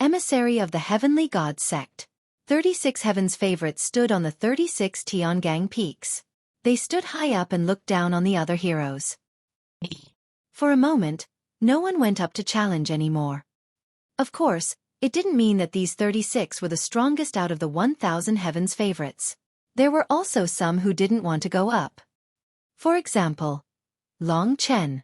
emissary of the heavenly god sect. 36 Heaven's favorites stood on the 36 Tiangang peaks. They stood high up and looked down on the other heroes. For a moment, no one went up to challenge anymore. Of course, it didn't mean that these 36 were the strongest out of the 1,000 Heaven's favorites. There were also some who didn't want to go up. For example, Long Chen.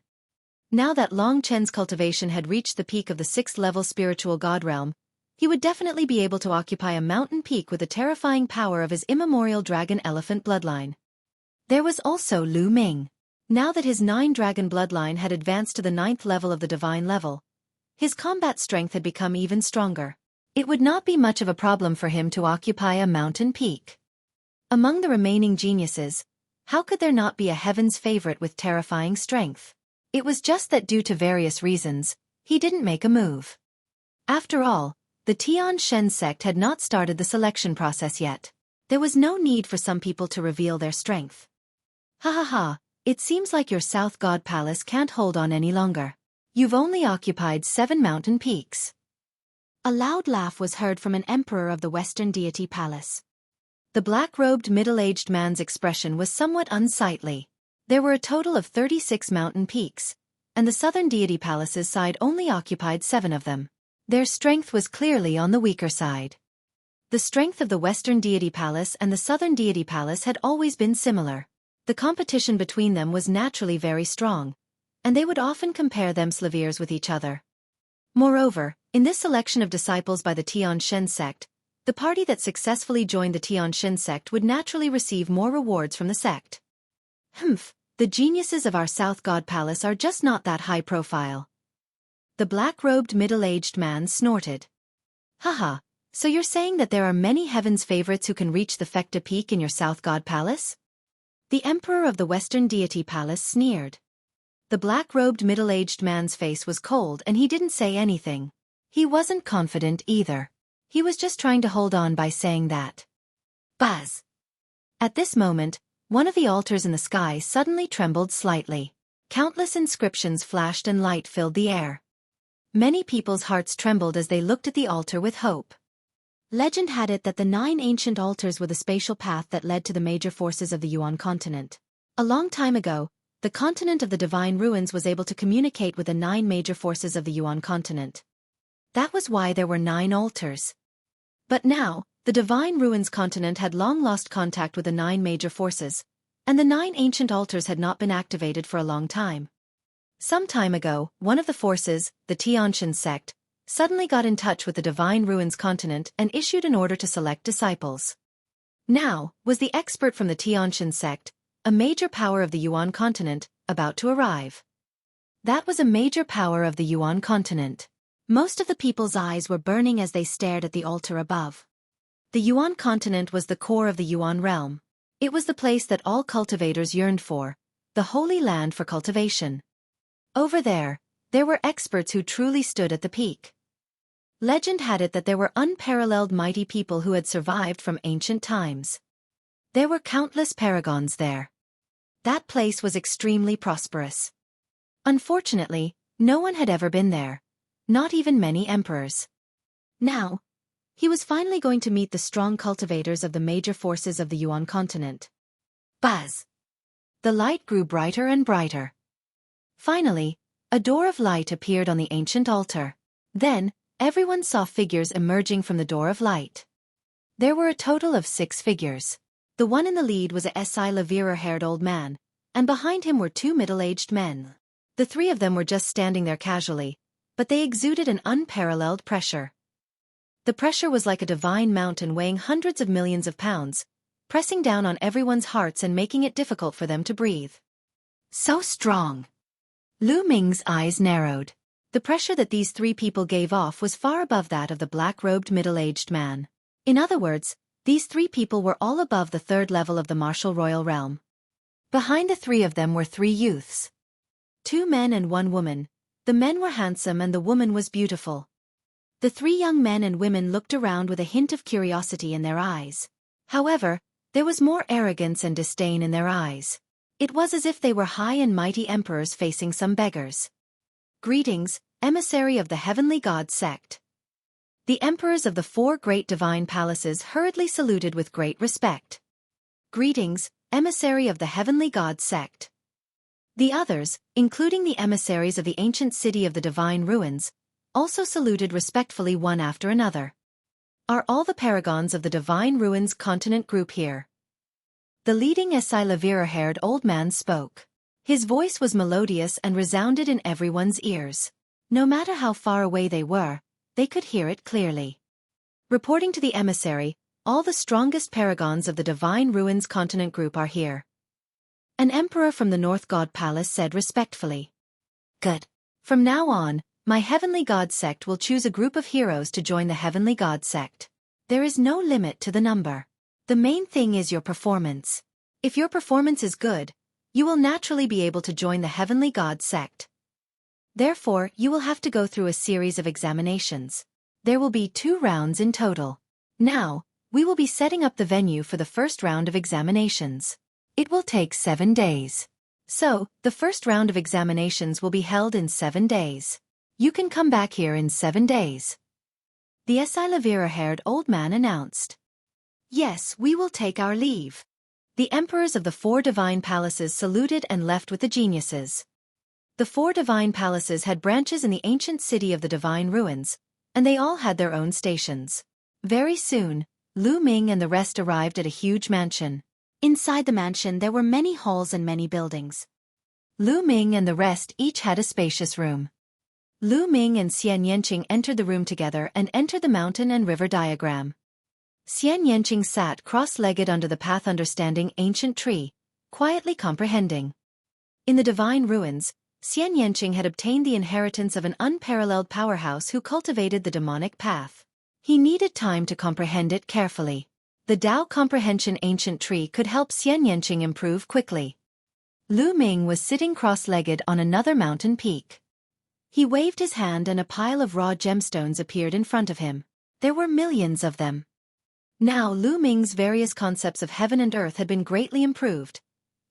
Now that Long Chen's cultivation had reached the peak of the 6th level spiritual god realm, he would definitely be able to occupy a mountain peak with the terrifying power of his immemorial dragon elephant bloodline. There was also Lu Ming. Now that his 9-dragon bloodline had advanced to the 9th level of the divine level, his combat strength had become even stronger. It would not be much of a problem for him to occupy a mountain peak. Among the remaining geniuses, how could there not be a Heaven's favorite with terrifying strength? It was just that due to various reasons, he didn't make a move. After all, the Tian Shen sect had not started the selection process yet. There was no need for some people to reveal their strength. Ha ha ha, it seems like your South God Palace can't hold on any longer. You've only occupied 7 mountain peaks. A loud laugh was heard from an emperor of the Western Deity Palace. The black-robed middle-aged man's expression was somewhat unsightly. There were a total of 36 mountain peaks, and the Southern Deity Palace's side only occupied 7 of them. Their strength was clearly on the weaker side. The strength of the Western Deity Palace and the Southern Deity Palace had always been similar. The competition between them was naturally very strong, and they would often compare themselves with each other. Moreover, in this selection of disciples by the Tian Shen sect, the party that successfully joined the Tian Shen sect would naturally receive more rewards from the sect. The geniuses of our South God Palace are just not that high profile. The black-robed middle-aged man snorted. Haha, so you're saying that there are many Heaven's favorites who can reach the Fecta Peak in your South God Palace? The Emperor of the Western Deity Palace sneered. The black-robed middle-aged man's face was cold and he didn't say anything. He wasn't confident either. He was just trying to hold on by saying that. Buzz! At this moment, one of the altars in the sky suddenly trembled slightly. Countless inscriptions flashed and light filled the air. Many people's hearts trembled as they looked at the altar with hope. Legend had it that the 9 ancient altars were the spatial path that led to the major forces of the Yuan continent. A long time ago, the continent of the Divine Ruins was able to communicate with the 9 major forces of the Yuan continent. That was why there were 9 altars. But now, the Divine Ruins continent had long lost contact with the 9 major forces, and the 9 ancient altars had not been activated for a long time. Some time ago, one of the forces, the Tianshan sect, suddenly got in touch with the Divine Ruins continent and issued an order to select disciples. Now, was the expert from the Tianshan sect, a major power of the Yuan continent, about to arrive. That was a major power of the Yuan continent. Most of the people's eyes were burning as they stared at the altar above. The Yuan continent was the core of the Yuan realm. It was the place that all cultivators yearned for, the holy land for cultivation. Over there were experts who truly stood at the peak. Legend had it that there were unparalleled mighty people who had survived from ancient times. There were countless paragons there. That place was extremely prosperous. Unfortunately, no one had ever been there, not even many emperors. Now, he was finally going to meet the strong cultivators of the major forces of the Yuan continent. Buzz! The light grew brighter and brighter. Finally, a door of light appeared on the ancient altar. Then, everyone saw figures emerging from the door of light. There were a total of 6 figures. The one in the lead was a Lavira-haired old man, and behind him were 2 middle-aged men. The 3 of them were just standing there casually, but they exuded an unparalleled pressure. The pressure was like a divine mountain weighing hundreds of millions of pounds, pressing down on everyone's hearts and making it difficult for them to breathe. So strong! Lu Ming's eyes narrowed. The pressure that these 3 people gave off was far above that of the black-robed middle-aged man. In other words, these 3 people were all above the 3rd level of the martial royal realm. Behind the 3 of them were 3 youths. 2 men and 1 woman. The men were handsome and the woman was beautiful. The 3 young men and women looked around with a hint of curiosity in their eyes. However, there was more arrogance and disdain in their eyes. It was as if they were high and mighty emperors facing some beggars. Greetings, emissary of the heavenly god sect. The emperors of the 4 great divine palaces hurriedly saluted with great respect. "Greetings, emissary of the heavenly god sect." The others, including the emissaries of the ancient city of the divine ruins, also saluted respectfully one after another. "Are all the paragons of the divine ruins continent group here?" The leading Esilavira-haired old man spoke. His voice was melodious and resounded in everyone's ears. No matter how far away they were, they could hear it clearly. Reporting to the emissary, "All the strongest paragons of the divine ruins continent group are here." An emperor from the North God Palace said respectfully. "Good. From now on, my heavenly god sect will choose a group of heroes to join the heavenly god sect. There is no limit to the number. The main thing is your performance. If your performance is good, you will naturally be able to join the heavenly god sect. Therefore, you will have to go through a series of examinations. There will be 2 rounds in total. Now, we will be setting up the venue for the first round of examinations. It will take 7 days. So, the first round of examinations will be held in 7 days. You can come back here in 7 days." The Esilavira-haired old man announced. "Yes, we will take our leave." The emperors of the 4 divine palaces saluted and left with the geniuses. The 4 divine palaces had branches in the ancient city of the divine ruins, and they all had their own stations. Very soon, Lu Ming and the rest arrived at a huge mansion. Inside the mansion there were many halls and many buildings. Lu Ming and the rest each had a spacious room. Lu Ming and Xian Yanqing entered the room together and entered the mountain and river diagram. Xian Yanqing sat cross-legged under the path understanding ancient tree, quietly comprehending. In the divine ruins, Xian Yanqing had obtained the inheritance of an unparalleled powerhouse who cultivated the demonic path. He needed time to comprehend it carefully. The Tao Comprehension Ancient Tree could help Xian Yanqing improve quickly. Lu Ming was sitting cross-legged on another mountain peak. He waved his hand and a pile of raw gemstones appeared in front of him. There were millions of them. Now Lu Ming's various concepts of heaven and earth had been greatly improved,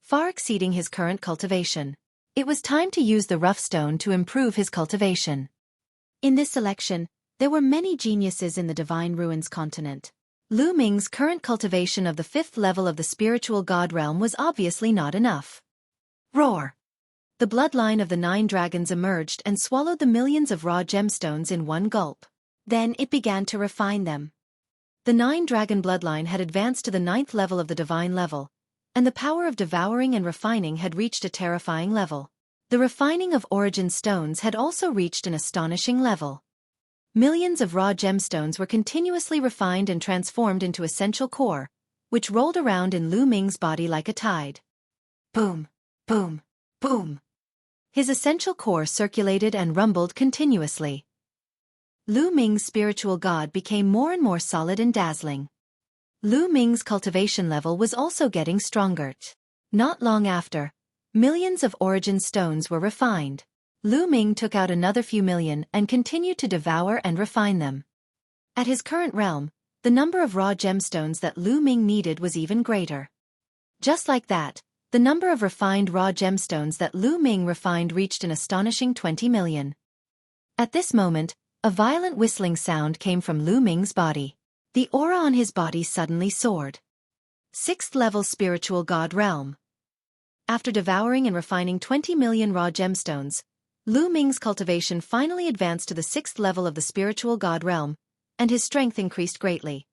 far exceeding his current cultivation. It was time to use the rough stone to improve his cultivation. In this selection, there were many geniuses in the divine ruins continent. Lu Ming's current cultivation of the 5th level of the spiritual god realm was obviously not enough. Roar! The bloodline of the 9 dragons emerged and swallowed the millions of raw gemstones in one gulp. Then it began to refine them. The 9 dragon bloodline had advanced to the 9th level of the divine level, and the power of devouring and refining had reached a terrifying level. The refining of origin stones had also reached an astonishing level. Millions of raw gemstones were continuously refined and transformed into essential core, which rolled around in Lu Ming's body like a tide. Boom, boom, boom. His essential core circulated and rumbled continuously. Lu Ming's spiritual god became more and more solid and dazzling. Lu Ming's cultivation level was also getting stronger. Not long after, millions of origin stones were refined. Lu Ming took out another few million and continued to devour and refine them. At his current realm, the number of raw gemstones that Lu Ming needed was even greater. Just like that, the number of refined raw gemstones that Lu Ming refined reached an astonishing 20 million. At this moment, a violent whistling sound came from Lu Ming's body. The aura on his body suddenly soared. 6th level spiritual god realm. After devouring and refining 20 million raw gemstones, Lu Ming's cultivation finally advanced to the 6th level of the spiritual god realm, and his strength increased greatly.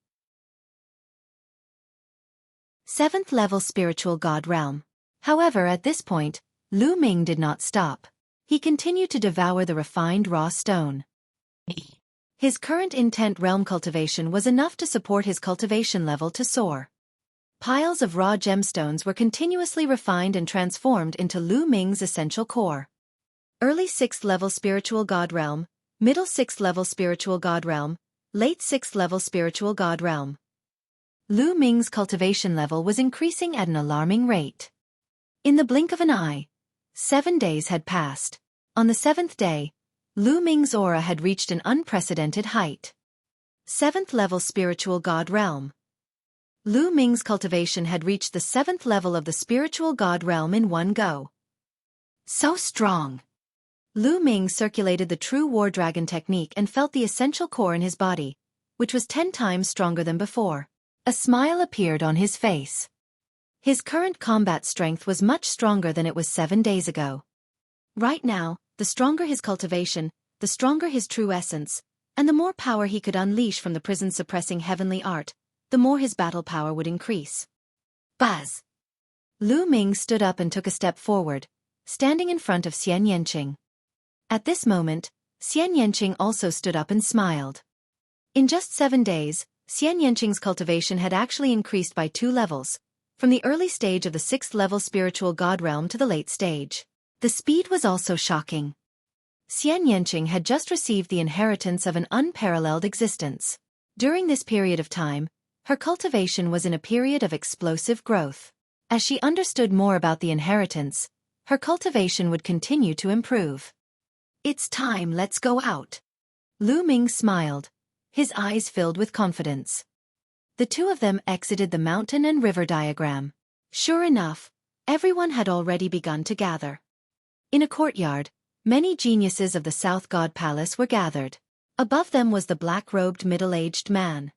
7th level spiritual god realm. However, at this point, Lu Ming did not stop. He continued to devour the refined raw stone. His current intent realm cultivation was enough to support his cultivation level to soar. Piles of raw gemstones were continuously refined and transformed into Lu Ming's essential core. Early 6th level spiritual god realm, middle 6th level spiritual god realm, late 6th level spiritual god realm. Lu Ming's cultivation level was increasing at an alarming rate. In the blink of an eye, 7 days had passed. On the 7th day, Lu Ming's aura had reached an unprecedented height. 7th level spiritual god realm. Lu Ming's cultivation had reached the 7th level of the spiritual god realm in one go. So strong! Lu Ming circulated the true war dragon technique and felt the essential core in his body, which was 10 times stronger than before. A smile appeared on his face. His current combat strength was much stronger than it was 7 days ago. Right now, the stronger his cultivation, the stronger his true essence, and the more power he could unleash from the prison-suppressing heavenly art, the more his battle power would increase. Buzz! Lu Ming stood up and took a step forward, standing in front of Xian Yanqing. At this moment, Xian Yanqing also stood up and smiled. In just 7 days, Xian Yanqing's cultivation had actually increased by 2 levels, from the early stage of the 6th level spiritual god realm to the late stage. The speed was also shocking. Xian Yanqing had just received the inheritance of an unparalleled existence. During this period of time, her cultivation was in a period of explosive growth. As she understood more about the inheritance, her cultivation would continue to improve. It's time, let's go out. Lu Ming smiled, his eyes filled with confidence. The two of them exited the mountain and river diagram. Sure enough, everyone had already begun to gather. In a courtyard, many geniuses of the South God Palace were gathered. Above them was the black-robed middle-aged man.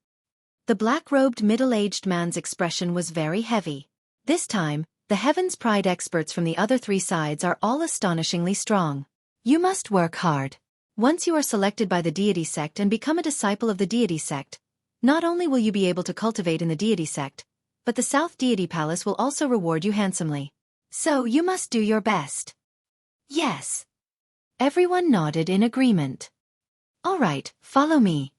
The black-robed middle-aged man's expression was very heavy. This time, the Heaven's Pride experts from the other 3 sides are all astonishingly strong. You must work hard. Once you are selected by the deity sect and become a disciple of the deity sect, not only will you be able to cultivate in the deity sect, but the South Deity Palace will also reward you handsomely. So you must do your best. Yes. Everyone nodded in agreement. All right, follow me.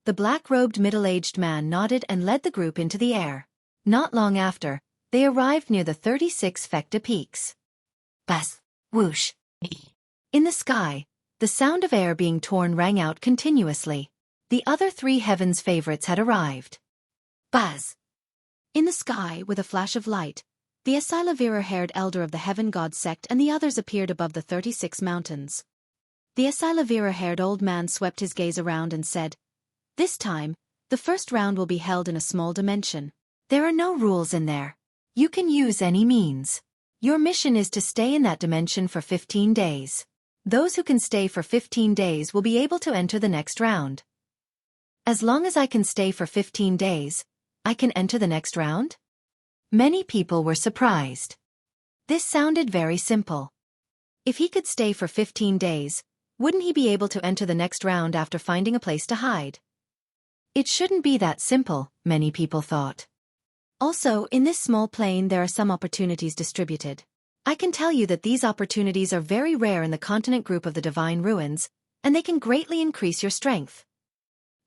The black-robed middle-aged man nodded and led the group into the air. Not long after, they arrived near the 36 Fekta peaks. Buzz! Whoosh! In the sky, the sound of air being torn rang out continuously. The other 3 heavens favorites had arrived. Buzz! In the sky, with a flash of light, the Asilavira-haired elder of the Heaven God sect and the others appeared above the 36 mountains. The Asilavira-haired old man swept his gaze around and said, "This time, the first round will be held in a small dimension. There are no rules in there. You can use any means. Your mission is to stay in that dimension for 15 days. Those who can stay for 15 days will be able to enter the next round. As long as I can stay for 15 days, I can enter the next round?" Many people were surprised. This sounded very simple. If he could stay for 15 days, wouldn't he be able to enter the next round after finding a place to hide? It shouldn't be that simple, many people thought. Also, in this small plane there are some opportunities distributed. I can tell you that these opportunities are very rare in the continent group of the Divine Ruins, and they can greatly increase your strength.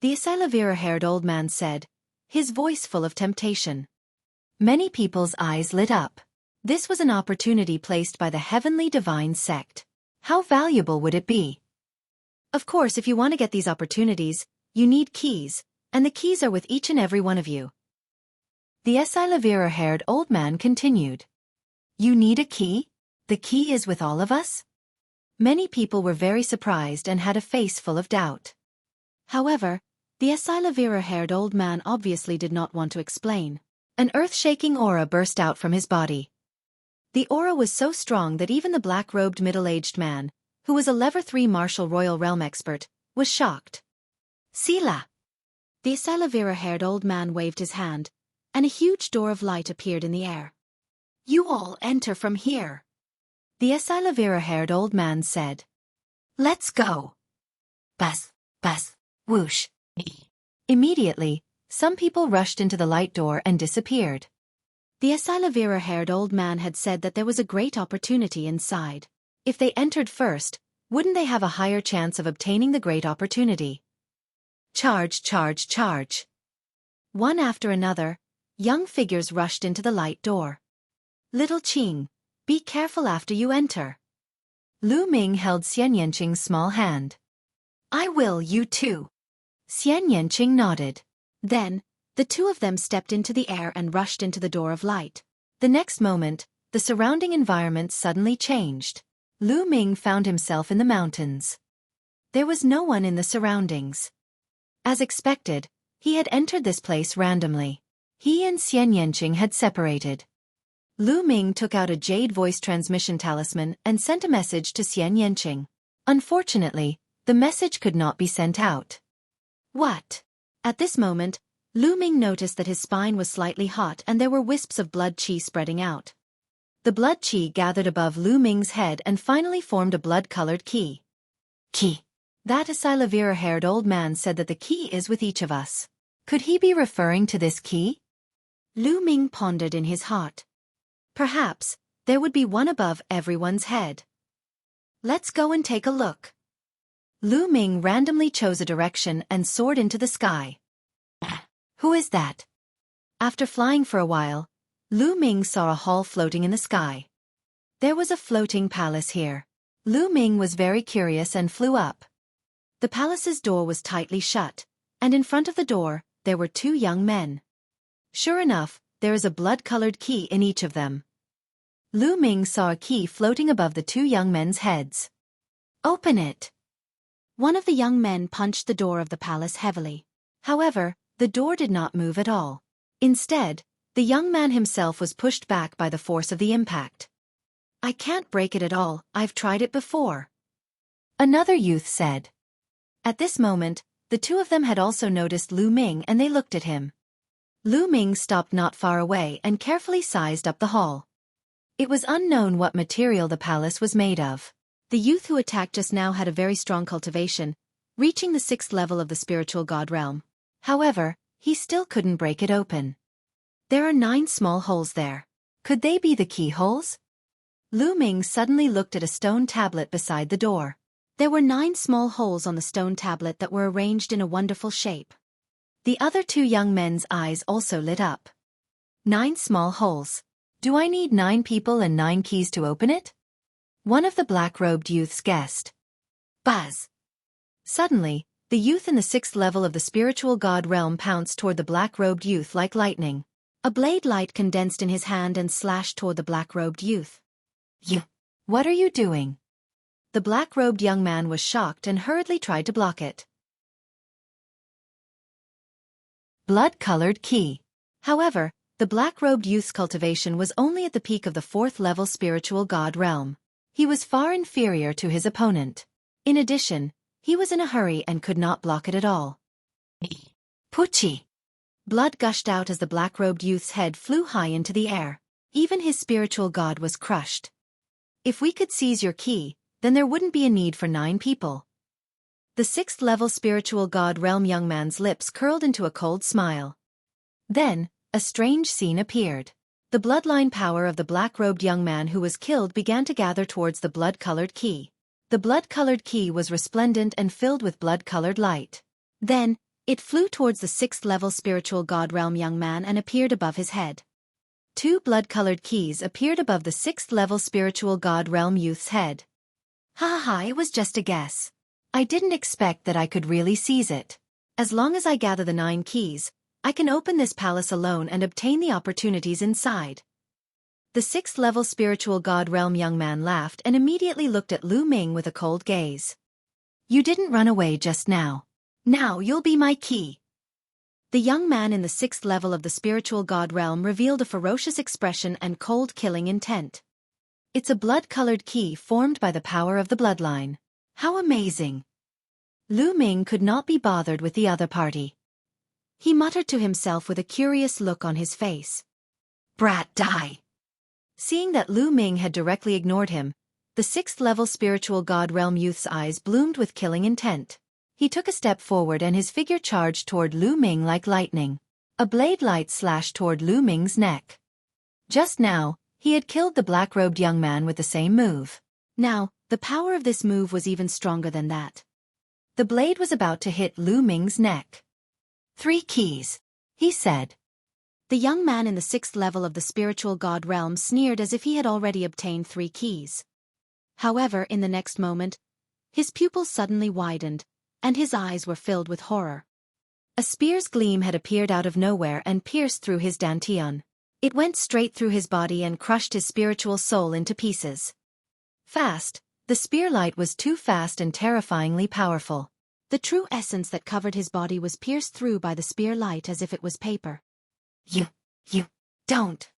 The Asilavira-haired old man said, his voice full of temptation. Many people's eyes lit up. This was an opportunity placed by the Heavenly Divine Sect. How valuable would it be? Of course, if you want to get these opportunities, you need keys, and the keys are with each and every one of you. The Asilavira-haired old man continued. You need a key? The key is with all of us? Many people were very surprised and had a face full of doubt. However, the Asilavira-haired old man obviously did not want to explain. An earth-shaking aura burst out from his body. The aura was so strong that even the black-robed middle-aged man, who was a Level 3 Martial Royal Realm expert, was shocked. Sila! The Asilavira-haired old man waved his hand, and a huge door of light appeared in the air. You all enter from here. The Asilavira-haired old man said. Let's go. Buzz, buzz, whoosh. Immediately, some people rushed into the light door and disappeared. The Asilavira-haired old man had said that there was a great opportunity inside. If they entered first, wouldn't they have a higher chance of obtaining the great opportunity? Charge, charge, charge. One after another, young figures rushed into the light door. Little Qing, be careful after you enter. Lu Ming held Xian Yanqing's small hand. I will, you too. Xian Yanqing nodded. Then, the two of them stepped into the air and rushed into the door of light. The next moment, the surrounding environment suddenly changed. Lu Ming found himself in the mountains. There was no one in the surroundings. As expected, he had entered this place randomly. He and Xian Yanqing had separated. Lu Ming took out a jade voice transmission talisman and sent a message to Xian Yanqing. Unfortunately, the message could not be sent out. What? At this moment, Lu Ming noticed that his spine was slightly hot and there were wisps of blood qi spreading out. The blood qi gathered above Lu Ming's head and finally formed a blood-colored key. Key. That Asilavira-haired old man said that the key is with each of us. Could he be referring to this key? Lu Ming pondered in his heart. Perhaps, there would be one above everyone's head. Let's go and take a look. Lu Ming randomly chose a direction and soared into the sky. Who is that? After flying for a while, Lu Ming saw a hall floating in the sky. There was a floating palace here. Lu Ming was very curious and flew up. The palace's door was tightly shut, and in front of the door, there were two young men. Sure enough, there is a blood-colored key in each of them. Lu Ming saw a key floating above the two young men's heads. Open it! One of the young men punched the door of the palace heavily. However, the door did not move at all. Instead, the young man himself was pushed back by the force of the impact. I can't break it at all, I've tried it before. Another youth said. At this moment, the two of them had also noticed Lu Ming and they looked at him. Lu Ming stopped not far away and carefully sized up the hall. It was unknown what material the palace was made of. The youth who attacked just now had a very strong cultivation, reaching the 6th level of the spiritual god realm. However, he still couldn't break it open. There are 9 small holes there. Could they be the keyholes? Lu Ming suddenly looked at a stone tablet beside the door. There were 9 small holes on the stone tablet that were arranged in a wonderful shape. The other two young men's eyes also lit up. 9 small holes. Do I need 9 people and 9 keys to open it? One of the black-robed youths guessed. Buzz! Suddenly, the youth in the 6th level of the spiritual god realm pounced toward the black-robed youth like lightning. A blade light condensed in his hand and slashed toward the black-robed youth. You! What are you doing? The black-robed young man was shocked and hurriedly tried to block it. Blood-colored key. However, the black-robed youth's cultivation was only at the peak of the 4th level spiritual god realm. He was far inferior to his opponent. In addition, he was in a hurry and could not block it at all. Puchi! Blood gushed out as the black-robed youth's head flew high into the air. Even his spiritual god was crushed. If we could seize your key, then there wouldn't be a need for 9 people. The 6th level spiritual god realm young man's lips curled into a cold smile. Then, a strange scene appeared. The bloodline power of the black-robed young man who was killed began to gather towards the blood-colored key. The blood-colored key was resplendent and filled with blood-colored light. Then, it flew towards the 6th level spiritual god realm young man and appeared above his head. 2 blood-colored keys appeared above the 6th level spiritual god realm youth's head. Ha, it was just a guess. I didn't expect that I could really seize it. As long as I gather the 9 keys, I can open this palace alone and obtain the opportunities inside. The 6th level spiritual god realm young man laughed and immediately looked at Lu Ming with a cold gaze. You didn't run away just now. Now you'll be my key. The young man in the 6th level of the spiritual god realm revealed a ferocious expression and cold killing intent. It's a blood-colored key formed by the power of the bloodline. How amazing! Lu Ming could not be bothered with the other party. He muttered to himself with a curious look on his face. Brat, die! Seeing that Lu Ming had directly ignored him, the 6th level spiritual god realm youth's eyes bloomed with killing intent. He took a step forward and his figure charged toward Lu Ming like lightning. A blade light slashed toward Lu Ming's neck. Just now, he had killed the black-robed young man with the same move. Now, the power of this move was even stronger than that. The blade was about to hit Lu Ming's neck. 3 keys, he said. The young man in the 6th level of the spiritual god realm sneered as if he had already obtained 3 keys. However, in the next moment, his pupils suddenly widened, and his eyes were filled with horror. A spear's gleam had appeared out of nowhere and pierced through his dantian. It went straight through his body and crushed his spiritual soul into pieces. Fast, the spear light was too fast and terrifyingly powerful. The true essence that covered his body was pierced through by the spear light as if it was paper. You don't.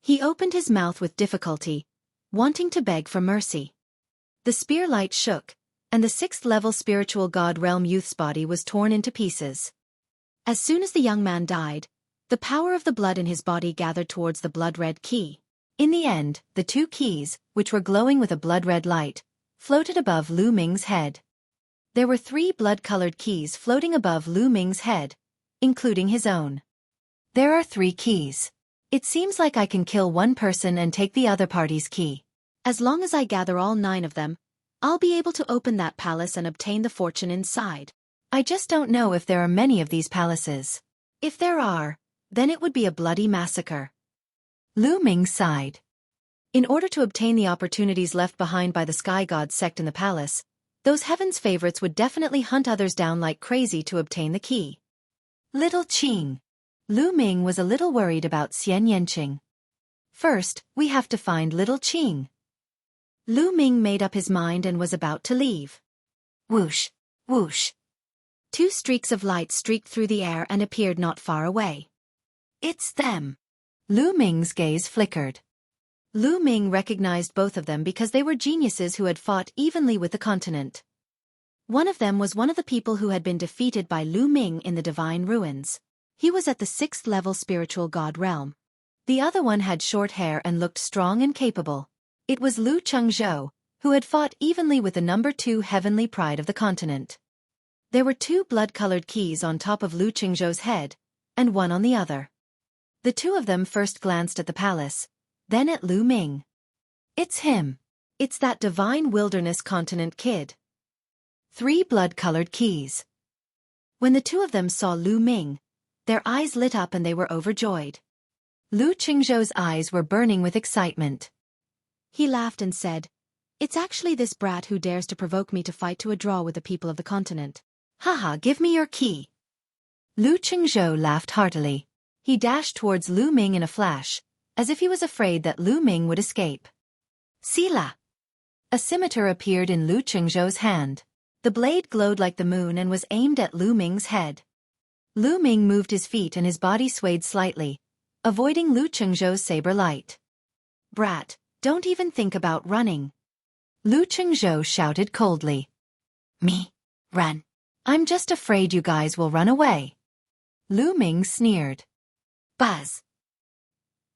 He opened his mouth with difficulty, wanting to beg for mercy. The spear light shook, and the 6th-level spiritual god realm youth's body was torn into pieces. As soon as the young man died, the power of the blood in his body gathered towards the blood-red key. In the end, the 2 keys, which were glowing with a blood-red light, floated above Lu Ming's head. There were 3 blood-colored keys floating above Lu Ming's head, including his own. There are 3 keys. It seems like I can kill one person and take the other party's key. As long as I gather all 9 of them, I'll be able to open that palace and obtain the fortune inside. I just don't know if there are many of these palaces. If there are, then it would be a bloody massacre. Lu Ming sighed. In order to obtain the opportunities left behind by the Sky God sect in the palace, those heaven's favorites would definitely hunt others down like crazy to obtain the key. Little Qing. Lu Ming was a little worried about Xian Yanqing. First, we have to find little Qing. Lu Ming made up his mind and was about to leave. Whoosh, whoosh. 2 streaks of light streaked through the air and appeared not far away. It's them. Lu Ming's gaze flickered. Lu Ming recognized both of them because they were geniuses who had fought evenly with the continent. One of them was one of the people who had been defeated by Lu Ming in the Divine Ruins. He was at the 6th-level spiritual god realm. The other one had short hair and looked strong and capable. It was Lu Chengzhou, who had fought evenly with the number 2 heavenly pride of the continent. There were 2 blood-colored keys on top of Lu Chengzhou's head, and one on the other. The 2 of them first glanced at the palace, then at Lu Ming. It's him. It's that divine wilderness continent kid. 3 blood-colored keys. When the 2 of them saw Lu Ming, their eyes lit up and they were overjoyed. Lu Chengzhou's eyes were burning with excitement. He laughed and said, "It's actually this brat who dares to provoke me to fight to a draw with the people of the continent. Haha, give me your key." Lu Chengzhou laughed heartily. He dashed towards Lu Ming in a flash, as if he was afraid that Lu Ming would escape. Sila! A scimitar appeared in Lu Chengzhou's hand. The blade glowed like the moon and was aimed at Lu Ming's head. Lu Ming moved his feet and his body swayed slightly, avoiding Lu Chengzhou's saber light. "Brat, don't even think about running." Lu Chengzhou shouted coldly. "Me? Run? I'm just afraid you guys will run away." Lu Ming sneered. Buzz!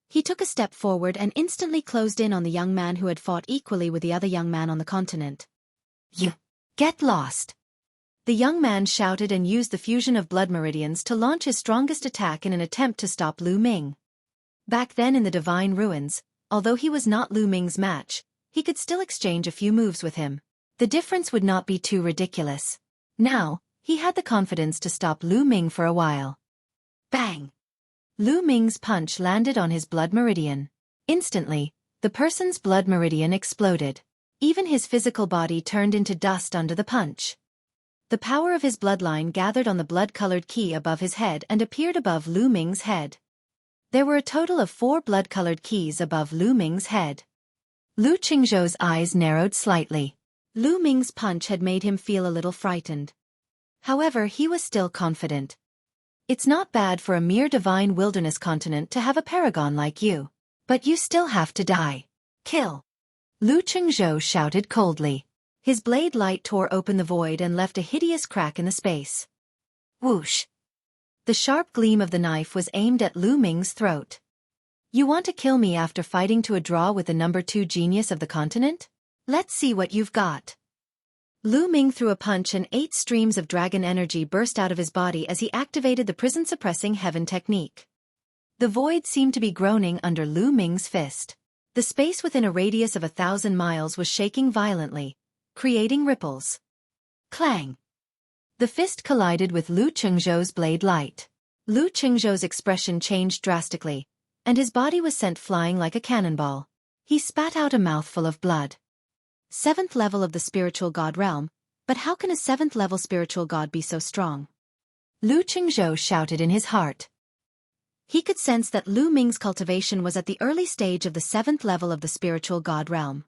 He took a step forward and instantly closed in on the young man who had fought equally with the other young man on the continent. "You! Get lost!" The young man shouted and used the fusion of blood meridians to launch his strongest attack in an attempt to stop Lu Ming. Back then in the Divine Ruins, although he was not Lu Ming's match, he could still exchange a few moves with him. The difference would not be too ridiculous. Now, he had the confidence to stop Lu Ming for a while. Bang! Lu Ming's punch landed on his blood meridian. Instantly, the person's blood meridian exploded. Even his physical body turned into dust under the punch. The power of his bloodline gathered on the blood-colored key above his head and appeared above Lu Ming's head. There were a total of 4 blood-colored keys above Lu Ming's head. Lu Chengzhou's eyes narrowed slightly. Lu Ming's punch had made him feel a little frightened. However, he was still confident. It's not bad for a mere divine wilderness continent to have a paragon like you. But you still have to die. Kill! Lu Chengzhou shouted coldly. His blade light tore open the void and left a hideous crack in the space. Whoosh! The sharp gleam of the knife was aimed at Lu Ming's throat. You want to kill me after fighting to a draw with the number 2 genius of the continent? Let's see what you've got. Lu Ming threw a punch and 8 streams of dragon energy burst out of his body as he activated the prison-suppressing heaven technique. The void seemed to be groaning under Lu Ming's fist. The space within a radius of 1,000 miles was shaking violently, creating ripples. Clang! The fist collided with Lu Chengzhou's blade light. Lu Chengzhou's expression changed drastically, and his body was sent flying like a cannonball. He spat out a mouthful of blood. 7th level of the spiritual god realm, but how can a 7th level spiritual god be so strong? Lu Chengzhou shouted in his heart. He could sense that Lu Ming's cultivation was at the early stage of the 7th level of the spiritual god realm.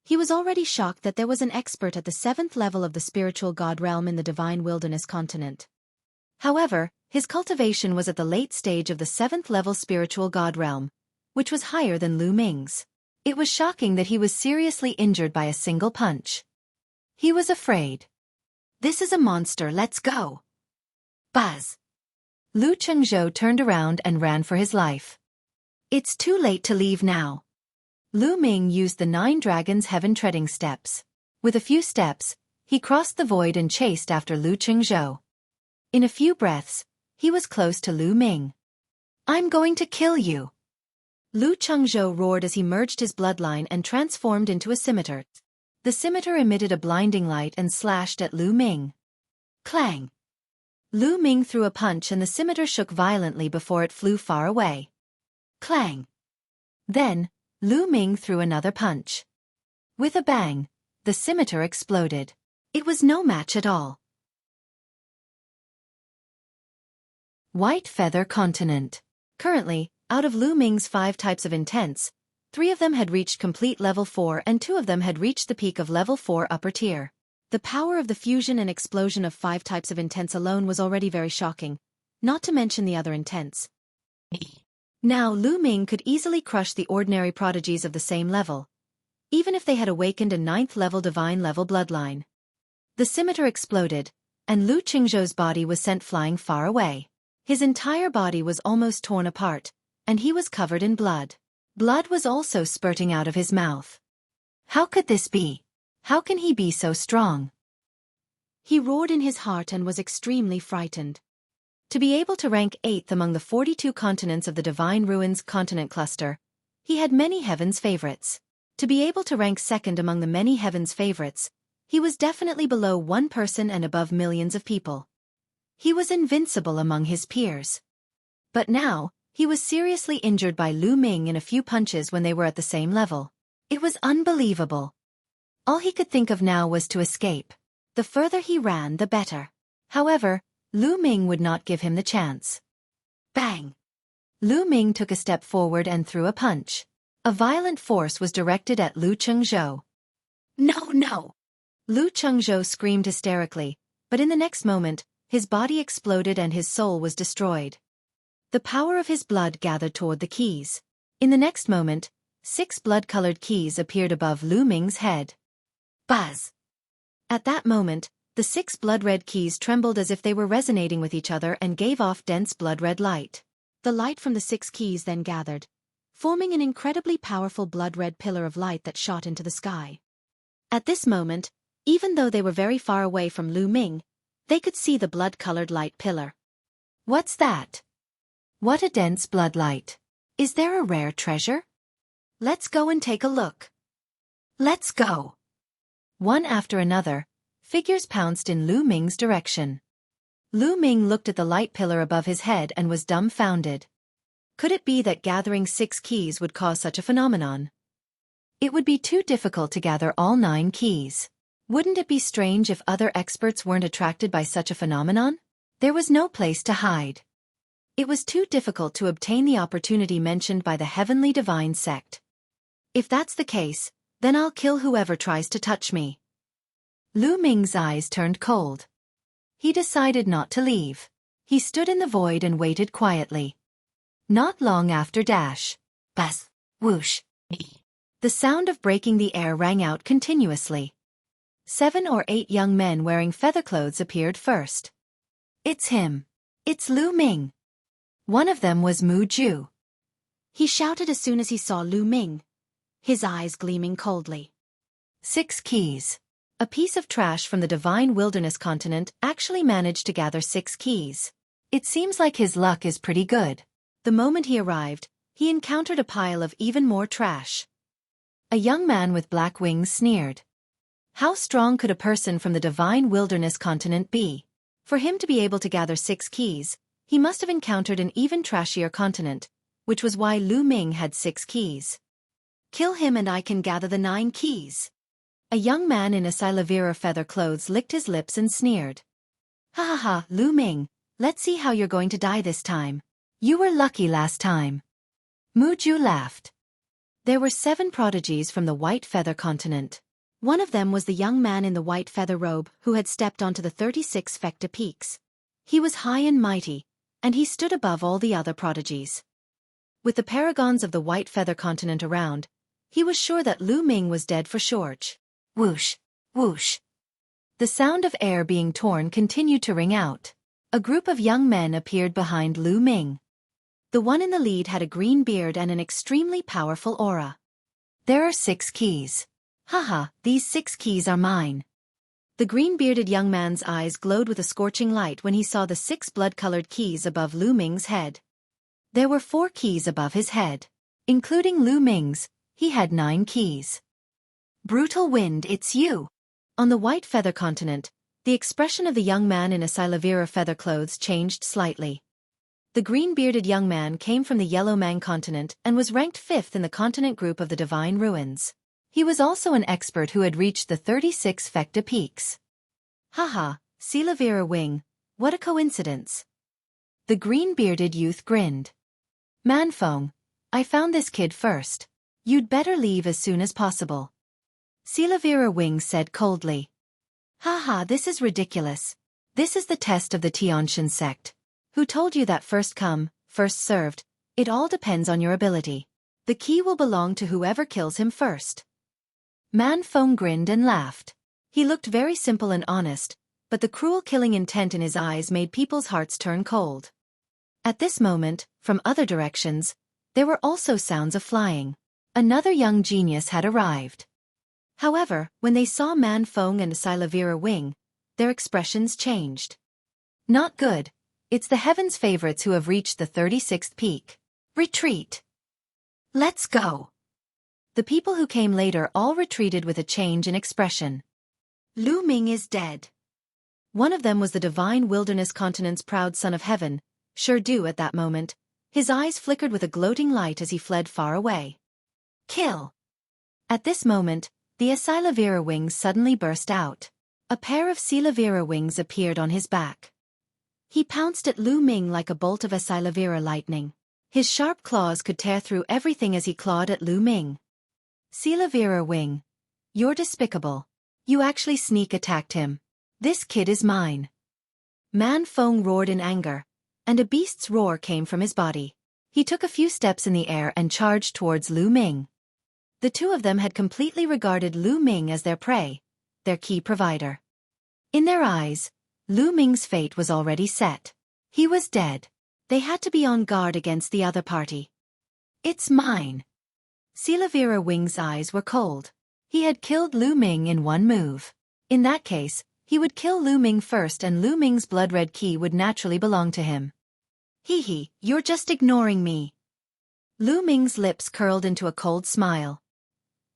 He was already shocked that there was an expert at the 7th level of the spiritual god realm in the divine wilderness continent. However, his cultivation was at the late stage of the 7th level spiritual god realm, which was higher than Lu Ming's. It was shocking that he was seriously injured by a single punch. He was afraid. "This is a monster, let's go." Buzz. Lu Chengzhou turned around and ran for his life. It's too late to leave now. Lu Ming used the 9 Dragons' Heaven treading steps. With a few steps, he crossed the void and chased after Lu Chengzhou. In a few breaths, he was close to Lu Ming. "I'm going to kill you." Lu Chengzhou roared as he merged his bloodline and transformed into a scimitar. The scimitar emitted a blinding light and slashed at Lu Ming. Clang! Lu Ming threw a punch and the scimitar shook violently before it flew far away. Clang! Then, Lu Ming threw another punch. With a bang, the scimitar exploded. It was no match at all. White Feather Continent. Currently, out of Lu Ming's 5 types of intents, 3 of them had reached complete level 4 and 2 of them had reached the peak of level 4 upper tier. The power of the fusion and explosion of 5 types of intents alone was already very shocking, not to mention the other intents. Now Lu Ming could easily crush the ordinary prodigies of the same level, even if they had awakened a 9th level divine level bloodline. The scimitar exploded, and Lu Chengzhou's body was sent flying far away. His entire body was almost torn apart, and he was covered in blood. Blood was also spurting out of his mouth. How could this be? How can he be so strong? He roared in his heart and was extremely frightened. To be able to rank 8th among the 42 continents of the Divine Ruins continent cluster, he had many heaven's favorites. To be able to rank 2nd among the many heaven's favorites, he was definitely below one person and above millions of people. He was invincible among his peers. But now, he was seriously injured by Lu Ming in a few punches when they were at the same level. It was unbelievable. All he could think of now was to escape. The further he ran, the better. However, Lu Ming would not give him the chance. Bang! Lu Ming took a step forward and threw a punch. A violent force was directed at Lu Chengzhou. "No, no!" Lu Chengzhou screamed hysterically, but in the next moment, his body exploded and his soul was destroyed. The power of his blood gathered toward the keys. In the next moment, 6 blood-colored keys appeared above Lu Ming's head. Buzz! At that moment, the 6 blood-red keys trembled as if they were resonating with each other and gave off dense blood-red light. The light from the 6 keys then gathered, forming an incredibly powerful blood-red pillar of light that shot into the sky. At this moment, even though they were very far away from Lu Ming, they could see the blood-colored light pillar. What's that? What a dense blood light. Is there a rare treasure? Let's go and take a look. Let's go. One after another, figures pounced in Lu Ming's direction. Lu Ming looked at the light pillar above his head and was dumbfounded. Could it be that gathering 6 keys would cause such a phenomenon? It would be too difficult to gather all 9 keys. Wouldn't it be strange if other experts weren't attracted by such a phenomenon? There was no place to hide. It was too difficult to obtain the opportunity mentioned by the Heavenly Divine Sect. If that's the case, then I'll kill whoever tries to touch me. Lu Ming's eyes turned cold. He decided not to leave. He stood in the void and waited quietly. Not long after dash. Buzz. Whoosh. The sound of breaking the air rang out continuously. 7 or 8 young men wearing feather clothes appeared first. It's him. It's Lu Ming. One of them was Mu Ju. He shouted as soon as he saw Lu Ming, his eyes gleaming coldly. 6 keys. A piece of trash from the Divine Wilderness continent actually managed to gather 6 keys. It seems like his luck is pretty good. The moment he arrived, he encountered a pile of even more trash. A young man with black wings sneered. How strong could a person from the Divine Wilderness continent be? For him to be able to gather 6 keys, he must have encountered an even trashier continent, which was why Lu Ming had 6 keys. Kill him and I can gather the 9 keys. A young man in a Silavira feather clothes licked his lips and sneered. Ha ha ha, Lu Ming, let's see how you're going to die this time. You were lucky last time. Mu Ju laughed. There were 7 prodigies from the White Feather continent. One of them was the young man in the white feather robe who had stepped onto the 36 Fecta peaks. He was high and mighty, and he stood above all the other prodigies. With the paragons of the White Feather Continent around, he was sure that Lu Ming was dead for sure. Whoosh, whoosh. The sound of air being torn continued to ring out. A group of young men appeared behind Lu Ming. The one in the lead had a green beard and an extremely powerful aura. There are 6 keys. Haha, these 6 keys are mine. The green-bearded young man's eyes glowed with a scorching light when he saw the 6 blood-colored keys above Lu Ming's head. There were 4 keys above his head. Including Lu Ming's, he had 9 keys. Brutal wind, it's you. On the White Feather Continent, the expression of the young man in Asilavira feather clothes changed slightly. The green-bearded young man came from the Yellow Mang continent and was ranked 5th in the continent group of the Divine Ruins. He was also an expert who had reached the 36 Fecta peaks. Haha, Silavira Wing, what a coincidence. The green-bearded youth grinned. Manfong, I found this kid first. You'd better leave as soon as possible. Silavira Wing said coldly. Haha, this is ridiculous. This is the test of the Tianshan sect. Who told you that first come, first served? It all depends on your ability. The key will belong to whoever kills him first. Man Feng grinned and laughed. He looked very simple and honest, but the cruel killing intent in his eyes made people's hearts turn cold. At this moment, from other directions, there were also sounds of flying. Another young genius had arrived. However, when they saw Man Feng and Silavira Wing, their expressions changed. Not good. It's the heavens' favorites who have reached the 36th peak. Retreat. Let's go. The people who came later all retreated with a change in expression. Lu Ming is dead. One of them was the Divine Wilderness Continent's proud son of heaven, Xueqi at that moment. His eyes flickered with a gloating light as he fled far away. Kill. At this moment, the Asilavira wings suddenly burst out. A pair of Silavira wings appeared on his back. He pounced at Lu Ming like a bolt of Asilavira lightning. His sharp claws could tear through everything as he clawed at Lu Ming. Silavira Wing. You're despicable. You actually sneak attacked him. This kid is mine. Man Feng roared in anger, and a beast's roar came from his body. He took a few steps in the air and charged towards Lu Ming. The two of them had completely regarded Lu Ming as their prey, their key provider. In their eyes, Lu Ming's fate was already set. He was dead. They had to be on guard against the other party. It's mine. Silavira Wing's eyes were cold. He had killed Lu Ming in one move. In that case, he would kill Lu Ming first and Lu Ming's blood-red key would naturally belong to him. Hee, you're just ignoring me. Lu Ming's lips curled into a cold smile.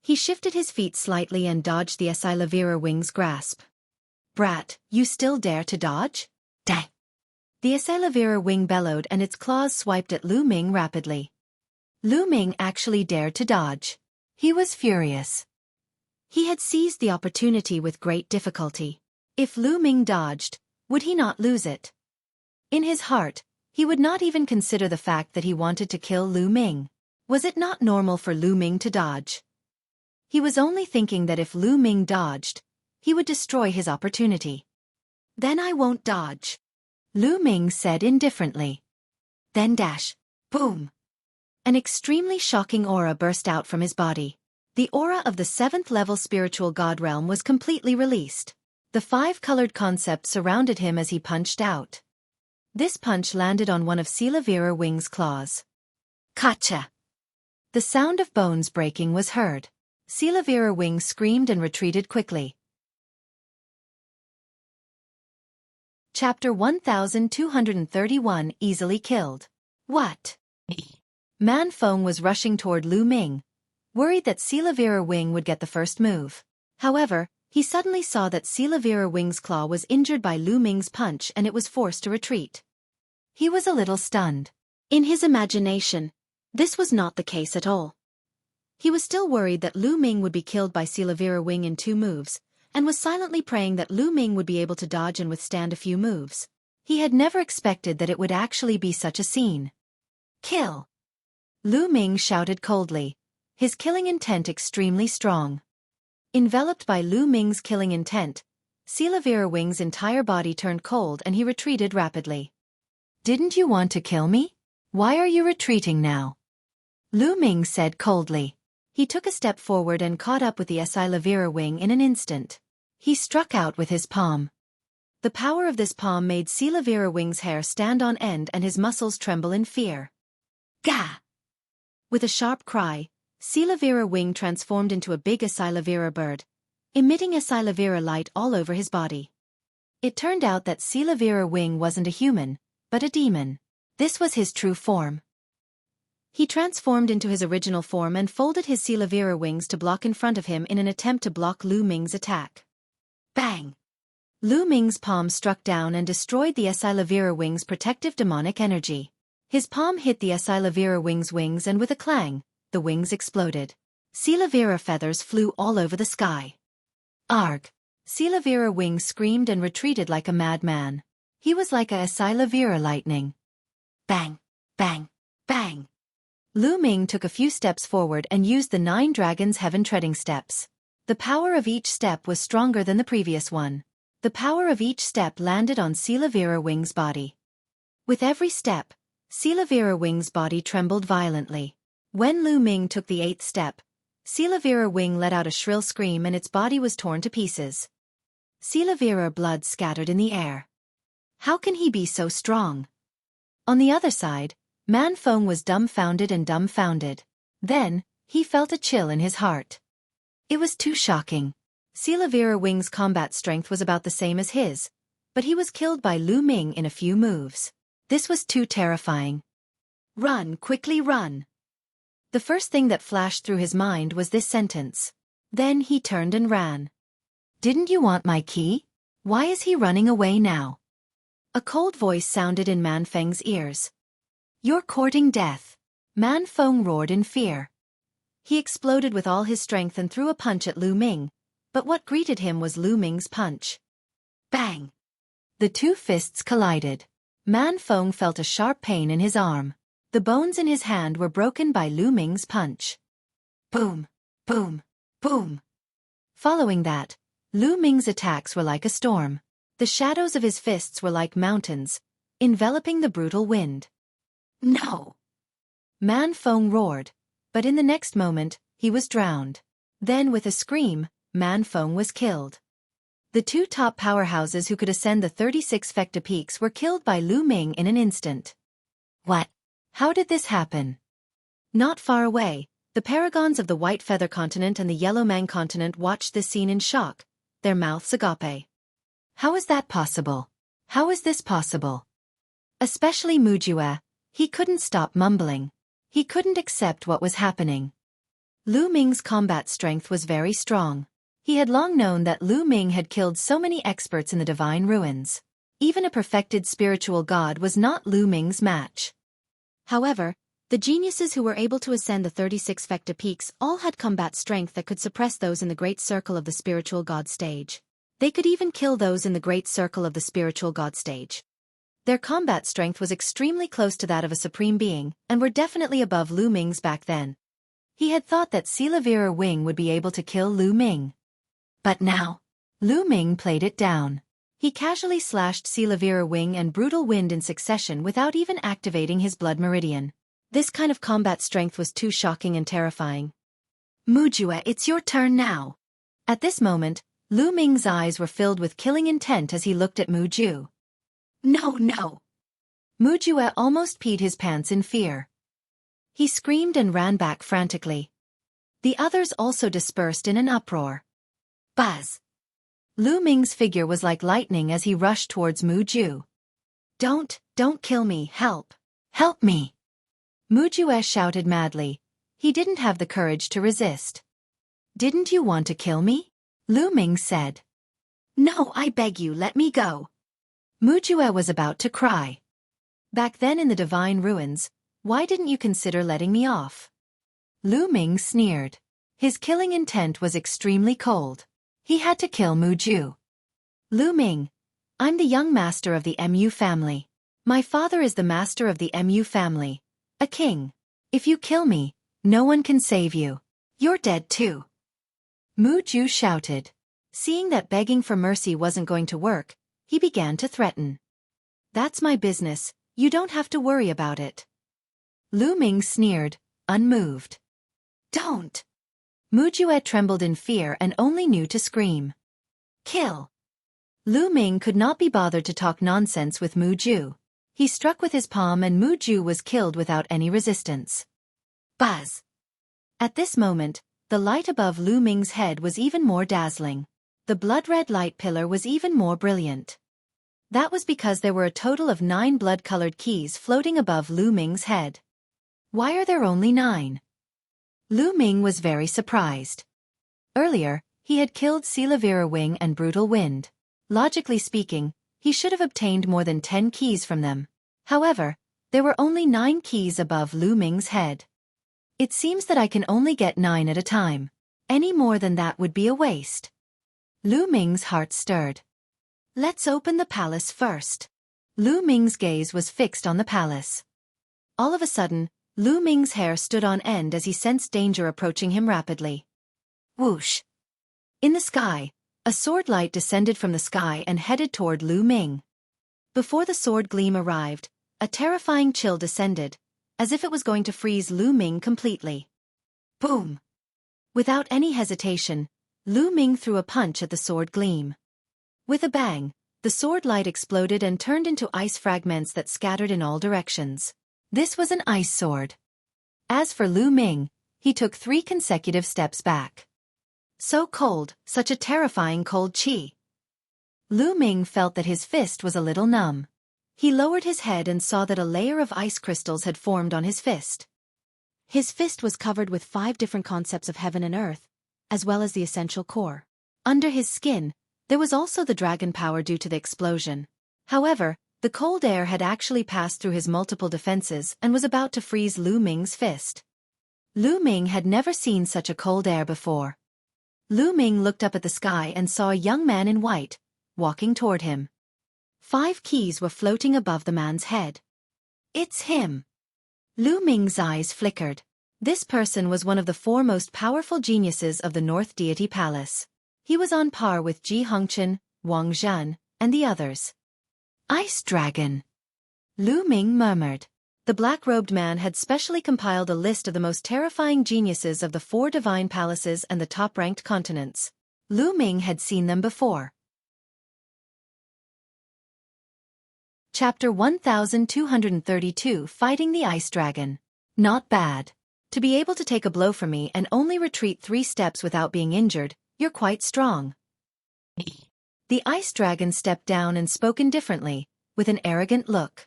He shifted his feet slightly and dodged the Asilavira Wing's grasp. Brat, you still dare to dodge? Dang. The Asilavira Wing bellowed and its claws swiped at Lu Ming rapidly. Lu Ming actually dared to dodge. He was furious. He had seized the opportunity with great difficulty. If Lu Ming dodged, would he not lose it? In his heart, he would not even consider the fact that he wanted to kill Lu Ming. Was it not normal for Lu Ming to dodge? He was only thinking that if Lu Ming dodged, he would destroy his opportunity. Then I won't dodge. Lu Ming said indifferently. Then dash. Boom. An extremely shocking aura burst out from his body. The aura of the 7th level spiritual god realm was completely released. The 5-colored concept surrounded him as he punched out. This punch landed on one of Silavira Wing's claws. Kacha! The sound of bones breaking was heard. Silavira Wing screamed and retreated quickly. Chapter 1231 Easily Killed. What? Man Feng was rushing toward Lu Ming, worried that Silavira Wing would get the first move. However, he suddenly saw that Silavira Wing's claw was injured by Lu Ming's punch and it was forced to retreat. He was a little stunned. In his imagination, this was not the case at all. He was still worried that Lu Ming would be killed by Silavira Wing in 2 moves, and was silently praying that Lu Ming would be able to dodge and withstand a few moves. He had never expected that it would actually be such a scene. Kill! Lu Ming shouted coldly, his killing intent extremely strong. Enveloped by Lu Ming's killing intent, Silavira Wing's entire body turned cold and he retreated rapidly. Didn't you want to kill me? Why are you retreating now? Lu Ming said coldly. He took a step forward and caught up with the Esilavira wing in an instant. He struck out with his palm. The power of this palm made Silavira wing's hair stand on end and his muscles tremble in fear. Gah! With a sharp cry, Silavira wing transformed into a big Esilavira bird, emitting Esilavira light all over his body. It turned out that Silavira wing wasn't a human, but a demon. This was his true form. He transformed into his original form and folded his Silavira wings to block in front of him in an attempt to block Lu Ming's attack. Bang! Lu Ming's palm struck down and destroyed the Esilavira wing's protective demonic energy. His palm hit the Esilavira wing's wings and with a clang, the wings exploded. Silavira feathers flew all over the sky. Arg! Silavira wing screamed and retreated like a madman. He was like a Esilavira lightning. Bang! Bang! Bang! Lu Ming took a few steps forward and used the 9 dragons' heaven treading steps. The power of each step was stronger than the previous one. The power of each step landed on Silavira wing's body. With every step, Silavira wing's body trembled violently. When Lu Ming took the 8th step, Silavira wing let out a shrill scream and its body was torn to pieces. Silavira blood scattered in the air. How can he be so strong? On the other side, Man Feng was dumbfounded and dumbfounded. Then, he felt a chill in his heart. It was too shocking. Silavira wing's combat strength was about the same as his, but he was killed by Lu Ming in a few moves. This was too terrifying. Run, quickly run. The first thing that flashed through his mind was this sentence. Then he turned and ran. Didn't you want my key? Why is he running away now? A cold voice sounded in Man Feng's ears. You're courting death. Man Feng roared in fear. He exploded with all his strength and threw a punch at Lu Ming, but what greeted him was Lu Ming's punch. Bang! The 2 fists collided. Man Feng felt a sharp pain in his arm. The bones in his hand were broken by Lu Ming's punch. Boom! Boom! Boom! Following that, Lu Ming's attacks were like a storm. The shadows of his fists were like mountains, enveloping the brutal wind. No! Man Feng roared, but in the next moment, he was drowned. Then with a scream, Man Feng was killed. The 2 top powerhouses who could ascend the 36 Fecta peaks were killed by Lu Ming in an instant. What? How did this happen? Not far away, the paragons of the White Feather Continent and the Yellow Man Continent watched this scene in shock, their mouths agape. How is that possible? How is this possible? Especially Mujue. He couldn't stop mumbling. He couldn't accept what was happening. Lu Ming's combat strength was very strong. He had long known that Lu Ming had killed so many experts in the divine ruins. Even a perfected spiritual god was not Lu Ming's match. However, the geniuses who were able to ascend the 36 Fecta peaks all had combat strength that could suppress those in the great circle of the spiritual god stage. They could even kill those in the great circle of the spiritual god stage. Their combat strength was extremely close to that of a supreme being, and were definitely above Lu Ming's back then. He had thought that Silavira wing would be able to kill Lu Ming. But now, Lu Ming played it down. He casually slashed Silavira wing and brutal wind in succession without even activating his blood meridian. This kind of combat strength was too shocking and terrifying. Mujue, it's your turn now. At this moment, Lu Ming's eyes were filled with killing intent as he looked at Mujue. No! Mujue almost peed his pants in fear. He screamed and ran back frantically. The others also dispersed in an uproar. Buzz! Lu Ming's figure was like lightning as he rushed towards Mujue. Don't kill me, help! Help me! Mujue shouted madly. He didn't have the courage to resist. Didn't you want to kill me? Lu Ming said. No, I beg you, let me go. Mujue was about to cry. Back then in the divine ruins, why didn't you consider letting me off? Lu Ming sneered. His killing intent was extremely cold. He had to kill Mujue. Lu Ming, I'm the young master of the Mu family. My father is the master of the Mu family, a king. If you kill me, no one can save you. You're dead too. Mujue shouted. Seeing that begging for mercy wasn't going to work, he began to threaten. That's my business, you don't have to worry about it. Lu Ming sneered, unmoved. Don't! Mujue trembled in fear and only knew to scream. Kill! Lu Ming could not be bothered to talk nonsense with Mujue. He struck with his palm and Mujue was killed without any resistance. Buzz! At this moment, the light above Lu Ming's head was even more dazzling. The blood-red light pillar was even more brilliant. That was because there were a total of 9 blood-colored keys floating above Lu Ming's head. Why are there only 9? Lu Ming was very surprised. Earlier, he had killed Silavira Wing and Brutal Wind. Logically speaking, he should have obtained more than 10 keys from them. However, there were only 9 keys above Lu Ming's head. It seems that I can only get 9 at a time. Any more than that would be a waste. Lu Ming's heart stirred. Let's open the palace first. Lu Ming's gaze was fixed on the palace. All of a sudden, Lu Ming's hair stood on end as he sensed danger approaching him rapidly. Whoosh! In the sky, a sword light descended from the sky and headed toward Lu Ming. Before the sword gleam arrived, a terrifying chill descended, as if it was going to freeze Lu Ming completely. Boom! Without any hesitation, Lu Ming threw a punch at the sword gleam. With a bang, the sword light exploded and turned into ice fragments that scattered in all directions. This was an ice sword. As for Lu Ming, he took 3 consecutive steps back. So cold, such a terrifying cold chi. Lu Ming felt that his fist was a little numb. He lowered his head and saw that a layer of ice crystals had formed on his fist. His fist was covered with 5 different concepts of heaven and earth, as well as the essential core. Under his skin, there was also the dragon power due to the explosion. However, the cold air had actually passed through his multiple defenses and was about to freeze Lu Ming's fist. Lu Ming had never seen such a cold air before. Lu Ming looked up at the sky and saw a young man in white, walking toward him. 5 keys were floating above the man's head. It's him! Lu Ming's eyes flickered. This person was one of the 4 most powerful geniuses of the North Deity Palace. He was on par with Ji Hongchen, Wang Zhan, and the others. Ice Dragon! Lu Ming murmured. The black-robed man had specially compiled a list of the most terrifying geniuses of the 4 divine palaces and the top-ranked continents. Lu Ming had seen them before. Chapter 1232 Fighting the Ice Dragon. Not bad. To be able to take a blow from me and only retreat 3 steps without being injured, you're quite strong. The ice dragon stepped down and spoke indifferently, with an arrogant look.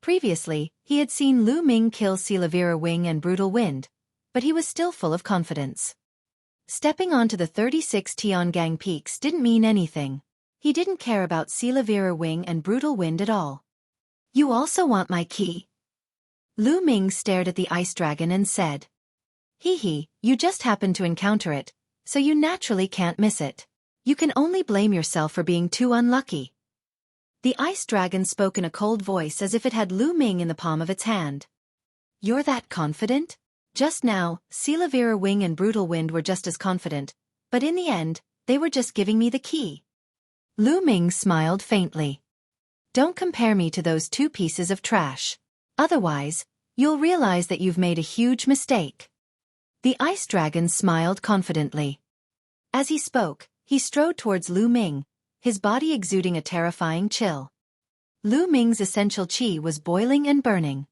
Previously, he had seen Lu Ming kill Silavira Wing and Brutal Wind, but he was still full of confidence. Stepping onto the 36 Tiangang peaks didn't mean anything. He didn't care about Silavira Wing and Brutal Wind at all. You also want my key? Lu Ming stared at the ice dragon and said. Hee, you just happened to encounter it, so you naturally can't miss it. You can only blame yourself for being too unlucky. The ice dragon spoke in a cold voice as if it had Lu Ming in the palm of its hand. You're that confident? Just now, Silavira Wing and Brutal Wind were just as confident, but in the end, they were just giving me the key. Lu Ming smiled faintly. Don't compare me to those 2 pieces of trash. Otherwise, you'll realize that you've made a huge mistake. The ice dragon smiled confidently. As he spoke, he strode towards Lu Ming, his body exuding a terrifying chill. Lu Ming's essential chi was boiling and burning.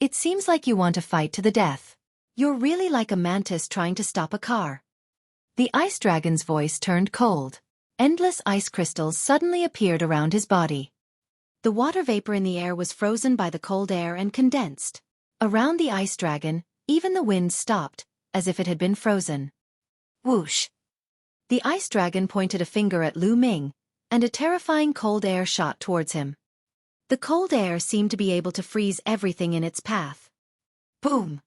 It seems like you want to fight to the death. You're really like a mantis trying to stop a car. The ice dragon's voice turned cold. Endless ice crystals suddenly appeared around his body. The water vapor in the air was frozen by the cold air and condensed. Around the ice dragon, even the wind stopped, as if it had been frozen. Whoosh! The ice dragon pointed a finger at Lu Ming, and a terrifying cold air shot towards him. The cold air seemed to be able to freeze everything in its path. Boom!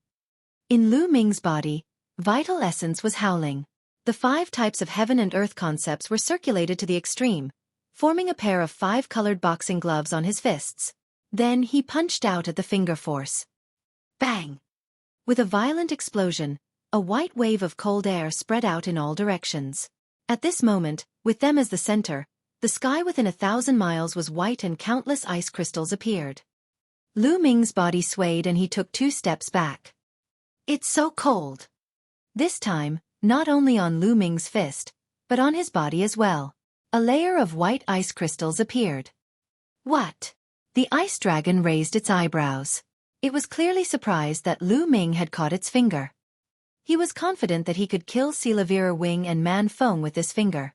In Lu Ming's body, vital essence was howling. The 5 types of heaven and earth concepts were circulated to the extreme, forming a pair of 5-colored boxing gloves on his fists. Then he punched out at the finger force. Bang! With a violent explosion, a white wave of cold air spread out in all directions. At this moment, with them as the center, the sky within 1,000 miles was white and countless ice crystals appeared. Lu Ming's body swayed and he took 2 steps back. It's so cold. This time, not only on Lu Ming's fist, but on his body as well. A layer of white ice crystals appeared. What? The ice dragon raised its eyebrows. It was clearly surprised that Lu Ming had caught its finger. He was confident that he could kill Silavira Wing and Man Feng with this finger.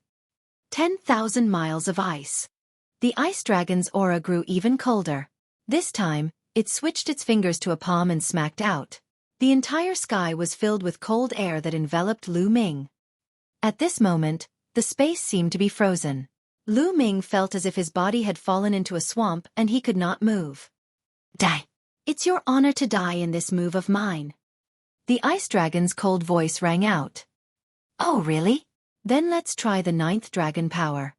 10,000 miles of ice. The ice dragon's aura grew even colder. This time, it switched its fingers to a palm and smacked out. The entire sky was filled with cold air that enveloped Lu Ming. At this moment, the space seemed to be frozen. Lu Ming felt as if his body had fallen into a swamp and he could not move. Die! It's your honor to die in this move of mine. The ice dragon's cold voice rang out. Oh really? Then let's try the 9th dragon power.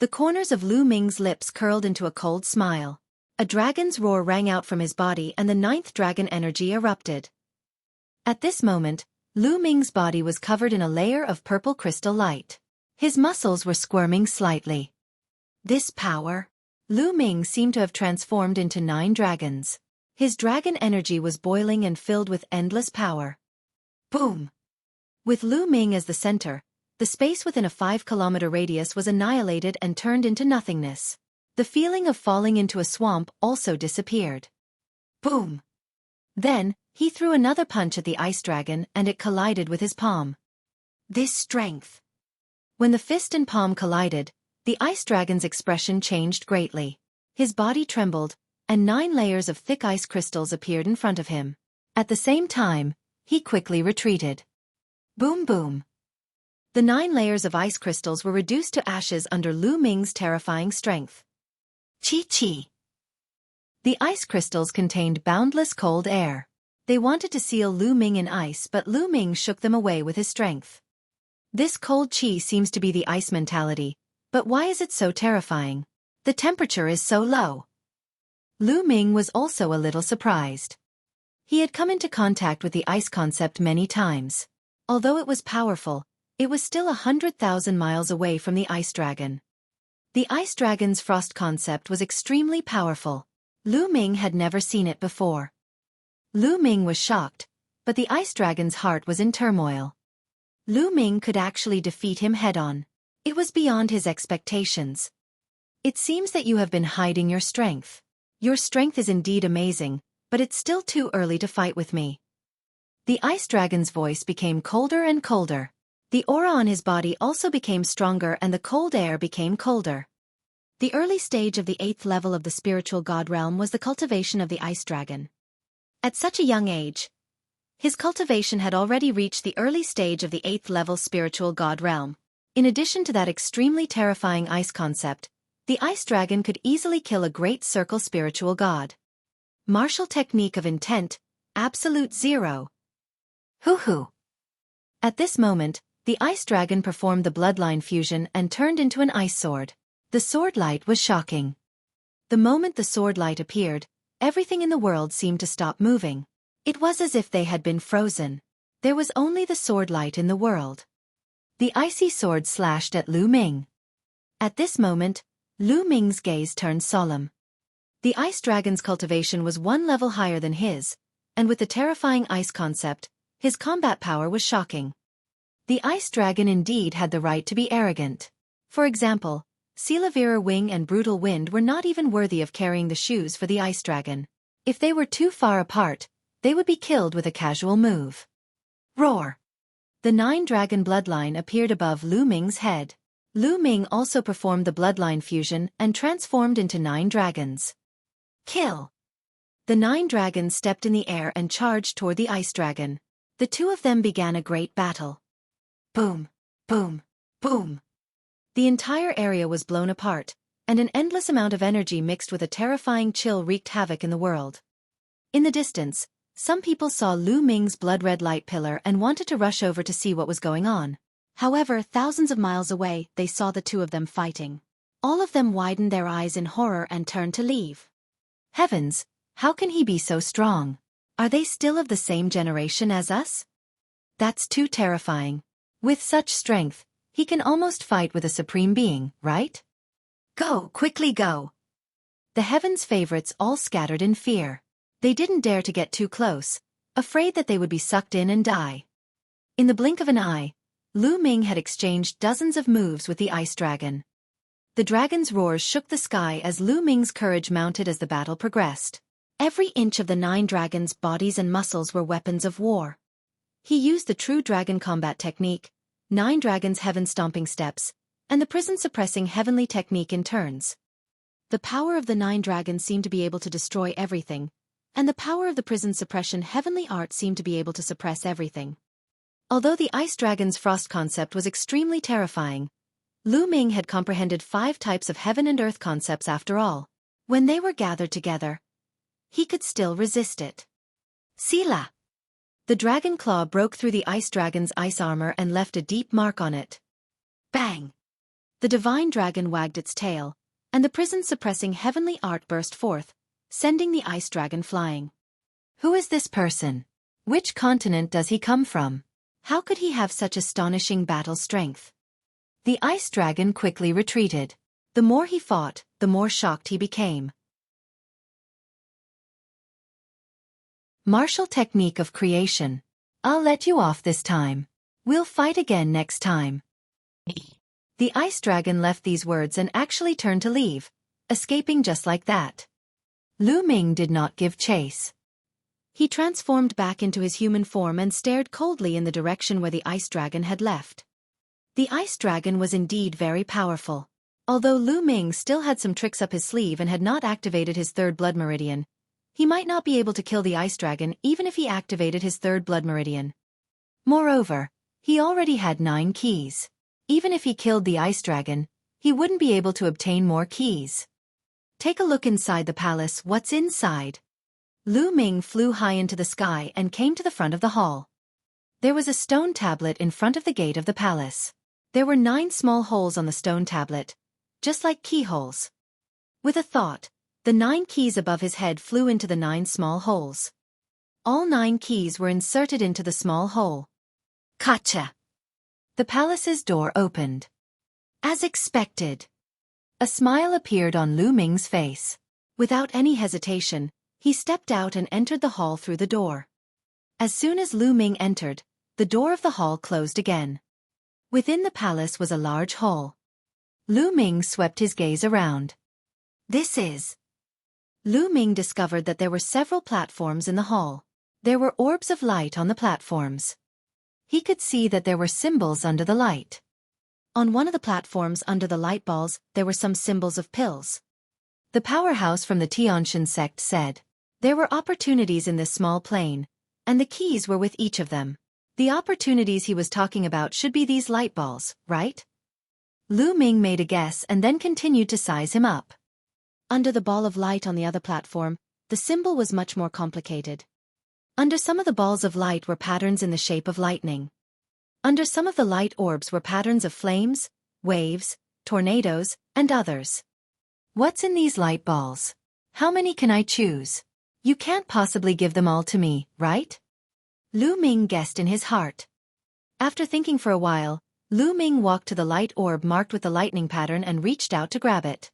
The corners of Lu Ming's lips curled into a cold smile. A dragon's roar rang out from his body and the 9th dragon energy erupted. At this moment, Lu Ming's body was covered in a layer of purple crystal light. His muscles were squirming slightly. This power? Lu Ming seemed to have transformed into 9 dragons. His dragon energy was boiling and filled with endless power. Boom! With Lu Ming as the center, the space within a 5-kilometer radius was annihilated and turned into nothingness. The feeling of falling into a swamp also disappeared. Boom! Then, he threw another punch at the ice dragon and it collided with his palm. This strength! When the fist and palm collided, the ice dragon's expression changed greatly. His body trembled, and 9 layers of thick ice crystals appeared in front of him. At the same time, he quickly retreated. Boom boom! The 9 layers of ice crystals were reduced to ashes under Lu Ming's terrifying strength. Chi chi! The ice crystals contained boundless cold air. They wanted to seal Lu Ming in ice, but Lu Ming shook them away with his strength. This cold chi seems to be the ice mentality, but why is it so terrifying? The temperature is so low. Lu Ming was also a little surprised. He had come into contact with the ice concept many times. Although it was powerful, it was still 100,000 miles away from the ice dragon. The ice dragon's frost concept was extremely powerful. Lu Ming had never seen it before. Lu Ming was shocked, but the ice dragon's heart was in turmoil. Lu Ming could actually defeat him head-on. It was beyond his expectations. It seems that you have been hiding your strength. Your strength is indeed amazing, but it's still too early to fight with me. The ice dragon's voice became colder and colder. The aura on his body also became stronger and the cold air became colder. The early stage of the 8th level of the spiritual god realm was the cultivation of the ice dragon. At such a young age, his cultivation had already reached the early stage of the 8th level spiritual god realm. In addition to that extremely terrifying ice concept, the ice dragon could easily kill a great circle spiritual god. Martial technique of intent, absolute 0. Hoo-hoo. At this moment, the ice dragon performed the bloodline fusion and turned into an ice sword. The sword light was shocking. The moment the sword light appeared, everything in the world seemed to stop moving. It was as if they had been frozen. There was only the sword light in the world. The icy sword slashed at Lu Ming. At this moment, Lu Ming's gaze turned solemn. The ice dragon's cultivation was 1 level higher than his, and with the terrifying ice concept, his combat power was shocking. The ice dragon indeed had the right to be arrogant. For example, Silavira Wing and Brutal Wind were not even worthy of carrying the shoes for the ice dragon. If they were too far apart, they would be killed with a casual move. Roar! The 9 dragon bloodline appeared above Lu Ming's head. Lu Ming also performed the bloodline fusion and transformed into 9 dragons. Kill! The 9 dragons stepped in the air and charged toward the ice dragon. The 2 of them began a great battle. Boom! Boom! Boom! The entire area was blown apart, and an endless amount of energy mixed with a terrifying chill wreaked havoc in the world. In the distance, some people saw Lu Ming's blood-red light pillar and wanted to rush over to see what was going on. However, thousands of miles away, they saw the 2 of them fighting. All of them widened their eyes in horror and turned to leave. Heavens, how can he be so strong? Are they still of the same generation as us? That's too terrifying. With such strength, he can almost fight with a supreme being, right? Go, quickly go! The heavens' favorites all scattered in fear. They didn't dare to get too close. afraid that they would be sucked in and die. In the blink of an eye, Lu Ming had exchanged dozens of moves with the ice dragon. The dragon's roars shook the sky as Lu Ming's courage mounted as the battle progressed. Every inch of the 9 dragons' bodies and muscles were weapons of war. He used the true dragon combat technique, 9 dragons' heaven-stomping steps, and the prison-suppressing heavenly technique in turns. The power of the 9 dragons seemed to be able to destroy everything, and the power of the prison suppression heavenly art seemed to be able to suppress everything. Although the ice dragon's frost concept was extremely terrifying, Lu Ming had comprehended 5 types of heaven and earth concepts after all. When they were gathered together, he could still resist it. Sila! The dragon claw broke through the ice dragon's ice armor and left a deep mark on it. Bang! The divine dragon wagged its tail, and the prison-suppressing heavenly art burst forth, sending the ice dragon flying. Who is this person? Which continent does he come from? How could he have such astonishing battle strength? The ice dragon quickly retreated. The more he fought, the more shocked he became. Martial technique of creation. I'll let you off this time. We'll fight again next time. The ice dragon left these words and actually turned to leave, escaping just like that. Lu Ming did not give chase. He transformed back into his human form and stared coldly in the direction where the ice dragon had left. The ice dragon was indeed very powerful. Although Lu Ming still had some tricks up his sleeve and had not activated his 3rd blood meridian, he might not be able to kill the ice dragon even if he activated his 3rd blood meridian. Moreover, he already had 9 keys. Even if he killed the ice dragon, he wouldn't be able to obtain more keys. Take a look inside the palace. What's inside? Lu Ming flew high into the sky and came to the front of the hall. There was a stone tablet in front of the gate of the palace. There were 9 small holes on the stone tablet, just like keyholes. With a thought, the 9 keys above his head flew into the 9 small holes. All 9 keys were inserted into the small hole. Gotcha! The palace's door opened. As expected. A smile appeared on Lu Ming's face. Without any hesitation, he stepped out and entered the hall through the door. As soon as Lu Ming entered, the door of the hall closed again. Within the palace was a large hall. Lu Ming swept his gaze around. This is... Lu Ming discovered that there were several platforms in the hall. There were orbs of light on the platforms. He could see that there were symbols under the light. On one of the platforms under the light balls, there were some symbols of pills. The powerhouse from the Tianshan sect said, there were opportunities in this small plane, and the keys were with each of them. The opportunities he was talking about should be these light balls, right? Lu Ming made a guess and then continued to size him up. Under the ball of light on the other platform, the symbol was much more complicated. Under some of the balls of light were patterns in the shape of lightning. Under some of the light orbs were patterns of flames, waves, tornadoes, and others. What's in these light balls? How many can I choose? You can't possibly give them all to me, right? Lu Ming guessed in his heart. After thinking for a while, Lu Ming walked to the light orb marked with the lightning pattern and reached out to grab it.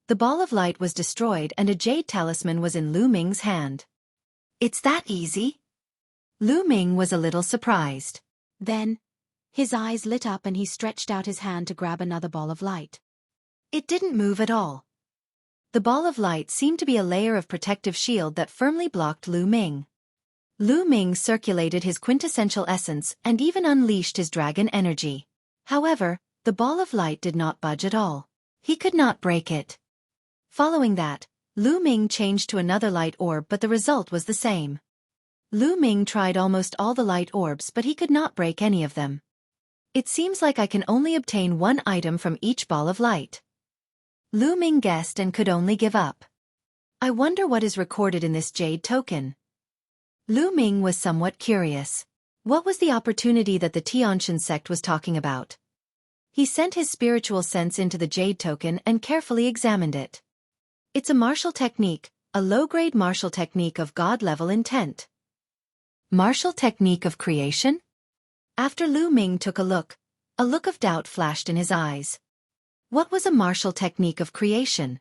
The ball of light was destroyed and a jade talisman was in Lu Ming's hand. It's that easy? Lu Ming was a little surprised. Then, his eyes lit up and he stretched out his hand to grab another ball of light. It didn't move at all. The ball of light seemed to be a layer of protective shield that firmly blocked Lu Ming. Lu Ming circulated his quintessential essence and even unleashed his dragon energy. However, the ball of light did not budge at all. He could not break it. Following that, Lu Ming changed to another light orb but the result was the same. Lu Ming tried almost all the light orbs but he could not break any of them. It seems like I can only obtain one item from each ball of light. Lu Ming guessed and could only give up. I wonder what is recorded in this jade token. Lu Ming was somewhat curious. What was the opportunity that the Tianshan sect was talking about? He sent his spiritual sense into the jade token and carefully examined it. It's a martial technique, a low-grade martial technique of god-level intent. Martial technique of creation? After Lu Ming took a look of doubt flashed in his eyes. What was a martial technique of creation?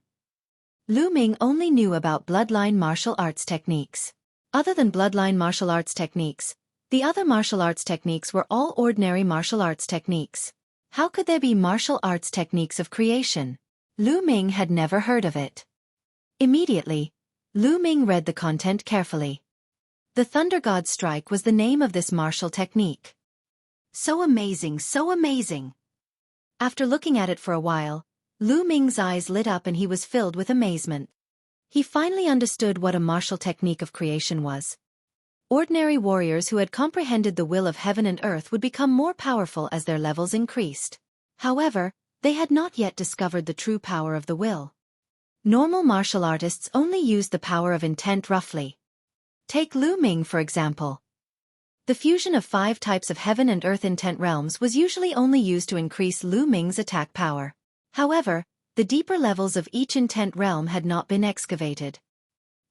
Lu Ming only knew about bloodline martial arts techniques. Other than bloodline martial arts techniques, the other martial arts techniques were all ordinary martial arts techniques. How could there be martial arts techniques of creation? Lu Ming had never heard of it. Immediately, Lu Ming read the content carefully. The Thunder God Strike was the name of this martial technique. So amazing, so amazing! After looking at it for a while, Lu Ming's eyes lit up and he was filled with amazement. He finally understood what a martial technique of creation was. Ordinary warriors who had comprehended the will of heaven and earth would become more powerful as their levels increased. However, they had not yet discovered the true power of the will. Normal martial artists only used the power of intent roughly. Take Lu Ming for example. The fusion of 5 types of heaven and earth intent realms was usually only used to increase Lu Ming's attack power. However, the deeper levels of each intent realm had not been excavated.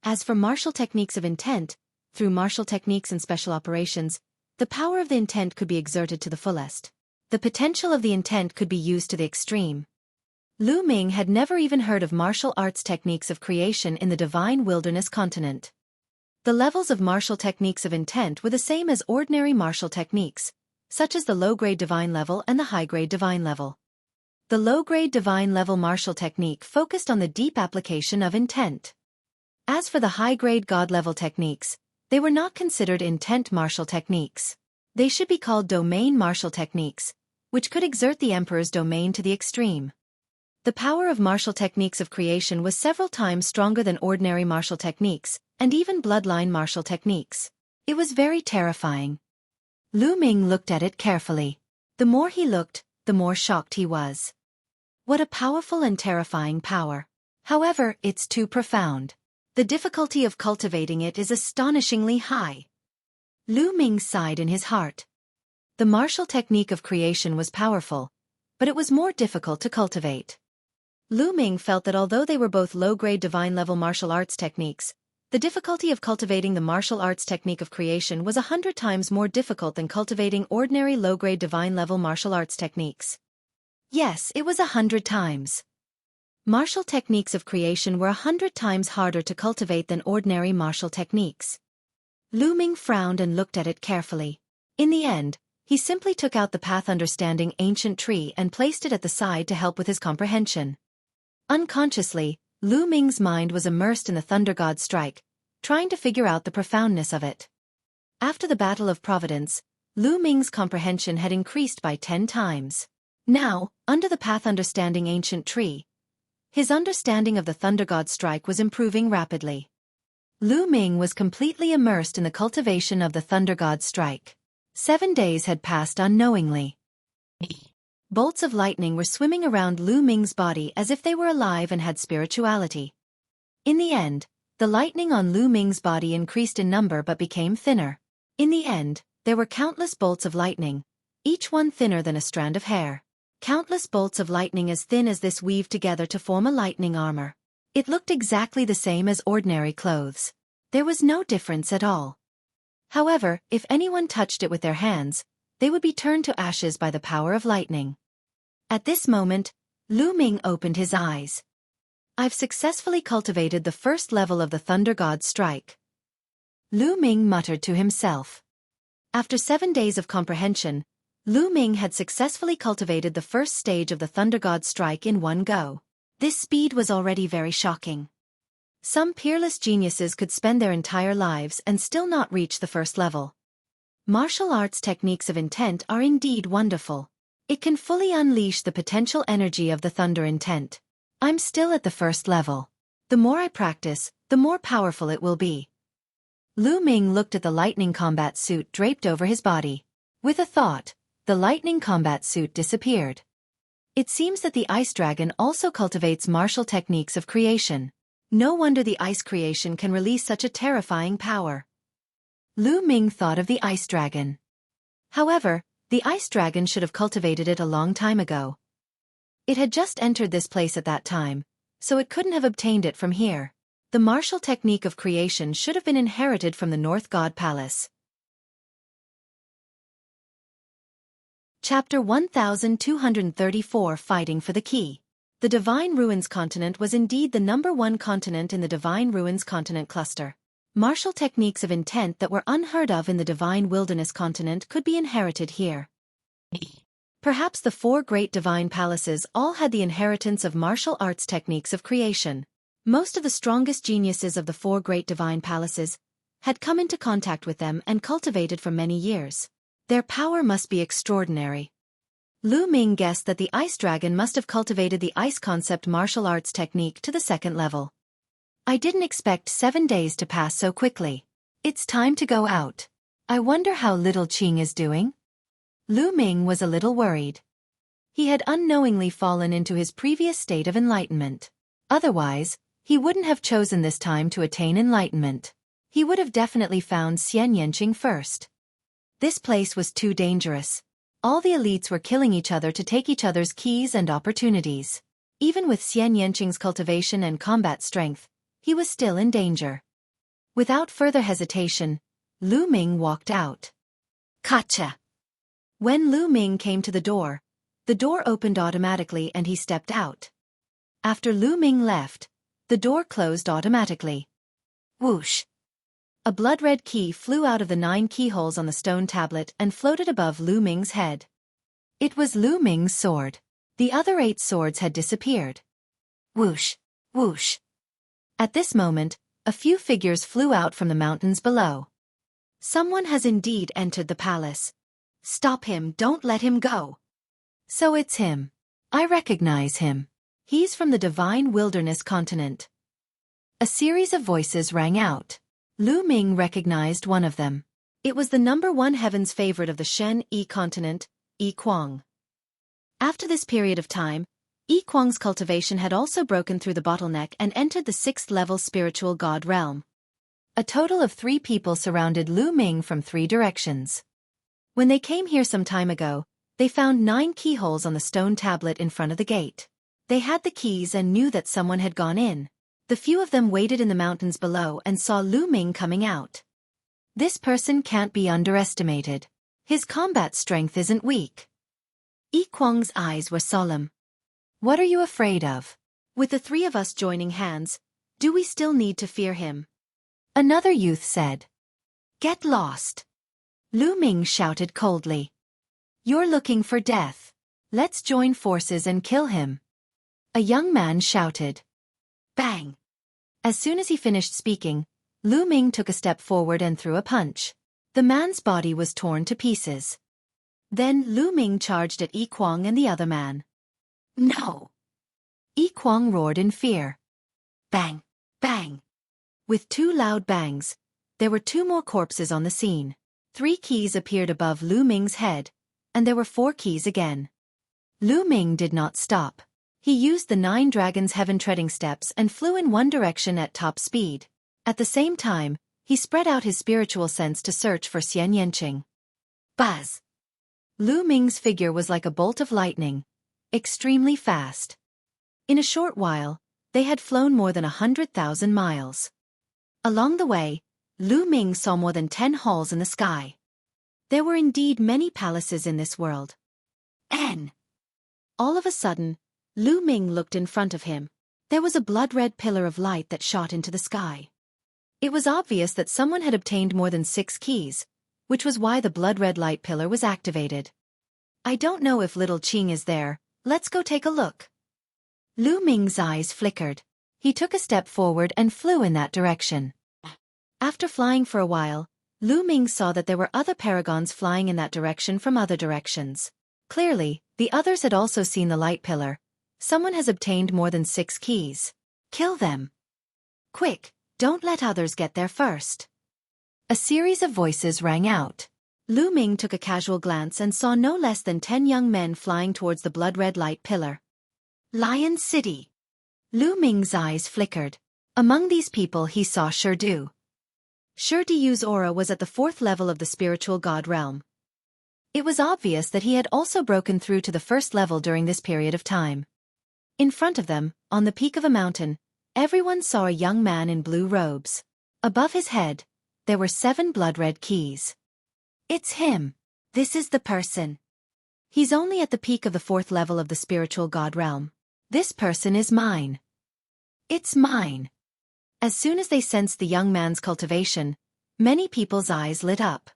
As for martial techniques of intent, through martial techniques and special operations, the power of the intent could be exerted to the fullest. The potential of the intent could be used to the extreme. Lu Ming had never even heard of martial arts techniques of creation in the divine wilderness continent. The levels of martial techniques of intent were the same as ordinary martial techniques, such as the low-grade divine level and the high-grade divine level. The low-grade divine level martial technique focused on the deep application of intent. As for the high-grade god-level techniques, they were not considered intent martial techniques. They should be called domain martial techniques, which could exert the emperor's domain to the extreme. The power of martial techniques of creation was several times stronger than ordinary martial techniques, and even bloodline martial techniques. It was very terrifying. Lu Ming looked at it carefully. The more he looked, the more shocked he was. What a powerful and terrifying power. However, it's too profound. The difficulty of cultivating it is astonishingly high. Lu Ming sighed in his heart. The martial technique of creation was powerful, but it was more difficult to cultivate. Lu Ming felt that although they were both low-grade divine-level martial arts techniques, the difficulty of cultivating the martial arts technique of creation was 100 times more difficult than cultivating ordinary low-grade divine-level martial arts techniques. Yes, it was 100 times. Martial techniques of creation were 100 times harder to cultivate than ordinary martial techniques. Lu Ming frowned and looked at it carefully. In the end, he simply took out the Path Understanding ancient tree and placed it at the side to help with his comprehension. Unconsciously, Lu Ming's mind was immersed in the Thunder God Strike, trying to figure out the profoundness of it. After the Battle of Providence, Lu Ming's comprehension had increased by 10 times. Now, under the Path Understanding ancient tree, his understanding of the Thunder God Strike was improving rapidly. Lu Ming was completely immersed in the cultivation of the Thunder God Strike. 7 days had passed unknowingly. Bolts of lightning were swimming around Lu Ming's body as if they were alive and had spirituality. In the end, the lightning on Lu Ming's body increased in number but became thinner. In the end, there were countless bolts of lightning, each one thinner than a strand of hair. Countless bolts of lightning as thin as this weaved together to form a lightning armor. It looked exactly the same as ordinary clothes. There was no difference at all. However, if anyone touched it with their hands, they would be turned to ashes by the power of lightning. At this moment, Lu Ming opened his eyes. I've successfully cultivated the first level of the Thunder God Strike. Lu Ming muttered to himself. After 7 days of comprehension, Lu Ming had successfully cultivated the first stage of the Thunder God Strike in one go. This speed was already very shocking. Some peerless geniuses could spend their entire lives and still not reach the first level. Martial arts techniques of intent are indeed wonderful. It can fully unleash the potential energy of the thunder intent. I'm still at the first level. The more I practice, the more powerful it will be. Lu Ming looked at the lightning combat suit draped over his body. With a thought, the lightning combat suit disappeared. It seems that the ice dragon also cultivates martial techniques of creation. No wonder the ice creation can release such a terrifying power. Lu Ming thought of the ice dragon. However, the ice dragon should have cultivated it a long time ago. It had just entered this place at that time, so it couldn't have obtained it from here. The martial technique of creation should have been inherited from the North God Palace. Chapter 1234 Fighting for the Key. The Divine Ruins continent was indeed the #1 continent in the Divine Ruins continent cluster. Martial techniques of intent that were unheard of in the divine wilderness continent could be inherited here. Perhaps the 4 great divine palaces all had the inheritance of martial arts techniques of creation. Most of the strongest geniuses of the 4 great divine palaces had come into contact with them and cultivated for many years. Their power must be extraordinary. Lu Ming guessed that the ice dragon must have cultivated the ice concept martial arts technique to the 2nd level. I didn't expect 7 days to pass so quickly. It's time to go out. I wonder how little Qing is doing? Lu Ming was a little worried. He had unknowingly fallen into his previous state of enlightenment. Otherwise, he wouldn't have chosen this time to attain enlightenment. He would have definitely found Xian Yanqing first. This place was too dangerous. All the elites were killing each other to take each other's keys and opportunities. Even with Xian Yanqing's cultivation and combat strength, he was still in danger. Without further hesitation, Lu Ming walked out. Gotcha! When Lu Ming came to the door opened automatically and he stepped out. After Lu Ming left, the door closed automatically. Whoosh! A blood-red key flew out of the 9 keyholes on the stone tablet and floated above Lu Ming's head. It was Lu Ming's sword. The other 8 swords had disappeared. Whoosh! Whoosh! At this moment, a few figures flew out from the mountains below. Someone has indeed entered the palace. Stop him, don't let him go. So it's him. I recognize him. He's from the divine wilderness continent. A series of voices rang out. Lu Ming recognized one of them. It was the #1 heaven's favorite of the Shen-Yi continent, Yi Kuang. After this period of time, Yi Kuang's cultivation had also broken through the bottleneck and entered the 6th level spiritual god realm. A total of 3 people surrounded Lu Ming from 3 directions. When they came here some time ago, they found 9 keyholes on the stone tablet in front of the gate. They had the keys and knew that someone had gone in. The few of them waited in the mountains below and saw Lu Ming coming out. This person can't be underestimated. His combat strength isn't weak. Yi Kuang's eyes were solemn. What are you afraid of? With the 3 of us joining hands, do we still need to fear him? Another youth said. Get lost. Lu Ming shouted coldly. You're looking for death. Let's join forces and kill him. A young man shouted. Bang! As soon as he finished speaking, Lu Ming took a step forward and threw a punch. The man's body was torn to pieces. Then Lu Ming charged at Yi Kuang and the other man. No! Yi Kuang roared in fear. Bang! Bang! With 2 loud bangs, there were 2 more corpses on the scene. 3 keys appeared above Lu Ming's head, and there were 4 keys again. Lu Ming did not stop. He used the 9 Dragon's Heaven treading steps and flew in one direction at top speed. At the same time, he spread out his spiritual sense to search for Xian Yanqing. Buzz! Lu Ming's figure was like a bolt of lightning, extremely fast. In a short while, they had flown more than 100,000 miles. Along the way, Lu Ming saw more than 10 halls in the sky. There were indeed many palaces in this world. All of a sudden, Lu Ming looked in front of him. There was a blood-red pillar of light that shot into the sky. It was obvious that someone had obtained more than 6 keys, which was why the blood-red light pillar was activated. I don't know if little Qing is there, let's go take a look. Lu Ming's eyes flickered. He took a step forward and flew in that direction. After flying for a while, Lu Ming saw that there were other paragons flying in that direction from other directions. Clearly, the others had also seen the light pillar. Someone has obtained more than 6 keys. Kill them. Quick, don't let others get there first. A series of voices rang out. Lu Ming took a casual glance and saw no less than 10 young men flying towards the blood-red light pillar. Lion City. Lu Ming's eyes flickered. Among these people he saw Shirdu. Shirdu's aura was at the 4th level of the spiritual god realm. It was obvious that he had also broken through to the 1st level during this period of time. In front of them, on the peak of a mountain, everyone saw a young man in blue robes. Above his head, there were 7 blood-red keys. It's him. This is the person. He's only at the peak of the 4th level of the spiritual god realm. This person is mine. It's mine. As soon as they sensed the young man's cultivation, many people's eyes lit up.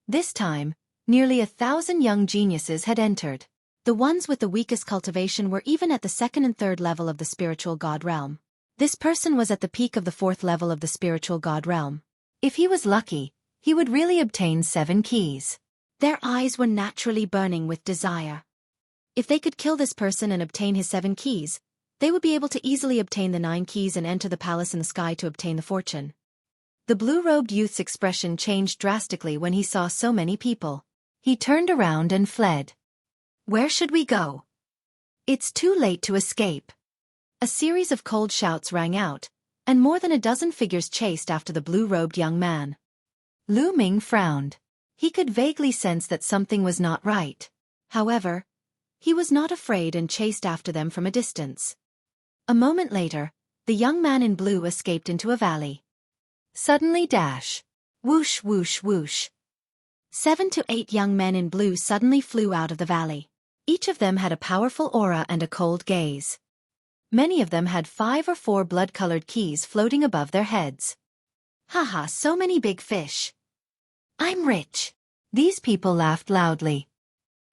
This time, nearly 1,000 young geniuses had entered. The ones with the weakest cultivation were even at the second and third level of the spiritual god realm. This person was at the peak of the fourth level of the spiritual god realm. If he was lucky, he would really obtain 7 keys. Their eyes were naturally burning with desire. If they could kill this person and obtain his 7 keys, they would be able to easily obtain the 9 keys and enter the palace in the sky to obtain the fortune. The blue-robed youth's expression changed drastically when he saw so many people. He turned around and fled. Where should we go? It's too late to escape. A series of cold shouts rang out, and more than a dozen figures chased after the blue-robed young man. Lu Ming frowned. He could vaguely sense that something was not right. However, he was not afraid and chased after them from a distance. A moment later, the young man in blue escaped into a valley. Suddenly dash. Whoosh whoosh whoosh. 7 to 8 young men in blue suddenly flew out of the valley. Each of them had a powerful aura and a cold gaze. Many of them had 5 or 4 blood-colored keys floating above their heads. Haha, so many big fish. I'm rich. These people laughed loudly.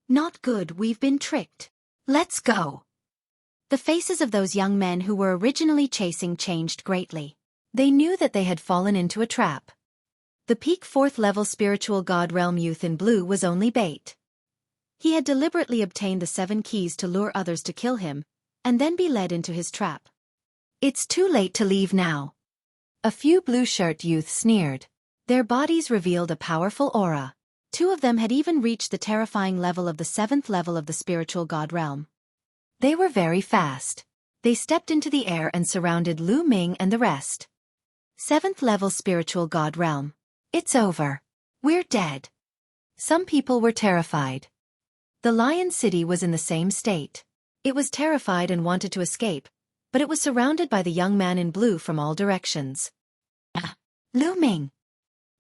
Not good, we've been tricked. Let's go. The faces of those young men who were originally chasing changed greatly. They knew that they had fallen into a trap. The peak 4th level spiritual god realm youth in blue was only bait. He had deliberately obtained the 7 keys to lure others to kill him, and then be led into his trap. It's too late to leave now. A few blue-shirt youths sneered. Their bodies revealed a powerful aura. 2 of them had even reached the terrifying level of the 7th level of the spiritual god realm. They were very fast. They stepped into the air and surrounded Lu Ming and the rest. 7th level spiritual god realm. It's over. We're dead. Some people were terrified. The Lion City was in the same state. It was terrified and wanted to escape, but it was surrounded by the young man in blue from all directions. Lu Ming.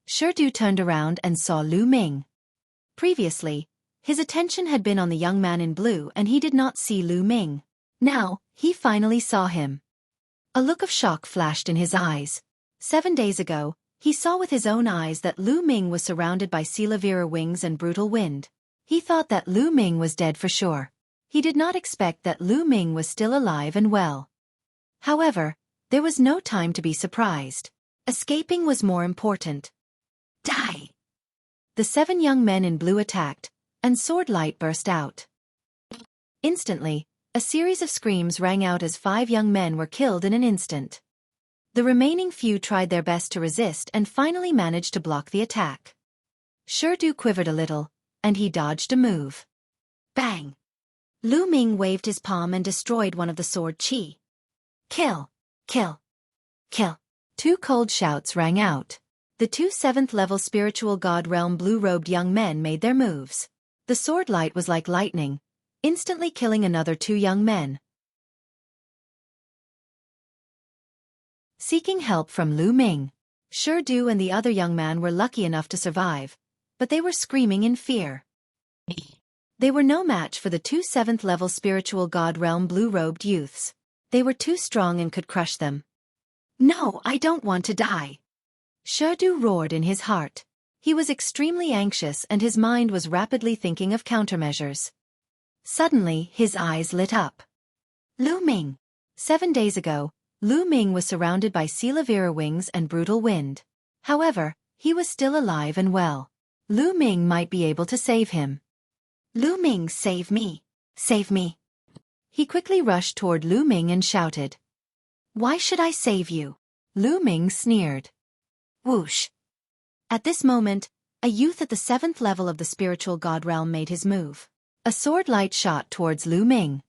Xueqi turned around and saw Lu Ming. Previously, his attention had been on the young man in blue and he did not see Lu Ming. Now, he finally saw him. A look of shock flashed in his eyes. 7 days ago, he saw with his own eyes that Lu Ming was surrounded by Silavira wings and brutal wind. He thought that Lu Ming was dead for sure. He did not expect that Lu Ming was still alive and well. However, there was no time to be surprised. Escaping was more important. Die! The 7 young men in blue attacked, and sword light burst out. Instantly, a series of screams rang out as 5 young men were killed in an instant. The remaining few tried their best to resist and finally managed to block the attack. Xueqi quivered a little, and he dodged a move. Bang! Lu Ming waved his palm and destroyed one of the sword chi. Kill! Kill! Kill! 2 cold shouts rang out. The 2 7th-level spiritual god realm blue-robed young men made their moves. The sword light was like lightning, instantly killing another 2 young men. Seeking help from Lu Ming. Xueqi and the other young man were lucky enough to survive, but they were screaming in fear. They were no match for the 2 7th-level spiritual god realm blue-robed youths. They were too strong and could crush them. No, I don't want to die. Xueqi roared in his heart. He was extremely anxious and his mind was rapidly thinking of countermeasures. Suddenly, his eyes lit up. Lu Ming. 7 days ago, Lu Ming was surrounded by Silavira wings and brutal wind. However, he was still alive and well. Lu Ming might be able to save him. Lu Ming, save me! Save me! He quickly rushed toward Lu Ming and shouted. Why should I save you? Lu Ming sneered. Whoosh! At this moment, a youth at the 7th level of the spiritual god realm made his move. A sword light shot towards Lu Ming.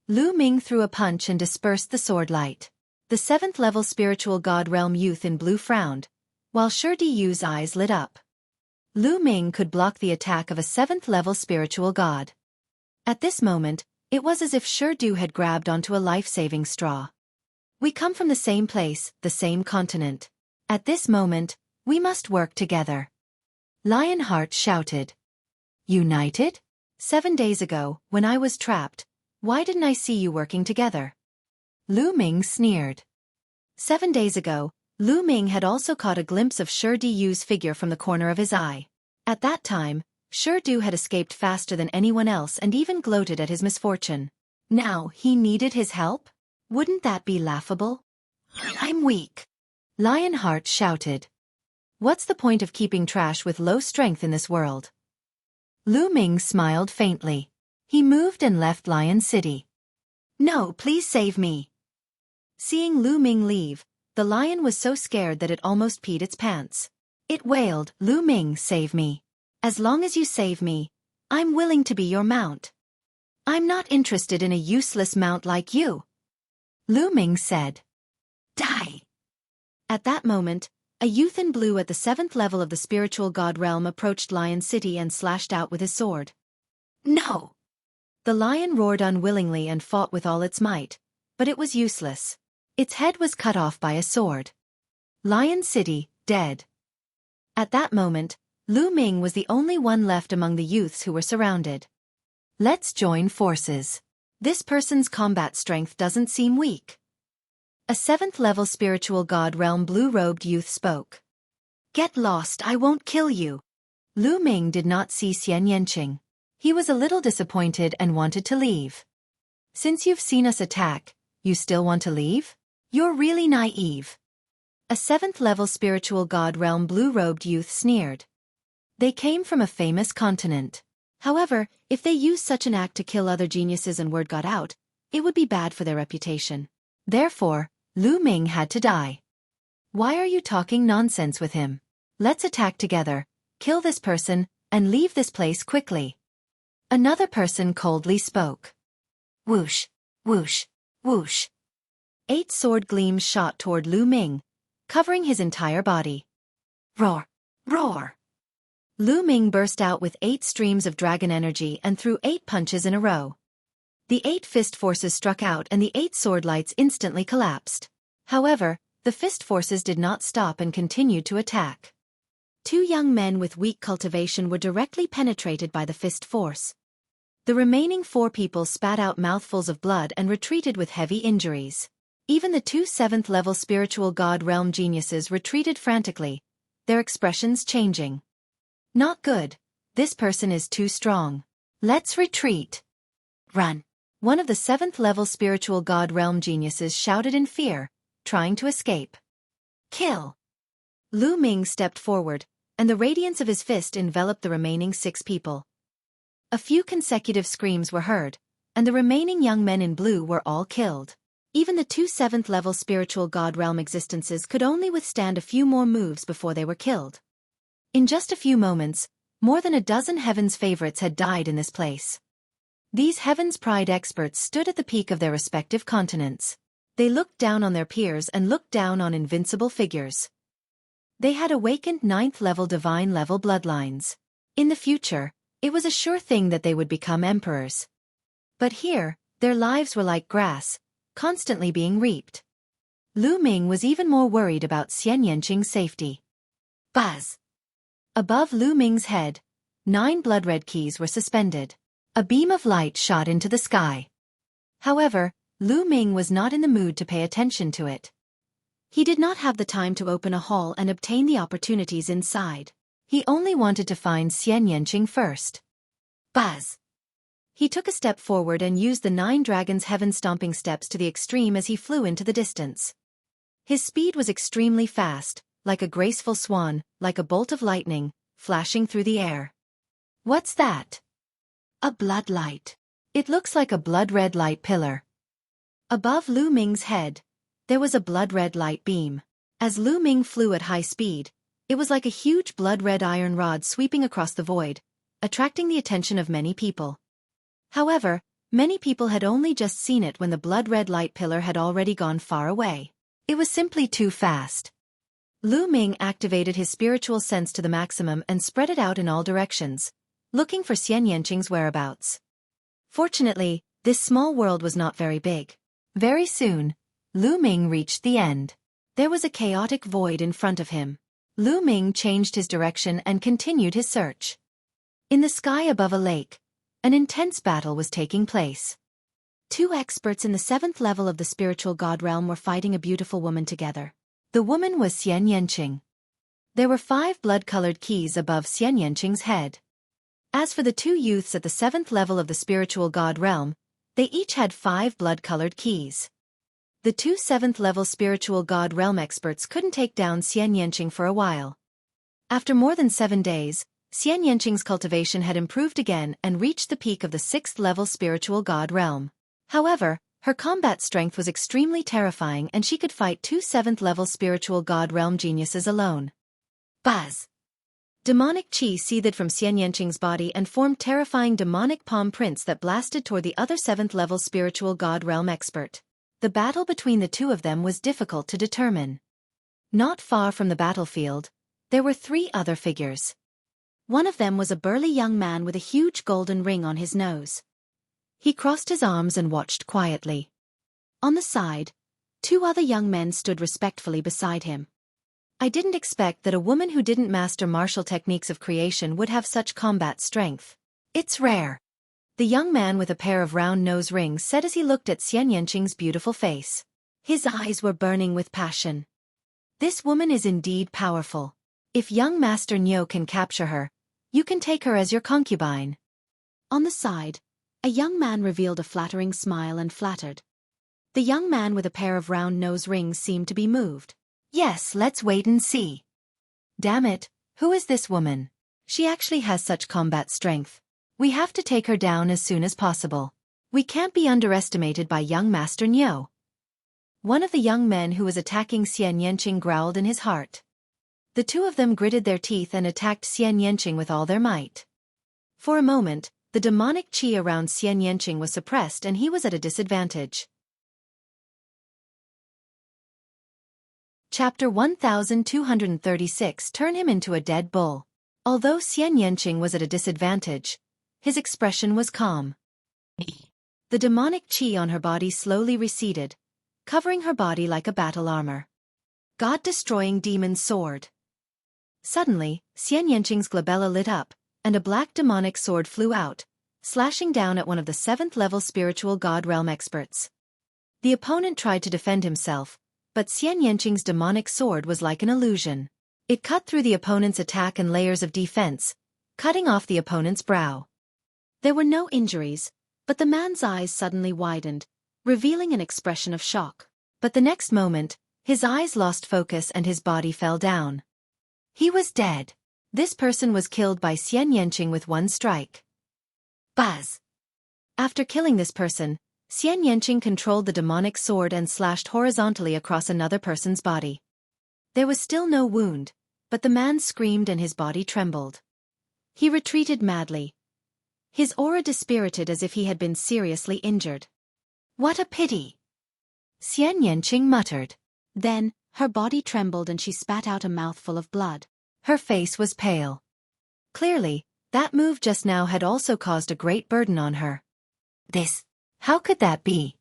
Lu Ming threw a punch and dispersed the sword light. The 7th level spiritual god realm youth in blue frowned, while Xueqi's eyes lit up. Lu Ming could block the attack of a 7th level spiritual god. At this moment, it was as if Xueqi had grabbed onto a life-saving straw. We come from the same place, the same continent. At this moment, we must work together. Lionheart shouted. United? 7 days ago, when I was trapped, why didn't I see you working together? Lu Ming sneered. 7 days ago, Lu Ming had also caught a glimpse of Xueqi's figure from the corner of his eye. At that time, Xueqi had escaped faster than anyone else and even gloated at his misfortune. Now, he needed his help? Wouldn't that be laughable? I'm weak, Lionheart shouted. What's the point of keeping trash with low strength in this world? Lu Ming smiled faintly. He moved and left Lion City. No, please save me. Seeing Lu Ming leave, the lion was so scared that it almost peed its pants. It wailed, Lu Ming, save me. As long as you save me, I'm willing to be your mount. I'm not interested in a useless mount like you, Lu Ming said. Die. At that moment, a youth in blue at the 7th level of the spiritual god realm approached Lion City and slashed out with his sword. No! The lion roared unwillingly and fought with all its might, but it was useless. Its head was cut off by a sword. Lion City, dead. At that moment, Lu Ming was the only one left among the youths who were surrounded. Let's join forces. This person's combat strength doesn't seem weak. A 7th level spiritual god realm blue-robed youth spoke. Get lost, I won't kill you. Lu Ming did not see Xian Yanqing. He was a little disappointed and wanted to leave. Since you've seen us attack, you still want to leave? You're really naive. A 7th level spiritual god realm blue-robed youth sneered. They came from a famous continent. However, if they used such an act to kill other geniuses and word got out, it would be bad for their reputation. Therefore, Lu Ming had to die. Why are you talking nonsense with him? Let's attack together, kill this person, and leave this place quickly. Another person coldly spoke. Whoosh, whoosh, whoosh. 8 sword gleams shot toward Lu Ming, covering his entire body. Roar, roar. Lu Ming burst out with 8 streams of dragon energy and threw 8 punches in a row. The 8 fist forces struck out and the 8 sword lights instantly collapsed. However, the fist forces did not stop and continued to attack. 2 young men with weak cultivation were directly penetrated by the fist force. The remaining 4 people spat out mouthfuls of blood and retreated with heavy injuries. Even the 2 7th level spiritual god realm geniuses retreated frantically, their expressions changing. Not good. This person is too strong. Let's retreat. Run. One of the 7th level spiritual god realm geniuses shouted in fear, trying to escape. Kill. Lu Ming stepped forward, and the radiance of his fist enveloped the remaining 6 people. A few consecutive screams were heard, and the remaining young men in blue were all killed. Even the 2 7th level spiritual god realm existences could only withstand a few more moves before they were killed. In just a few moments, more than a dozen Heaven's favorites had died in this place. These Heaven's Pride experts stood at the peak of their respective continents. They looked down on their peers and looked down on invincible figures. They had awakened 9th level divine level bloodlines. In the future, it was a sure thing that they would become emperors. But here, their lives were like grass, constantly being reaped. Lu Ming was even more worried about Xian Yanqing's safety. Buzz! Above Lu Ming's head, 9 blood-red keys were suspended. A beam of light shot into the sky. However, Lu Ming was not in the mood to pay attention to it. He did not have the time to open a hall and obtain the opportunities inside. He only wanted to find Xian Yanqing first. Buzz! He took a step forward and used the 9 dragons' heaven-stomping steps to the extreme as he flew into the distance. His speed was extremely fast, like a graceful swan, like a bolt of lightning, flashing through the air. What's that? A blood light. It looks like a blood-red light pillar. Above Lu Ming's head, there was a blood-red light beam. As Lu Ming flew at high speed, it was like a huge blood-red iron rod sweeping across the void, attracting the attention of many people. However, many people had only just seen it when the blood-red light pillar had already gone far away. It was simply too fast. Lu Ming activated his spiritual sense to the maximum and spread it out in all directions, looking for Xian Yanqing's whereabouts. Fortunately, this small world was not very big. Very soon, Lu Ming reached the end. There was a chaotic void in front of him. Lu Ming changed his direction and continued his search. In the sky above a lake, an intense battle was taking place. Two experts in the 7th level of the spiritual god realm were fighting a beautiful woman together. The woman was Xian Yanqing. There were 5 blood-colored keys above Xian Yanqing's head. As for the 2 youths at the 7th level of the spiritual god realm, they each had 5 blood-colored keys. The 2 7th-level spiritual god realm experts couldn't take down Xian Yanqing for a while. After more than 7 days, Xian Yanqing's cultivation had improved again and reached the peak of the 6th-level spiritual god realm. However, her combat strength was extremely terrifying and she could fight 2 7th-level spiritual god realm geniuses alone. Buzz! Demonic chi seethed from Xian Yanqing's body and formed terrifying demonic palm prints that blasted toward the other 7th-level spiritual god realm expert. The battle between the 2 of them was difficult to determine. Not far from the battlefield, there were 3 other figures. One of them was a burly young man with a huge golden ring on his nose. He crossed his arms and watched quietly. On the side, 2 other young men stood respectfully beside him. I didn't expect that a woman who didn't master martial techniques of creation would have such combat strength. It's rare. The young man with a pair of round nose rings said as he looked at Xian Yanqing's beautiful face. His eyes were burning with passion. This woman is indeed powerful. If young Master Nyo can capture her, you can take her as your concubine. On the side, a young man revealed a flattering smile and flattered. The young man with a pair of round nose rings seemed to be moved. Yes, let's wait and see. Damn it, who is this woman? She actually has such combat strength. We have to take her down as soon as possible. We can't be underestimated by young Master Nyo. One of the young men who was attacking Xian Yanqing growled in his heart. The 2 of them gritted their teeth and attacked Xian Yanqing with all their might. For a moment, the demonic chi around Xian Yanqing was suppressed and he was at a disadvantage. Chapter 1236 Turn him into a dead bull. Although Xian Yanqing was at a disadvantage, his expression was calm. The demonic chi on her body slowly receded, covering her body like a battle armor. God-destroying demon sword. Suddenly, Xian Yanqing's glabella lit up, and a black demonic sword flew out, slashing down at one of the 7th-level spiritual god realm experts. The opponent tried to defend himself, but Xian Yanqing's demonic sword was like an illusion. It cut through the opponent's attack and layers of defense, cutting off the opponent's brow. There were no injuries, but the man's eyes suddenly widened, revealing an expression of shock. But the next moment, his eyes lost focus and his body fell down. He was dead. This person was killed by Xian Yanqing with one strike. Buzz! After killing this person, Xian Yanqing controlled the demonic sword and slashed horizontally across another person's body. There was still no wound, but the man screamed and his body trembled. He retreated madly. His aura dispirited as if he had been seriously injured. What a pity! Xian Yanqing muttered. Then, her body trembled and she spat out a mouthful of blood. Her face was pale. Clearly, that move just now had also caused a great burden on her. How could that be?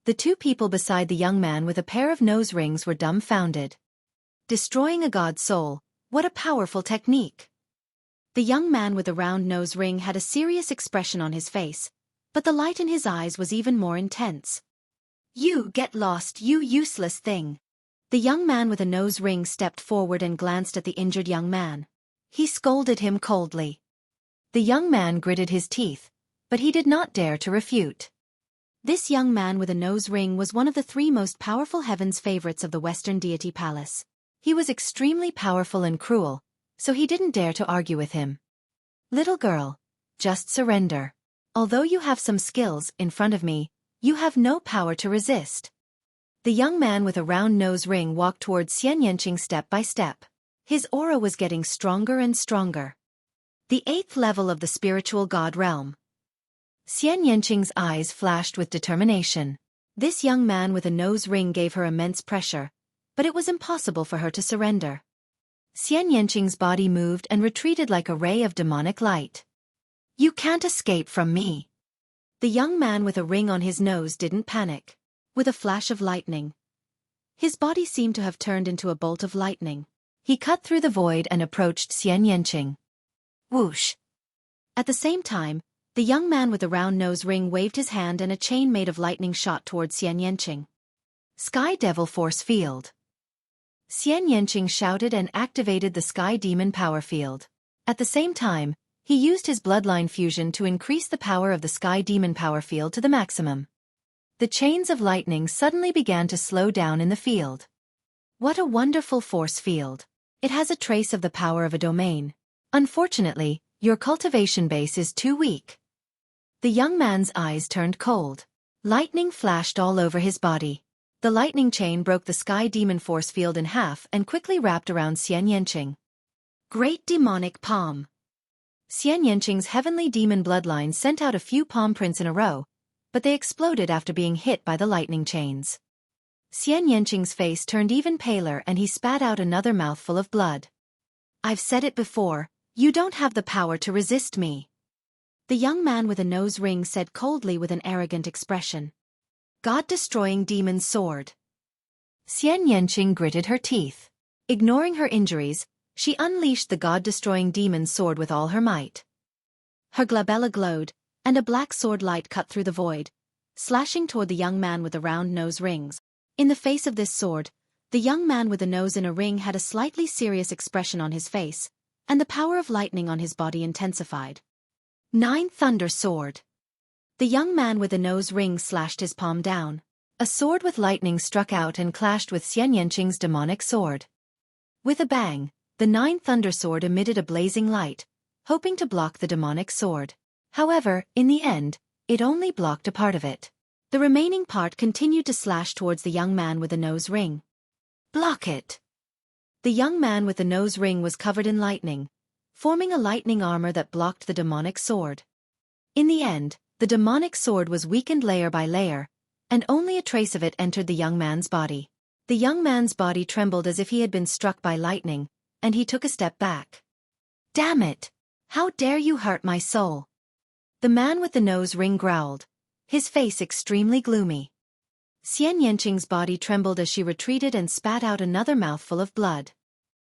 The 2 people beside the young man with a pair of nose rings were dumbfounded. Destroying a god's soul, what a powerful technique! The young man with the round nose ring had a serious expression on his face, but the light in his eyes was even more intense. You get lost, you useless thing! The young man with a nose ring stepped forward and glanced at the injured young man. He scolded him coldly. The young man gritted his teeth, but he did not dare to refute. This young man with a nose ring was one of the 3 most powerful heaven's favorites of the Western Deity Palace. He was extremely powerful and cruel, so he didn't dare to argue with him. Little girl, just surrender. Although you have some skills in front of me, you have no power to resist. The young man with a round nose ring walked towards Xian Yanqing step by step. His aura was getting stronger and stronger. The 8th level of the spiritual god realm. Xian Yanqing's eyes flashed with determination. This young man with a nose ring gave her immense pressure, but it was impossible for her to surrender. Xian Yanqing's body moved and retreated like a ray of demonic light. You can't escape from me. The young man with a ring on his nose didn't panic. With a flash of lightning, his body seemed to have turned into a bolt of lightning. He cut through the void and approached Xian Yanqing. Whoosh! At the same time, The young man with the round nose ring waved his hand and a chain made of lightning shot towards Xian Yanqing. Sky Devil Force Field. Xian Yanqing shouted and activated the Sky Demon Power Field. At the same time, he used his bloodline fusion to increase the power of the Sky Demon Power Field to the maximum. The chains of lightning suddenly began to slow down in the field. What a wonderful force field. It has a trace of the power of a domain. Unfortunately, your cultivation base is too weak. The young man's eyes turned cold. Lightning flashed all over his body. The lightning chain broke the Sky Demon Force Field in half and quickly wrapped around Xian Yanqing. Great Demonic Palm. Xian Yanqing's heavenly demon bloodline sent out a few palm prints in a row, but they exploded after being hit by the lightning chains. Xian Yanqing's face turned even paler and he spat out another mouthful of blood. I've said it before, you don't have the power to resist me. The young man with a nose ring said coldly with an arrogant expression. God-destroying demon sword. Xian Yanqing gritted her teeth. Ignoring her injuries, she unleashed the God-destroying demon sword with all her might. Her glabella glowed, and a black sword light cut through the void, slashing toward the young man with the round nose rings. In the face of this sword, the young man with the nose in a ring had a slightly serious expression on his face, and the power of lightning on his body intensified. 9 Thunder Sword. The young man with the nose ring slashed his palm down. A sword with lightning struck out and clashed with Xian Yanqing's demonic sword. With a bang, the 9 Thunder Sword emitted a blazing light, hoping to block the demonic sword. However, in the end, it only blocked a part of it. The remaining part continued to slash towards the young man with the nose ring. Block it! The young man with the nose ring was covered in lightning, forming a lightning armor that blocked the demonic sword. In the end, the demonic sword was weakened layer by layer, and only a trace of it entered the young man's body. The young man's body trembled as if he had been struck by lightning, and he took a step back. Damn it! How dare you hurt my soul? The man with the nose ring growled, his face extremely gloomy. Xian Yanqing's body trembled as she retreated and spat out another mouthful of blood.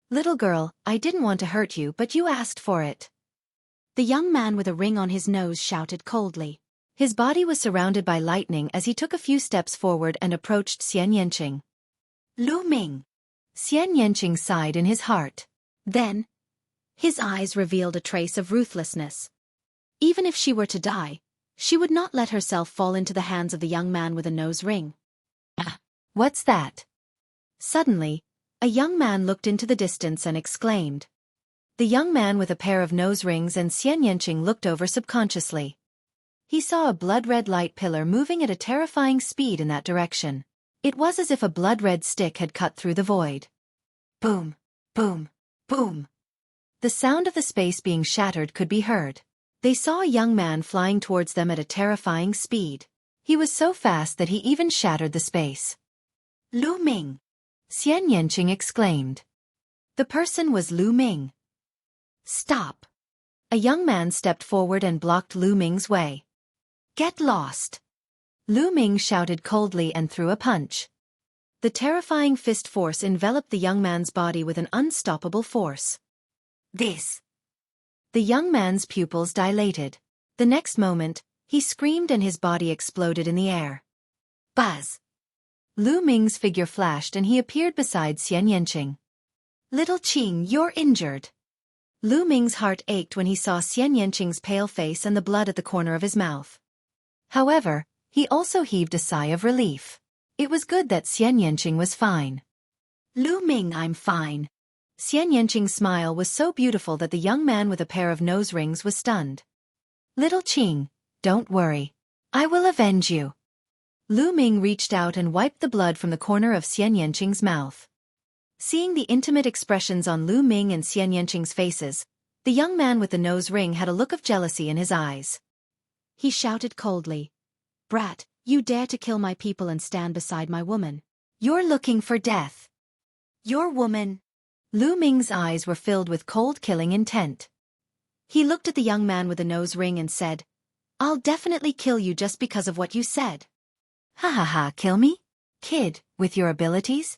Little girl, I didn't want to hurt you, but you asked for it. The young man with a ring on his nose shouted coldly. His body was surrounded by lightning as he took a few steps forward and approached Xian Yanqing. Lu Ming! Xian Yanqing sighed in his heart. Then, his eyes revealed a trace of ruthlessness. Even if she were to die, she would not let herself fall into the hands of the young man with a nose ring. What's that? Suddenly, a young man looked into the distance and exclaimed. The young man with a pair of nose rings and Xian Yanqing looked over subconsciously. He saw a blood-red light pillar moving at a terrifying speed in that direction. It was as if a blood-red stick had cut through the void. Boom, boom, boom. The sound of the space being shattered could be heard. They saw a young man flying towards them at a terrifying speed. He was so fast that he even shattered the space. Lu Ming! Xian Yanqing exclaimed. The person was Lu Ming. Stop! A young man stepped forward and blocked Lu Ming's way. Get lost! Lu Ming shouted coldly and threw a punch. The terrifying fist force enveloped the young man's body with an unstoppable force. This! The young man's pupils dilated. The next moment, he screamed and his body exploded in the air. Buzz! Lu Ming's figure flashed and he appeared beside Xian Yanqing. Little Qing, you're injured. Lu Ming's heart ached when he saw Xian Yanqing's pale face and the blood at the corner of his mouth. However, he also heaved a sigh of relief. It was good that Xian Yanqing was fine. Lu Ming, I'm fine. Xian Yanqing's smile was so beautiful that the young man with a pair of nose rings was stunned. Little Qing, don't worry. I will avenge you. Lu Ming reached out and wiped the blood from the corner of Xian Yanqing's mouth. Seeing the intimate expressions on Lu Ming and Xian Yanqing's faces, the young man with the nose ring had a look of jealousy in his eyes. He shouted coldly, Brat, you dare to kill my people and stand beside my woman. You're looking for death. Your woman. Lu Ming's eyes were filled with cold killing intent. He looked at the young man with the nose ring and said, I'll definitely kill you just because of what you said. Ha ha ha, kill me? Kid, with your abilities?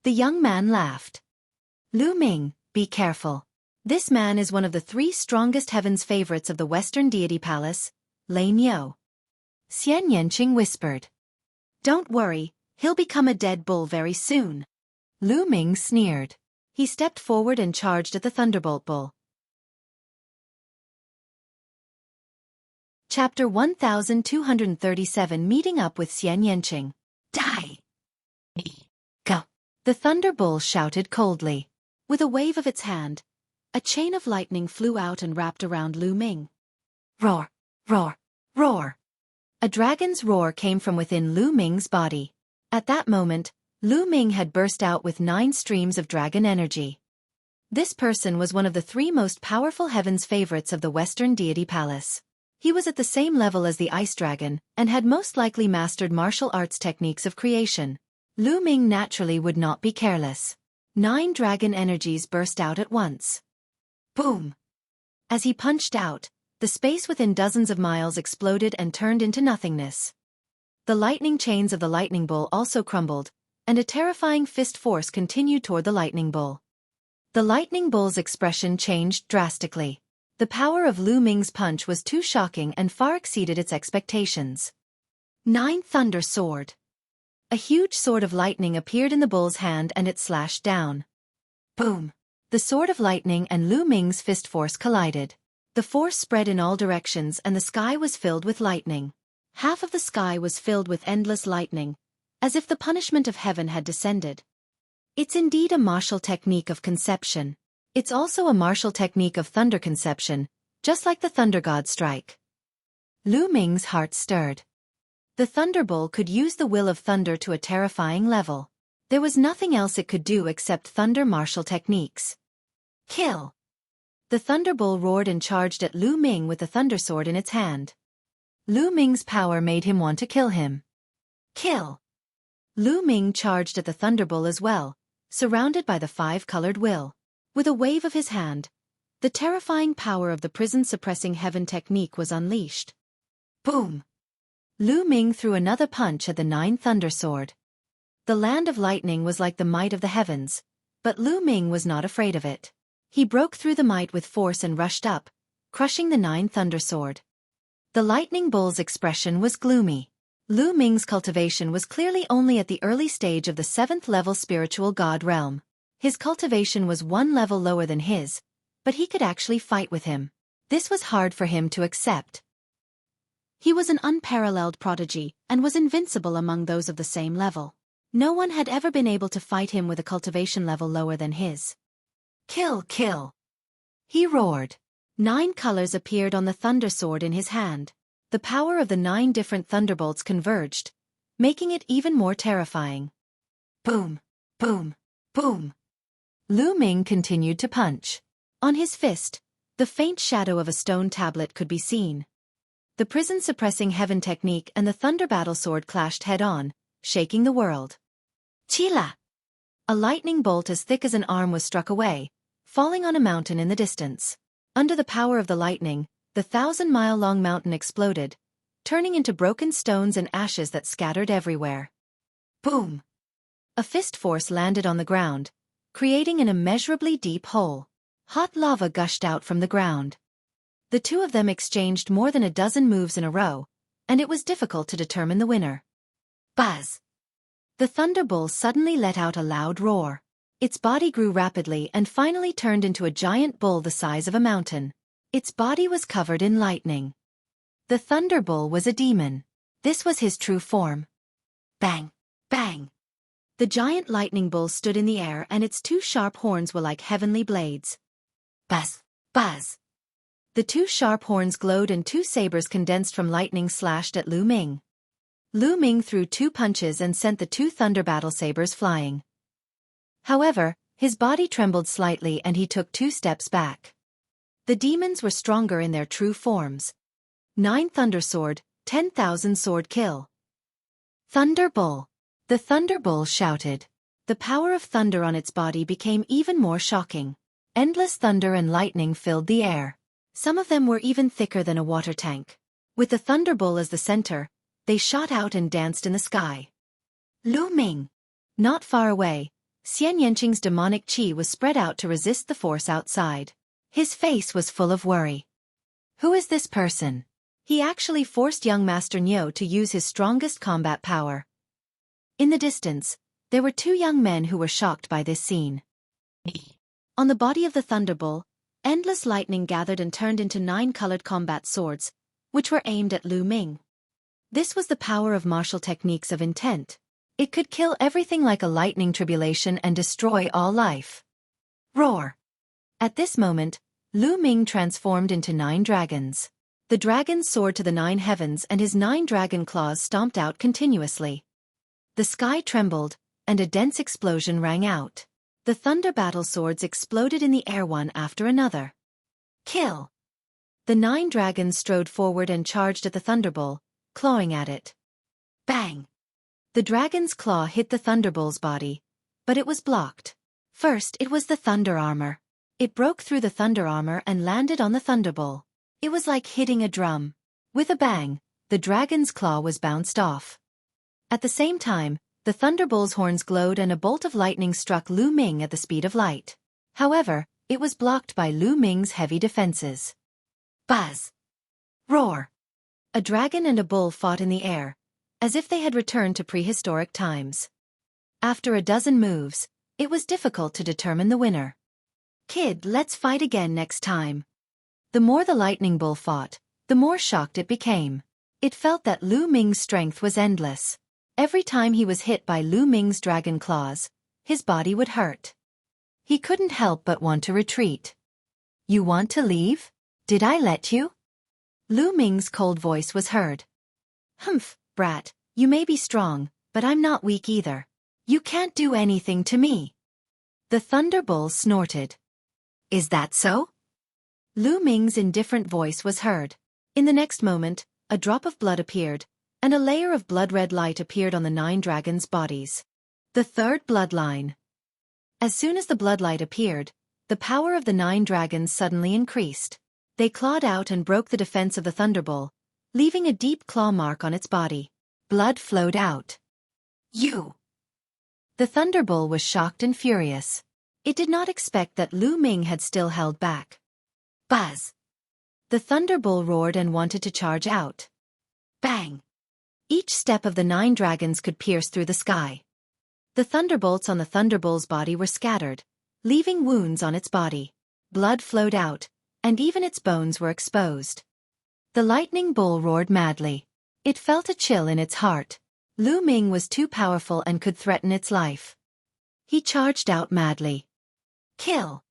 The young man laughed. Lu Ming, be careful. This man is one of the 3 strongest heaven's favorites of the Western deity palace, Lane Yo. Xian Yanqing whispered. Don't worry, he'll become a dead bull very soon. Lu Ming sneered. He stepped forward and charged at the Thunderbolt Bull. Chapter 1237 Meeting Up with Xian Yanqing. Die! Go! The Thunder Bull shouted coldly. With a wave of its hand, a chain of lightning flew out and wrapped around Lu Ming. Roar! Roar! Roar! A dragon's roar came from within Lu Ming's body. At that moment, Lu Ming had burst out with 9 streams of dragon energy. This person was one of the 3 most powerful heaven's favorites of the Western deity palace. He was at the same level as the ice dragon, and had most likely mastered martial arts techniques of creation. Lu Ming naturally would not be careless. 9 dragon energies burst out at once. Boom! As he punched out, the space within dozens of miles exploded and turned into nothingness. The lightning chains of the lightning bull also crumbled, and a terrifying fist force continued toward the lightning bull. The lightning bull's expression changed drastically. The power of Lu Ming's punch was too shocking and far exceeded its expectations. 9 Thunder Sword. A huge sword of lightning appeared in the bull's hand and it slashed down. Boom! The sword of lightning and Lu Ming's fist force collided. The force spread in all directions and the sky was filled with lightning. Half of the sky was filled with endless lightning, as if the punishment of heaven had descended. It's indeed a martial technique of conception. It's also a martial technique of thunder conception, just like the thunder god strike. Lu Ming's heart stirred. The Thunder Bull could use the will of thunder to a terrifying level. There was nothing else it could do except thunder martial techniques. Kill! The Thunder Bull roared and charged at Lu Ming with the thunder sword in its hand. Lu Ming's power made him want to kill him. Kill! Lu Ming charged at the Thunder Bull as well, surrounded by the 5-colored will. With a wave of his hand, the terrifying power of the prison-suppressing heaven technique was unleashed. Boom! Lu Ming threw another punch at the 9 Thunder Sword. The land of lightning was like the might of the heavens, but Lu Ming was not afraid of it. He broke through the might with force and rushed up, crushing the 9 Thunder Sword. The lightning bull's expression was gloomy. Lu Ming's cultivation was clearly only at the early stage of the 7th level spiritual god realm. His cultivation was 1 level lower than his, but he could actually fight with him. This was hard for him to accept. He was an unparalleled prodigy, and was invincible among those of the same level. No one had ever been able to fight him with a cultivation level lower than his. Kill! Kill! He roared. 9 colors appeared on the thunder sword in his hand. The power of the 9 different thunderbolts converged, making it even more terrifying. Boom! Boom! Boom! Lu Ming continued to punch. On his fist, the faint shadow of a stone tablet could be seen. The prison-suppressing heaven technique and the thunder battle sword clashed head-on, shaking the world. Chila! A lightning bolt as thick as an arm was struck away, falling on a mountain in the distance. Under the power of the lightning, the 1,000-mile-long mountain exploded, turning into broken stones and ashes that scattered everywhere. Boom! A fist force landed on the ground, creating an immeasurably deep hole. Hot lava gushed out from the ground. The 2 of them exchanged more than a dozen moves in a row, and it was difficult to determine the winner. Buzz! The Thunder Bull suddenly let out a loud roar. Its body grew rapidly and finally turned into a giant bull the size of a mountain. Its body was covered in lightning. The Thunder Bull was a demon. This was his true form. Bang! Bang! The giant lightning bull stood in the air and its 2 sharp horns were like heavenly blades. Buzz! Buzz! The 2 sharp horns glowed and 2 sabers condensed from lightning slashed at Lu Ming. Lu Ming threw 2 punches and sent the 2 thunder battle sabers flying. However, his body trembled slightly and he took 2 steps back. The demons were stronger in their true forms. 9 Thunder Sword, 10,000 Sword Kill. Thunder Bull! The Thunder Bull shouted. The power of thunder on its body became even more shocking. Endless thunder and lightning filled the air. Some of them were even thicker than a water tank. With the Thunder Bull as the center, they shot out and danced in the sky. Lu Ming! Not far away, Xian Yanqing's demonic qi was spread out to resist the force outside. His face was full of worry. Who is this person? He actually forced young Master Nyo to use his strongest combat power. In the distance, there were two young men who were shocked by this scene. On the body of the Thunderbolt, endless lightning gathered and turned into 9 colored combat swords, which were aimed at Lu Ming. This was the power of martial techniques of intent. It could kill everything like a lightning tribulation and destroy all life. Roar! At this moment, Lu Ming transformed into 9 dragons. The dragons soared to the 9 heavens and his 9 dragon claws stomped out continuously. The sky trembled, and a dense explosion rang out. The thunder battle swords exploded in the air one after another. Kill! The 9 dragons strode forward and charged at the Thunderbolt, clawing at it. Bang! The dragon's claw hit the Thunderbolt's body, but it was blocked. First it was the thunder armor. It broke through the thunder armor and landed on the Thunderbolt. It was like hitting a drum. With a bang, the dragon's claw was bounced off. At the same time, the Thunderbolt's horns glowed and a bolt of lightning struck Lu Ming at the speed of light. However, it was blocked by Lu Ming's heavy defenses. Buzz! Roar! A dragon and a bull fought in the air, as if they had returned to prehistoric times. After a dozen moves, it was difficult to determine the winner. Kid, let's fight again next time. The more the lightning bull fought, the more shocked it became. It felt that Lu Ming's strength was endless. Every time he was hit by Lu Ming's dragon claws, his body would hurt. He couldn't help but want to retreat. You want to leave? Did I let you? Lu Ming's cold voice was heard. Humph, brat, you may be strong, but I'm not weak either. You can't do anything to me. The Thunderbolt snorted. Is that so? Lu Ming's indifferent voice was heard. In the next moment, a drop of blood appeared, and a layer of blood-red light appeared on the 9 dragons' bodies. The third bloodline. As soon as the bloodlight appeared, the power of the 9 dragons suddenly increased. They clawed out and broke the defense of the Thunderbolt, leaving a deep claw mark on its body. Blood flowed out. You! The Thunderbolt was shocked and furious. It did not expect that Lu Ming had still held back. Buzz! The Thunderbolt roared and wanted to charge out. Bang! Each step of the 9 dragons could pierce through the sky. The thunderbolts on the Thunderbolt's body were scattered, leaving wounds on its body. Blood flowed out, and even its bones were exposed. The lightning bull roared madly. It felt a chill in its heart. Lu Ming was too powerful and could threaten its life. He charged out madly. Kill!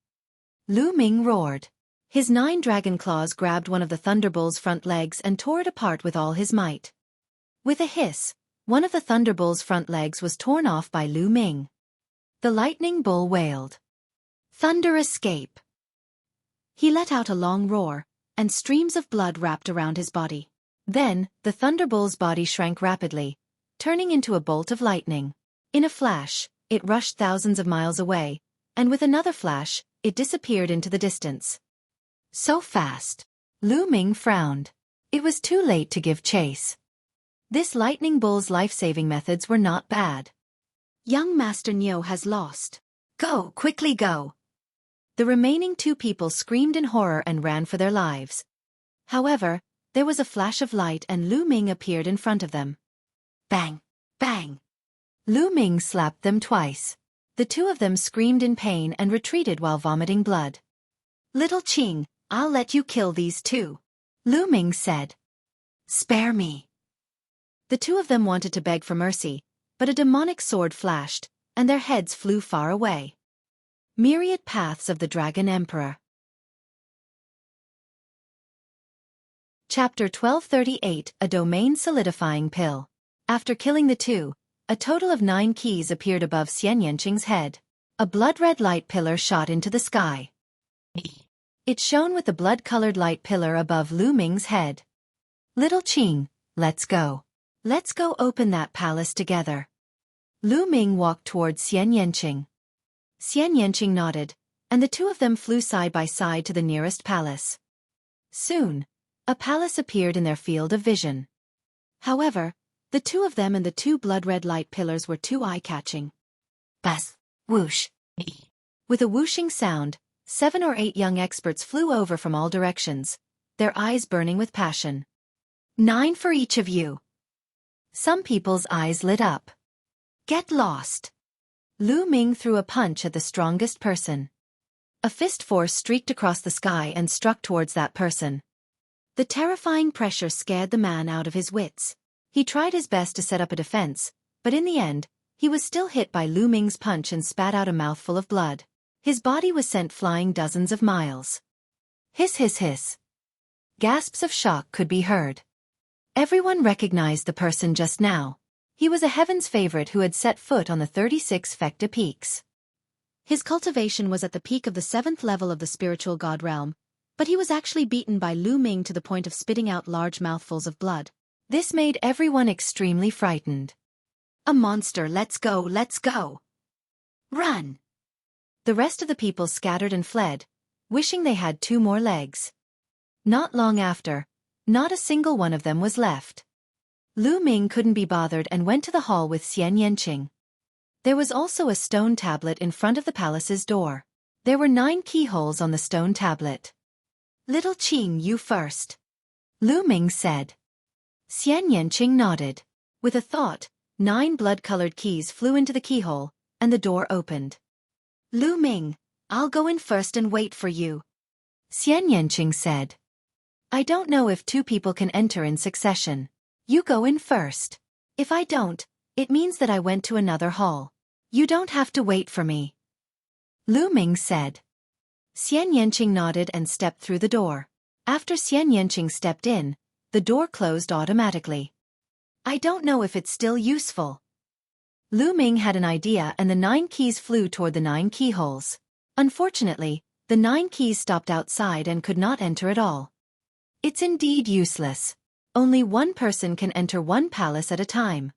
Lu Ming roared. His 9 dragon claws grabbed one of the Thunderbolt's front legs and tore it apart with all his might. With a hiss, one of the Thunderbolt's front legs was torn off by Lu Ming. The lightning bull wailed. Thunder escape! He let out a long roar, and streams of blood wrapped around his body. Then, the Thunderbolt's body shrank rapidly, turning into a bolt of lightning. In a flash, it rushed thousands of miles away, and with another flash, it disappeared into the distance. So fast. Lu Ming frowned. It was too late to give chase. This lightning bull's life-saving methods were not bad. Young Master Nyo has lost. Go, quickly go! The remaining 2 people screamed in horror and ran for their lives. However, there was a flash of light and Lu Ming appeared in front of them. Bang! Bang! Lu Ming slapped them twice. The 2 of them screamed in pain and retreated while vomiting blood. Little Qing, I'll let you kill these 2. Lu Ming said. Spare me. The 2 of them wanted to beg for mercy, but a demonic sword flashed, and their heads flew far away. Myriad Paths of the Dragon Emperor. Chapter 1238, A Domain Solidifying Pill. After killing the 2, a total of 9 keys appeared above Xian Yanqing's head. A blood-red light pillar shot into the sky. It shone with the blood-colored light pillar above Lu Ming's head. Little Qing, let's go. Let's go open that palace together. Lu Ming walked towards Xian Yanqing. Xian Yanqing nodded, and the 2 of them flew side by side to the nearest palace. Soon, a palace appeared in their field of vision. However, the 2 of them and the 2 blood-red light pillars were too eye-catching. Buzz! Whoosh! With a whooshing sound, 7 or 8 young experts flew over from all directions, their eyes burning with passion. 9 for each of you. Some people's eyes lit up. Get lost. Lu Ming threw a punch at the strongest person. A fist force streaked across the sky and struck towards that person. The terrifying pressure scared the man out of his wits. He tried his best to set up a defense, but in the end, he was still hit by Lu Ming's punch and spat out a mouthful of blood. His body was sent flying dozens of miles. Hiss hiss hiss. Gasps of shock could be heard. Everyone recognized the person just now. He was a heaven's favorite who had set foot on the 36 Fekta peaks. His cultivation was at the peak of the 7th level of the spiritual god realm, but he was actually beaten by Lu Ming to the point of spitting out large mouthfuls of blood. This made everyone extremely frightened. A monster, let's go, let's go. Run! The rest of the people scattered and fled, wishing they had 2 more legs. Not long after, not a single one of them was left. Lu Ming couldn't be bothered and went to the hall with Xian Yanqing. There was also a stone tablet in front of the palace's door. There were 9 keyholes on the stone tablet. Little Qing, you first. Lu Ming said. Xian Yanqing nodded. With a thought, 9 blood-colored keys flew into the keyhole, and the door opened. Lu Ming, I'll go in first and wait for you. Xian Yanqing said. I don't know if 2 people can enter in succession. You go in first. If I don't, it means that I went to another hall. You don't have to wait for me. Lu Ming said. Xian Yanqing nodded and stepped through the door. After Xian Yanqing stepped in, the door closed automatically. I don't know if it's still useful. Lu Ming had an idea and the 9 keys flew toward the 9 keyholes. Unfortunately, the 9 keys stopped outside and could not enter at all. It's indeed useless. Only one person can enter one palace at a time.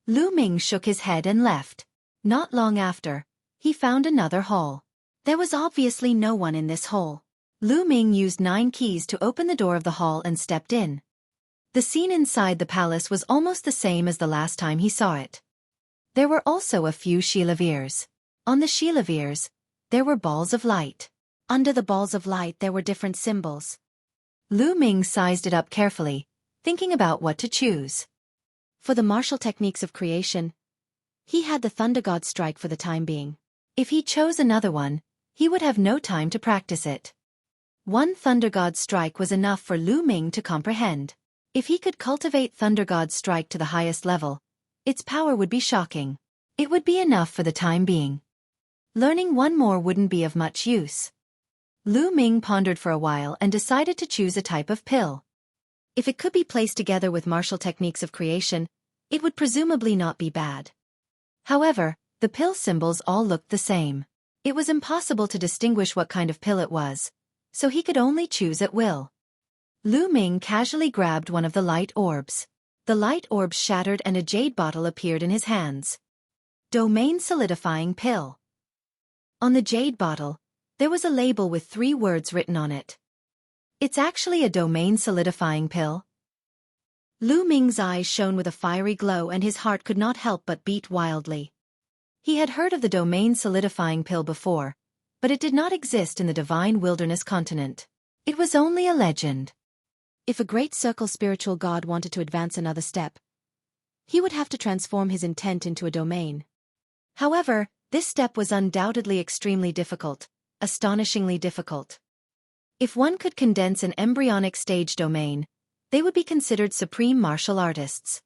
Lu Ming shook his head and left. Not long after, he found another hall. There was obviously no one in this hall. Lu Ming used 9 keys to open the door of the hall and stepped in. The scene inside the palace was almost the same as the last time he saw it. There were also a few chandeliers. On the chandeliers, there were balls of light. Under the balls of light there were different symbols. Lu Ming sized it up carefully, thinking about what to choose. For the martial techniques of creation, he had the Thunder God strike for the time being. If he chose another one, he would have no time to practice it. One Thunder God strike was enough for Lu Ming to comprehend. If he could cultivate Thunder God strike to the highest level, its power would be shocking. It would be enough for the time being. Learning one more wouldn't be of much use. Lu Ming pondered for a while and decided to choose a type of pill. If it could be placed together with martial techniques of creation, it would presumably not be bad. However, the pill symbols all looked the same. It was impossible to distinguish what kind of pill it was, so he could only choose at will. Lu Ming casually grabbed one of the light orbs. The light orb shattered and a jade bottle appeared in his hands. Domain solidifying pill. On the jade bottle, there was a label with 3 words written on it. It's actually a domain solidifying pill. Lu Ming's eyes shone with a fiery glow and his heart could not help but beat wildly. He had heard of the domain solidifying pill before, but it did not exist in the divine wilderness continent. It was only a legend. If a great circle spiritual god wanted to advance another step, he would have to transform his intent into a domain. However, this step was undoubtedly extremely difficult, astonishingly difficult. If one could condense an embryonic stage domain, they would be considered supreme martial artists.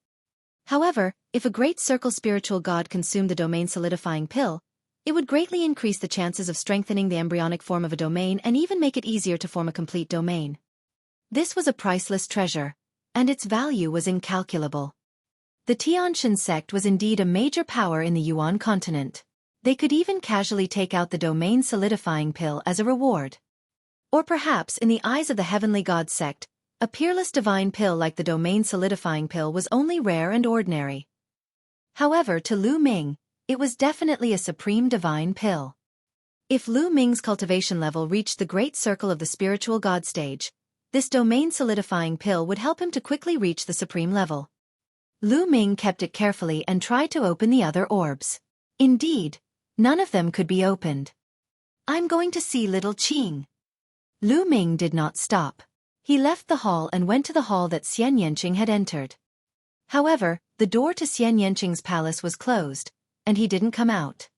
However, if a great circle spiritual god consumed the domain solidifying pill, it would greatly increase the chances of strengthening the embryonic form of a domain and even make it easier to form a complete domain. This was a priceless treasure, and its value was incalculable. The Tianshan sect was indeed a major power in the Yuan continent. They could even casually take out the domain solidifying pill as a reward. Or perhaps in the eyes of the heavenly god sect, a peerless divine pill like the domain solidifying pill was only rare and ordinary. However, to Lu Ming, it was definitely a supreme divine pill. If Lu Ming's cultivation level reached the great circle of the spiritual god stage, this domain solidifying pill would help him to quickly reach the supreme level. Lu Ming kept it carefully and tried to open the other orbs. Indeed, none of them could be opened. I'm going to see little Qing. Lu Ming did not stop. He left the hall and went to the hall that Xian Yanqing had entered. However, the door to Xian Yanqing's palace was closed, and he didn't come out.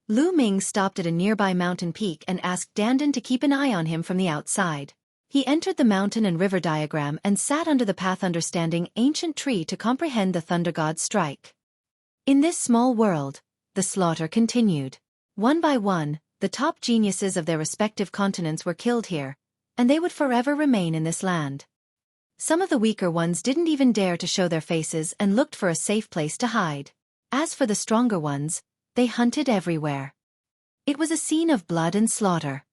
Lu Ming stopped at a nearby mountain peak and asked Dandan to keep an eye on him from the outside. He entered the mountain and river diagram and sat under the path understanding ancient tree to comprehend the thunder god's strike. In this small world, the slaughter continued. One by one, the top geniuses of their respective continents were killed here, and they would forever remain in this land. Some of the weaker ones didn't even dare to show their faces and looked for a safe place to hide. As for the stronger ones, they hunted everywhere. It was a scene of blood and slaughter.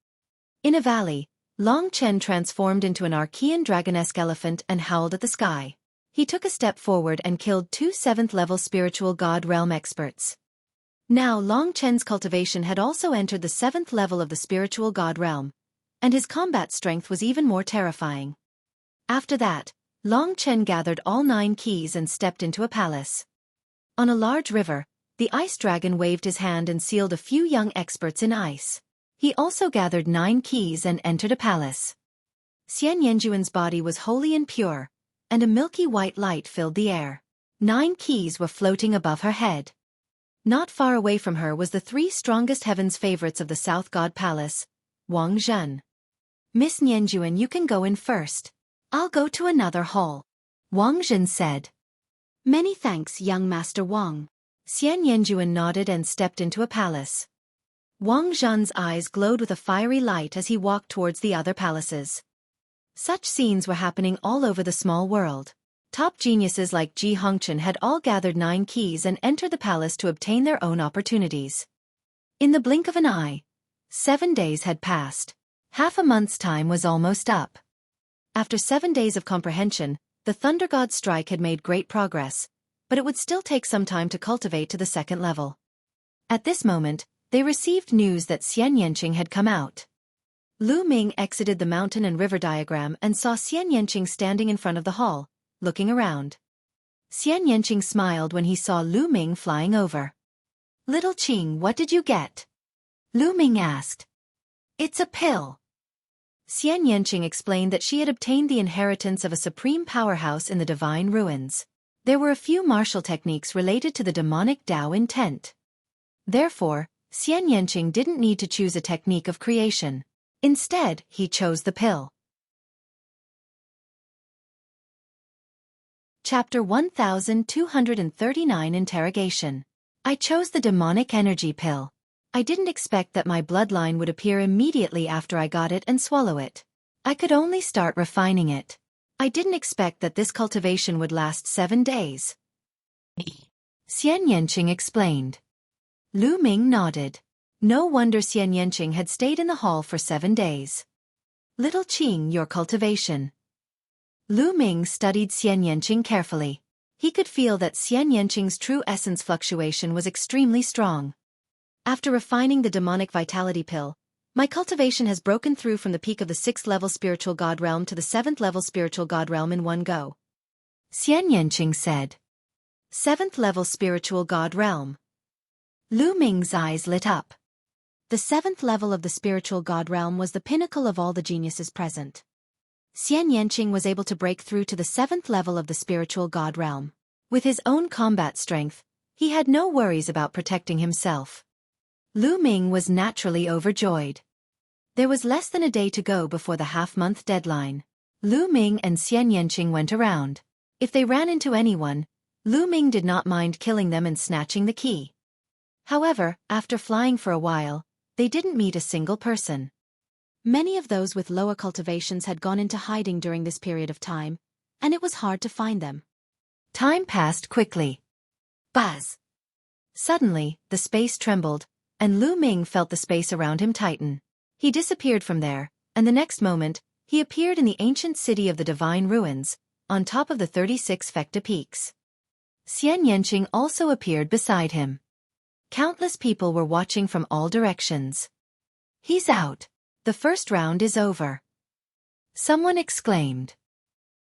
In a valley, Long Chen transformed into an Archean dragonesque elephant and howled at the sky. He took a step forward and killed 2 7th-level spiritual god realm experts. Now Long Chen's cultivation had also entered the 7th level of the spiritual god realm, and his combat strength was even more terrifying. After that, Long Chen gathered all 9 keys and stepped into a palace. On a large river, the ice dragon waved his hand and sealed a few young experts in ice. He also gathered 9 keys and entered a palace. Xian Yanjuan's body was holy and pure, and a milky white light filled the air. 9 keys were floating above her head. Not far away from her was the 3 strongest heaven's favorites of the South God Palace, Wang Zhen. Miss Nianjuan, you can go in first. I'll go to another hall, Wang Zhen said. Many thanks, young Master Wang. Xian Yanjuan nodded and stepped into a palace. Wang Zhen's eyes glowed with a fiery light as he walked towards the other palaces. Such scenes were happening all over the small world. Top geniuses like Ji Hongchen had all gathered 9 keys and entered the palace to obtain their own opportunities. In the blink of an eye, 7 days had passed. Half a month's time was almost up. After 7 days of comprehension, the Thunder God's strike had made great progress, but it would still take some time to cultivate to the 2nd level. At this moment, they received news that Xian Yanqing had come out. Lu Ming exited the mountain and river diagram and saw Xian Yanqing standing in front of the hall, looking around. Xian Yanqing smiled when he saw Lu Ming flying over. Little Qing, what did you get? Lu Ming asked. It's a pill. Xian Yanqing explained that she had obtained the inheritance of a supreme powerhouse in the divine ruins. There were a few martial techniques related to the demonic Tao intent. Therefore, Xian Yanqing didn't need to choose a technique of creation. Instead, he chose the pill. Chapter 1239 Interrogation. I chose the demonic energy pill. I didn't expect that my bloodline would appear immediately after I got it and swallow it. I could only start refining it. I didn't expect that this cultivation would last 7 days. Xian Yanqing explained. Lu Ming nodded. No wonder Xian Yanqing had stayed in the hall for 7 days. Little Qing, your cultivation. Lu Ming studied Xian Yanqing carefully. He could feel that Xian Yanqing's true essence fluctuation was extremely strong. After refining the demonic vitality pill, my cultivation has broken through from the peak of the 6th level spiritual god realm to the 7th level spiritual god realm in one go. Xian Yanqing said. 7th level spiritual god realm. Lu Ming's eyes lit up. The 7th level of the spiritual god realm was the pinnacle of all the geniuses present. Xian Yanqing was able to break through to the 7th level of the spiritual god realm. With his own combat strength, he had no worries about protecting himself. Lu Ming was naturally overjoyed. There was less than a day to go before the half-month deadline. Lu Ming and Xian Yanqing went around. If they ran into anyone, Lu Ming did not mind killing them and snatching the key. However, after flying for a while, they didn't meet a single person. Many of those with lower cultivations had gone into hiding during this period of time, and it was hard to find them. Time passed quickly. Buzz! Suddenly, the space trembled, and Lu Ming felt the space around him tighten. He disappeared from there, and the next moment, he appeared in the ancient city of the divine ruins, on top of the 36 Fecta peaks. Xian Yanqing also appeared beside him. Countless people were watching from all directions. He's out. The first round is over. Someone exclaimed.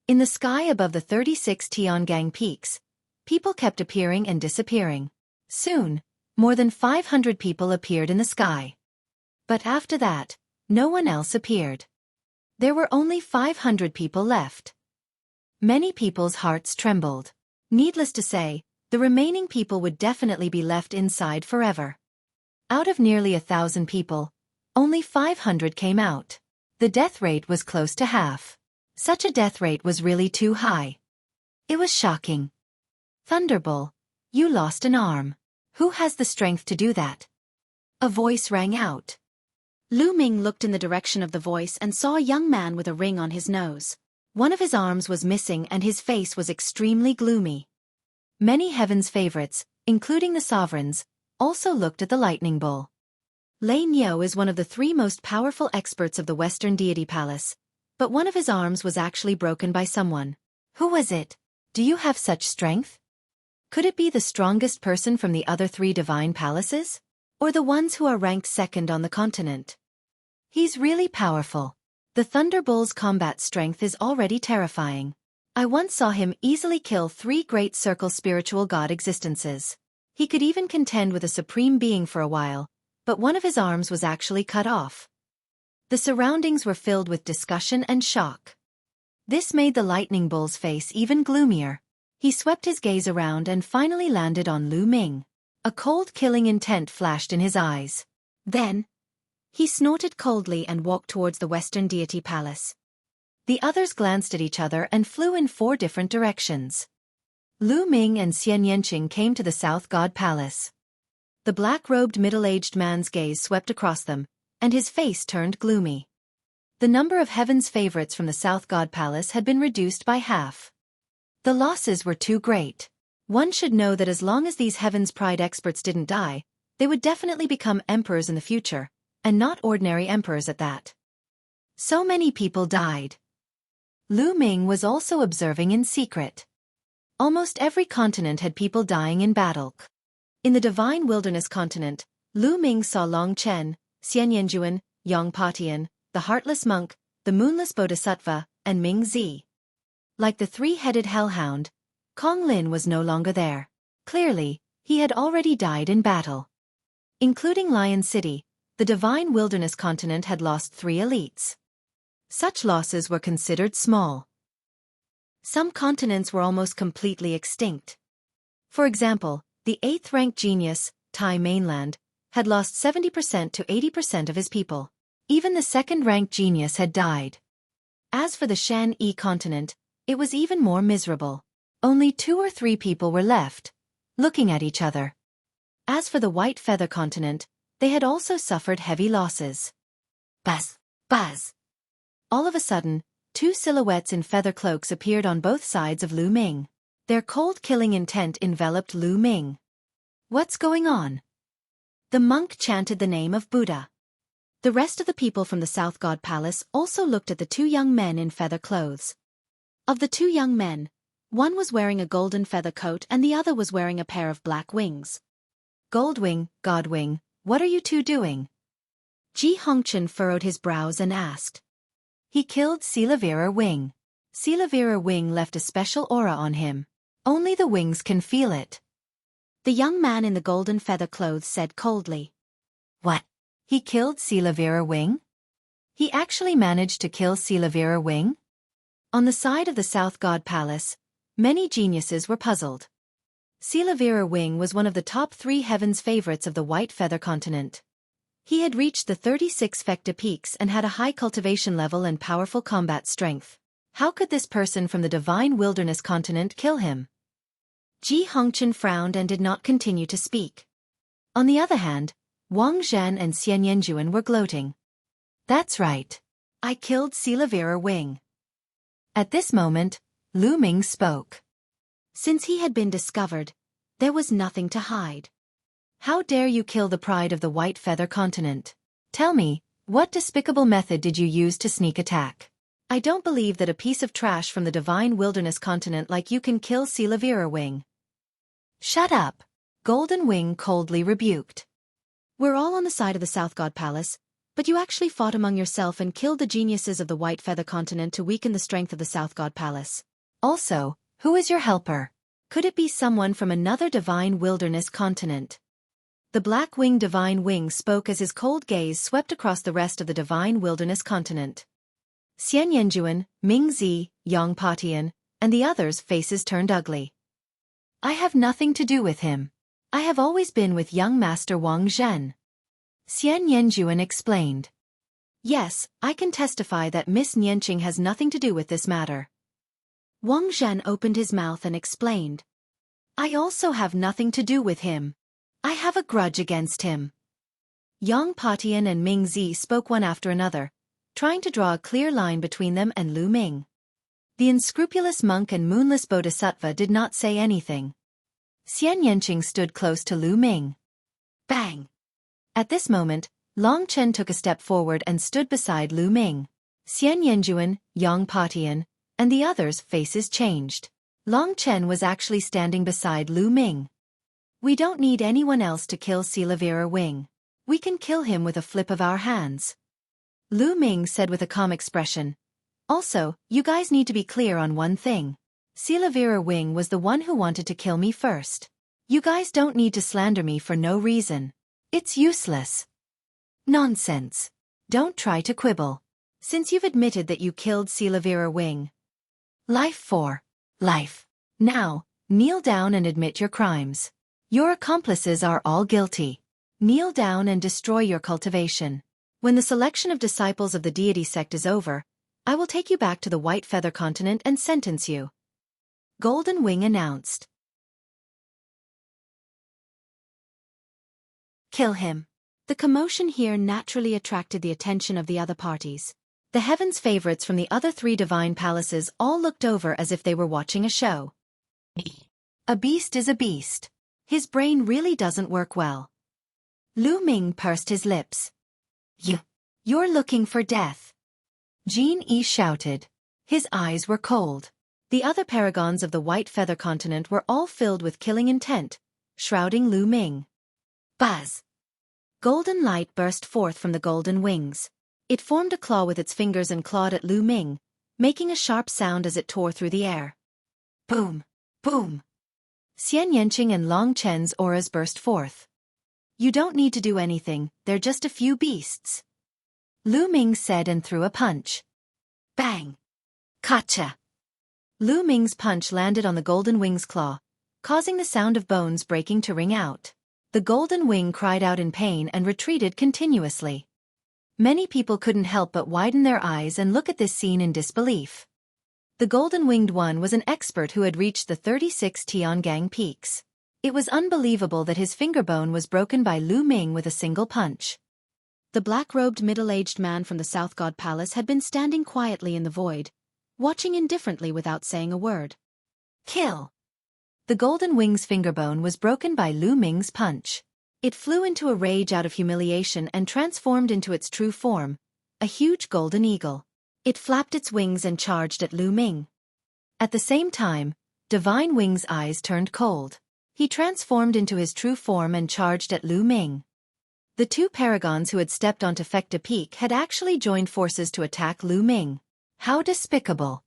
In the sky above the 36 Tiangang peaks, people kept appearing and disappearing. Soon, more than 500 people appeared in the sky. But after that, no one else appeared. There were only 500 people left. Many people's hearts trembled. Needless to say, the remaining people would definitely be left inside forever. Out of nearly 1,000 people, only 500 came out. The death rate was close to half. Such a death rate was really too high. It was shocking. Thunderbull, you lost an arm. Who has the strength to do that? A voice rang out. Lu Ming looked in the direction of the voice and saw a young man with a ring on his nose. One of his arms was missing and his face was extremely gloomy. Many heaven's favorites, including the sovereigns, also looked at the lightning bull. Lei Niu is one of the 3 most powerful experts of the Western Deity Palace, but one of his arms was actually broken by someone. Who was it? Do you have such strength? Could it be the strongest person from the other 3 divine palaces? Or the ones who are ranked second on the continent? He's really powerful. The Thunderbull's combat strength is already terrifying. I once saw him easily kill 3 great circle spiritual god existences. He could even contend with a supreme being for a while, but one of his arms was actually cut off. The surroundings were filled with discussion and shock. This made the lightning bull's face even gloomier. He swept his gaze around and finally landed on Lu Ming. A cold killing intent flashed in his eyes. Then, he snorted coldly and walked towards the Western Deity Palace. The others glanced at each other and flew in 4 different directions. Lu Ming and Xian Yanqing came to the South God Palace. The black-robed middle-aged man's gaze swept across them, and his face turned gloomy. The number of heaven's favorites from the South God Palace had been reduced by half. The losses were too great. One should know that as long as these Heaven's Pride experts didn't die, they would definitely become emperors in the future, and not ordinary emperors at that. So many people died. Lu Ming was also observing in secret. Almost every continent had people dying in battle. In the Divine Wilderness continent, Lu Ming saw Long Chen, Xian Yanjuan, Yang Patian, the Heartless Monk, the Moonless Bodhisattva, and Ming Zi. Like the 3-headed hellhound, Kong Lin was no longer there. Clearly, he had already died in battle. Including Lion City, the Divine Wilderness continent had lost 3 elites. Such losses were considered small. Some continents were almost completely extinct. For example, the 8th-ranked genius, Tai Mainland, had lost 70% to 80% of his people. Even the 2nd-ranked genius had died. As for the Shan-Yi continent, it was even more miserable. Only 2 or 3 people were left, looking at each other. As for the White Feather continent, they had also suffered heavy losses. Buzz! Buzz! All of a sudden, 2 silhouettes in feather cloaks appeared on both sides of Lu Ming. Their cold-killing intent enveloped Lu Ming. What's going on? The monk chanted the name of Buddha. The rest of the people from the South God Palace also looked at the 2 young men in feather clothes. Of the 2 young men, one was wearing a golden feather coat and the other was wearing a pair of black wings. Goldwing, Godwing, what are you 2 doing? Ji Hongchen furrowed his brows and asked. He killed Silavira Wing. Silavira Wing left a special aura on him. Only the wings can feel it. The young man in the golden feather clothes said coldly. What? He killed Silavira Wing? He actually managed to kill Silavira Wing? On the side of the South God Palace, many geniuses were puzzled. Silavira Wing was one of the top 3 heavens favorites of the White Feather continent. He had reached the 36 Fecta peaks and had a high cultivation level and powerful combat strength. How could this person from the Divine Wilderness continent kill him? Ji Hongchen frowned and did not continue to speak. On the other hand, Wang Zhan and Xian Yanjuan were gloating. That's right. I killed Silavira Wing. At this moment, Lu Ming spoke. Since he had been discovered, there was nothing to hide. How dare you kill the pride of the White Feather continent? Tell me, what despicable method did you use to sneak attack? I don't believe that a piece of trash from the Divine Wilderness continent like you can kill Silavira Wing. Shut up, Golden Wing coldly rebuked. We're all on the side of the South God Palace, but you actually fought among yourself and killed the geniuses of the White Feather continent to weaken the strength of the South God Palace. Also, who is your helper? Could it be someone from another Divine Wilderness continent? The black-winged divine wing spoke as his cold gaze swept across the rest of the divine wilderness continent. Xian Yanjuan, Ming Zi, Yang Patian, and the others' faces turned ugly. I have nothing to do with him. I have always been with young Master Wang Zhen. Xian Yanjuan explained. Yes, I can testify that Miss Nianqing has nothing to do with this matter. Wang Zhen opened his mouth and explained. I also have nothing to do with him. I have a grudge against him. Yang Patian and Ming Zi spoke one after another, trying to draw a clear line between them and Lu Ming. The unscrupulous monk and moonless bodhisattva did not say anything. Xian Yanqing stood close to Lu Ming. Bang! At this moment, Long Chen took a step forward and stood beside Lu Ming. Xian Yanjuan, Yang Patian, and the others' faces changed. Long Chen was actually standing beside Lu Ming. We don't need anyone else to kill Silavira Wing. We can kill him with a flip of our hands. Lu Ming said with a calm expression. Also, you guys need to be clear on one thing. Silavira Wing was the one who wanted to kill me first. You guys don't need to slander me for no reason. It's useless. Nonsense. Don't try to quibble. Since you've admitted that you killed Silavira Wing. Life for life. Now, kneel down and admit your crimes. Your accomplices are all guilty. Kneel down and destroy your cultivation. When the selection of disciples of the deity sect is over, I will take you back to the White Feather Continent and sentence you. Golden Wing announced. Kill him. The commotion here naturally attracted the attention of the other parties. The heavens' favorites from the other 3 divine palaces all looked over as if they were watching a show. A beast is a beast. His brain really doesn't work well. Lu Ming pursed his lips. You're looking for death. Jin Yi shouted. His eyes were cold. The other paragons of the White Feather Continent were all filled with killing intent, shrouding Lu Ming. Buzz! Golden light burst forth from the golden wings. It formed a claw with its fingers and clawed at Lu Ming, making a sharp sound as it tore through the air. Boom! Boom! Xian Yanqing and Long Chen's auras burst forth. You don't need to do anything, they're just a few beasts. Lu Ming said and threw a punch. Bang! Gotcha! Lu Ming's punch landed on the golden wing's claw, causing the sound of bones breaking to ring out. The golden wing cried out in pain and retreated continuously. Many people couldn't help but widen their eyes and look at this scene in disbelief. The golden-winged one was an expert who had reached the 36 Tiangang peaks. It was unbelievable that his finger bone was broken by Lu Ming with a single punch. The black-robed middle-aged man from the South God Palace had been standing quietly in the void, watching indifferently without saying a word. Kill! The golden wing's finger bone was broken by Lu Ming's punch. It flew into a rage out of humiliation and transformed into its true form, a huge golden eagle. It flapped its wings and charged at Lu Ming. At the same time, Divine Wing's eyes turned cold. He transformed into his true form and charged at Lu Ming. The 2 paragons who had stepped onto Fecta Peak had actually joined forces to attack Lu Ming. How despicable.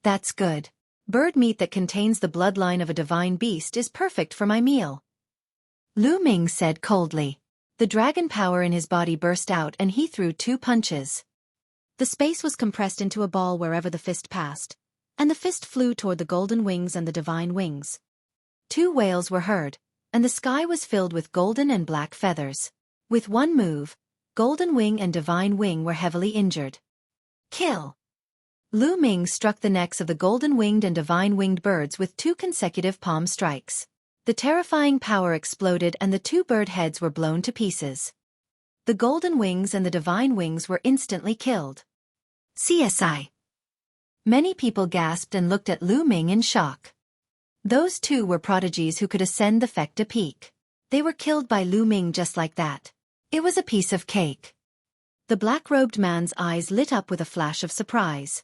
That's good. Bird meat that contains the bloodline of a divine beast is perfect for my meal. Lu Ming said coldly. The dragon power in his body burst out and he threw 2 punches. The space was compressed into a ball wherever the fist passed, and the fist flew toward the golden wings and the divine wings. 2 wails were heard, and the sky was filled with golden and black feathers. With one move, Golden Wing and Divine Wing were heavily injured. Kill! Lu Ming struck the necks of the golden-winged and divine-winged birds with 2 consecutive palm strikes. The terrifying power exploded and the 2 bird heads were blown to pieces. The golden wings and the divine wings were instantly killed. CSI. Many people gasped and looked at Lu Ming in shock. Those 2 were prodigies who could ascend the Fecta Peak. They were killed by Lu Ming just like that. It was a piece of cake. The black-robed man's eyes lit up with a flash of surprise.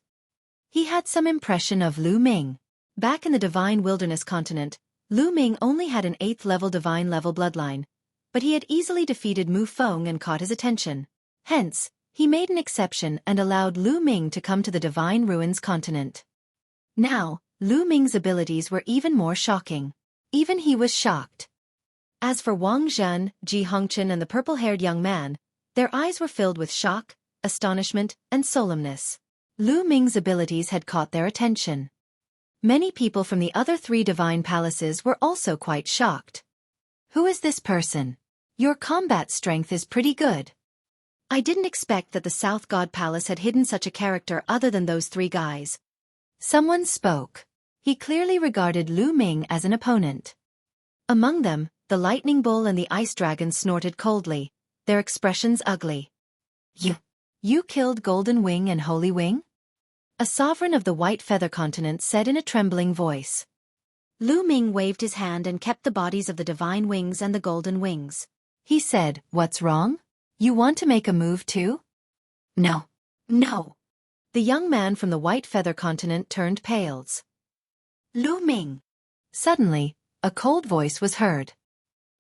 He had some impression of Lu Ming. Back in the Divine Wilderness Continent, Lu Ming only had an 8th-level divine-level bloodline, but he had easily defeated Mu Feng and caught his attention. Hence, he made an exception and allowed Lu Ming to come to the Divine Ruins Continent. Now, Lu Ming's abilities were even more shocking. Even he was shocked. As for Wang Zhen, Ji Hongchen and the purple-haired young man, their eyes were filled with shock, astonishment, and solemnness. Lu Ming's abilities had caught their attention. Many people from the other 3 divine palaces were also quite shocked. Who is this person? Your combat strength is pretty good. I didn't expect that the South God Palace had hidden such a character other than those 3 guys. Someone spoke. He clearly regarded Lu Ming as an opponent. Among them, the Lightning Bull and the Ice Dragon snorted coldly, their expressions ugly. You killed Golden Wing and Holy Wing? A sovereign of the White Feather Continent said in a trembling voice. Lu Ming waved his hand and kept the bodies of the Divine Wings and the Golden Wings. He said, "What's wrong? You want to make a move too?" No. The young man from the White Feather Continent turned pale. Lu Ming. Suddenly, a cold voice was heard.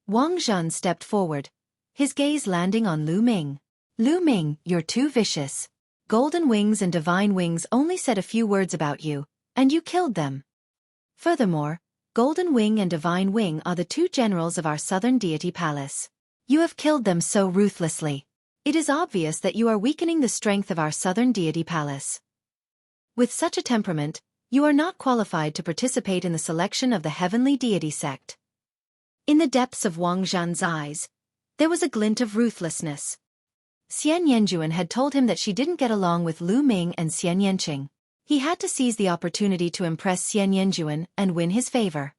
Wang Zhen stepped forward, his gaze landing on Lu Ming. Lu Ming, you're too vicious. Golden Wings and Divine Wings only said a few words about you, and you killed them. Furthermore, Golden Wing and Divine Wing are the 2 generals of our Southern Deity Palace. You have killed them so ruthlessly. It is obvious that you are weakening the strength of our Southern Deity Palace. With such a temperament, you are not qualified to participate in the selection of the Heavenly Deity Sect. In the depths of Wang Zhen's eyes, there was a glint of ruthlessness. Xian Yanjuan had told him that she didn't get along with Lu Ming and Xian Yanqing. He had to seize the opportunity to impress Xian Yanjuan and win his favor.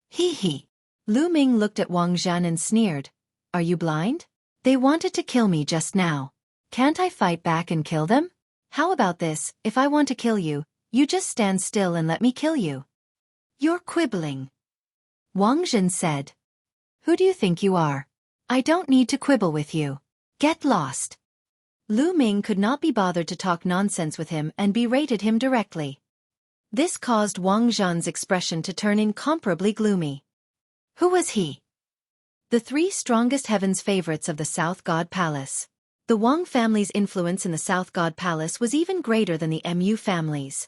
He. Lu Ming looked at Wang Zhen and sneered. Are you blind? They wanted to kill me just now. Can't I fight back and kill them? How about this, if I want to kill you, you just stand still and let me kill you. You're quibbling. Wang Zhen said. Who do you think you are? I don't need to quibble with you. Get lost. Lu Ming could not be bothered to talk nonsense with him and berated him directly. This caused Wang Zhen's expression to turn incomparably gloomy. Who was he? The 3 strongest heaven's favorites of the South God Palace. The Wang family's influence in the South God Palace was even greater than the Mu family's.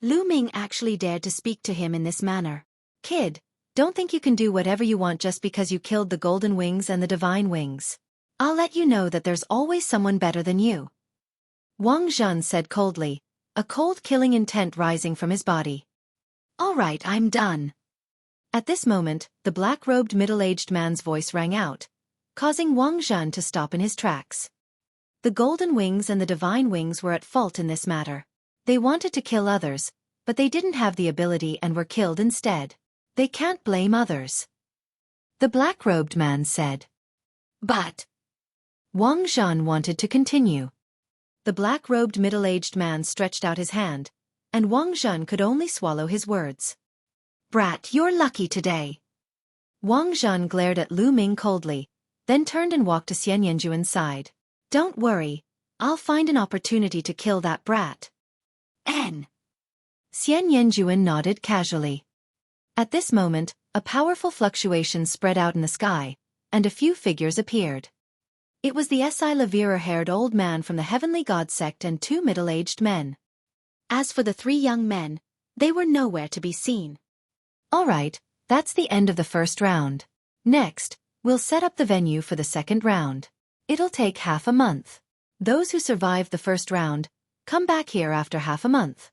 Lu Ming actually dared to speak to him in this manner. Kid, don't think you can do whatever you want just because you killed the Golden Wings and the Divine Wings. I'll let you know that there's always someone better than you. Wang Zhen said coldly, a cold killing intent rising from his body. All right, I'm done. At this moment, the black-robed middle-aged man's voice rang out, causing Wang Zhen to stop in his tracks. The Golden Wings and the Divine Wings were at fault in this matter. They wanted to kill others, but they didn't have the ability and were killed instead. They can't blame others. The black-robed man said. But Wang Zhen wanted to continue. The black-robed middle-aged man stretched out his hand, and Wang Zhen could only swallow his words. Brat, you're lucky today. Wang Zhen glared at Lu Ming coldly, then turned and walked to Xian Yanjuan's side. Don't worry, I'll find an opportunity to kill that brat. Xian Yanjuan nodded casually. At this moment, a powerful fluctuation spread out in the sky, and a few figures appeared. It was the Lavira-haired old man from the Heavenly God sect and 2 middle-aged men. As for the 3 young men, they were nowhere to be seen. All right, that's the end of the first round. Next, we'll set up the venue for the second round. It'll take half a month. Those who survive the first round, come back here after half a month.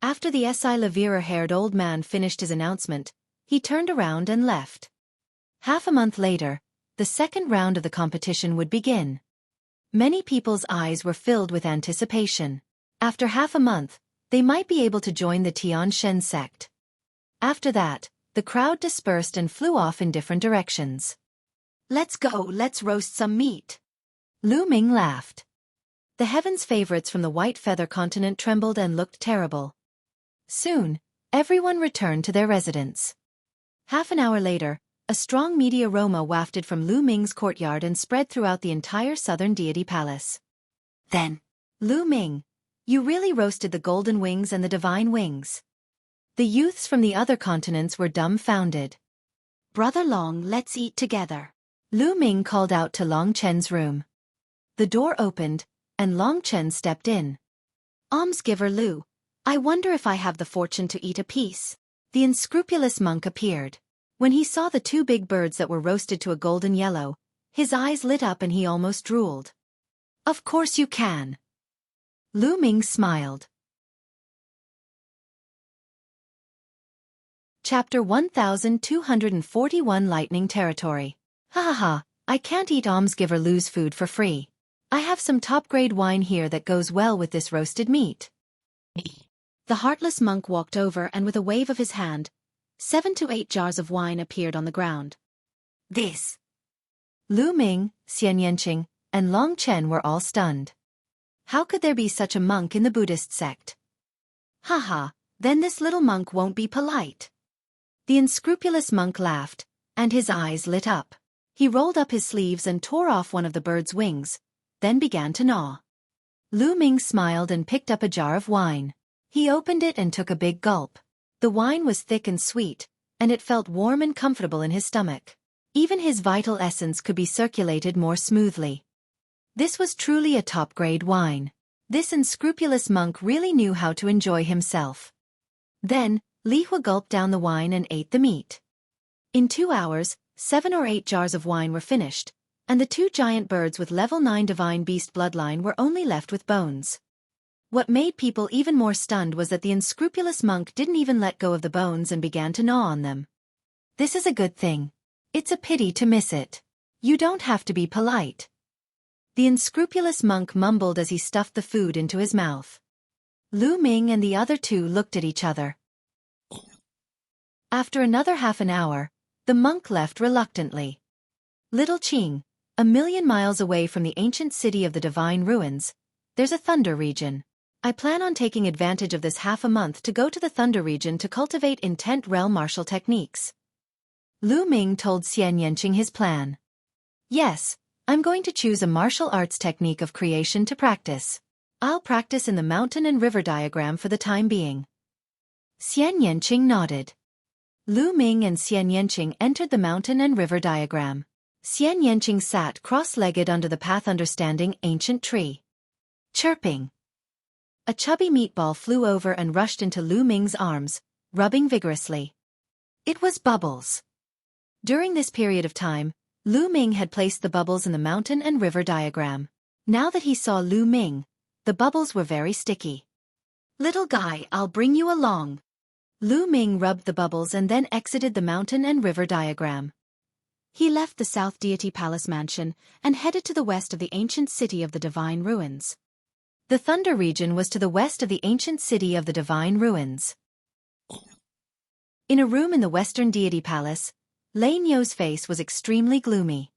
After the Lavira-haired old man finished his announcement, he turned around and left. Half a month later, the second round of the competition would begin. Many people's eyes were filled with anticipation. After half a month, they might be able to join the Tian Shen sect. After that, the crowd dispersed and flew off in different directions. Let's go, let's roast some meat. Lu Ming laughed. The heaven's favorites from the White Feather Continent trembled and looked terrible. Soon, everyone returned to their residence. Half an hour later, a strong meaty aroma wafted from Lu Ming's courtyard and spread throughout the entire Southern Deity Palace. Then, Lu Ming, you really roasted the Golden Wings and the Divine Wings. The youths from the other continents were dumbfounded. Brother Long, let's eat together. Lu Ming called out to Long Chen's room. The door opened, and Long Chen stepped in. Almsgiver Lu, I wonder if I have the fortune to eat a piece. The unscrupulous monk appeared. When he saw the two big birds that were roasted to a golden yellow, his eyes lit up and he almost drooled. Of course you can. Lu Ming smiled. Chapter 1241 Lightning Territory. Ha ha ha, I can't eat almsgiver Lu's food for free. I have some top-grade wine here that goes well with this roasted meat. The heartless monk walked over and with a wave of his hand, 7 to 8 jars of wine appeared on the ground. This. Lu Ming, Xian Yanqing, and Long Chen were all stunned. How could there be such a monk in the Buddhist sect? Haha, then this little monk won't be polite. The unscrupulous monk laughed, and his eyes lit up. He rolled up his sleeves and tore off one of the bird's wings, then began to gnaw. Lu Ming smiled and picked up a jar of wine. He opened it and took a big gulp. The wine was thick and sweet, and it felt warm and comfortable in his stomach. Even his vital essence could be circulated more smoothly. This was truly a top-grade wine. This unscrupulous monk really knew how to enjoy himself. Then, Li Hua gulped down the wine and ate the meat. In 2 hours, 7 or 8 jars of wine were finished, and the 2 giant birds with level 9 divine beast bloodline were only left with bones. What made people even more stunned was that the unscrupulous monk didn't even let go of the bones and began to gnaw on them. This is a good thing. It's a pity to miss it. You don't have to be polite. The unscrupulous monk mumbled as he stuffed the food into his mouth. Lu Ming and the other two looked at each other. After another half an hour, the monk left reluctantly. Little Qing, 1,000,000 miles away from the ancient city of the divine ruins, there's a thunder region. I plan on taking advantage of this half a month to go to the thunder region to cultivate intent realm martial techniques. Lu Ming told Xian Yanqing his plan. Yes, I'm going to choose a martial arts technique of creation to practice. I'll practice in the mountain and river diagram for the time being. Xian Yanqing nodded. Lu Ming and Xian Yanqing entered the mountain and river diagram. Xian Yanqing sat cross-legged under the path understanding ancient tree. Chirping. A chubby meatball flew over and rushed into Lu Ming's arms, rubbing vigorously. It was Bubbles. During this period of time, Lu Ming had placed the bubbles in the mountain and river diagram. Now that he saw Lu Ming, the bubbles were very sticky. Little guy, I'll bring you along. Lu Ming rubbed the bubbles and then exited the mountain and river diagram. He left the South Deity Palace Mansion and headed to the west of the ancient city of the Divine Ruins. The Thunder region was to the west of the ancient city of the Divine Ruins. In a room in the Western Deity Palace, Lei Nyo's face was extremely gloomy.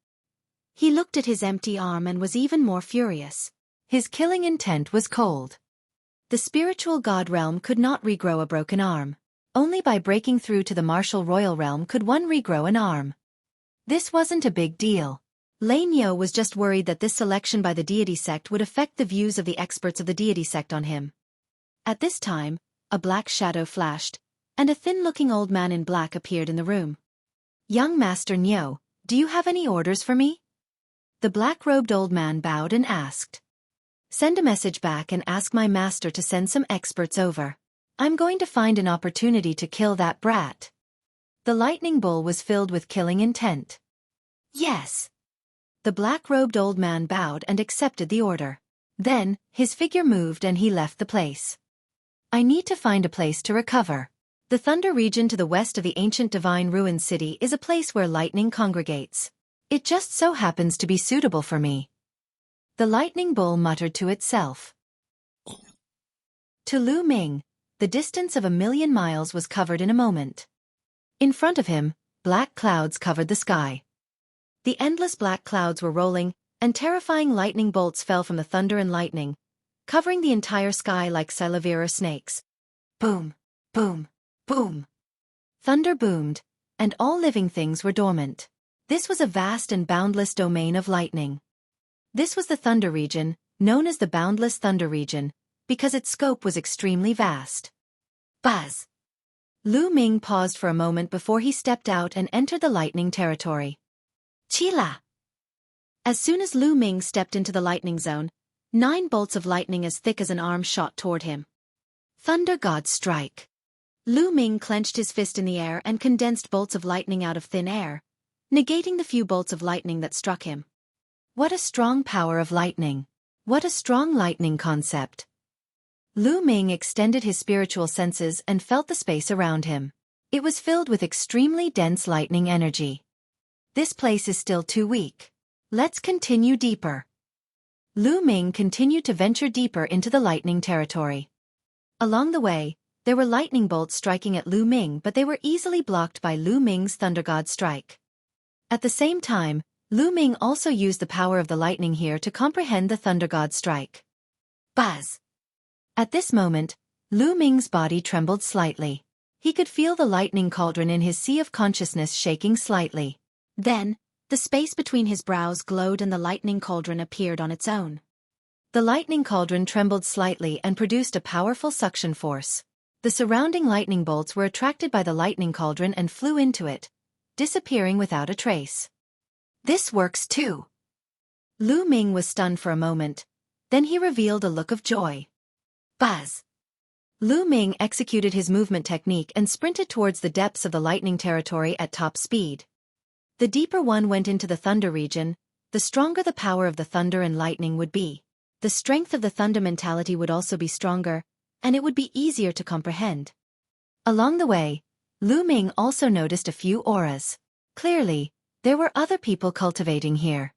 He looked at his empty arm and was even more furious. His killing intent was cold. The spiritual god realm could not regrow a broken arm. Only by breaking through to the martial royal realm could one regrow an arm. This wasn't a big deal. Lei Nyo was just worried that this selection by the deity sect would affect the views of the experts of the deity sect on him. At this time, a black shadow flashed, and a thin-looking old man in black appeared in the room. Young Master Nyo, do you have any orders for me? The black-robed old man bowed and asked. Send a message back and ask my master to send some experts over. I'm going to find an opportunity to kill that brat. The lightning bull was filled with killing intent. Yes. The black-robed old man bowed and accepted the order. Then, his figure moved and he left the place. I need to find a place to recover. The Thunder region to the west of the ancient Divine Ruin City is a place where lightning congregates. It just so happens to be suitable for me. The lightning bull muttered to itself. To Lu Ming, the distance of 1,000,000 miles was covered in a moment. In front of him, black clouds covered the sky. The endless black clouds were rolling, and terrifying lightning bolts fell from the thunder and lightning, covering the entire sky like salivary snakes. Boom, boom, boom. Thunder boomed, and all living things were dormant. This was a vast and boundless domain of lightning. This was the Thunder region, known as the Boundless Thunder region, because its scope was extremely vast. Buzz! Lu Ming paused for a moment before he stepped out and entered the lightning territory. Chila! As soon as Lu Ming stepped into the lightning zone, 9 bolts of lightning as thick as an arm shot toward him. Thunder God Strike! Lu Ming clenched his fist in the air and condensed bolts of lightning out of thin air, negating the few bolts of lightning that struck him. What a strong power of lightning! What a strong lightning concept! Lu Ming extended his spiritual senses and felt the space around him. It was filled with extremely dense lightning energy. This place is still too weak. Let's continue deeper. Lu Ming continued to venture deeper into the lightning territory. Along the way, there were lightning bolts striking at Lu Ming, but they were easily blocked by Lu Ming's Thunder God strike. At the same time, Lu Ming also used the power of the lightning here to comprehend the Thunder God strike. Buzz! At this moment, Lu Ming's body trembled slightly. He could feel the lightning cauldron in his sea of consciousness shaking slightly. Then, the space between his brows glowed and the lightning cauldron appeared on its own. The lightning cauldron trembled slightly and produced a powerful suction force. The surrounding lightning bolts were attracted by the lightning cauldron and flew into it, disappearing without a trace. This works too. Lu Ming was stunned for a moment, then he revealed a look of joy. Buzz! Lu Ming executed his movement technique and sprinted towards the depths of the lightning territory at top speed. The deeper one went into the thunder region, the stronger the power of the thunder and lightning would be. The strength of the thunder mentality would also be stronger, and it would be easier to comprehend. Along the way, Lu Ming also noticed a few auras. Clearly, there were other people cultivating here.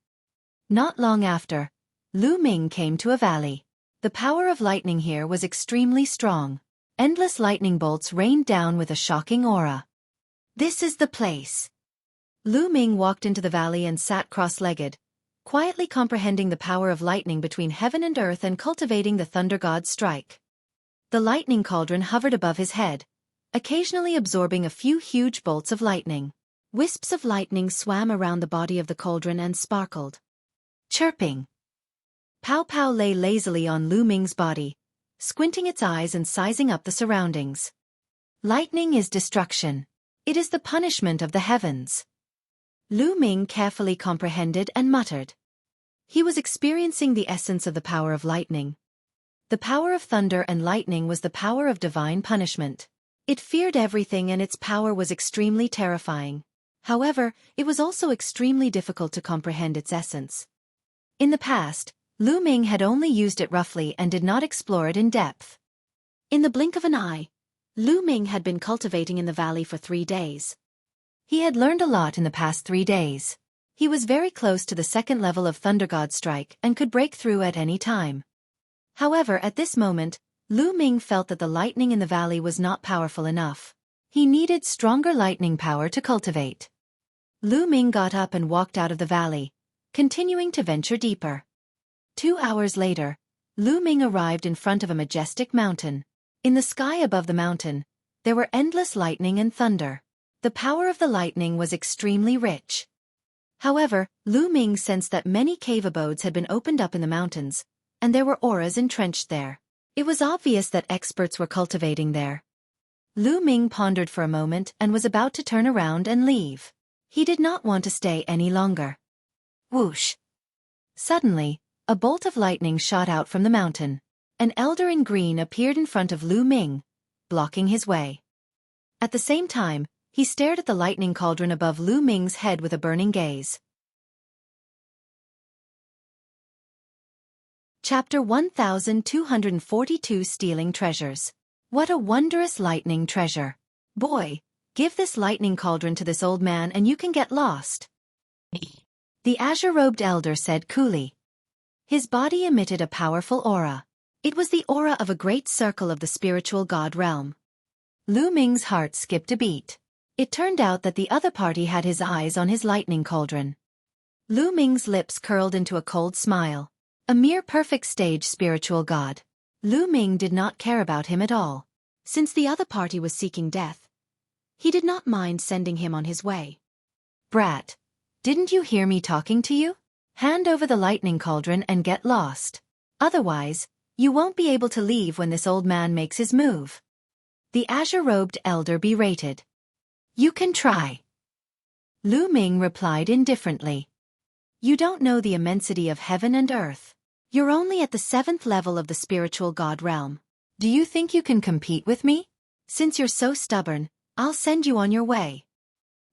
Not long after, Lu Ming came to a valley. The power of lightning here was extremely strong. Endless lightning bolts rained down with a shocking aura. This is the place. Lu Ming walked into the valley and sat cross-legged, quietly comprehending the power of lightning between heaven and earth and cultivating the Thunder God's strike. The lightning cauldron hovered above his head, occasionally absorbing a few huge bolts of lightning. Wisps of lightning swam around the body of the cauldron and sparkled. Chirping. Pow Pow lay lazily on Lu Ming's body, squinting its eyes and sizing up the surroundings. Lightning is destruction. It is the punishment of the heavens. Lu Ming carefully comprehended and muttered. He was experiencing the essence of the power of lightning. The power of thunder and lightning was the power of divine punishment. It feared everything and its power was extremely terrifying. However, it was also extremely difficult to comprehend its essence. In the past, Lu Ming had only used it roughly and did not explore it in depth. In the blink of an eye, Lu Ming had been cultivating in the valley for 3 days. He had learned a lot in the past 3 days. He was very close to the second level of Thunder God Strike and could break through at any time. However, at this moment, Lu Ming felt that the lightning in the valley was not powerful enough. He needed stronger lightning power to cultivate. Lu Ming got up and walked out of the valley, continuing to venture deeper. 2 hours later, Lu Ming arrived in front of a majestic mountain. In the sky above the mountain, there were endless lightning and thunder. The power of the lightning was extremely rich. However, Lu Ming sensed that many cave abodes had been opened up in the mountains, and there were auras entrenched there. It was obvious that experts were cultivating there. Lu Ming pondered for a moment and was about to turn around and leave. He did not want to stay any longer. Whoosh! Suddenly, a bolt of lightning shot out from the mountain. An elder in green appeared in front of Lu Ming, blocking his way. At the same time, he stared at the lightning cauldron above Lu Ming's head with a burning gaze. Chapter 1242 Stealing Treasures. What a wondrous lightning treasure. Boy, give this lightning cauldron to this old man and you can get lost. The azure-robed elder said coolly. His body emitted a powerful aura. It was the aura of a great circle of the spiritual god realm. Lu Ming's heart skipped a beat. It turned out that the other party had his eyes on his lightning cauldron. Lu Ming's lips curled into a cold smile. A mere perfect stage spiritual god. Lu Ming did not care about him at all. Since the other party was seeking death, he did not mind sending him on his way. Brat, didn't you hear me talking to you? Hand over the lightning cauldron and get lost. Otherwise, you won't be able to leave when this old man makes his move. The azure-robed elder berated. You can try. Lu Ming replied indifferently. You don't know the immensity of heaven and earth. You're only at the 7th level of the spiritual god realm. Do you think you can compete with me? Since you're so stubborn, I'll send you on your way.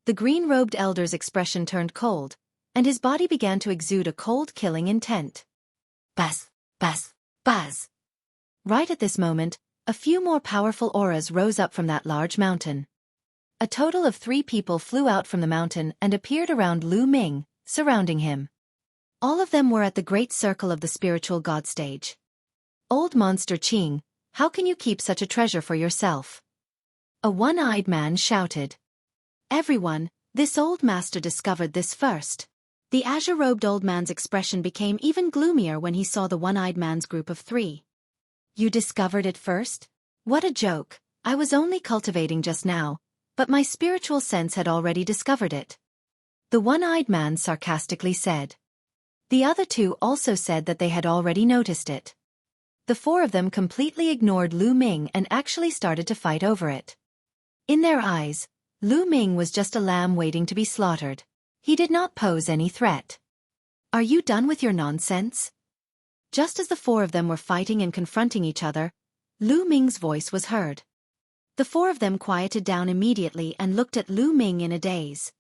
The green-robed elder's expression turned cold, and his body began to exude a cold killing intent. Buzz, buzz, buzz. Right at this moment, a few more powerful auras rose up from that large mountain. A total of 3 people flew out from the mountain and appeared around Lu Ming, surrounding him. All of them were at the great circle of the spiritual god stage. Old Monster Qing, how can you keep such a treasure for yourself? A one-eyed man shouted. Everyone, this old master discovered this first. The azure-robed old man's expression became even gloomier when he saw the one-eyed man's group of 3. You discovered it first? What a joke, I was only cultivating just now, but my spiritual sense had already discovered it. The one-eyed man sarcastically said. The other 2 also said that they had already noticed it. The 4 of them completely ignored Lu Ming and actually started to fight over it. In their eyes, Lu Ming was just a lamb waiting to be slaughtered. He did not pose any threat. Are you done with your nonsense? Just as the 4 of them were fighting and confronting each other, Lu Ming's voice was heard. The 4 of them quieted down immediately and looked at Lu Ming in a daze.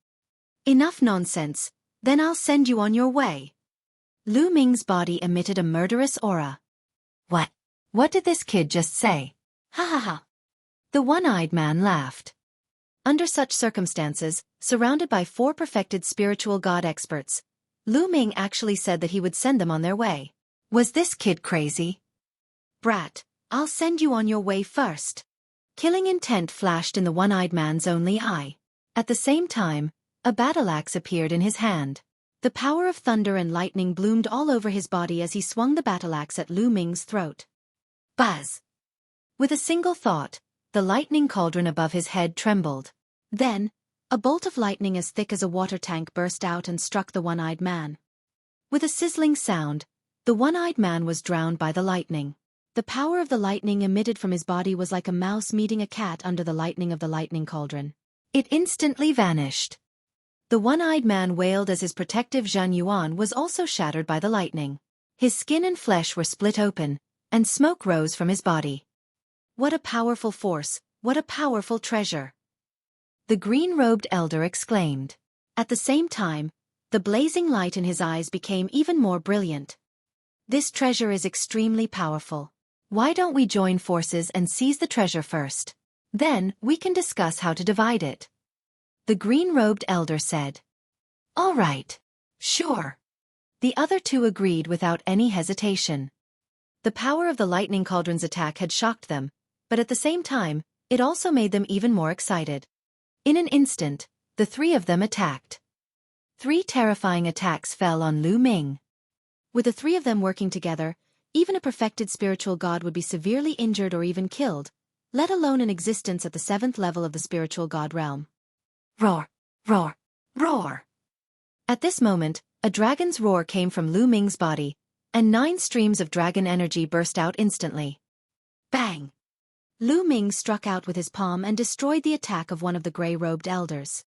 Enough nonsense, then I'll send you on your way. Lu Ming's body emitted a murderous aura. What? What did this kid just say? Ha ha ha. The one-eyed man laughed. Under such circumstances, surrounded by 4 perfected spiritual god experts, Lu Ming actually said that he would send them on their way. Was this kid crazy? Brat, I'll send you on your way first. Killing intent flashed in the one-eyed man's only eye. At the same time, a battle axe appeared in his hand. The power of thunder and lightning bloomed all over his body as he swung the battle axe at Lu Ming's throat. Buzz! With a single thought, the lightning cauldron above his head trembled. Then, a bolt of lightning as thick as a water tank burst out and struck the one-eyed man. With a sizzling sound, the one-eyed man was drowned by the lightning. The power of the lightning emitted from his body was like a mouse meeting a cat under the lightning of the lightning cauldron. It instantly vanished. The one-eyed man wailed as his protective Zhan Yuan was also shattered by the lightning. His skin and flesh were split open, and smoke rose from his body. What a powerful force, what a powerful treasure! The green-robed elder exclaimed. At the same time, the blazing light in his eyes became even more brilliant. This treasure is extremely powerful. Why don't we join forces and seize the treasure first? Then, we can discuss how to divide it. The green-robed elder said. All right. Sure. The other 2 agreed without any hesitation. The power of the lightning cauldron's attack had shocked them, but at the same time, it also made them even more excited. In an instant, the 3 of them attacked. 3 terrifying attacks fell on Lu Ming. With the 3 of them working together, even a perfected spiritual god would be severely injured or even killed, let alone an existence at the 7th level of the spiritual god realm. Roar! Roar! Roar! At this moment, a dragon's roar came from Lu Ming's body, and 9 streams of dragon energy burst out instantly. Bang! Lu Ming struck out with his palm and destroyed the attack of one of the gray-robed elders.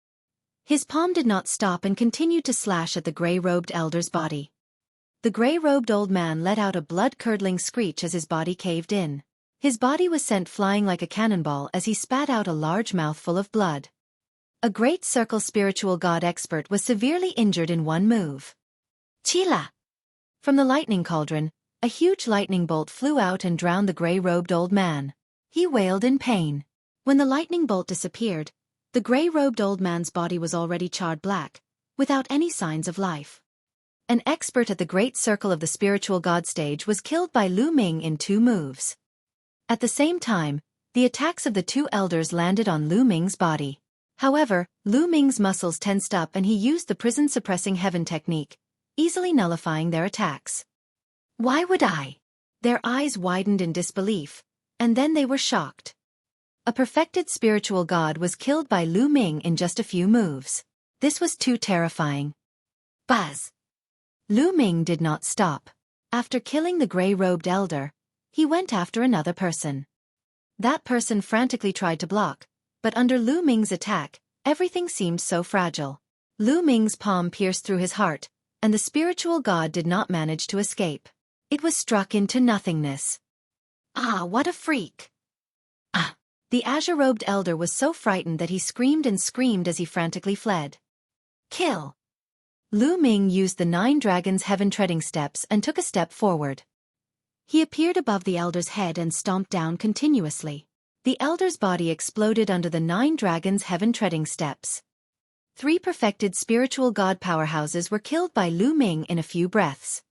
His palm did not stop and continued to slash at the gray-robed elder's body. The gray-robed old man let out a blood-curdling screech as his body caved in. His body was sent flying like a cannonball as he spat out a large mouthful of blood. A great circle spiritual god expert was severely injured in one move. Chila! From the lightning cauldron, a huge lightning bolt flew out and drowned the gray-robed old man. He wailed in pain. When the lightning bolt disappeared, the gray-robed old man's body was already charred black, without any signs of life. An expert at the great circle of the spiritual god stage was killed by Lu Ming in 2 moves. At the same time, the attacks of the 2 elders landed on Lu Ming's body. However, Lu Ming's muscles tensed up and he used the prison-suppressing heaven technique, easily nullifying their attacks. Why would I? Their eyes widened in disbelief, and then they were shocked. A perfected spiritual god was killed by Lu Ming in just a few moves. This was too terrifying. Buzz! Lu Ming did not stop. After killing the gray-robed elder, he went after another person. That person frantically tried to block, but under Lu Ming's attack, everything seemed so fragile. Lu Ming's palm pierced through his heart, and the spiritual god did not manage to escape. It was struck into nothingness. Ah, what a freak! Ah! The azure-robed elder was so frightened that he screamed and screamed as he frantically fled. Kill! Lu Ming used the 9 dragons' heaven-treading steps and took a step forward. He appeared above the elder's head and stomped down continuously. The elder's body exploded under the 9 dragons' heaven-treading steps. 3 perfected spiritual god powerhouses were killed by Lu Ming in a few breaths.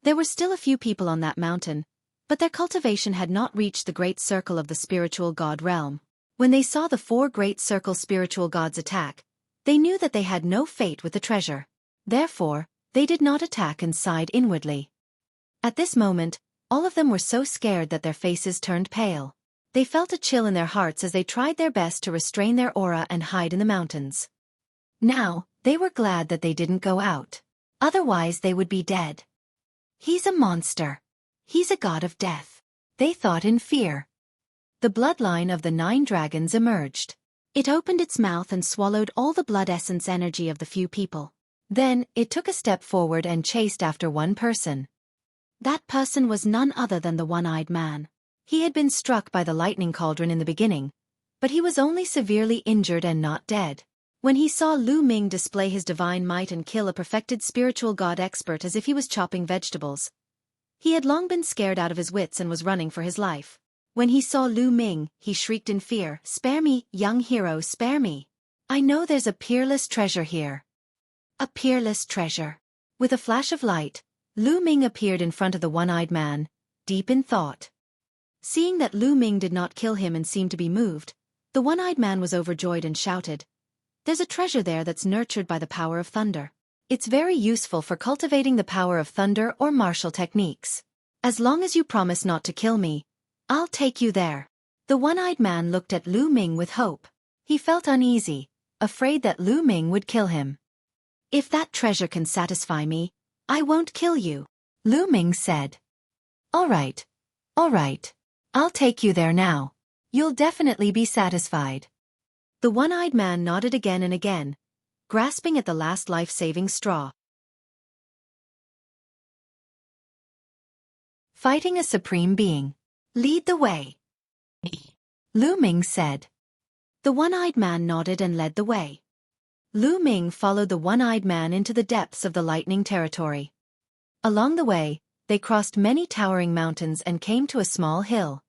There were still a few people on that mountain, but their cultivation had not reached the great circle of the spiritual god realm. When they saw the 4 great circle spiritual gods attack, they knew that they had no fate with the treasure. Therefore, they did not attack and sighed inwardly. At this moment, all of them were so scared that their faces turned pale. They felt a chill in their hearts as they tried their best to restrain their aura and hide in the mountains. Now, they were glad that they didn't go out. Otherwise they would be dead. He's a monster. He's a god of death, they thought in fear. The bloodline of the 9 dragons emerged. It opened its mouth and swallowed all the blood essence energy of the few people. Then, it took a step forward and chased after one person. That person was none other than the one-eyed man. He had been struck by the lightning cauldron in the beginning, but he was only severely injured and not dead. When he saw Lu Ming display his divine might and kill a perfected spiritual god expert as if he was chopping vegetables, he had long been scared out of his wits and was running for his life. When he saw Lu Ming, he shrieked in fear, "Spare me, young hero, spare me! I know there's a peerless treasure here." A peerless treasure. With a flash of light, Lu Ming appeared in front of the one-eyed man, deep in thought. Seeing that Lu Ming did not kill him and seemed to be moved, the one-eyed man was overjoyed and shouted, "There's a treasure there that's nurtured by the power of thunder. It's very useful for cultivating the power of thunder or martial techniques. As long as you promise not to kill me, I'll take you there." The one-eyed man looked at Lu Ming with hope. He felt uneasy, afraid that Lu Ming would kill him. "If that treasure can satisfy me, I won't kill you," Lu Ming said. All right. I'll take you there now. You'll definitely be satisfied." The one-eyed man nodded again and again, grasping at the last life-saving straw. Fighting a supreme being. "Lead the way," Lu Ming said. The one-eyed man nodded and led the way. Lu Ming followed the one-eyed man into the depths of the lightning territory. Along the way, they crossed many towering mountains and came to a small hill.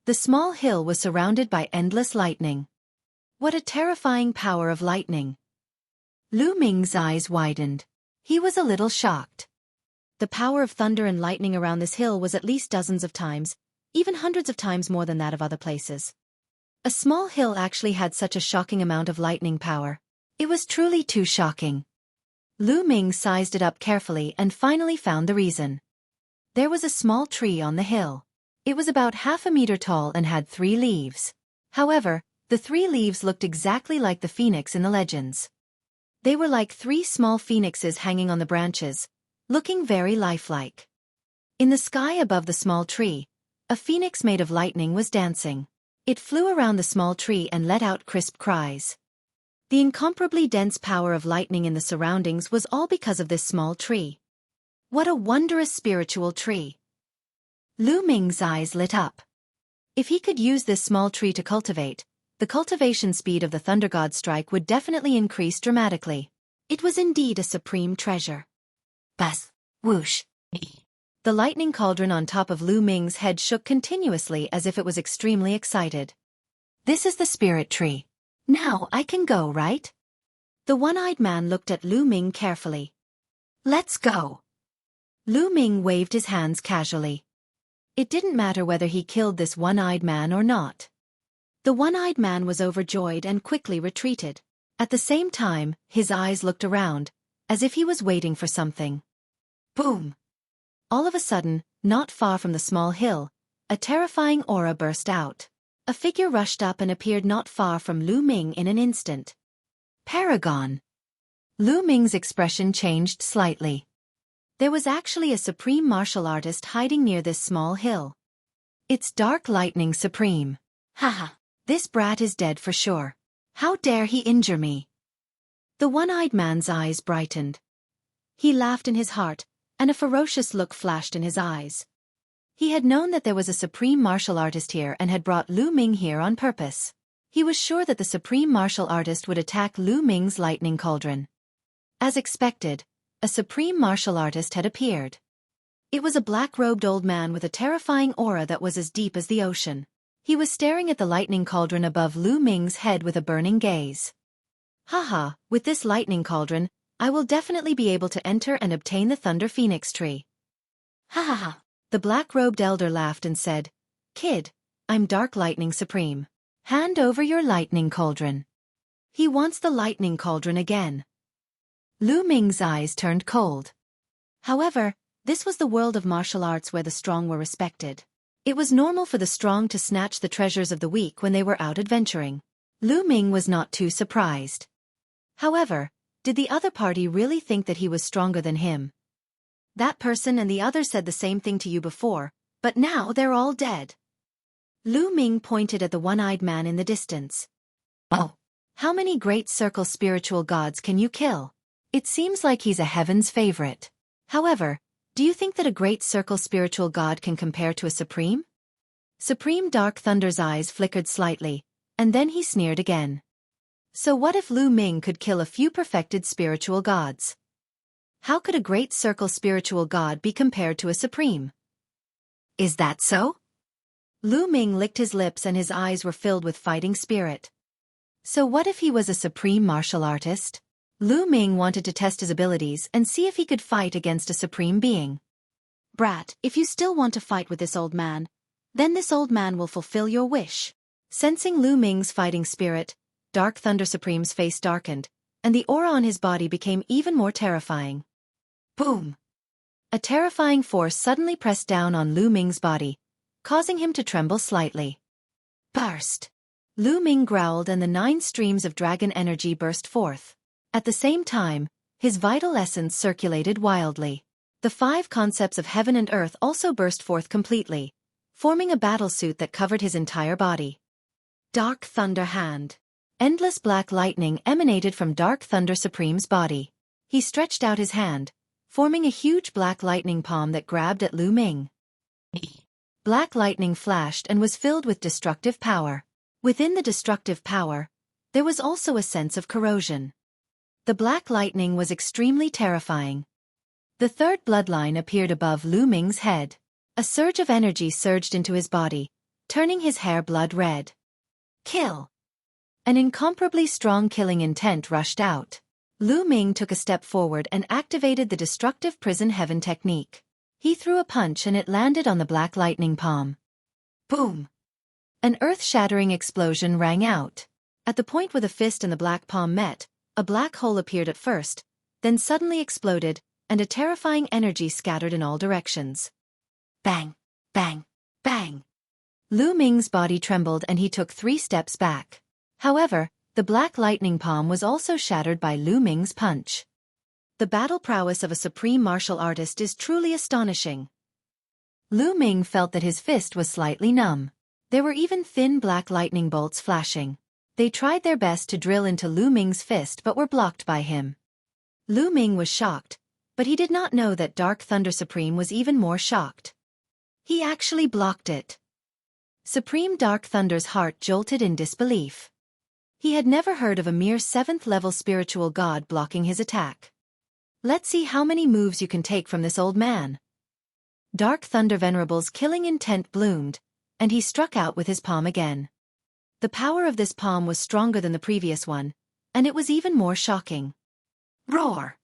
The small hill was surrounded by endless lightning. What a terrifying power of lightning! Lu Ming's eyes widened. He was a little shocked. The power of thunder and lightning around this hill was at least dozens of times, even hundreds of times more than that of other places. A small hill actually had such a shocking amount of lightning power. It was truly too shocking. Lu Ming sized it up carefully and finally found the reason. There was a small tree on the hill. It was about half a meter tall and had 3 leaves. However, the 3 leaves looked exactly like the phoenix in the legends. They were like 3 small phoenixes hanging on the branches, looking very lifelike. In the sky above the small tree, a phoenix made of lightning was dancing. It flew around the small tree and let out crisp cries. The incomparably dense power of lightning in the surroundings was all because of this small tree. What a wondrous spiritual tree! Lu Ming's eyes lit up. If he could use this small tree to cultivate, the cultivation speed of the Thunder God's strike would definitely increase dramatically. It was indeed a supreme treasure. Buzz! Whoosh! The lightning cauldron on top of Lu Ming's head shook continuously as if it was extremely excited. "This is the spirit tree. Now I can go, right?" The one-eyed man looked at Lu Ming carefully. "Let's go." Lu Ming waved his hands casually. It didn't matter whether he killed this one-eyed man or not. The one-eyed man was overjoyed and quickly retreated. At the same time, his eyes looked around, as if he was waiting for something. Boom! All of a sudden, not far from the small hill, a terrifying aura burst out. A figure rushed up and appeared not far from Lu Ming in an instant. Paragon! Lu Ming's expression changed slightly. There was actually a supreme martial artist hiding near this small hill. "It's Dark Lightning Supreme. Haha, this brat is dead for sure. How dare he injure me?" The one-eyed man's eyes brightened. He laughed in his heart, and a ferocious look flashed in his eyes. He had known that there was a supreme martial artist here and had brought Lu Ming here on purpose. He was sure that the supreme martial artist would attack Lu Ming's lightning cauldron. As expected, a supreme martial artist had appeared. It was a black-robed old man with a terrifying aura that was as deep as the ocean. He was staring at the lightning cauldron above Lu Ming's head with a burning gaze. Haha, with this lightning cauldron, I will definitely be able to enter and obtain the Thunder Phoenix tree. Ha ha ha. The black-robed elder laughed and said, Kid, I'm Dark Lightning Supreme. Hand over your lightning cauldron. He wants the lightning cauldron again. Lu Ming's eyes turned cold. However, this was the world of martial arts where the strong were respected. It was normal for the strong to snatch the treasures of the weak when they were out adventuring. Lu Ming was not too surprised. However, did the other party really think that he was stronger than him? That person and the other said the same thing to you before, but now they're all dead. Lu Ming pointed at the one-eyed man in the distance. Oh, how many great circle spiritual gods can you kill? It seems like he's a heaven's favorite. However, do you think that a great circle spiritual god can compare to a supreme? Supreme Dark Thunder's eyes flickered slightly, and then he sneered again. So what if Lu Ming could kill a few perfected spiritual gods? How could a great circle spiritual god be compared to a supreme? Is that so? Lu Ming licked his lips and his eyes were filled with fighting spirit. So what if he was a supreme martial artist? Lu Ming wanted to test his abilities and see if he could fight against a supreme being. Brat, if you still want to fight with this old man, then this old man will fulfill your wish. Sensing Lu Ming's fighting spirit, Dark Thunder Supreme's face darkened, and the aura on his body became even more terrifying. Boom! A terrifying force suddenly pressed down on Lu Ming's body, causing him to tremble slightly. Burst! Lu Ming growled and the 9 streams of dragon energy burst forth. At the same time, his vital essence circulated wildly. The 5 concepts of heaven and earth also burst forth completely, forming a battlesuit that covered his entire body. Dark Thunder Hand. Endless black lightning emanated from Dark Thunder Supreme's body. He stretched out his hand, forming a huge black lightning palm that grabbed at Lu Ming. Black lightning flashed and was filled with destructive power. Within the destructive power, there was also a sense of corrosion. The black lightning was extremely terrifying. The 3rd bloodline appeared above Lu Ming's head. A surge of energy surged into his body, turning his hair blood red. Kill! An incomparably strong killing intent rushed out. Lu Ming took a step forward and activated the destructive prison heaven technique. He threw a punch and it landed on the black lightning palm. Boom! An earth-shattering explosion rang out. At the point where the fist and the black palm met, a black hole appeared at first, then suddenly exploded, and a terrifying energy scattered in all directions. Bang! Bang! Bang! Lu Ming's body trembled and he took 3 steps back. However, the black lightning palm was also shattered by Lu Ming's punch. The battle prowess of a supreme martial artist is truly astonishing. Lu Ming felt that his fist was slightly numb. There were even thin black lightning bolts flashing. They tried their best to drill into Lu Ming's fist but were blocked by him. Lu Ming was shocked, but he did not know that Dark Thunder Supreme was even more shocked. He actually blocked it. Supreme Dark Thunder's heart jolted in disbelief. He had never heard of a mere 7th-level spiritual god blocking his attack. Let's see how many moves you can take from this old man. Dark Thunder Venerable's killing intent bloomed, and he struck out with his palm again. The power of this palm was stronger than the previous one, and it was even more shocking. Roar!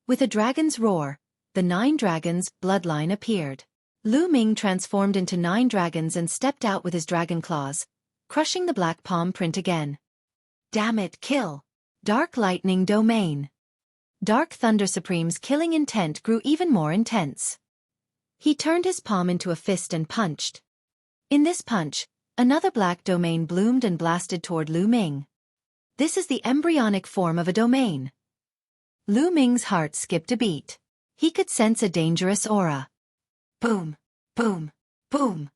With a dragon's roar, the 9 dragons' bloodline appeared. Lu Ming transformed into 9 dragons and stepped out with his dragon claws, crushing the black palm print again. Damn it, kill! Dark Lightning Domain. Dark Thunder Supreme's killing intent grew even more intense. He turned his palm into a fist and punched. In this punch, another black domain bloomed and blasted toward Lu Ming. This is the embryonic form of a domain. Lu Ming's heart skipped a beat. He could sense a dangerous aura. Boom, boom, boom.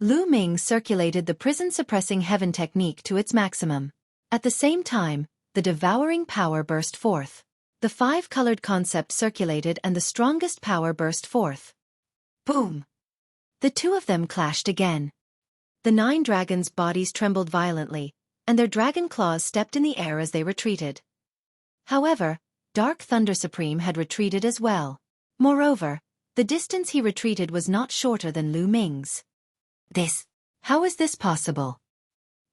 Lu Ming circulated the prison-suppressing heaven technique to its maximum. At the same time, the devouring power burst forth. The 5-colored concept circulated and the strongest power burst forth. Boom! The two of them clashed again. The 9 dragons' bodies trembled violently, and their dragon claws stepped in the air as they retreated. However, Dark Thunder Supreme had retreated as well. Moreover, the distance he retreated was not shorter than Lu Ming's. How is this possible?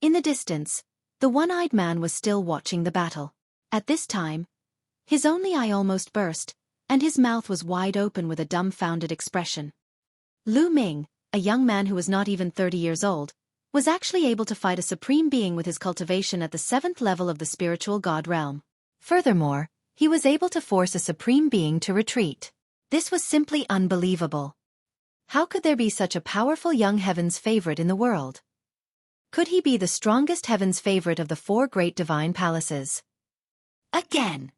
In the distance, the one-eyed man was still watching the battle. At this time, his only eye almost burst, and his mouth was wide open with a dumbfounded expression. Lu Ming, a young man who was not even 30 years old, was actually able to fight a supreme being with his cultivation at the 7th level of the spiritual god realm. Furthermore, he was able to force a supreme being to retreat. This was simply unbelievable. How could there be such a powerful young heaven's favorite in the world? Could he be the strongest heaven's favorite of the 4 great divine palaces? Again!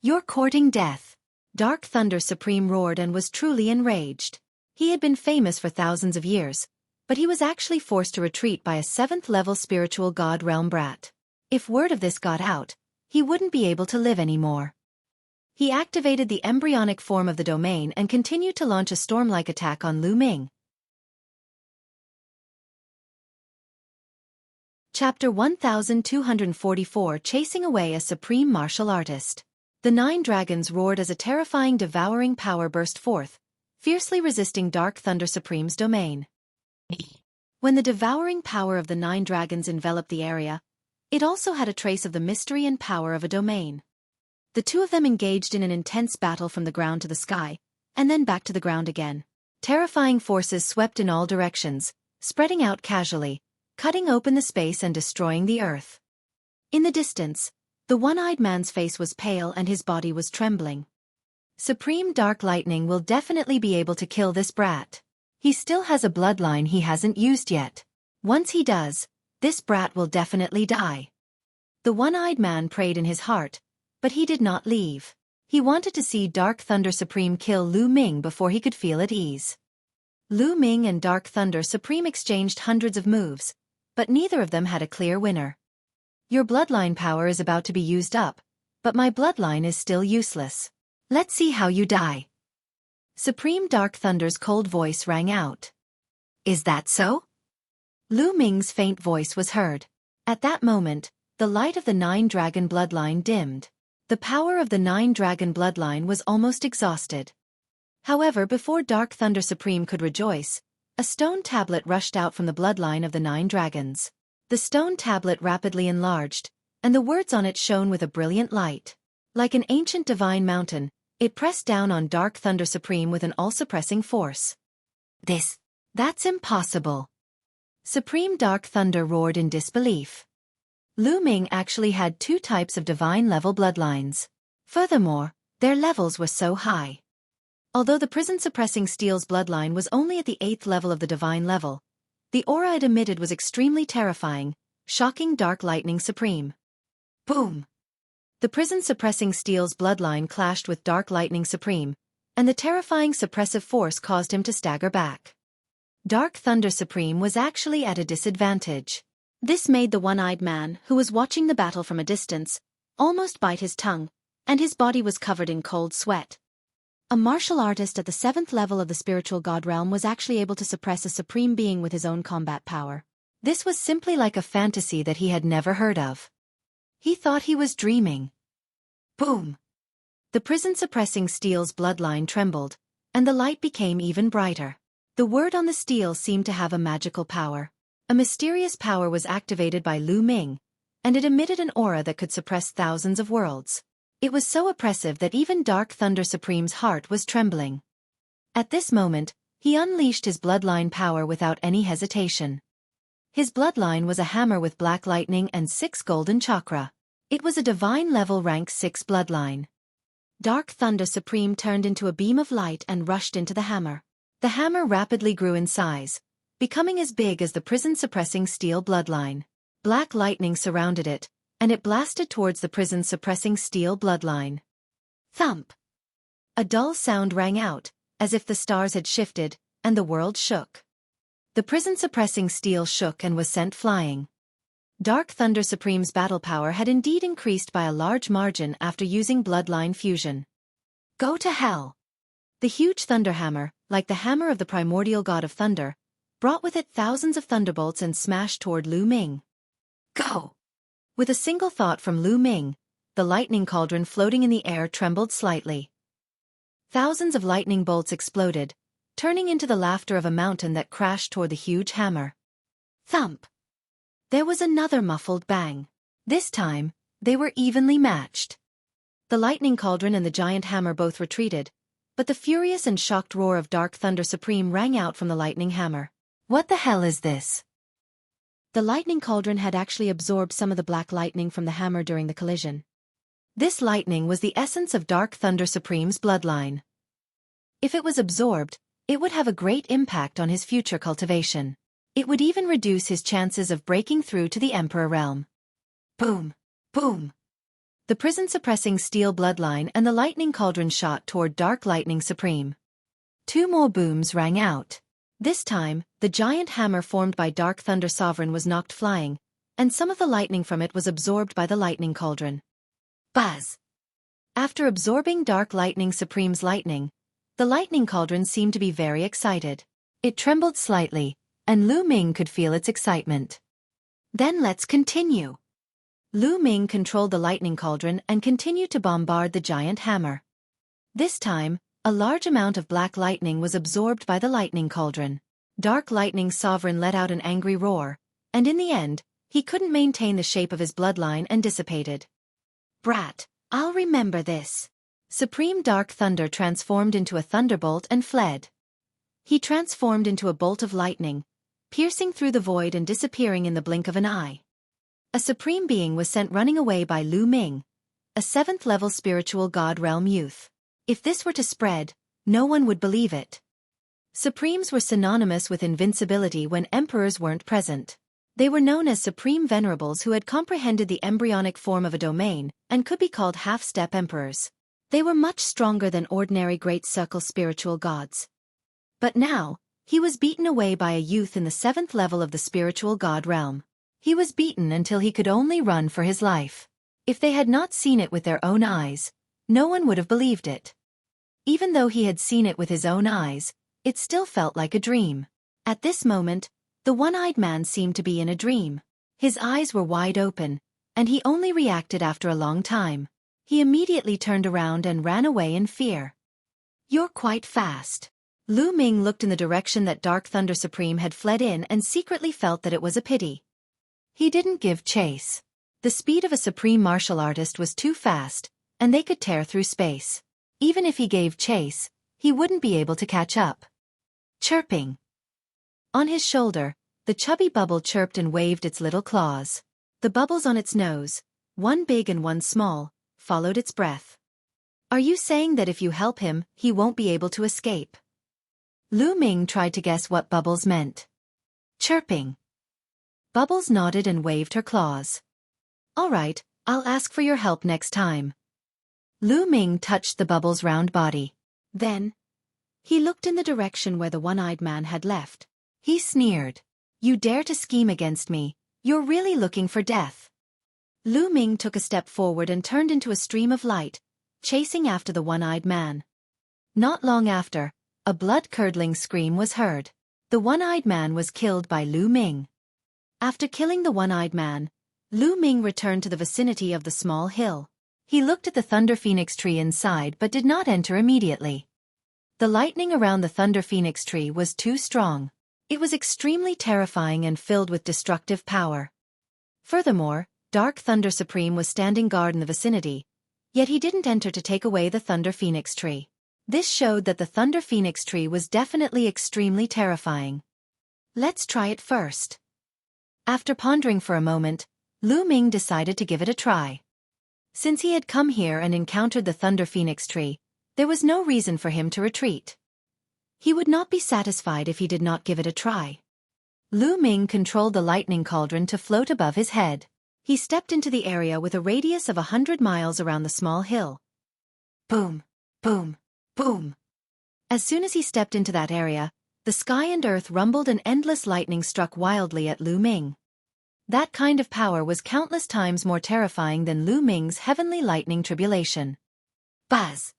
You're courting death. Dark Thunder Supreme roared and was truly enraged. He had been famous for thousands of years, but he was actually forced to retreat by a 7th level spiritual god realm brat. If word of this got out, he wouldn't be able to live anymore. He activated the embryonic form of the domain and continued to launch a storm-like attack on Lu Ming. Chapter 1244 Chasing Away a Supreme Martial Artist. The 9 dragons roared as a terrifying devouring power burst forth, fiercely resisting Dark Thunder Supreme's domain. When the devouring power of the 9 dragons enveloped the area, it also had a trace of the mystery and power of a domain. The two of them engaged in an intense battle from the ground to the sky, and then back to the ground again. Terrifying forces swept in all directions, spreading out casually, cutting open the space and destroying the earth. In the distance, the one-eyed man's face was pale and his body was trembling. Supreme Dark Lightning will definitely be able to kill this brat. He still has a bloodline he hasn't used yet. Once he does, this brat will definitely die. The one-eyed man prayed in his heart, but he did not leave. He wanted to see Dark Thunder Supreme kill Lu Ming before he could feel at ease. Lu Ming and Dark Thunder Supreme exchanged hundreds of moves, but neither of them had a clear winner. Your bloodline power is about to be used up, but my bloodline is still useless. Let's see how you die. Supreme Dark Thunder's cold voice rang out. Is that so? Lu Ming's faint voice was heard. At that moment, the light of the 9 dragon bloodline dimmed. The power of the 9 dragon bloodline was almost exhausted. However, before Dark Thunder Supreme could rejoice, a stone tablet rushed out from the bloodline of the 9 dragons. The stone tablet rapidly enlarged, and the words on it shone with a brilliant light. Like an ancient divine mountain, it pressed down on Dark Thunder Supreme with an all-suppressing force. That's impossible. Supreme Dark Thunder roared in disbelief. Lu Ming actually had 2 types of divine-level bloodlines. Furthermore, their levels were so high. Although the prison-suppressing Steel's bloodline was only at the 8th level of the divine level, the aura it emitted was extremely terrifying, shocking Dark Lightning Supreme. Boom! The prison-suppressing Steel's bloodline clashed with Dark Lightning Supreme, and the terrifying suppressive force caused him to stagger back. Dark Thunder Supreme was actually at a disadvantage. This made the one-eyed man, who was watching the battle from a distance, almost bite his tongue, and his body was covered in cold sweat. A martial artist at the 7th level of the spiritual god realm was actually able to suppress a supreme being with his own combat power. This was simply like a fantasy that he had never heard of. He thought he was dreaming. Boom! The prison-suppressing Steel's bloodline trembled, and the light became even brighter. The word on the steel seemed to have a magical power. A mysterious power was activated by Lu Ming, and it emitted an aura that could suppress thousands of worlds. It was so oppressive that even Dark Thunder Supreme's heart was trembling. At this moment, he unleashed his bloodline power without any hesitation. His bloodline was a hammer with black lightning and 6 golden chakra. It was a divine-level rank 6 bloodline. Dark Thunder Supreme turned into a beam of light and rushed into the hammer. The hammer rapidly grew in size, becoming as big as the prison-suppressing Steel bloodline. Black lightning surrounded it, and it blasted towards the prison-suppressing Steel bloodline. Thump! A dull sound rang out, as if the stars had shifted, and the world shook. The prison-suppressing Steel shook and was sent flying. Dark Thunder Supreme's battle power had indeed increased by a large margin after using bloodline fusion. Go to hell! The huge thunderhammer, like the hammer of the primordial god of thunder, brought with it thousands of thunderbolts and smashed toward Lu Ming. Go! With a single thought from Lu Ming, the lightning cauldron floating in the air trembled slightly. Thousands of lightning bolts exploded, turning into the laughter of a mountain that crashed toward the huge hammer. Thump! There was another muffled bang. This time, they were evenly matched. The lightning cauldron and the giant hammer both retreated, but the furious and shocked roar of Dark Thunder Supreme rang out from the lightning hammer. What the hell is this? The lightning cauldron had actually absorbed some of the black lightning from the hammer during the collision. This lightning was the essence of Dark Thunder Supreme's bloodline. If it was absorbed, it would have a great impact on his future cultivation. It would even reduce his chances of breaking through to the Emperor realm. Boom! Boom! The prison-suppressing steel bloodline and the lightning cauldron shot toward Dark Lightning Supreme. Two more booms rang out. This time, the giant hammer formed by Dark Thunder Sovereign was knocked flying, and some of the lightning from it was absorbed by the lightning cauldron. Buzz! After absorbing Dark Lightning Supreme's lightning, the lightning cauldron seemed to be very excited. It trembled slightly, and Lu Ming could feel its excitement. Then let's continue. Lu Ming controlled the lightning cauldron and continued to bombard the giant hammer. This time, a large amount of black lightning was absorbed by the lightning cauldron. Dark Lightning Sovereign let out an angry roar, and in the end, he couldn't maintain the shape of his bloodline and dissipated. Brat, I'll remember this. Supreme Dark Thunder transformed into a thunderbolt and fled. He transformed into a bolt of lightning, piercing through the void and disappearing in the blink of an eye. A supreme being was sent running away by Lu Ming, a 7th-level spiritual god realm youth. If this were to spread, no one would believe it. Supremes were synonymous with invincibility when emperors weren't present. They were known as supreme venerables who had comprehended the embryonic form of a domain and could be called half-step emperors. They were much stronger than ordinary Great Circle spiritual gods. But now, he was beaten away by a youth in the 7th level of the spiritual god realm. He was beaten until he could only run for his life. If they had not seen it with their own eyes, no one would have believed it. Even though he had seen it with his own eyes, it still felt like a dream. At this moment, the one-eyed man seemed to be in a dream. His eyes were wide open, and he only reacted after a long time. He immediately turned around and ran away in fear. You're quite fast. Lu Ming looked in the direction that Dark Thunder Supreme had fled in and secretly felt that it was a pity. He didn't give chase. The speed of a supreme martial artist was too fast, and they could tear through space. Even if he gave chase, he wouldn't be able to catch up. Chirping. On his shoulder, the chubby bubble chirped and waved its little claws. The bubbles on its nose, one big and one small, followed its breath. Are you saying that if you help him, he won't be able to escape? Lu Ming tried to guess what Bubbles meant. Chirping. Bubbles nodded and waved her claws. All right, I'll ask for your help next time. Lu Ming touched the Bubbles' round body. Then, he looked in the direction where the one-eyed man had left. He sneered. You dare to scheme against me, you're really looking for death. Lu Ming took a step forward and turned into a stream of light, chasing after the one-eyed man. Not long after, a blood-curdling scream was heard. The one-eyed man was killed by Lu Ming. After killing the one-eyed man, Lu Ming returned to the vicinity of the small hill. He looked at the Thunder Phoenix tree inside but did not enter immediately. The lightning around the Thunder Phoenix tree was too strong. It was extremely terrifying and filled with destructive power. Furthermore, Dark Thunder Supreme was standing guard in the vicinity, yet he didn't enter to take away the Thunder Phoenix tree. This showed that the Thunder Phoenix tree was definitely extremely terrifying. Let's try it first. After pondering for a moment, Lu Ming decided to give it a try. Since he had come here and encountered the Thunder Phoenix tree, there was no reason for him to retreat. He would not be satisfied if he did not give it a try. Lu Ming controlled the lightning cauldron to float above his head. He stepped into the area with a radius of 100 miles around the small hill. Boom, boom, boom. As soon as he stepped into that area, the sky and earth rumbled and endless lightning struck wildly at Lu Ming. That kind of power was countless times more terrifying than Lu Ming's heavenly lightning tribulation. Buzz!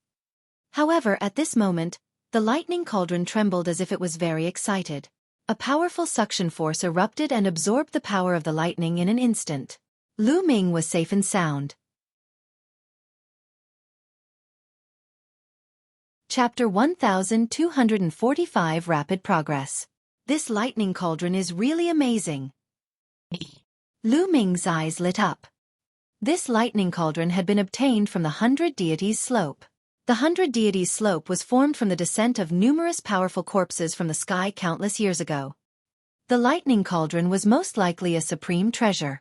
However, at this moment, The lightning cauldron trembled as if it was very excited. A powerful suction force erupted and absorbed the power of the lightning in an instant. Lu Ming was safe and sound. Chapter 1245 Rapid Progress. This lightning cauldron is really amazing. Lu Ming's eyes lit up. This lightning cauldron had been obtained from the 100 Deities Slope. The 100 Deities Slope was formed from the descent of numerous powerful corpses from the sky countless years ago. The lightning cauldron was most likely a supreme treasure.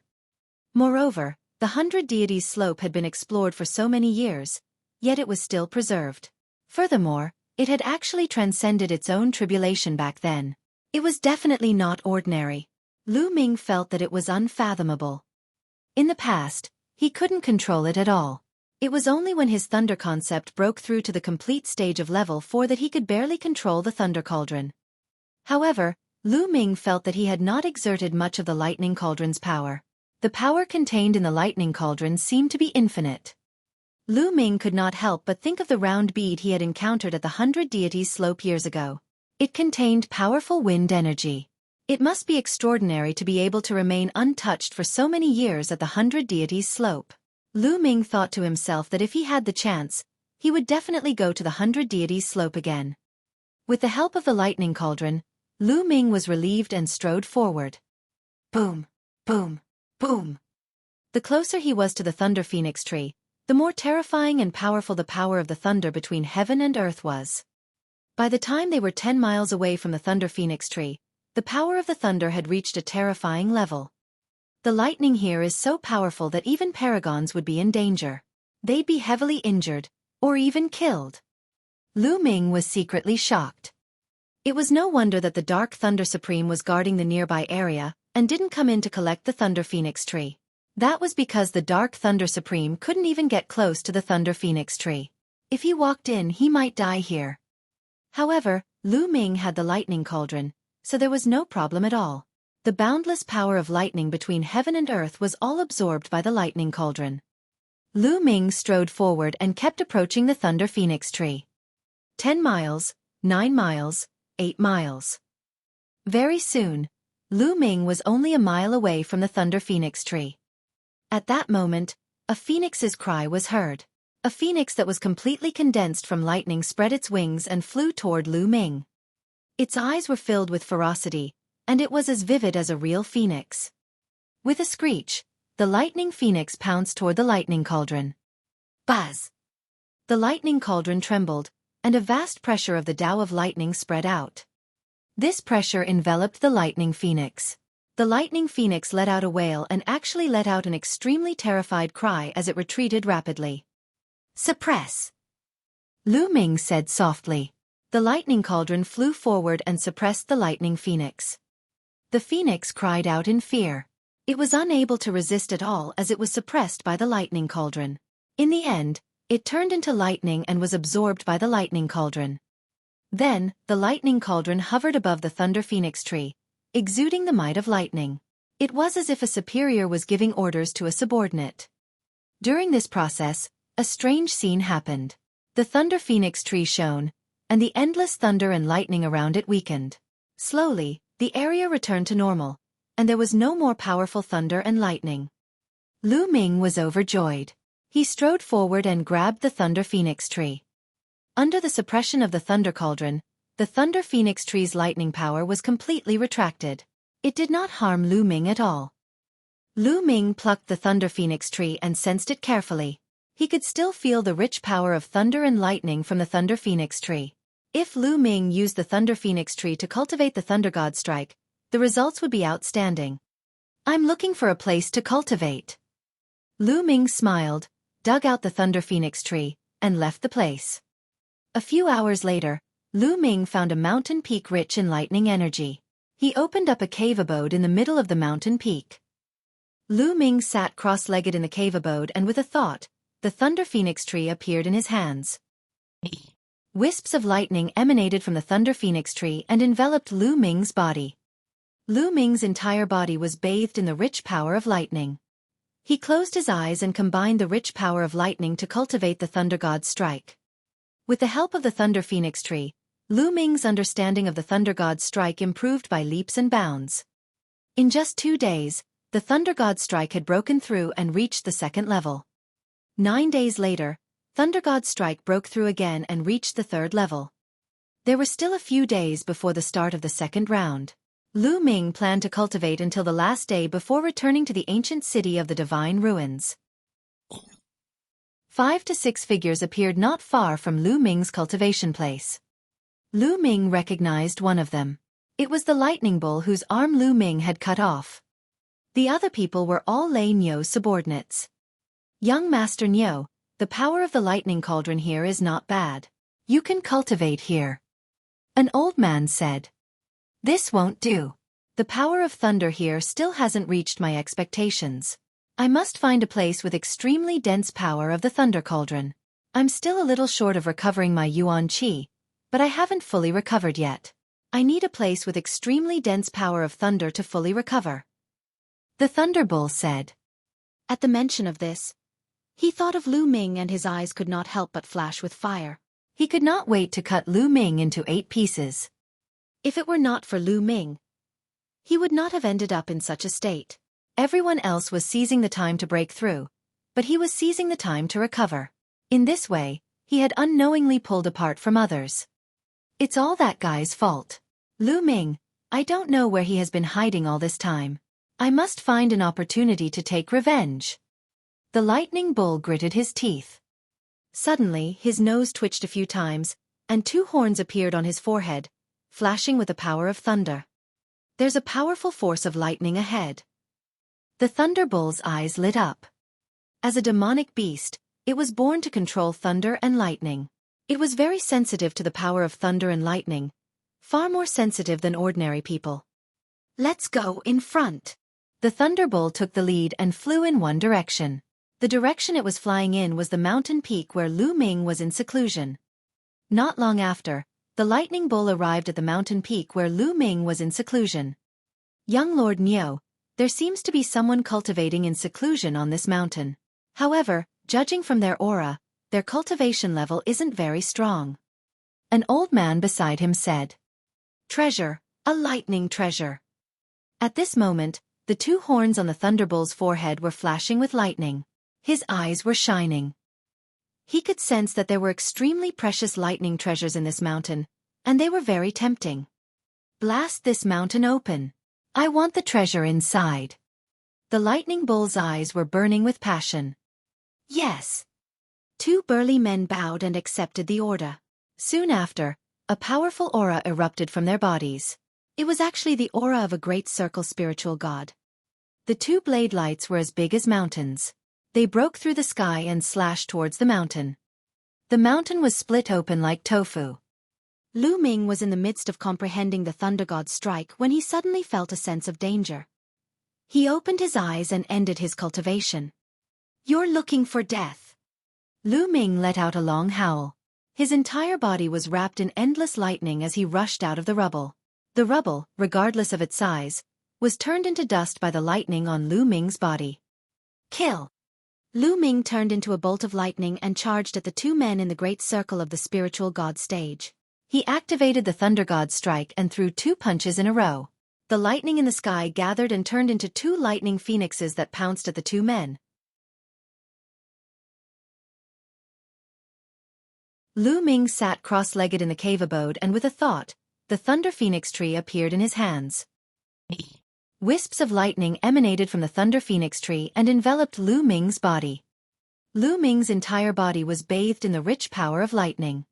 Moreover, the 100 Deities Slope had been explored for so many years, yet it was still preserved. Furthermore, it had actually transcended its own tribulation back then. It was definitely not ordinary. Lu Ming felt that it was unfathomable. In the past, he couldn't control it at all. It was only when his thunder concept broke through to the complete stage of level 4 that he could barely control the thunder cauldron. However, Lu Ming felt that he had not exerted much of the lightning cauldron's power. The power contained in the lightning cauldron seemed to be infinite. Lu Ming could not help but think of the round bead he had encountered at the 100 Deities Slope years ago. It contained powerful wind energy. It must be extraordinary to be able to remain untouched for so many years at the 100 Deities Slope. Lu Ming thought to himself that if he had the chance, he would definitely go to the 100 Deities Slope again. With the help of the lightning cauldron, Lu Ming was relieved and strode forward. Boom, boom, boom. The closer he was to the Thunder Phoenix tree, the more terrifying and powerful the power of the thunder between heaven and earth was. By the time they were 10 miles away from the Thunder Phoenix tree, the power of the thunder had reached a terrifying level. The lightning here is so powerful that even paragons would be in danger. They'd be heavily injured, or even killed. Lu Ming was secretly shocked. It was no wonder that the Dark Thunder Supreme was guarding the nearby area, and didn't come in to collect the Thunder Phoenix tree. That was because the Dark Thunder Supreme couldn't even get close to the Thunder Phoenix tree. If he walked in, he might die here. However, Lu Ming had the lightning cauldron, so there was no problem at all. The boundless power of lightning between heaven and earth was all absorbed by the lightning cauldron. Lu Ming strode forward and kept approaching the Thunder Phoenix tree. 10 miles, 9 miles, 8 miles. Very soon, Lu Ming was only a mile away from the Thunder Phoenix tree. At that moment, a phoenix's cry was heard. A phoenix that was completely condensed from lightning spread its wings and flew toward Lu Ming. Its eyes were filled with ferocity, and it was as vivid as a real phoenix. With a screech, the lightning phoenix pounced toward the lightning cauldron. Buzz! The lightning cauldron trembled, and a vast pressure of the Tao of lightning spread out. This pressure enveloped the lightning phoenix. The lightning phoenix let out a wail and actually let out an extremely terrified cry as it retreated rapidly. Suppress! Lu Ming said softly. The lightning cauldron flew forward and suppressed the lightning phoenix. The phoenix cried out in fear. It was unable to resist at all as it was suppressed by the lightning cauldron. In the end, it turned into lightning and was absorbed by the lightning cauldron. Then, the lightning cauldron hovered above the Thunder Phoenix tree, exuding the might of lightning. It was as if a superior was giving orders to a subordinate. During this process, a strange scene happened. The Thunder Phoenix tree shone, and the endless thunder and lightning around it weakened. Slowly, the area returned to normal, and there was no more powerful thunder and lightning. Lu Ming was overjoyed. He strode forward and grabbed the Thunder Phoenix tree. Under the suppression of the Thunder Cauldron, the Thunder Phoenix tree's lightning power was completely retracted. It did not harm Lu Ming at all. Lu Ming plucked the Thunder Phoenix tree and sensed it carefully. He could still feel the rich power of thunder and lightning from the Thunder Phoenix tree. If Lu Ming used the Thunder Phoenix tree to cultivate the Thunder God Strike, the results would be outstanding. I'm looking for a place to cultivate. Lu Ming smiled, dug out the Thunder Phoenix tree, and left the place. A few hours later, Lu Ming found a mountain peak rich in lightning energy. He opened up a cave abode in the middle of the mountain peak. Lu Ming sat cross-legged in the cave abode and with a thought, the Thunder Phoenix tree appeared in his hands. Wisps of lightning emanated from the Thunder Phoenix tree and enveloped Lu Ming's body. Lu Ming's entire body was bathed in the rich power of lightning. He closed his eyes and combined the rich power of lightning to cultivate the Thunder God's Strike. With the help of the Thunder Phoenix tree, Lu Ming's understanding of the Thunder God's strike improved by leaps and bounds. In just 2 days, the Thunder God's strike had broken through and reached the second level. 9 days later, Thunder God's strike broke through again and reached the third level. There were still a few days before the start of the second round. Lu Ming planned to cultivate until the last day before returning to the ancient city of the divine ruins. 5 to 6 figures appeared not far from Lu Ming's cultivation place. Lu Ming recognized one of them. It was the lightning bull whose arm Lu Ming had cut off. The other people were all Lei Niu's subordinates. Young Master Niu, the power of the lightning cauldron here is not bad. You can cultivate here. An old man said. This won't do. The power of thunder here still hasn't reached my expectations. I must find a place with extremely dense power of the thunder cauldron. I'm still a little short of recovering my yuan qi, but I haven't fully recovered yet. I need a place with extremely dense power of thunder to fully recover. The Thunder Bull said. At the mention of this, he thought of Lu Ming and his eyes could not help but flash with fire. He could not wait to cut Lu Ming into 8 pieces. If it were not for Lu Ming, he would not have ended up in such a state. Everyone else was seizing the time to break through, but he was seizing the time to recover. In this way, he had unknowingly pulled apart from others. It's all that guy's fault. Lu Ming, I don't know where he has been hiding all this time. I must find an opportunity to take revenge. The lightning bull gritted his teeth. Suddenly, his nose twitched a few times, and 2 horns appeared on his forehead, flashing with the power of thunder. There's a powerful force of lightning ahead. The Thunder Bull's eyes lit up. As a demonic beast, it was born to control thunder and lightning. It was very sensitive to the power of thunder and lightning, far more sensitive than ordinary people. Let's go in front. The Thunder Bull took the lead and flew in one direction. The direction it was flying in was the mountain peak where Lu Ming was in seclusion. Not long after, the Lightning Bull arrived at the mountain peak where Lu Ming was in seclusion. Young Lord Niu, there seems to be someone cultivating in seclusion on this mountain. However, judging from their aura, their cultivation level isn't very strong. An old man beside him said. Treasure, a lightning treasure. At this moment, the 2 horns on the Thunderbull's forehead were flashing with lightning. His eyes were shining. He could sense that there were extremely precious lightning treasures in this mountain, and they were very tempting. Blast this mountain open. I want the treasure inside. The Lightning Bull's eyes were burning with passion. Yes. 2 burly men bowed and accepted the order. Soon after, a powerful aura erupted from their bodies. It was actually the aura of a great circle spiritual god. The 2 blade lights were as big as mountains. They broke through the sky and slashed towards the mountain. The mountain was split open like tofu. Lu Ming was in the midst of comprehending the Thunder God's strike when he suddenly felt a sense of danger. He opened his eyes and ended his cultivation. You're looking for death. Lu Ming let out a long howl. His entire body was wrapped in endless lightning as he rushed out of the rubble. The rubble, regardless of its size, was turned into dust by the lightning on Lu Ming's body. Kill! Lu Ming turned into a bolt of lightning and charged at the 2 men in the great circle of the spiritual god stage. He activated the Thunder God's strike and threw 2 punches in a row. The lightning in the sky gathered and turned into 2 lightning phoenixes that pounced at the 2 men. Lu Ming sat cross-legged in the cave abode and with a thought, the Thunder Phoenix tree appeared in his hands. Wisps of lightning emanated from the Thunder Phoenix tree and enveloped Lu Ming's body. Lu Ming's entire body was bathed in the rich power of lightning.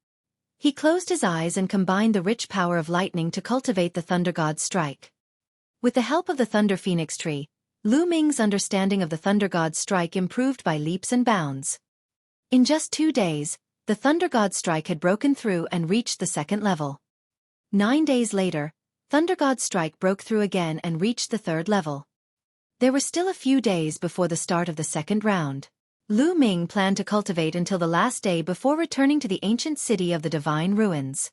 He closed his eyes and combined the rich power of lightning to cultivate the Thunder God's strike. With the help of the Thunder Phoenix tree, Lu Ming's understanding of the Thunder God's strike improved by leaps and bounds. In just 2 days, the Thunder God's strike had broken through and reached the second level. 9 days later, Thunder God's strike broke through again and reached the third level. There were still a few days before the start of the second round. Lu Ming planned to cultivate until the last day before returning to the ancient city of the divine ruins.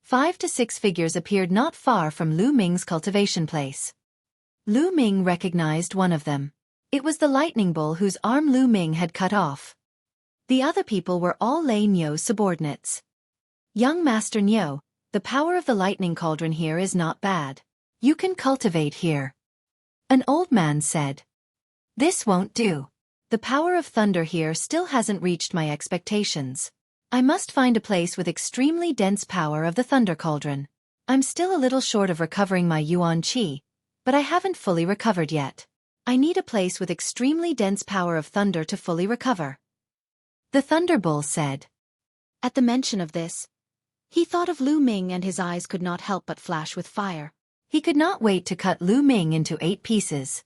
5 to 6 figures appeared not far from Lu Ming's cultivation place. Lu Ming recognized one of them. It was the lightning bull whose arm Lu Ming had cut off. The other people were all Lei Niu's subordinates. Young Master Nyo, the power of the lightning cauldron here is not bad. You can cultivate here. An old man said. This won't do. The power of thunder here still hasn't reached my expectations. I must find a place with extremely dense power of the thunder cauldron. I'm still a little short of recovering my yuan qi, but I haven't fully recovered yet. I need a place with extremely dense power of thunder to fully recover. The Thunder Bull said. At the mention of this, he thought of Lu Ming and his eyes could not help but flash with fire. He could not wait to cut Lu Ming into 8 pieces.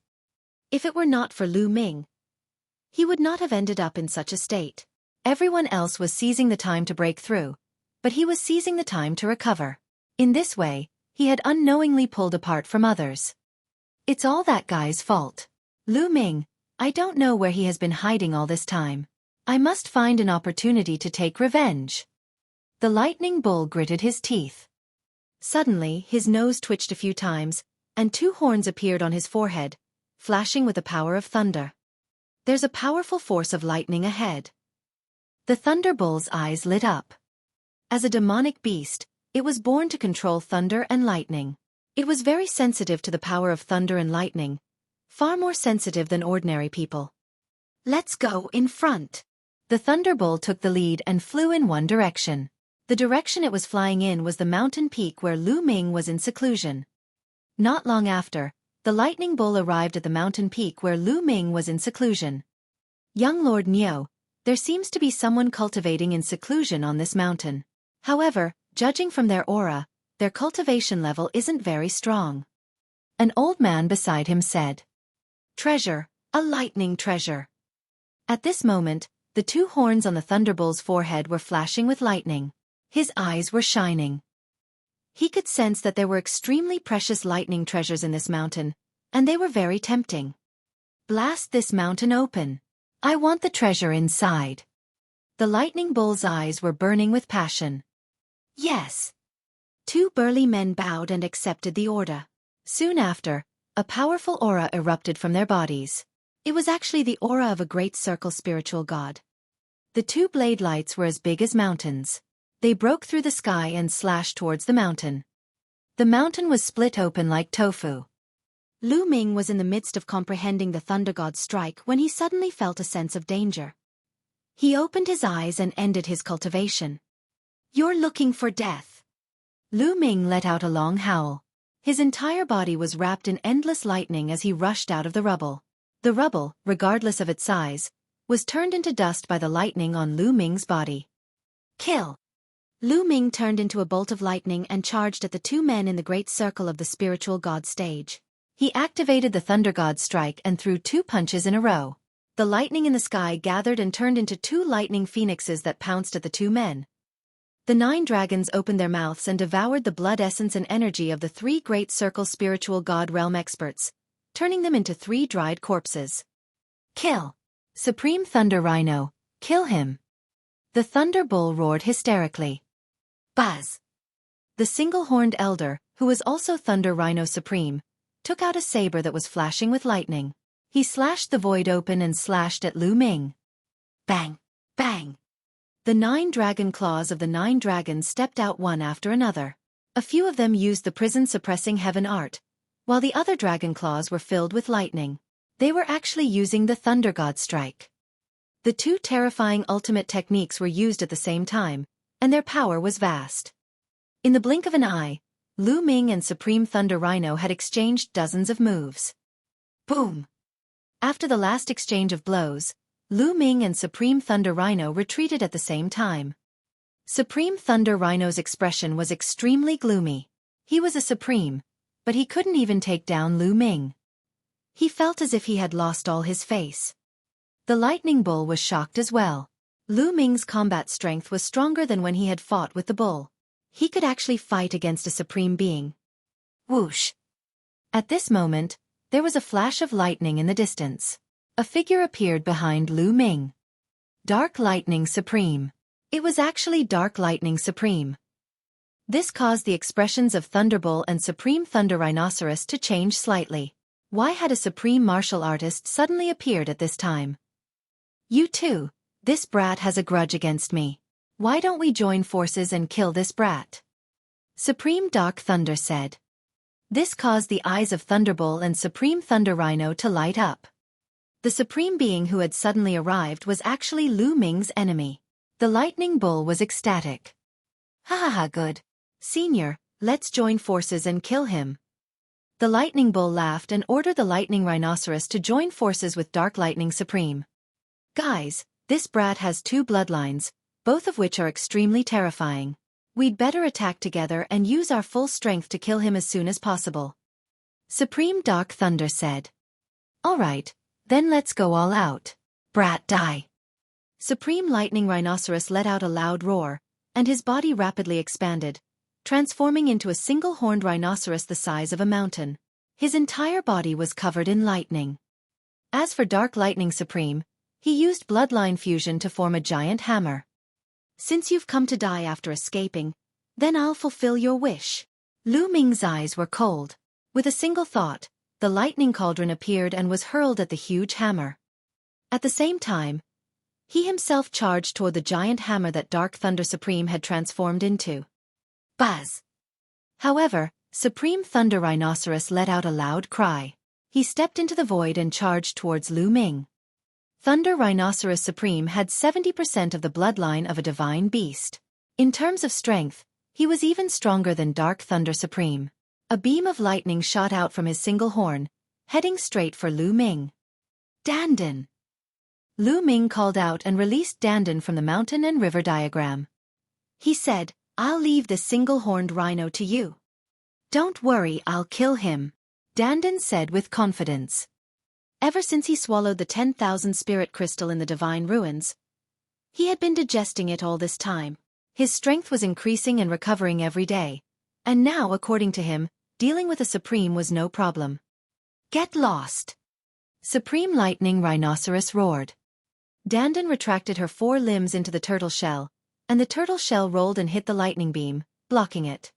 If it were not for Lu Ming, he would not have ended up in such a state. Everyone else was seizing the time to break through, but he was seizing the time to recover. In this way, he had unknowingly pulled apart from others. It's all that guy's fault. Lu Ming, I don't know where he has been hiding all this time. I must find an opportunity to take revenge. The lightning bull gritted his teeth. Suddenly, his nose twitched a few times, and 2 horns appeared on his forehead, flashing with the power of thunder. There's a powerful force of lightning ahead. The Thunder Bull's eyes lit up. As a demonic beast, it was born to control thunder and lightning. It was very sensitive to the power of thunder and lightning, far more sensitive than ordinary people. Let's go in front. The Thunder Bull took the lead and flew in one direction. The direction it was flying in was the mountain peak where Lu Ming was in seclusion. Not long after, the Lightning Bull arrived at the mountain peak where Lu Ming was in seclusion. Young Lord Nyo, there seems to be someone cultivating in seclusion on this mountain. However, judging from their aura, their cultivation level isn't very strong. An old man beside him said. Treasure, a lightning treasure. At this moment, the 2 horns on the Thunderbull's forehead were flashing with lightning. His eyes were shining. He could sense that there were extremely precious lightning treasures in this mountain, and they were very tempting. Blast this mountain open. I want the treasure inside. The Lightning Bull's eyes were burning with passion. Yes. 2 burly men bowed and accepted the order. Soon after, a powerful aura erupted from their bodies. It was actually the aura of a great circle spiritual god. The 2 blade lights were as big as mountains. They broke through the sky and slashed towards the mountain. The mountain was split open like tofu. Lu Ming was in the midst of comprehending the thunder god's strike when he suddenly felt a sense of danger. He opened his eyes and ended his cultivation. You're looking for death. Lu Ming let out a long howl. His entire body was wrapped in endless lightning as he rushed out of the rubble. The rubble, regardless of its size, was turned into dust by the lightning on Lu Ming's body. Kill! Lu Ming turned into a bolt of lightning and charged at the 2 men in the great circle of the spiritual god stage. He activated the thunder god's strike and threw 2 punches in a row. The lightning in the sky gathered and turned into 2 lightning phoenixes that pounced at the 2 men. The 9 dragons opened their mouths and devoured the blood essence and energy of the 3 great circle spiritual god realm experts, turning them into 3 dried corpses. Kill! Supreme Thunder Rhino, kill him! The Thunder Bull roared hysterically. Buzz! The single-horned elder, who was also Thunder Rhino Supreme, took out a saber that was flashing with lightning. He slashed the void open and slashed at Lu Ming. Bang! Bang! The 9 dragon claws of the 9 dragons stepped out one after another. A few of them used the prison-suppressing heaven art, while the other dragon claws were filled with lightning. They were actually using the Thunder God Strike. The 2 terrifying ultimate techniques were used at the same time, and their power was vast. In the blink of an eye, Lu Ming and Supreme Thunder Rhino had exchanged dozens of moves. Boom! After the last exchange of blows, Lu Ming and Supreme Thunder Rhino retreated at the same time. Supreme Thunder Rhino's expression was extremely gloomy. He was a supreme, but he couldn't even take down Lu Ming. He felt as if he had lost all his face. The Lightning Bull was shocked as well. Lu Ming's combat strength was stronger than when he had fought with the bull. He could actually fight against a supreme being. Whoosh! At this moment, there was a flash of lightning in the distance. A figure appeared behind Lu Ming. Dark Lightning Supreme. It was actually Dark Lightning Supreme. This caused the expressions of Thunderbull and Supreme Thunder Rhinoceros to change slightly. Why had a supreme martial artist suddenly appeared at this time? You too, this brat has a grudge against me. Why don't we join forces and kill this brat? Supreme Dark Thunder said. This caused the eyes of Thunderbolt and Supreme Thunder Rhino to light up. The Supreme Being who had suddenly arrived was actually Lu Ming's enemy. The Lightning Bull was ecstatic. Ha ha ha, good. Senior, let's join forces and kill him. The Lightning Bull laughed and ordered the Lightning Rhinoceros to join forces with Dark Lightning Supreme. Guys, this brat has 2 bloodlines, both of which are extremely terrifying. We'd better attack together and use our full strength to kill him as soon as possible. Supreme Dark Thunder said. Alright, then let's go all out. Brat die. Supreme Lightning Rhinoceros let out a loud roar, and his body rapidly expanded, transforming into a single-horned rhinoceros the size of a mountain. His entire body was covered in lightning. As for Dark Lightning Supreme, he used bloodline fusion to form a giant hammer. Since you've come to die after escaping, then I'll fulfill your wish. Lu Ming's eyes were cold. With a single thought, the lightning cauldron appeared and was hurled at the huge hammer. At the same time, he himself charged toward the giant hammer that Dark Thunder Supreme had transformed into. Buzz! However, Supreme Thunder Rhinoceros let out a loud cry. He stepped into the void and charged towards Lu Ming. Thunder Rhinoceros Supreme had 70% of the bloodline of a divine beast. In terms of strength, he was even stronger than Dark Thunder Supreme. A beam of lightning shot out from his single horn, heading straight for Lu Ming. Dandan! Lu Ming called out and released Dandan from the mountain and river diagram. He said, I'll leave this single-horned rhino to you. Don't worry, I'll kill him, Dandan said with confidence. Ever since he swallowed the 10,000 spirit crystal in the divine ruins, he had been digesting it all this time. His strength was increasing and recovering every day, and now, according to him, dealing with a Supreme was no problem. Get lost! Supreme Lightning Rhinoceros roared. Dandan retracted her 4 limbs into the turtle shell, and the turtle shell rolled and hit the lightning beam, blocking it.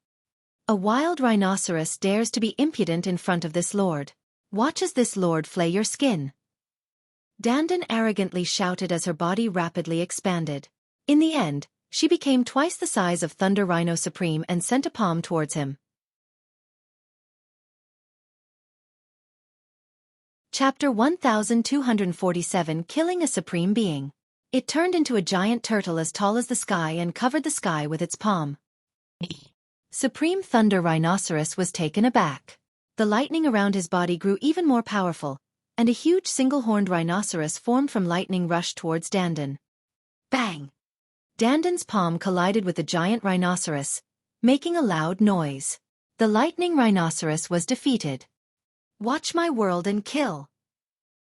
A wild rhinoceros dares to be impudent in front of this lord. Watch as this lord flay your skin. Dandan arrogantly shouted as her body rapidly expanded. In the end, she became twice the size of Thunder Rhino Supreme and sent a palm towards him. Chapter 1247 Killing a Supreme Being. It turned into a giant turtle as tall as the sky and covered the sky with its palm. Supreme Thunder Rhinoceros was taken aback. The lightning around his body grew even more powerful, and a huge single-horned rhinoceros formed from lightning rushed towards Dandan. Bang! Dandan's palm collided with the giant rhinoceros, making a loud noise. The lightning rhinoceros was defeated. Watch my world and kill!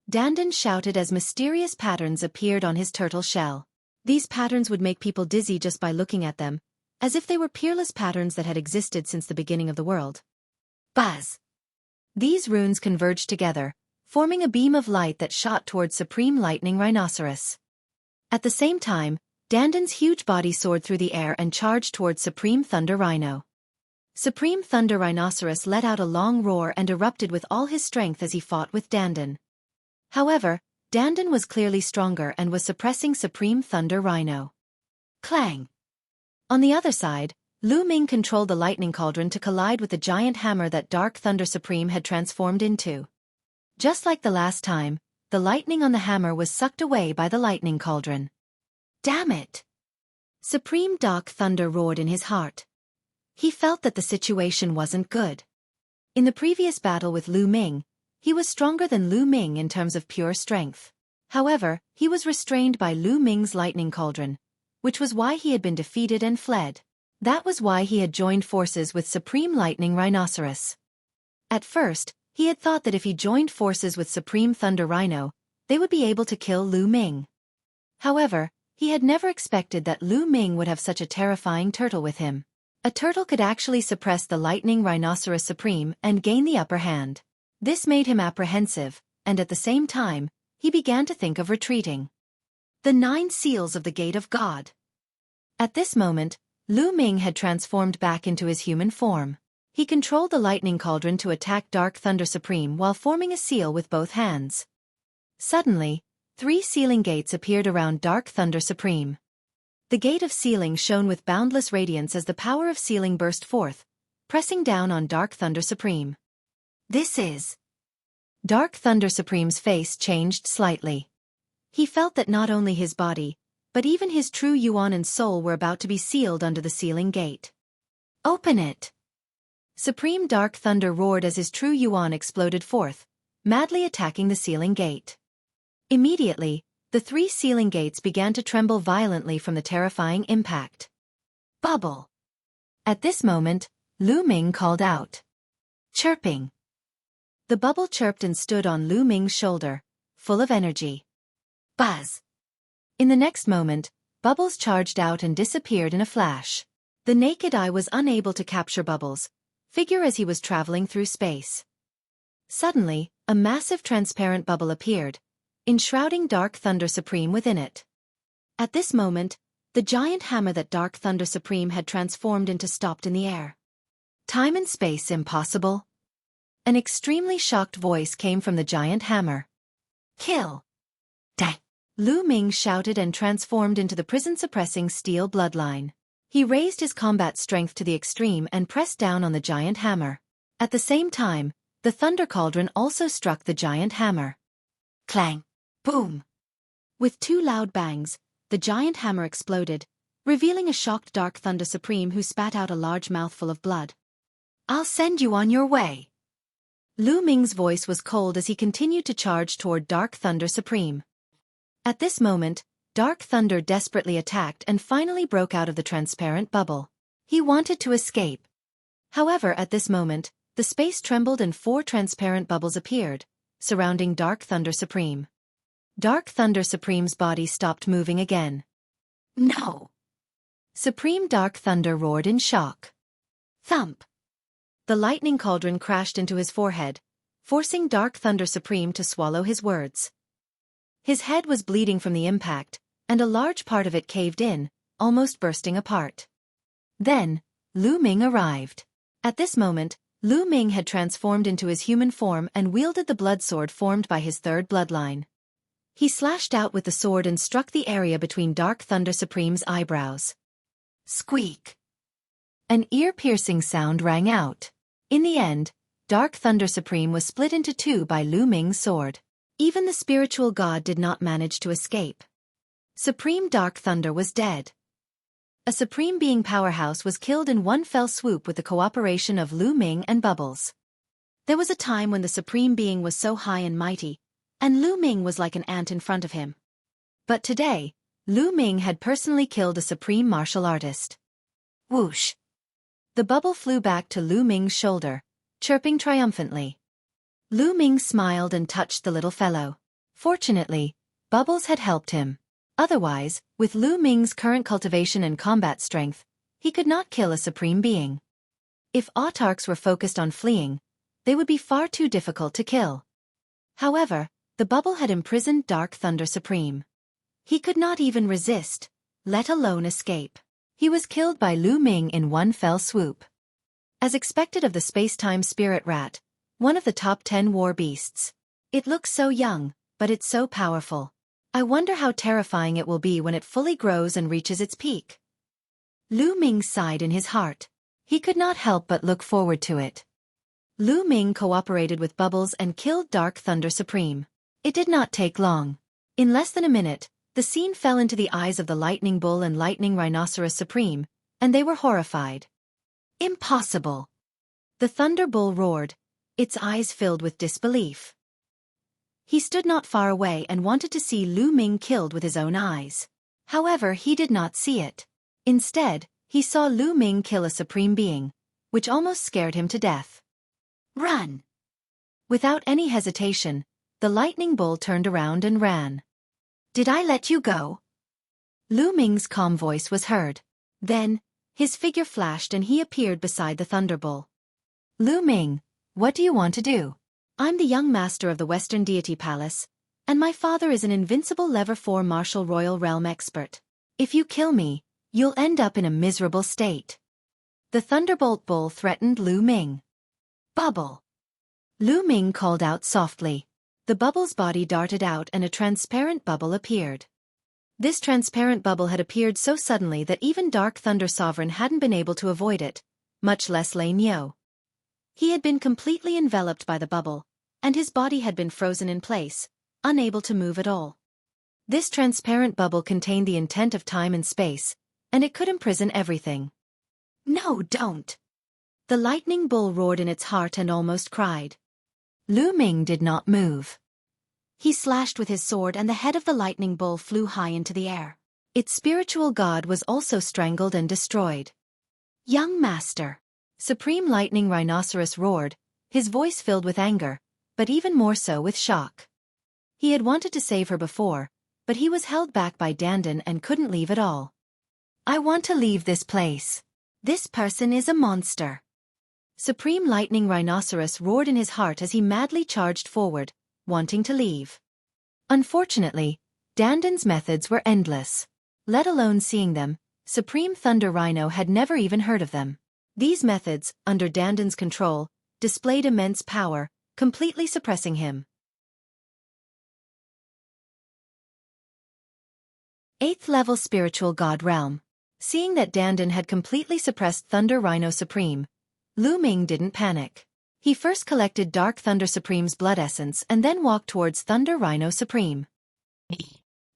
Dandan shouted as mysterious patterns appeared on his turtle shell. These patterns would make people dizzy just by looking at them, as if they were peerless patterns that had existed since the beginning of the world. Buzz! These runes converged together, forming a beam of light that shot towards Supreme Lightning Rhinoceros. At the same time, Dandan's huge body soared through the air and charged towards Supreme Thunder Rhino. Supreme Thunder Rhinoceros let out a long roar and erupted with all his strength as he fought with Dandan. However, Dandan was clearly stronger and was suppressing Supreme Thunder Rhino. Clang! On the other side, Lu Ming controlled the lightning cauldron to collide with the giant hammer that Dark Thunder Supreme had transformed into. Just like the last time, the lightning on the hammer was sucked away by the lightning cauldron. Damn it! Supreme Dark Thunder roared in his heart. He felt that the situation wasn't good. In the previous battle with Lu Ming, he was stronger than Lu Ming in terms of pure strength. However, he was restrained by Lu Ming's lightning cauldron, which was why he had been defeated and fled. That was why he had joined forces with Supreme Lightning Rhinoceros. At first, he had thought that if he joined forces with Supreme Thunder Rhino, they would be able to kill Lu Ming. However, he had never expected that Lu Ming would have such a terrifying turtle with him. A turtle could actually suppress the Lightning Rhinoceros Supreme and gain the upper hand. This made him apprehensive, and at the same time, he began to think of retreating. The 9 seals of the Gate of God. At this moment, Lu Ming had transformed back into his human form. He controlled the lightning cauldron to attack Dark Thunder Supreme while forming a seal with both hands. Suddenly, 3 sealing gates appeared around Dark Thunder Supreme. The gate of sealing shone with boundless radiance as the power of sealing burst forth, pressing down on Dark Thunder Supreme. This is... Dark Thunder Supreme's face changed slightly. He felt that not only his body, but even his true yuan and soul were about to be sealed under the sealing gate. Open it! Supreme Dark Thunder roared as his true yuan exploded forth, madly attacking the sealing gate. Immediately, the 3 sealing gates began to tremble violently from the terrifying impact. Bubble! At this moment, Lu Ming called out. Chirping. The bubble chirped and stood on Lu Ming's shoulder, full of energy. Buzz! In the next moment, Bubbles charged out and disappeared in a flash. The naked eye was unable to capture Bubbles' figure as he was traveling through space. Suddenly, a massive transparent bubble appeared, enshrouding Dark Thunder Supreme within it. At this moment, the giant hammer that Dark Thunder Supreme had transformed into stopped in the air. Time and space impossible? An extremely shocked voice came from the giant hammer. Kill! Dang! Lu Ming shouted and transformed into the prison-suppressing steel bloodline. He raised his combat strength to the extreme and pressed down on the giant hammer. At the same time, the thunder cauldron also struck the giant hammer. Clang! Boom! With 2 loud bangs, the giant hammer exploded, revealing a shocked Dark Thunder Supreme who spat out a large mouthful of blood. I'll send you on your way. Lu Ming's voice was cold as he continued to charge toward Dark Thunder Supreme. At this moment, Dark Thunder desperately attacked and finally broke out of the transparent bubble. He wanted to escape. However, at this moment, the space trembled and 4 transparent bubbles appeared, surrounding Dark Thunder Supreme. Dark Thunder Supreme's body stopped moving again. No! Supreme Dark Thunder roared in shock. Thump! The lightning cauldron crashed into his forehead, forcing Dark Thunder Supreme to swallow his words. His head was bleeding from the impact, and a large part of it caved in, almost bursting apart. Then, Lu Ming arrived. At this moment, Lu Ming had transformed into his human form and wielded the blood sword formed by his 3rd bloodline. He slashed out with the sword and struck the area between Dark Thunder Supreme's eyebrows. Squeak! An ear-piercing sound rang out. In the end, Dark Thunder Supreme was split into 2 by Lu Ming's sword. Even the spiritual god did not manage to escape. Supreme Dark Thunder was dead. A Supreme Being powerhouse was killed in one fell swoop with the cooperation of Lu Ming and Bubbles. There was a time when the Supreme Being was so high and mighty, and Lu Ming was like an ant in front of him. But today, Lu Ming had personally killed a supreme martial artist. Whoosh! The bubble flew back to Lu Ming's shoulder, chirping triumphantly. Lu Ming smiled and touched the little fellow. Fortunately, Bubbles had helped him. Otherwise, with Lu Ming's current cultivation and combat strength, he could not kill a supreme being. If autarchs were focused on fleeing, they would be far too difficult to kill. However, the bubble had imprisoned Dark Thunder Supreme. He could not even resist, let alone escape. He was killed by Lu Ming in one fell swoop. As expected of the space-time spirit rat, one of the top 10 war beasts. It looks so young, but it's so powerful. I wonder how terrifying it will be when it fully grows and reaches its peak. Lu Ming sighed in his heart. He could not help but look forward to it. Lu Ming cooperated with Bubbles and killed Dark Thunder Supreme. It did not take long. In less than a minute, the scene fell into the eyes of the Lightning Bull and Lightning Rhinoceros Supreme, and they were horrified. Impossible! The Thunder Bull roared, its eyes filled with disbelief. He stood not far away and wanted to see Lu Ming killed with his own eyes. However, he did not see it. Instead, he saw Lu Ming kill a supreme being, which almost scared him to death. Run! Without any hesitation, the Lightning Bull turned around and ran. Did I let you go? Lu Ming's calm voice was heard. Then, his figure flashed and he appeared beside the Thunder Bull. Lu Ming, what do you want to do? I'm the young master of the Western Deity Palace, and my father is an invincible Level 4 martial royal realm expert. If you kill me, you'll end up in a miserable state. The Thunderbolt Bull threatened Lu Ming. Bubble! Lu Ming called out softly. The bubble's body darted out and a transparent bubble appeared. This transparent bubble had appeared so suddenly that even Dark Thunder Sovereign hadn't been able to avoid it, much less Lei Niu. He had been completely enveloped by the bubble, and his body had been frozen in place, unable to move at all. This transparent bubble contained the intent of time and space, and it could imprison everything. "No, don't!" The lightning bull roared in its heart and almost cried. Lu Ming did not move. He slashed with his sword and the head of the lightning bull flew high into the air. Its spiritual god was also strangled and destroyed. "Young master!" Supreme Lightning Rhinoceros roared, his voice filled with anger, but even more so with shock. He had wanted to save her before, but he was held back by Dandan and couldn't leave at all. "I want to leave this place. This person is a monster." Supreme Lightning Rhinoceros roared in his heart as he madly charged forward, wanting to leave. Unfortunately, Dandan's methods were endless. Let alone seeing them, Supreme Thunder Rhino had never even heard of them. These methods, under Dandan's control, displayed immense power, completely suppressing him. 8th level Spiritual God Realm. Seeing that Dandan had completely suppressed Thunder Rhino Supreme, Lu Ming didn't panic. He first collected Dark Thunder Supreme's blood essence and then walked towards Thunder Rhino Supreme.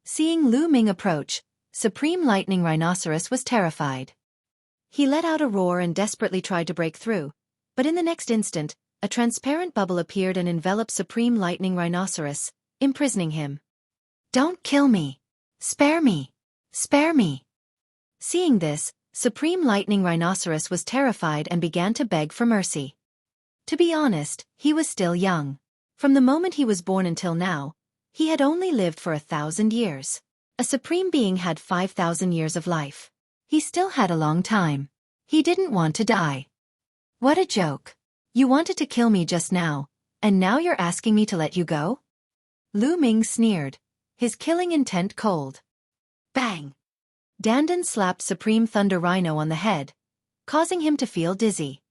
Seeing Lu Ming approach, Supreme Lightning Rhinoceros was terrified. He let out a roar and desperately tried to break through, but in the next instant, a transparent bubble appeared and enveloped Supreme Lightning Rhinoceros, imprisoning him. "Don't kill me! Spare me! Spare me!" Seeing this, Supreme Lightning Rhinoceros was terrified and began to beg for mercy. To be honest, he was still young. From the moment he was born until now, he had only lived for 1,000 years. A supreme being had 5,000 years of life. He still had a long time. He didn't want to die. "What a joke. You wanted to kill me just now, and now you're asking me to let you go?" Lu Ming sneered, his killing intent cold. Bang! Dandan slapped Supreme Thunder Rhino on the head, causing him to feel dizzy.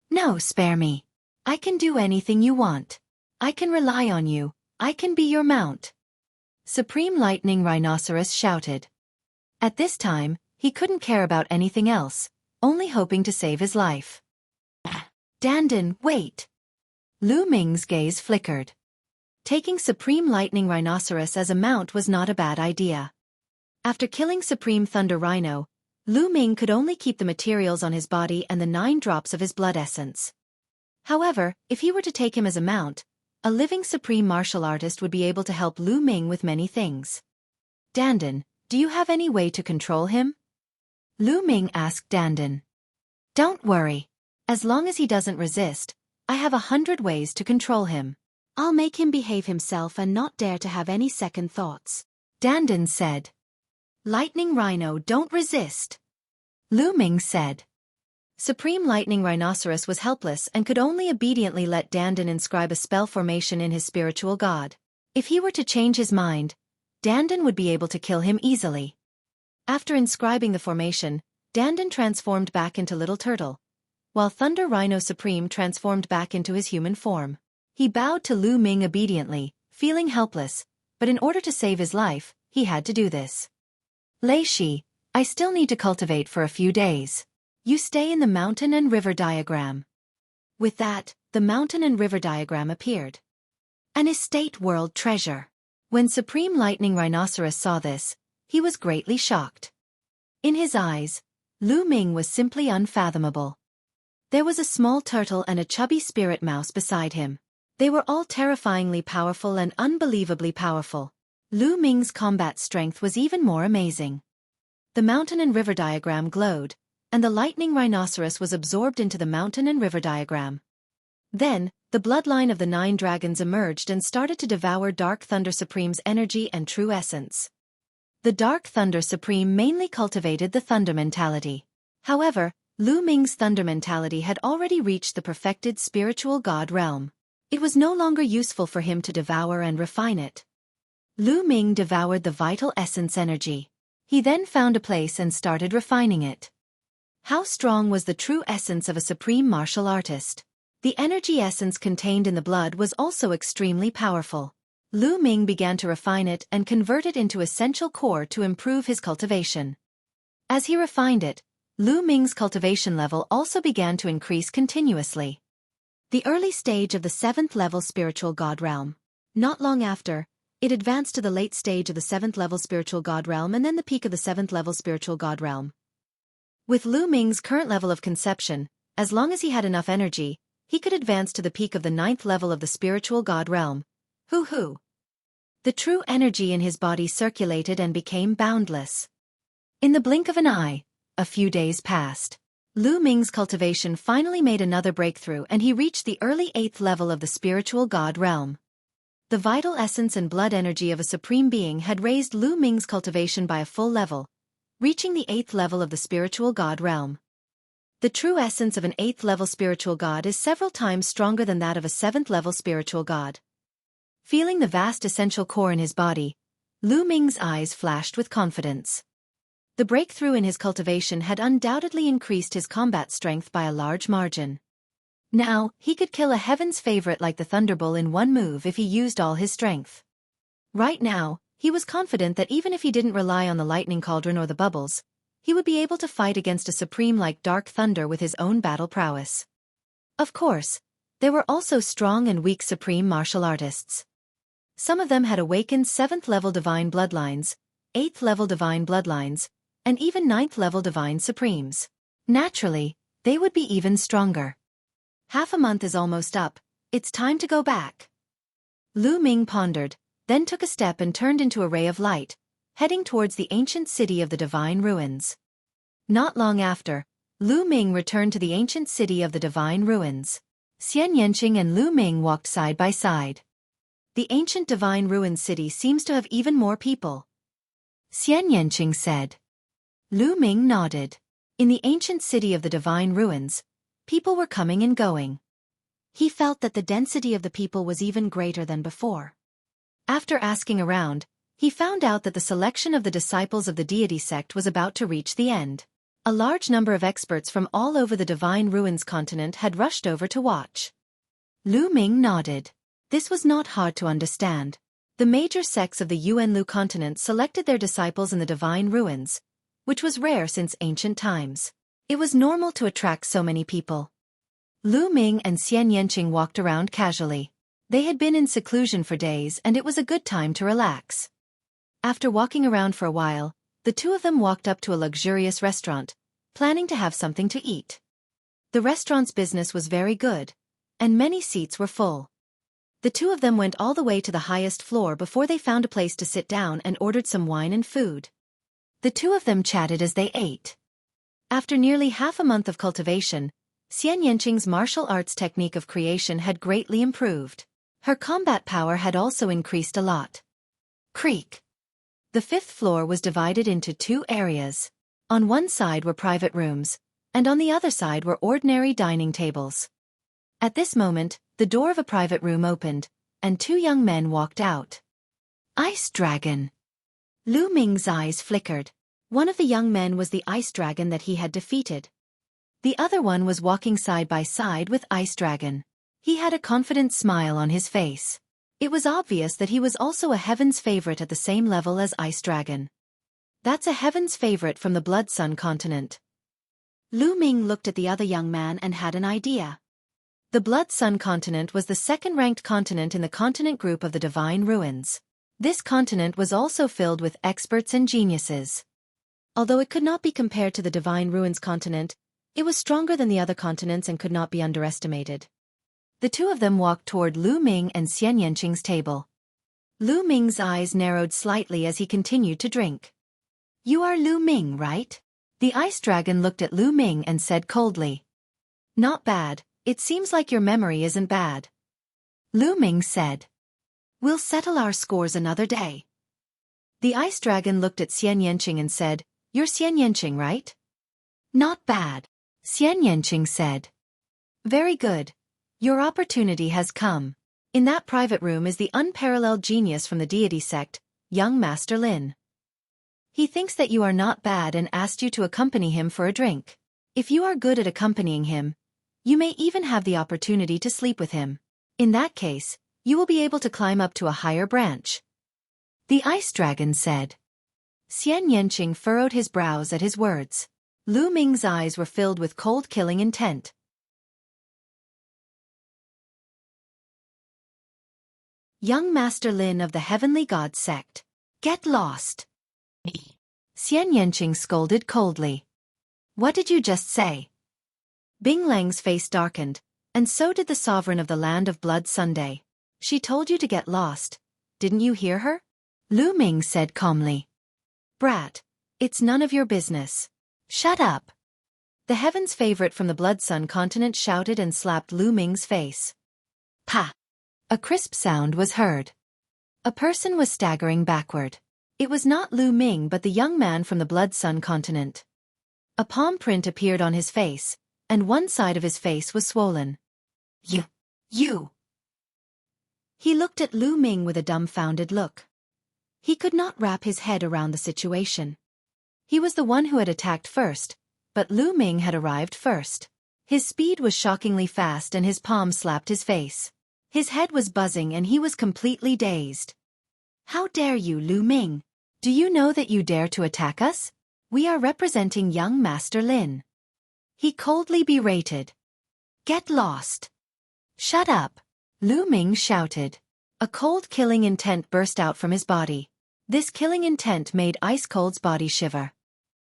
"No, spare me. I can do anything you want. I can rely on you. I can be your mount." Supreme Lightning Rhinoceros shouted. At this time, he couldn't care about anything else, only hoping to save his life. "Dandan, wait!" Lu Ming's gaze flickered. Taking Supreme Lightning Rhinoceros as a mount was not a bad idea. After killing Supreme Thunder Rhino, Lu Ming could only keep the materials on his body and the 9 drops of his blood essence. However, if he were to take him as a mount, a living supreme martial artist would be able to help Lu Ming with many things. "Dandan, do you have any way to control him?" Lu Ming asked Dandan. "Don't worry. As long as he doesn't resist, I have 100 ways to control him. I'll make him behave himself and not dare to have any second thoughts," Dandan said. "Lightning Rhino, don't resist," Lu Ming said. Supreme Lightning Rhinoceros was helpless and could only obediently let Dandan inscribe a spell formation in his spiritual god. If he were to change his mind, Dandan would be able to kill him easily. After inscribing the formation, Dandan transformed back into Little Turtle, while Thunder Rhino Supreme transformed back into his human form. He bowed to Lu Ming obediently, feeling helpless, but in order to save his life, he had to do this. "Lei Shi, I still need to cultivate for a few days. You stay in the mountain and river diagram." With that, the mountain and river diagram appeared. An estate world treasure. When Supreme Lightning Rhinoceros saw this, he was greatly shocked. In his eyes, Lu Ming was simply unfathomable. There was a small turtle and a chubby spirit mouse beside him. They were all terrifyingly powerful and unbelievably powerful. Lu Ming's combat strength was even more amazing. The mountain and river diagram glowed, and the lightning rhinoceros was absorbed into the mountain and river diagram. Then, the bloodline of the 9 dragons emerged and started to devour Dark Thunder Supreme's energy and true essence. The Dark Thunder Supreme mainly cultivated the thunder mentality. However, Lu Ming's thunder mentality had already reached the perfected spiritual god realm. It was no longer useful for him to devour and refine it. Lu Ming devoured the vital essence energy. He then found a place and started refining it. How strong was the true essence of a supreme martial artist? The energy essence contained in the blood was also extremely powerful. Lu Ming began to refine it and convert it into essential core to improve his cultivation. As he refined it, Lu Ming's cultivation level also began to increase continuously. The early stage of the 7th level spiritual god realm. Not long after, it advanced to the late stage of the 7th level spiritual god realm and then the peak of the 7th level spiritual god realm. With Lu Ming's current level of conception, as long as he had enough energy, he could advance to the peak of the 9th level of the spiritual god realm. Hoo-hoo! The true energy in his body circulated and became boundless. In the blink of an eye, a few days passed. Lu Ming's cultivation finally made another breakthrough and he reached the early 8th level of the spiritual god realm. The vital essence and blood energy of a supreme being had raised Lu Ming's cultivation by a full level, reaching the 8th level of the spiritual god realm. The true essence of an 8th level spiritual god is several times stronger than that of a 7th level spiritual god. Feeling the vast essential core in his body, Lu Ming's eyes flashed with confidence. The breakthrough in his cultivation had undoubtedly increased his combat strength by a large margin. Now, he could kill a heaven's favorite like the Thunderbull in one move if he used all his strength. Right now, he was confident that even if he didn't rely on the lightning cauldron or the bubbles, he would be able to fight against a supreme like Dark Thunder with his own battle prowess. Of course, there were also strong and weak supreme martial artists. Some of them had awakened 7th level divine bloodlines, 8th level divine bloodlines, and even 9th level divine supremes. Naturally, they would be even stronger. Half a month is almost up, it's time to go back. Lu Ming pondered, then took a step and turned into a ray of light, heading towards the ancient city of the divine ruins. Not long after, Lu Ming returned to the ancient city of the divine ruins. Xian Yanqing and Lu Ming walked side by side. The ancient divine ruins city seems to have even more people. Xian Yanqing said. Lu Ming nodded. In the ancient city of the divine ruins, people were coming and going. He felt that the density of the people was even greater than before. After asking around, he found out that the selection of the disciples of the deity sect was about to reach the end. A large number of experts from all over the divine ruins continent had rushed over to watch. Lu Ming nodded. This was not hard to understand. The major sects of the Yuanlu continent selected their disciples in the divine ruins, which was rare since ancient times. It was normal to attract so many people. Lu Ming and Xian Yanqing walked around casually. They had been in seclusion for days and it was a good time to relax. After walking around for a while, the two of them walked up to a luxurious restaurant, planning to have something to eat. The restaurant's business was very good, and many seats were full. The two of them went all the way to the highest floor before they found a place to sit down and ordered some wine and food. The two of them chatted as they ate. After nearly half a month of cultivation, Xian Yanqing's martial arts technique of creation had greatly improved. Her combat power had also increased a lot. Creak. The 5th floor was divided into 2 areas. On one side were private rooms, and on the other side were ordinary dining tables. At this moment, the door of a private room opened, and 2 young men walked out. Ice Dragon. Lu Ming's eyes flickered. One of the young men was the ice dragon that he had defeated. The other one was walking side by side with Ice Dragon. He had a confident smile on his face. It was obvious that he was also a heaven's favorite at the same level as Ice Dragon. That's a heaven's favorite from the Blood Sun continent. Lu Ming looked at the other young man and had an idea. The Blood Sun continent was the second-ranked continent in the continent group of the Divine Ruins. This continent was also filled with experts and geniuses. Although it could not be compared to the Divine Ruins continent, it was stronger than the other continents and could not be underestimated. The two of them walked toward Lu Ming and Xian Yanqing's table. Lu Ming's eyes narrowed slightly as he continued to drink. You are Lu Ming, right? The ice dragon looked at Lu Ming and said coldly. Not bad, it seems like your memory isn't bad. Lu Ming said. We'll settle our scores another day. The ice dragon looked at Xian Yanqing and said, You're Xian Yanqing, right? Not bad, Xian Yanqing said. Very good. Your opportunity has come. In that private room is the unparalleled genius from the deity sect, young Master Lin. He thinks that you are not bad and asked you to accompany him for a drink. If you are good at accompanying him, you may even have the opportunity to sleep with him. In that case, you will be able to climb up to a higher branch. The ice dragon said. Xian Yanqing furrowed his brows at his words. Lu Ming's eyes were filled with cold killing intent. Young Master Lin of the Heavenly God Sect. Get lost. Xian Yanqing scolded coldly. What did you just say? Bing Lang's face darkened, and so did the sovereign of the land of Blood Sunday. She told you to get lost. Didn't you hear her? Lu Ming said calmly. Brat, it's none of your business. Shut up. The Heaven's favorite from the Blood Sun continent shouted and slapped Lu Ming's face. Pa! A crisp sound was heard. A person was staggering backward. It was not Lu Ming but the young man from the Blood Sun continent. A palm print appeared on his face, and one side of his face was swollen. You! He looked at Lu Ming with a dumbfounded look. He could not wrap his head around the situation. He was the one who had attacked first, but Lu Ming had arrived first. His speed was shockingly fast and his palm slapped his face. His head was buzzing and he was completely dazed. How dare you, Lu Ming? Do you know that you dare to attack us? We are representing young Master Lin. He coldly berated. Get lost. Shut up. Lu Ming shouted. A cold killing intent burst out from his body. This killing intent made Ice Cold's body shiver.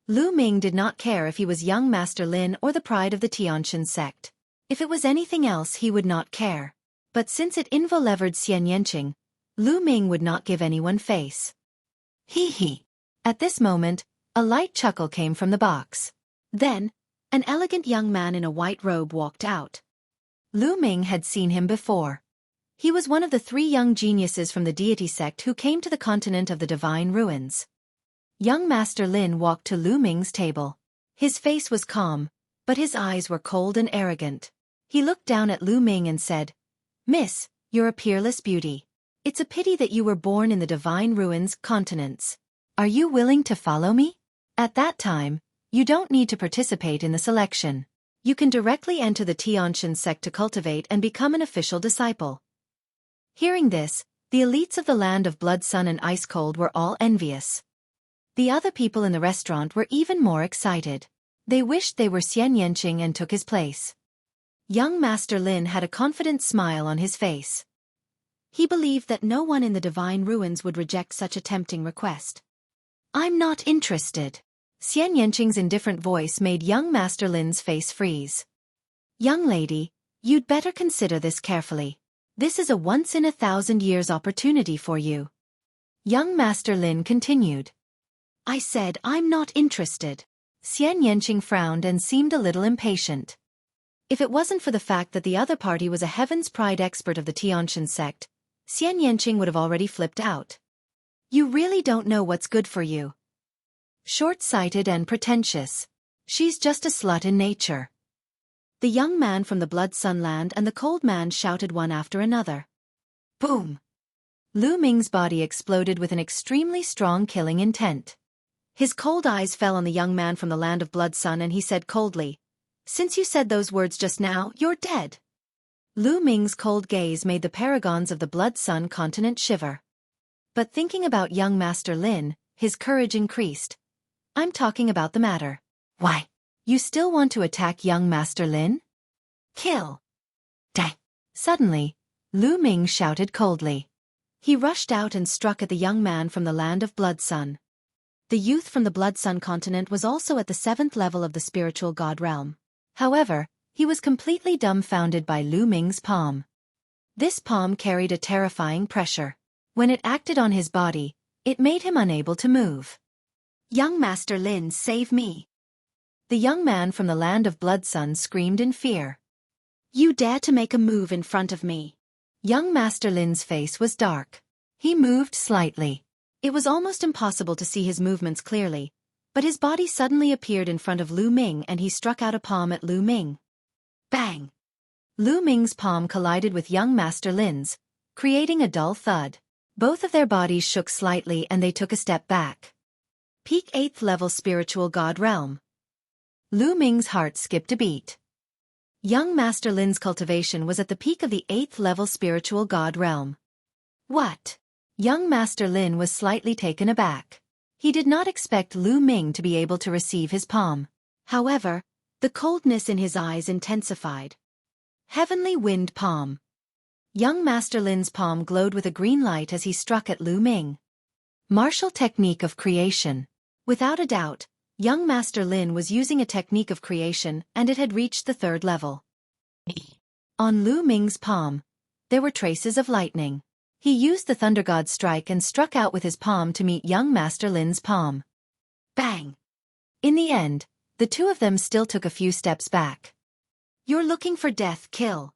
Lu Ming did not care if he was young Master Lin or the pride of the Tianshan sect. If it was anything else he would not care. But since it involvered Xian Yanqing, Lu Ming would not give anyone face. Hee. At this moment, a light chuckle came from the box. Then, an elegant young man in a white robe walked out. Lu Ming had seen him before. He was one of the 3 young geniuses from the deity sect who came to the continent of the divine ruins. Young Master Lin walked to Lu Ming's table. His face was calm, but his eyes were cold and arrogant. He looked down at Lu Ming and said, Miss, you're a peerless beauty. It's a pity that you were born in the divine ruins continents. Are you willing to follow me? At that time, you don't need to participate in the selection. You can directly enter the Tianshan sect to cultivate and become an official disciple. Hearing this, the elites of the land of Blood Sun and Ice Cold were all envious. The other people in the restaurant were even more excited. They wished they were Xian Yanqing and took his place. Young Master Lin had a confident smile on his face. He believed that no one in the divine ruins would reject such a tempting request. I'm not interested. Xian Yanqing's indifferent voice made young Master Lin's face freeze. Young lady, you'd better consider this carefully. This is a once-in-a-thousand-years opportunity for you. Young Master Lin continued. I said I'm not interested. Xian Yanqing frowned and seemed a little impatient. If it wasn't for the fact that the other party was a Heaven's Pride expert of the Tianshan sect, Xian Yanqing would have already flipped out. You really don't know what's good for you. Short-sighted and pretentious. She's just a slut in nature. The young man from the Blood Sun land and the cold man shouted one after another. Boom! Lu Ming's body exploded with an extremely strong killing intent. His cold eyes fell on the young man from the land of Blood Sun and he said coldly, Since you said those words just now, you're dead. Lu Ming's cold gaze made the paragons of the Blood Sun continent shiver. But thinking about young Master Lin, his courage increased. I'm talking about the matter. Why? You still want to attack young Master Lin? Kill! Die! Suddenly, Lu Ming shouted coldly. He rushed out and struck at the young man from the land of Blood Sun. The youth from the Blood Sun continent was also at the 7th level of the spiritual god realm. However, he was completely dumbfounded by Lu Ming's palm. This palm carried a terrifying pressure. When it acted on his body, it made him unable to move. Young Master Lin, save me! The young man from the land of Blood Sun screamed in fear. You dare to make a move in front of me? Young Master Lin's face was dark. He moved slightly. It was almost impossible to see his movements clearly, but his body suddenly appeared in front of Lu Ming and he struck out a palm at Lu Ming. Bang! Lu Ming's palm collided with young Master Lin's, creating a dull thud. Both of their bodies shook slightly and they took a step back. Peak 8th level spiritual god realm. Lu Ming's heart skipped a beat. Young Master Lin's cultivation was at the peak of the 8th level spiritual god realm. What? Young Master Lin was slightly taken aback. He did not expect Lu Ming to be able to receive his palm. However, the coldness in his eyes intensified. Heavenly Wind Palm. Young Master Lin's palm glowed with a green light as he struck at Lu Ming. Martial technique of creation. Without a doubt, young Master Lin was using a technique of creation and it had reached the 3rd level. On Lu Ming's palm, there were traces of lightning. He used the Thunder God strike and struck out with his palm to meet young Master Lin's palm. Bang! In the end, the two of them still took a few steps back. You're looking for death, kill.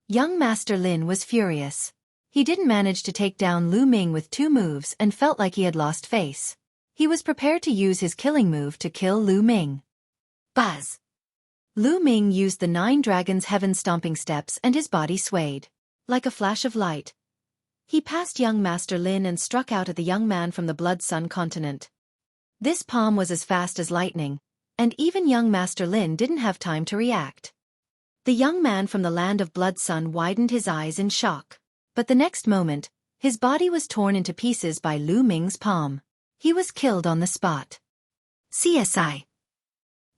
Young Master Lin was furious. He didn't manage to take down Lu Ming with 2 moves and felt like he had lost face. He was prepared to use his killing move to kill Lu Ming. Buzz! Lu Ming used the 9 Dragons' Heaven Stomping Steps and his body swayed. Like a flash of light, he passed young Master Lin and struck out at the young man from the Blood Sun continent. This palm was as fast as lightning, and even young Master Lin didn't have time to react. The young man from the land of Blood Sun widened his eyes in shock. But the next moment, his body was torn into pieces by Lu Ming's palm. He was killed on the spot. CSI.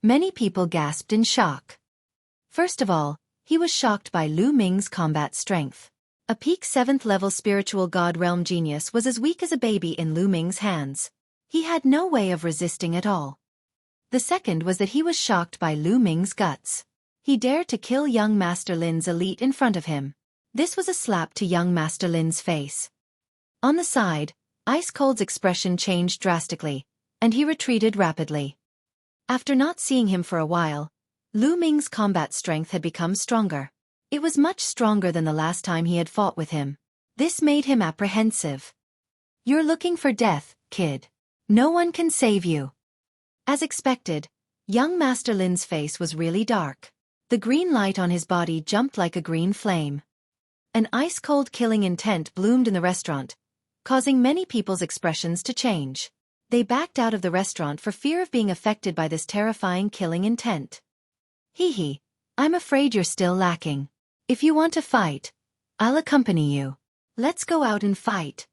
Many people gasped in shock. First of all, he was shocked by Lu Ming's combat strength. A peak 7th level spiritual god realm genius was as weak as a baby in Lu Ming's hands. He had no way of resisting at all. The second was that he was shocked by Lu Ming's guts. He dared to kill young Master Lin's elite in front of him. This was a slap to young Master Lin's face. On the side, Ice Cold's expression changed drastically, and he retreated rapidly. After not seeing him for a while, Lu Ming's combat strength had become stronger. It was much stronger than the last time he had fought with him. This made him apprehensive. You're looking for death, kid. No one can save you. As expected, young Master Lin's face was really dark. The green light on his body jumped like a green flame. An ice-cold killing intent bloomed in the restaurant, causing many people's expressions to change. They backed out of the restaurant for fear of being affected by this terrifying killing intent. Hee, I'm afraid you're still lacking. If you want to fight, I'll accompany you. Let's go out and fight.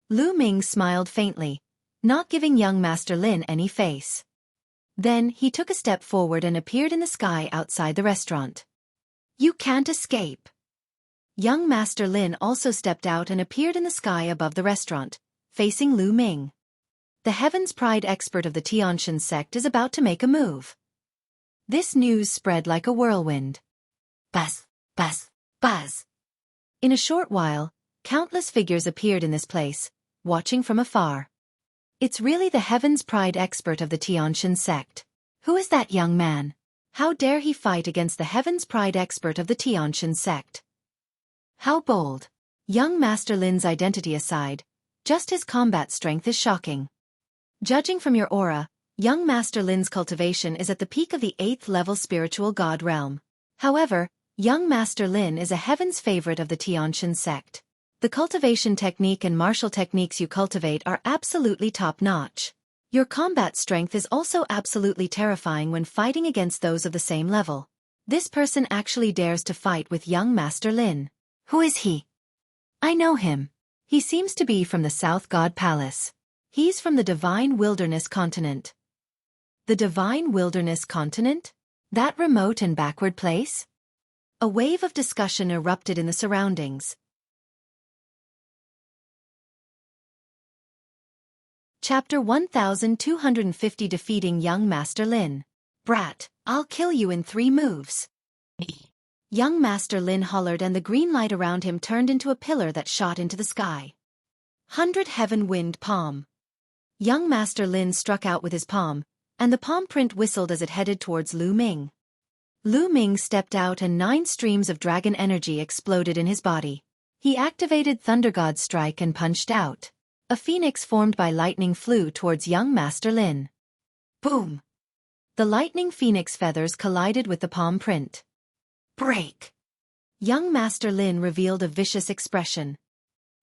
Lu Ming smiled faintly, not giving young Master Lin any face. Then he took a step forward and appeared in the sky outside the restaurant. You can't escape. Young Master Lin also stepped out and appeared in the sky above the restaurant, facing Lu Ming. The Heaven's Pride expert of the Tianshan sect is about to make a move. This news spread like a whirlwind. Buzz, buzz, buzz. In a short while, countless figures appeared in this place, watching from afar. It's really the Heaven's Pride expert of the Tianshan sect. Who is that young man? How dare he fight against the Heaven's Pride expert of the Tianshan sect? How bold. Young Master Lin's identity aside, just his combat strength is shocking. Judging from your aura, young Master Lin's cultivation is at the peak of the 8th level spiritual god realm. However, young Master Lin is a heaven's favorite of the Tianshan sect. The cultivation technique and martial techniques you cultivate are absolutely top-notch. Your combat strength is also absolutely terrifying when fighting against those of the same level. This person actually dares to fight with young Master Lin. Who is he? I know him. He seems to be from the South God Palace. He's from the Divine Wilderness Continent. The Divine Wilderness Continent? That remote and backward place? A wave of discussion erupted in the surroundings. Chapter 1250 Defeating Young Master Lin. Brat, I'll kill you in 3 moves. Young Master Lin hollered and the green light around him turned into a pillar that shot into the sky. 100 Heaven Wind Palm. Young Master Lin struck out with his palm, and the palm print whistled as it headed towards Lu Ming. Lu Ming stepped out and 9 streams of dragon energy exploded in his body. He activated Thunder God Strike and punched out. A phoenix formed by lightning flew towards young Master Lin. Boom! The lightning phoenix feathers collided with the palm print. Break! Young Master Lin revealed a vicious expression.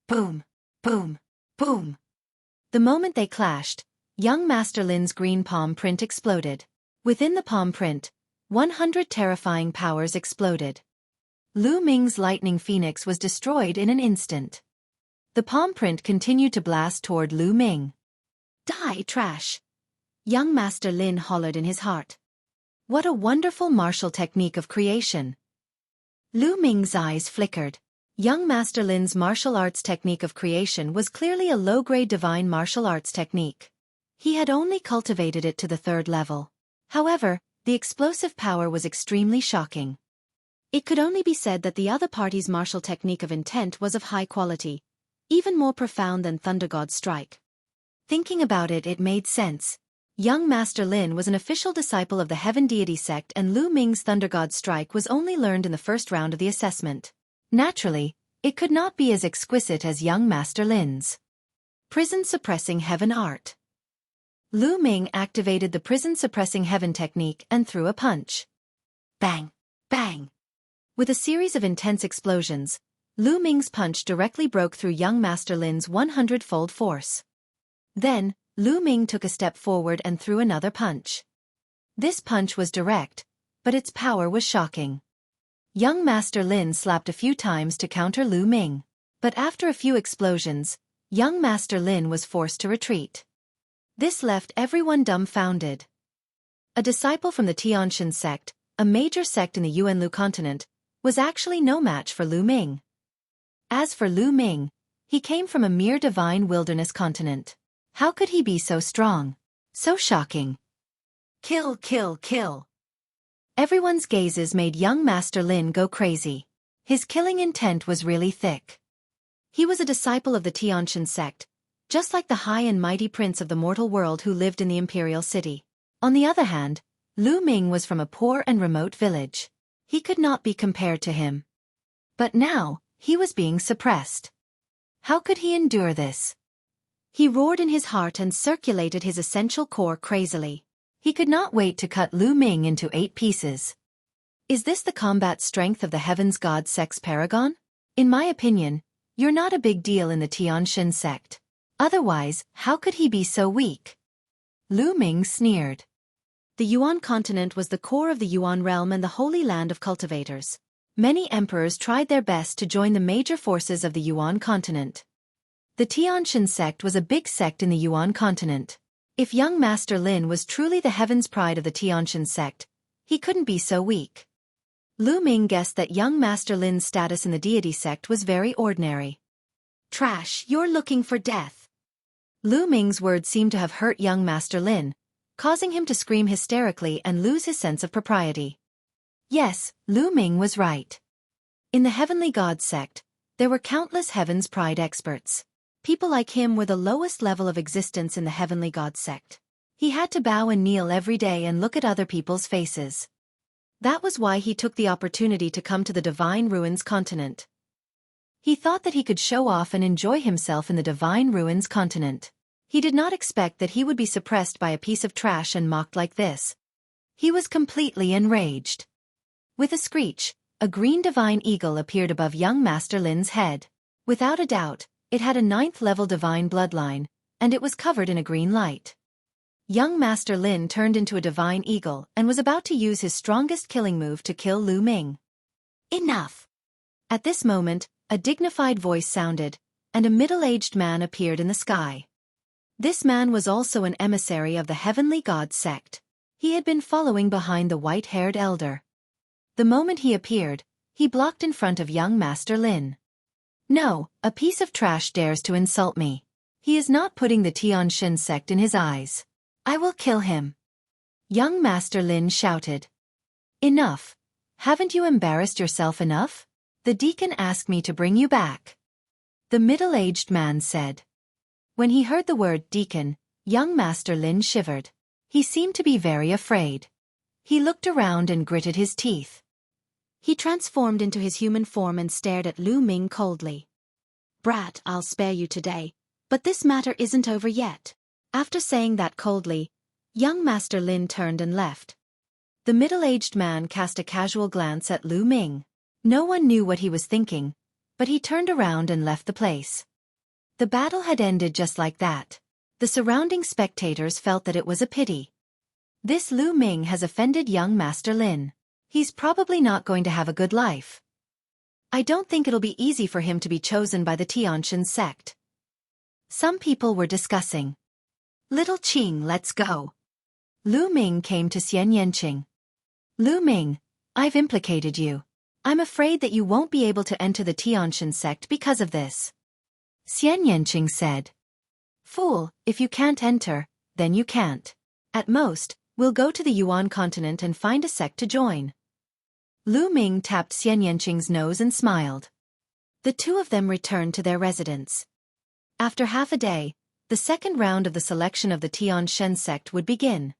Boom! Boom! Boom! The moment they clashed, young Master Lin's green palm print exploded. Within the palm print, 100 terrifying powers exploded. Lu Ming's lightning phoenix was destroyed in an instant. The palm print continued to blast toward Lu Ming. Die, trash! Young Master Lin hollered in his heart. What a wonderful martial technique of creation! Lu Ming's eyes flickered. Young Master Lin's martial arts technique of creation was clearly a low-grade divine martial arts technique. He had only cultivated it to the 3rd level. However, the explosive power was extremely shocking. It could only be said that the other party's martial technique of intent was of high quality, even more profound than Thunder God's strike. Thinking about it, it made sense. Young Master Lin was an official disciple of the Heaven Deity sect, and Lu Ming's Thunder God strike was only learned in the first round of the assessment. Naturally, it could not be as exquisite as young Master Lin's. Prison Suppressing Heaven Art. Lu Ming activated the Prison Suppressing Heaven technique and threw a punch. Bang! Bang! With a series of intense explosions, Lu Ming's punch directly broke through young Master Lin's 100-fold force. Then, Lu Ming took a step forward and threw another punch. This punch was direct, but its power was shocking. Young Master Lin slapped a few times to counter Lu Ming, but after a few explosions, young Master Lin was forced to retreat. This left everyone dumbfounded. A disciple from the Tianshan sect, a major sect in the Yuanlu continent, was actually no match for Lu Ming. As for Lu Ming, he came from a mere divine wilderness continent. How could he be so strong? So shocking. Kill, kill, kill. Everyone's gazes made young Master Lin go crazy. His killing intent was really thick. He was a disciple of the Tianshan sect, just like the high and mighty prince of the mortal world who lived in the imperial city. On the other hand, Lu Ming was from a poor and remote village. He could not be compared to him. But now, he was being suppressed. How could he endure this? He roared in his heart and circulated his essential core crazily. He could not wait to cut Lu Ming into 8 pieces. Is this the combat strength of the Heaven's God sect's paragon? In my opinion, you're not a big deal in the Tianshan sect. Otherwise, how could he be so weak? Lu Ming sneered. The Yuan continent was the core of the Yuan realm and the holy land of cultivators. Many emperors tried their best to join the major forces of the Yuan continent. The Tianshan sect was a big sect in the Yuan continent. If young Master Lin was truly the heaven's pride of the Tianshan sect, he couldn't be so weak. Lu Ming guessed that young Master Lin's status in the deity sect was very ordinary. Trash, you're looking for death. Lu Ming's words seemed to have hurt young Master Lin, causing him to scream hysterically and lose his sense of propriety. Yes, Lu Ming was right. In the Heavenly God sect, there were countless Heaven's Pride experts. People like him were the lowest level of existence in the Heavenly God sect. He had to bow and kneel every day and look at other people's faces. That was why he took the opportunity to come to the Divine Ruins continent. He thought that he could show off and enjoy himself in the Divine Ruins continent. He did not expect that he would be suppressed by a piece of trash and mocked like this. He was completely enraged. With a screech, a green divine eagle appeared above young Master Lin's head. Without a doubt, it had a 9th-level divine bloodline, and it was covered in a green light. Young Master Lin turned into a divine eagle and was about to use his strongest killing move to kill Lu Ming. Enough! At this moment, a dignified voice sounded, and a middle-aged man appeared in the sky. This man was also an emissary of the Heavenly God sect. He had been following behind the white-haired elder. The moment he appeared, he blocked in front of young Master Lin. No, a piece of trash dares to insult me. He is not putting the Tianshan sect in his eyes. I will kill him. Young Master Lin shouted. Enough. Haven't you embarrassed yourself enough? The deacon asked me to bring you back. The middle-aged man said. When he heard the word deacon, young Master Lin shivered. He seemed to be very afraid. He looked around and gritted his teeth. He transformed into his human form and stared at Lu Ming coldly. Brat, I'll spare you today, but this matter isn't over yet. After saying that coldly, young Master Lin turned and left. The middle-aged man cast a casual glance at Lu Ming. No one knew what he was thinking, but he turned around and left the place. The battle had ended just like that. The surrounding spectators felt that it was a pity. This Lu Ming has offended young Master Lin. He's probably not going to have a good life. I don't think it'll be easy for him to be chosen by the Tianshan sect. Some people were discussing. Little Qing, let's go. Lu Ming came to Xian Yanqing. Lu Ming, I've implicated you. I'm afraid that you won't be able to enter the Tianshan sect because of this. Xian Yanqing said. Fool, if you can't enter, then you can't. At most, we'll go to the Yuan continent and find a sect to join. Lu Ming tapped Xian Yanqing's nose and smiled. The two of them returned to their residence. After half a day, the second round of the selection of the Tianshan sect would begin.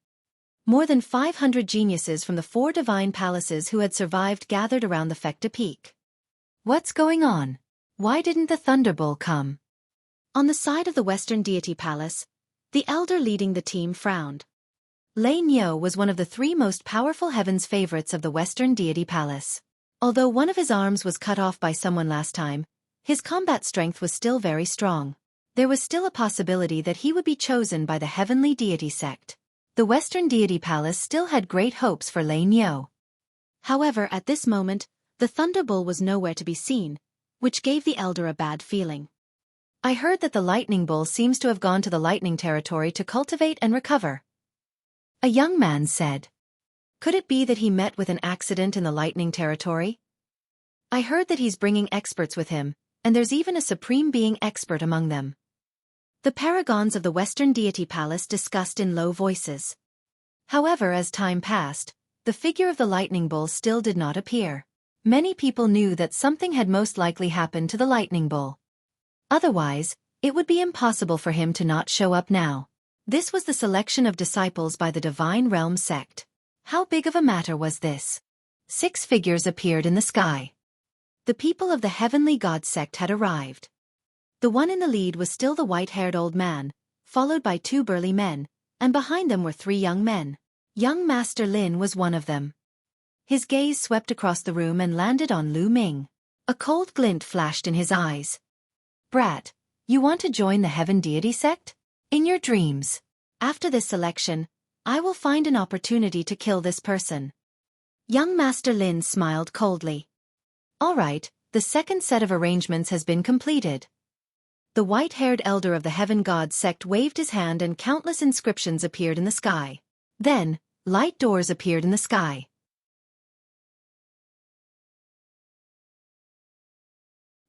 More than 500 geniuses from the 4 divine palaces who had survived gathered around the Fekta Peak. What's going on? Why didn't the Thunderbolt come? On the side of the Western Deity Palace, the elder leading the team frowned. Lei Niu was one of the 3 most powerful heavens favorites of the Western Deity Palace. Although one of his arms was cut off by someone last time, his combat strength was still very strong. There was still a possibility that he would be chosen by the Heavenly Deity sect. The Western Deity Palace still had great hopes for Lei Niu. However, at this moment, the Thunderbolt was nowhere to be seen, which gave the elder a bad feeling. I heard that the Lightning Bull seems to have gone to the Lightning Territory to cultivate and recover. A young man said. Could it be that he met with an accident in the Lightning Territory? I heard that he's bringing experts with him, and there's even a Supreme Being expert among them. The paragons of the Western Deity Palace discussed in low voices. However, as time passed, the figure of the Lightning Bull still did not appear. Many people knew that something had most likely happened to the Lightning Bull. Otherwise, it would be impossible for him to not show up now. This was the selection of disciples by the Divine Realm sect. How big of a matter was this? 6 figures appeared in the sky. The people of the Heavenly God sect had arrived. The one in the lead was still the white-haired old man, followed by 2 burly men, and behind them were 3 young men. Young Master Lin was one of them. His gaze swept across the room and landed on Lu Ming. A cold glint flashed in his eyes. Brat, you want to join the Heaven Deity sect? In your dreams. After this selection, I will find an opportunity to kill this person. Young Master Lin smiled coldly. All right, the second set of arrangements has been completed. The white-haired elder of the Heaven God sect waved his hand and countless inscriptions appeared in the sky. Then, light doors appeared in the sky.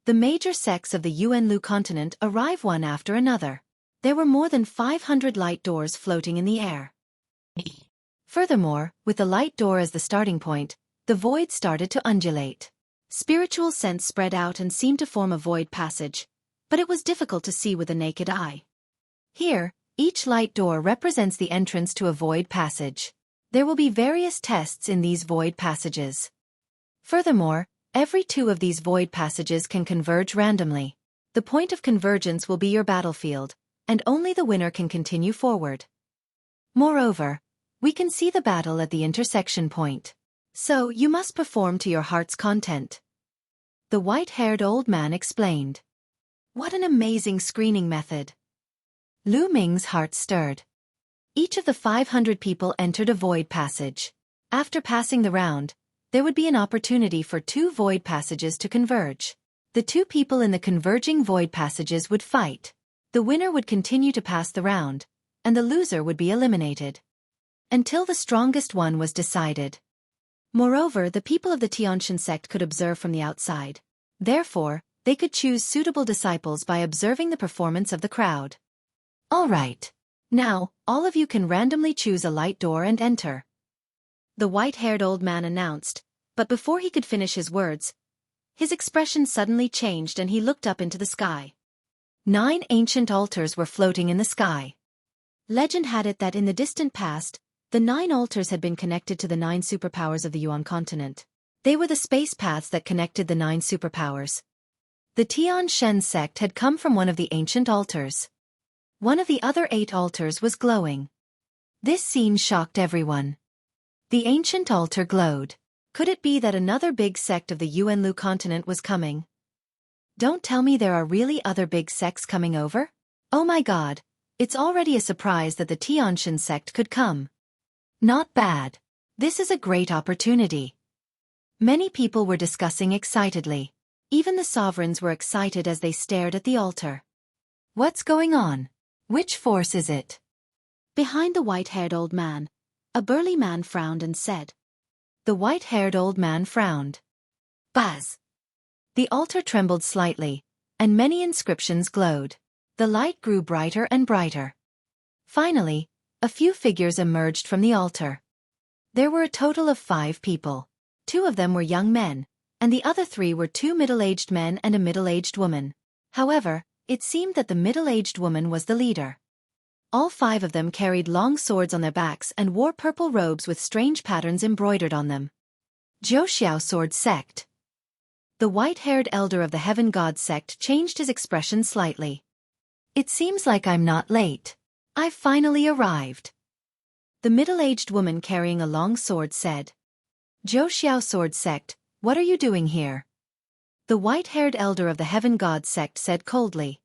The major sects of the Yuanlu continent arrive one after another. There were more than 500 light doors floating in the air. Furthermore, with the light door as the starting point, the void started to undulate. Spiritual sense spread out and seemed to form a void passage, but it was difficult to see with the naked eye. Here, each light door represents the entrance to a void passage. There will be various tests in these void passages. Furthermore, every 2 of these void passages can converge randomly. The point of convergence will be your battlefield, and only the winner can continue forward. Moreover, we can see the battle at the intersection point. So, you must perform to your heart's content. The white-haired old man explained. What an amazing screening method. Lu Ming's heart stirred. Each of the 500 people entered a void passage. After passing the round, there would be an opportunity for 2 void passages to converge. The 2 people in the converging void passages would fight. The winner would continue to pass the round, and the loser would be eliminated. Until the strongest one was decided. Moreover, the people of the Tianshan sect could observe from the outside. Therefore, they could choose suitable disciples by observing the performance of the crowd. All right. Now, all of you can randomly choose a light door and enter. The white-haired old man announced, but before he could finish his words, his expression suddenly changed and he looked up into the sky. 9 ancient altars were floating in the sky. Legend had it that in the distant past, the 9 altars had been connected to the 9 superpowers of the Yuan continent. They were the space paths that connected the 9 superpowers. The Tianshan sect had come from one of the ancient altars. One of the other 8 altars was glowing. This scene shocked everyone. The ancient altar glowed. Could it be that another big sect of the Yuanlu continent was coming? Don't tell me there are really other big sects coming over? Oh my god, it's already a surprise that the Tianshan sect could come. Not bad. This is a great opportunity. Many people were discussing excitedly. Even the sovereigns were excited as they stared at the altar. What's going on? Which force is it? Behind the white-haired old man, a burly man frowned and said. The white-haired old man frowned. Buzz! The altar trembled slightly, and many inscriptions glowed. The light grew brighter and brighter. Finally, a few figures emerged from the altar. There were a total of 5 people. 2 of them were young men, and the other 3 were 2 middle-aged men and a middle-aged woman. However, it seemed that the middle-aged woman was the leader. All 5 of them carried long swords on their backs and wore purple robes with strange patterns embroidered on them. Xueqi Sword Sect. The white-haired elder of the Heaven God sect changed his expression slightly. It seems like I'm not late. I've finally arrived. The middle-aged woman carrying a long sword said. Xueqi Sword Sect, what are you doing here? The white-haired elder of the Heaven God sect said coldly.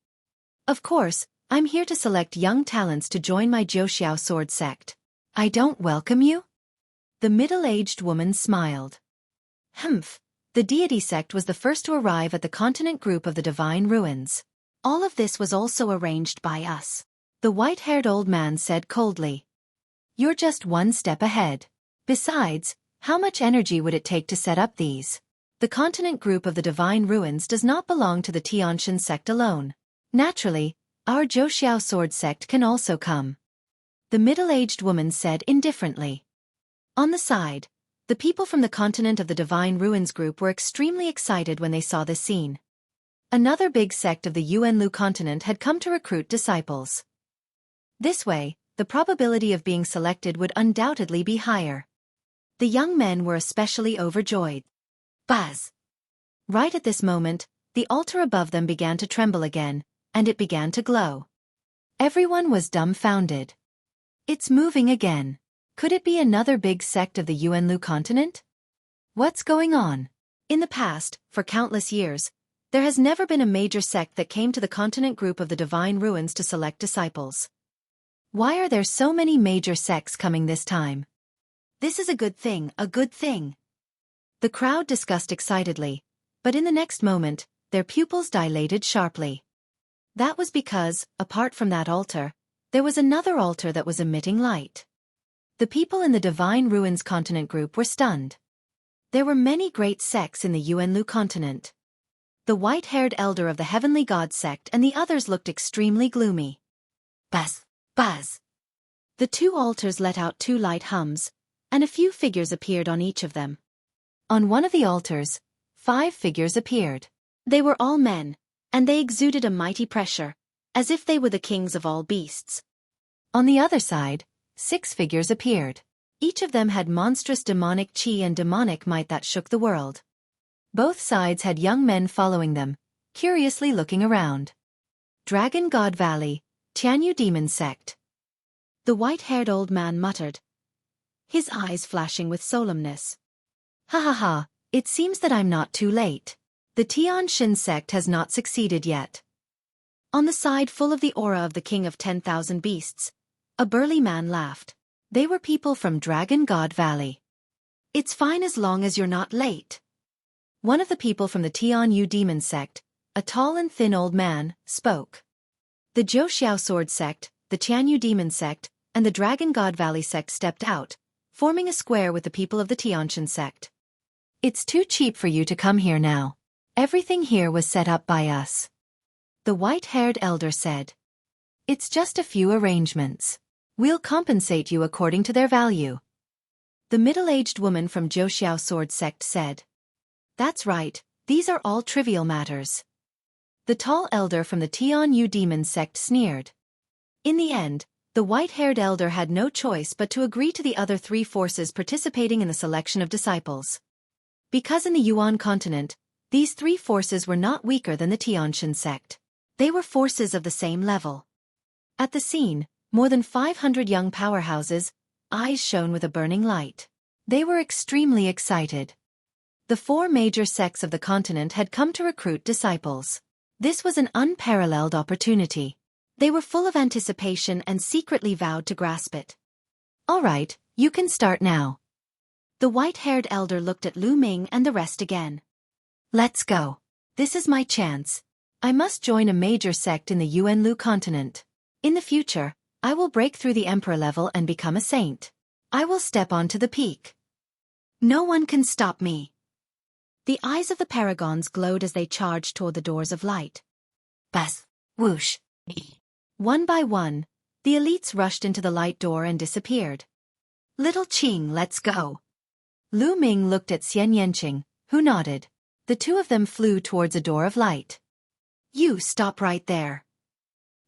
Of course, I'm here to select young talents to join my Xueqi Sword Sect. I don't welcome you? The middle-aged woman smiled. Humph. The deity sect was the first to arrive at the continent group of the divine ruins. All of this was also arranged by us. The white-haired old man said coldly. You're just one step ahead. Besides, how much energy would it take to set up these? The continent group of the divine ruins does not belong to the Tianshan sect alone. Naturally, our Xueqi Sword Sect can also come. The middle-aged woman said indifferently. On the side, the people from the continent of the Divine Ruins group were extremely excited when they saw this scene. Another big sect of the Yuanlu continent had come to recruit disciples. This way, the probability of being selected would undoubtedly be higher. The young men were especially overjoyed. Buzz! Right at this moment, the altar above them began to tremble again, and it began to glow. Everyone was dumbfounded. It's moving again. Could it be another big sect of the Yuanlu continent? What's going on? In the past, for countless years, there has never been a major sect that came to the continent group of the Divine Ruins to select disciples. Why are there so many major sects coming this time? This is a good thing, a good thing. The crowd discussed excitedly, but in the next moment, their pupils dilated sharply. That was because, apart from that altar, there was another altar that was emitting light. The people in the Divine Ruins continent group were stunned. There were many great sects in the Yuanlu continent. The white-haired elder of the Heavenly God sect and the others looked extremely gloomy. Buzz! Buzz! The 2 altars let out 2 light hums, and a few figures appeared on each of them. On one of the altars, 5 figures appeared. They were all men, and they exuded a mighty pressure, as if they were the kings of all beasts. On the other side, 6 figures appeared. Each of them had monstrous demonic chi and demonic might that shook the world. Both sides had young men following them, curiously looking around. Dragon God Valley, Tianyu Demon Sect. The white-haired old man muttered, his eyes flashing with solemnness. Ha ha ha, it seems that I'm not too late. The Tianshan sect has not succeeded yet. On the side full of the aura of the king of 10,000 beasts, a burly man laughed. They were people from Dragon God Valley. It's fine as long as you're not late. One of the people from the Tianyu Demon Sect, a tall and thin old man, spoke. The Xueqi Sword Sect, the Tianyu Demon Sect, and the Dragon God Valley Sect stepped out, forming a square with the people of the Tianshan Sect. It's too cheap for you to come here now. Everything here was set up by us. The white-haired elder said. It's just a few arrangements. We'll compensate you according to their value. The middle-aged woman from Xueqi Sword Sect said. That's right, these are all trivial matters. The tall elder from the Tianyu Demon Sect sneered. In the end, the white-haired elder had no choice but to agree to the other 3 forces participating in the selection of disciples. Because in the Yuan continent, these 3 forces were not weaker than the Tianshan sect. They were forces of the same level. At the scene, more than 500 young powerhouses, eyes shone with a burning light. They were extremely excited. The 4 major sects of the continent had come to recruit disciples. This was an unparalleled opportunity. They were full of anticipation and secretly vowed to grasp it. All right, You can start now. The white-haired elder looked at Lu Ming and the rest again. Let's go. This is my chance. I must join a major sect in the Yuanlu continent. In the future, I will break through the emperor level and become a saint. I will step onto the peak. No one can stop me. The eyes of the paragons glowed as they charged toward the doors of light. Bas, whoosh. One by one, the elites rushed into the light door and disappeared. Little Qing, let's go. Lu Ming looked at Xian Yanqing, who nodded. The two of them flew towards a door of light. You stop right there.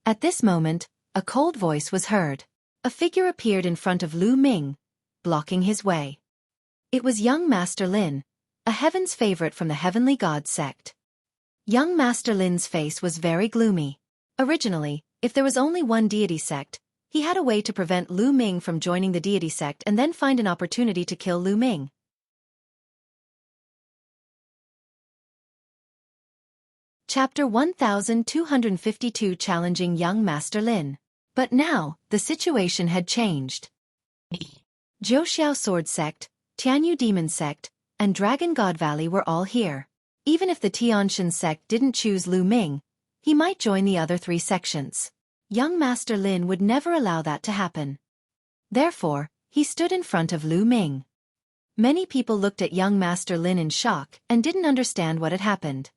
At this moment, a cold voice was heard. A figure appeared in front of Lu Ming, blocking his way. It was young Master Lin, a heaven's favorite from the Heavenly God sect. Young Master Lin's face was very gloomy. Originally, if there was only one deity sect, he had a way to prevent Lu Ming from joining the deity sect and then find an opportunity to kill Lu Ming. Chapter 1252 Challenging Young Master Lin. But now, the situation had changed. Jiuxiao Sword Sect, Tianyu Demon Sect, and Dragon God Valley were all here. Even if the Tianshan Sect didn't choose Lu Ming, he might join the other three sections. Young Master Lin would never allow that to happen. Therefore, he stood in front of Lu Ming. Many people looked at young Master Lin in shock and didn't understand what had happened.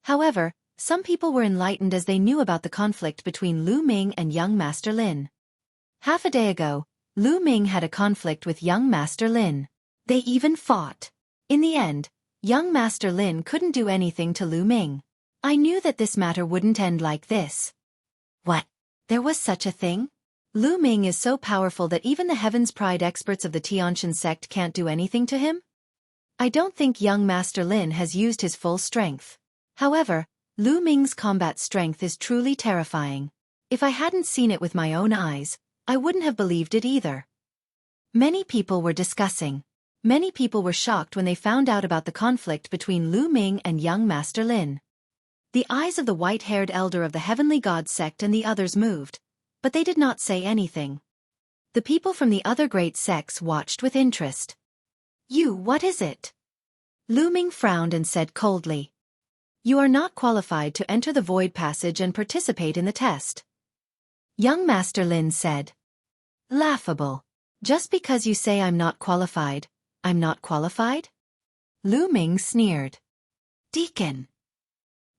However, some people were enlightened as they knew about the conflict between Lu Ming and young Master Lin. Half a day ago, Lu Ming had a conflict with young Master Lin. They even fought. In the end, young Master Lin couldn't do anything to Lu Ming. I knew that this matter wouldn't end like this. What? There was such a thing? Lu Ming is so powerful that even the Heaven's Pride experts of the Tianshan sect can't do anything to him? I don't think young Master Lin has used his full strength. However, Lu Ming's combat strength is truly terrifying. If I hadn't seen it with my own eyes, I wouldn't have believed it either. Many people were discussing. Many people were shocked when they found out about the conflict between Lu Ming and young Master Lin. The eyes of the white-haired elder of the Heavenly God sect and the others moved, but they did not say anything. The people from the other great sects watched with interest. What is it? Lu Ming frowned and said coldly. You are not qualified to enter the Void Passage and participate in the test. Young Master Lin said. Laughable. Just because you say I'm not qualified, I'm not qualified? Lu Ming sneered. Deacon.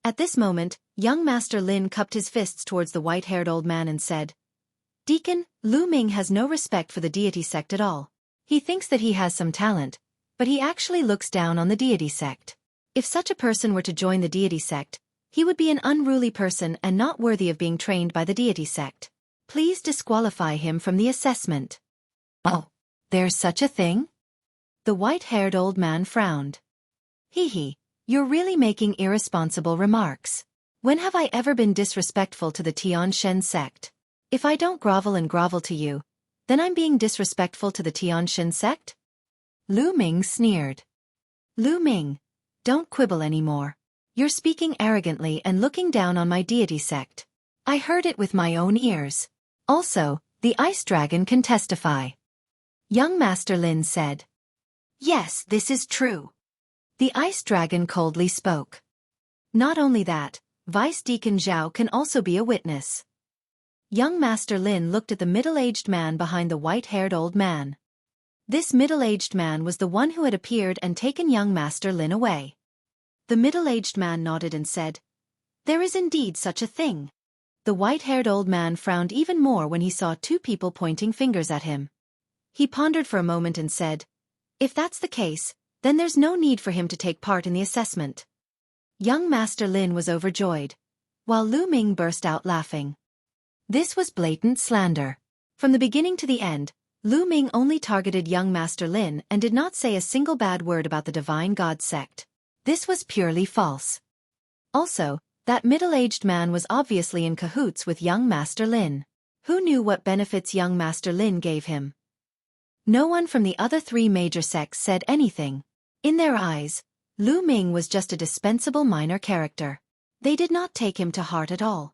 At this moment, young Master Lin cupped his fists towards the white-haired old man and said, Deacon, Lu Ming has no respect for the deity sect at all. He thinks that he has some talent, but he actually looks down on the deity sect. If such a person were to join the deity sect, he would be an unruly person and not worthy of being trained by the deity sect. Please disqualify him from the assessment. Oh, there's such a thing? The white-haired old man frowned. Hee, you're really making irresponsible remarks. When have I ever been disrespectful to the Tianshan sect? If I don't grovel and grovel to you, then I'm being disrespectful to the Tianshan sect? Lu Ming sneered. Lu Ming, don't quibble anymore. You're speaking arrogantly and looking down on my deity sect. I heard it with my own ears. Also, the Ice Dragon can testify. Young Master Lin said. Yes, this is true. The Ice Dragon coldly spoke. Not only that, Vice Deacon Zhao can also be a witness. Young Master Lin looked at the middle-aged man behind the white-haired old man. This middle-aged man was the one who had appeared and taken young Master Lin away. The middle-aged man nodded and said, There is indeed such a thing. The white-haired old man frowned even more when he saw two people pointing fingers at him. He pondered for a moment and said, If that's the case, then there's no need for him to take part in the assessment. Young Master Lin was overjoyed, while Lu Ming burst out laughing. This was blatant slander. From the beginning to the end, Lu Ming only targeted young Master Lin and did not say a single bad word about the Divine God sect. This was purely false. Also, that middle-aged man was obviously in cahoots with young Master Lin. Who knew what benefits young Master Lin gave him? No one from the other three major sects said anything. In their eyes, Lu Ming was just a dispensable minor character. They did not take him to heart at all.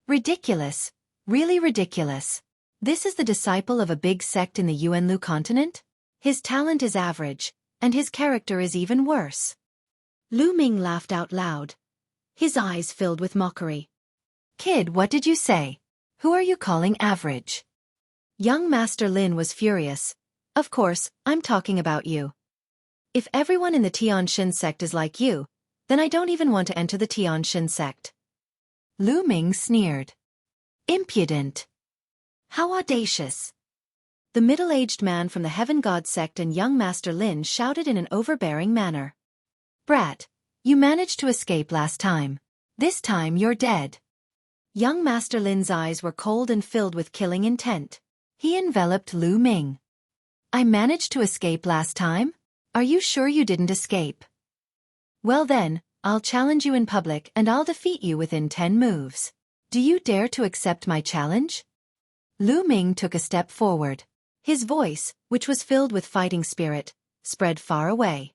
Ridiculous. Really ridiculous. This is the disciple of a big sect in the Yuanlu continent? His talent is average, and his character is even worse. Lu Ming laughed out loud. His eyes filled with mockery. Kid, what did you say? Who are you calling average? Young Master Lin was furious. Of course, I'm talking about you. If everyone in the Tianxin sect is like you, then I don't even want to enter the Tianxin sect. Lu Ming sneered. Impudent. How audacious. The middle-aged man from the Heaven God sect and young Master Lin shouted in an overbearing manner. Brat, you managed to escape last time. This time you're dead. Young Master Lin's eyes were cold and filled with killing intent. He enveloped Lu Ming. I managed to escape last time? Are you sure you didn't escape? Well then, I'll challenge you in public and I'll defeat you within 10 moves. Do you dare to accept my challenge? Lu Ming took a step forward. His voice, which was filled with fighting spirit, spread far away.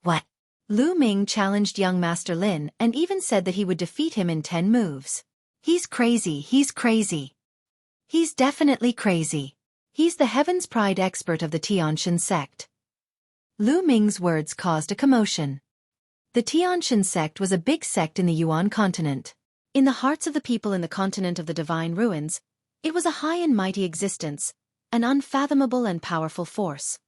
What? Lu Ming challenged young Master Lin and even said that he would defeat him in 10 moves. He's crazy, he's crazy. He's definitely crazy. He's the Heaven's Pride expert of the Tianxin sect. Lu Ming's words caused a commotion. The Tianxin sect was a big sect in the Yuan continent. In the hearts of the people in the continent of the Divine Ruins, it was a high and mighty existence, an unfathomable and powerful force.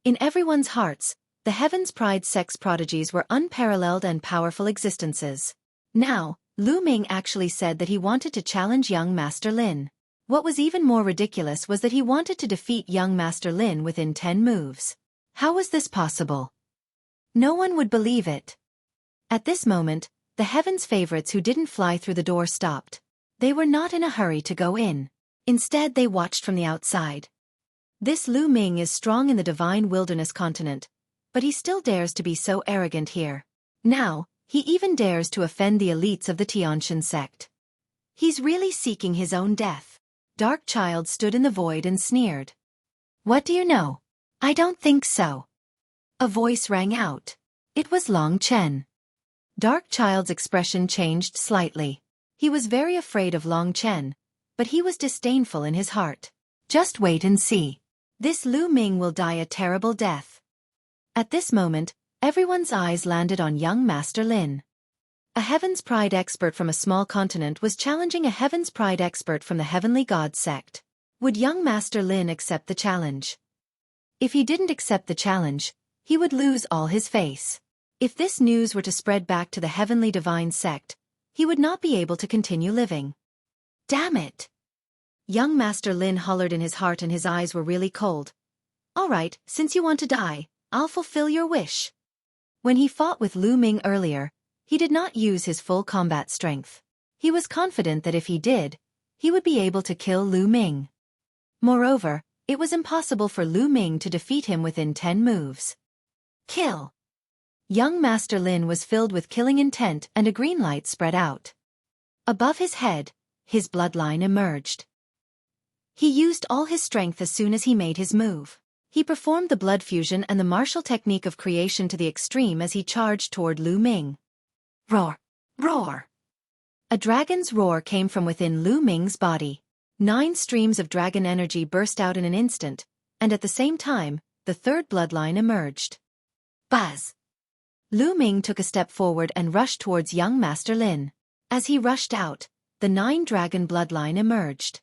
In everyone's hearts, the Heaven's Pride sect's prodigies were unparalleled and powerful existences. Now, Lu Ming actually said that he wanted to challenge young Master Lin. What was even more ridiculous was that he wanted to defeat young Master Lin within 10 moves. How was this possible? No one would believe it. At this moment, the Heaven's favorites who didn't fly through the door stopped. They were not in a hurry to go in. Instead, they watched from the outside. This Lu Ming is strong in the Divine Wilderness continent, but he still dares to be so arrogant here. Now, he even dares to offend the elites of the Tianxin sect. He's really seeking his own death. Dark Child stood in the void and sneered. What do you know? I don't think so. A voice rang out. It was Long Chen. Dark Child's expression changed slightly. He was very afraid of Long Chen, but he was disdainful in his heart. Just wait and see. This Lu Ming will die a terrible death. At this moment, everyone's eyes landed on young Master Lin. A Heaven's Pride expert from a small continent was challenging a Heaven's Pride expert from the Heavenly God sect. Would young Master Lin accept the challenge? If he didn't accept the challenge, he would lose all his face. If this news were to spread back to the Heavenly Divine sect, he would not be able to continue living. Damn it! Young Master Lin hollered in his heart and his eyes were really cold. All right, since you want to die, I'll fulfill your wish. When he fought with Lu Ming earlier, he did not use his full combat strength. He was confident that if he did, he would be able to kill Lu Ming. Moreover, it was impossible for Lu Ming to defeat him within 10 moves. Kill! Young Master Lin was filled with killing intent and a green light spread out. Above his head, his bloodline emerged. He used all his strength as soon as he made his move. He performed the blood fusion and the martial technique of creation to the extreme as he charged toward Lu Ming. Roar! Roar! A dragon's roar came from within Lu Ming's body. 9 streams of dragon energy burst out in an instant, and at the same time, the third bloodline emerged. Buzz! Lu Ming took a step forward and rushed towards young Master Lin. As he rushed out, the 9 dragon bloodline emerged.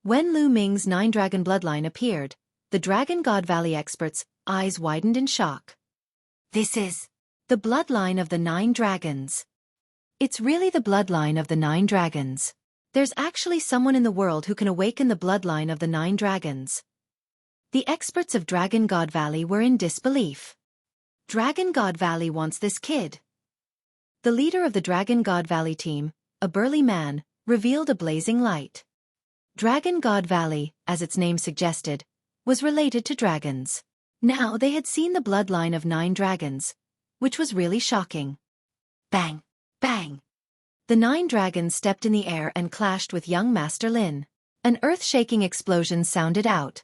When Lu Ming's 9 dragon bloodline appeared, the Dragon God Valley experts' eyes widened in shock. This is the bloodline of the 9 dragons. It's really the bloodline of the 9 dragons. There's actually someone in the world who can awaken the bloodline of the 9 dragons. The experts of Dragon God Valley were in disbelief. Dragon God Valley wants this kid. The leader of the Dragon God Valley team, a burly man, revealed a blazing light. Dragon God Valley, as its name suggested, was related to dragons. Now they had seen the bloodline of 9 dragons, which was really shocking. Bang! Bang! The 9 dragons stepped in the air and clashed with young Master Lin. An earth-shaking explosion sounded out.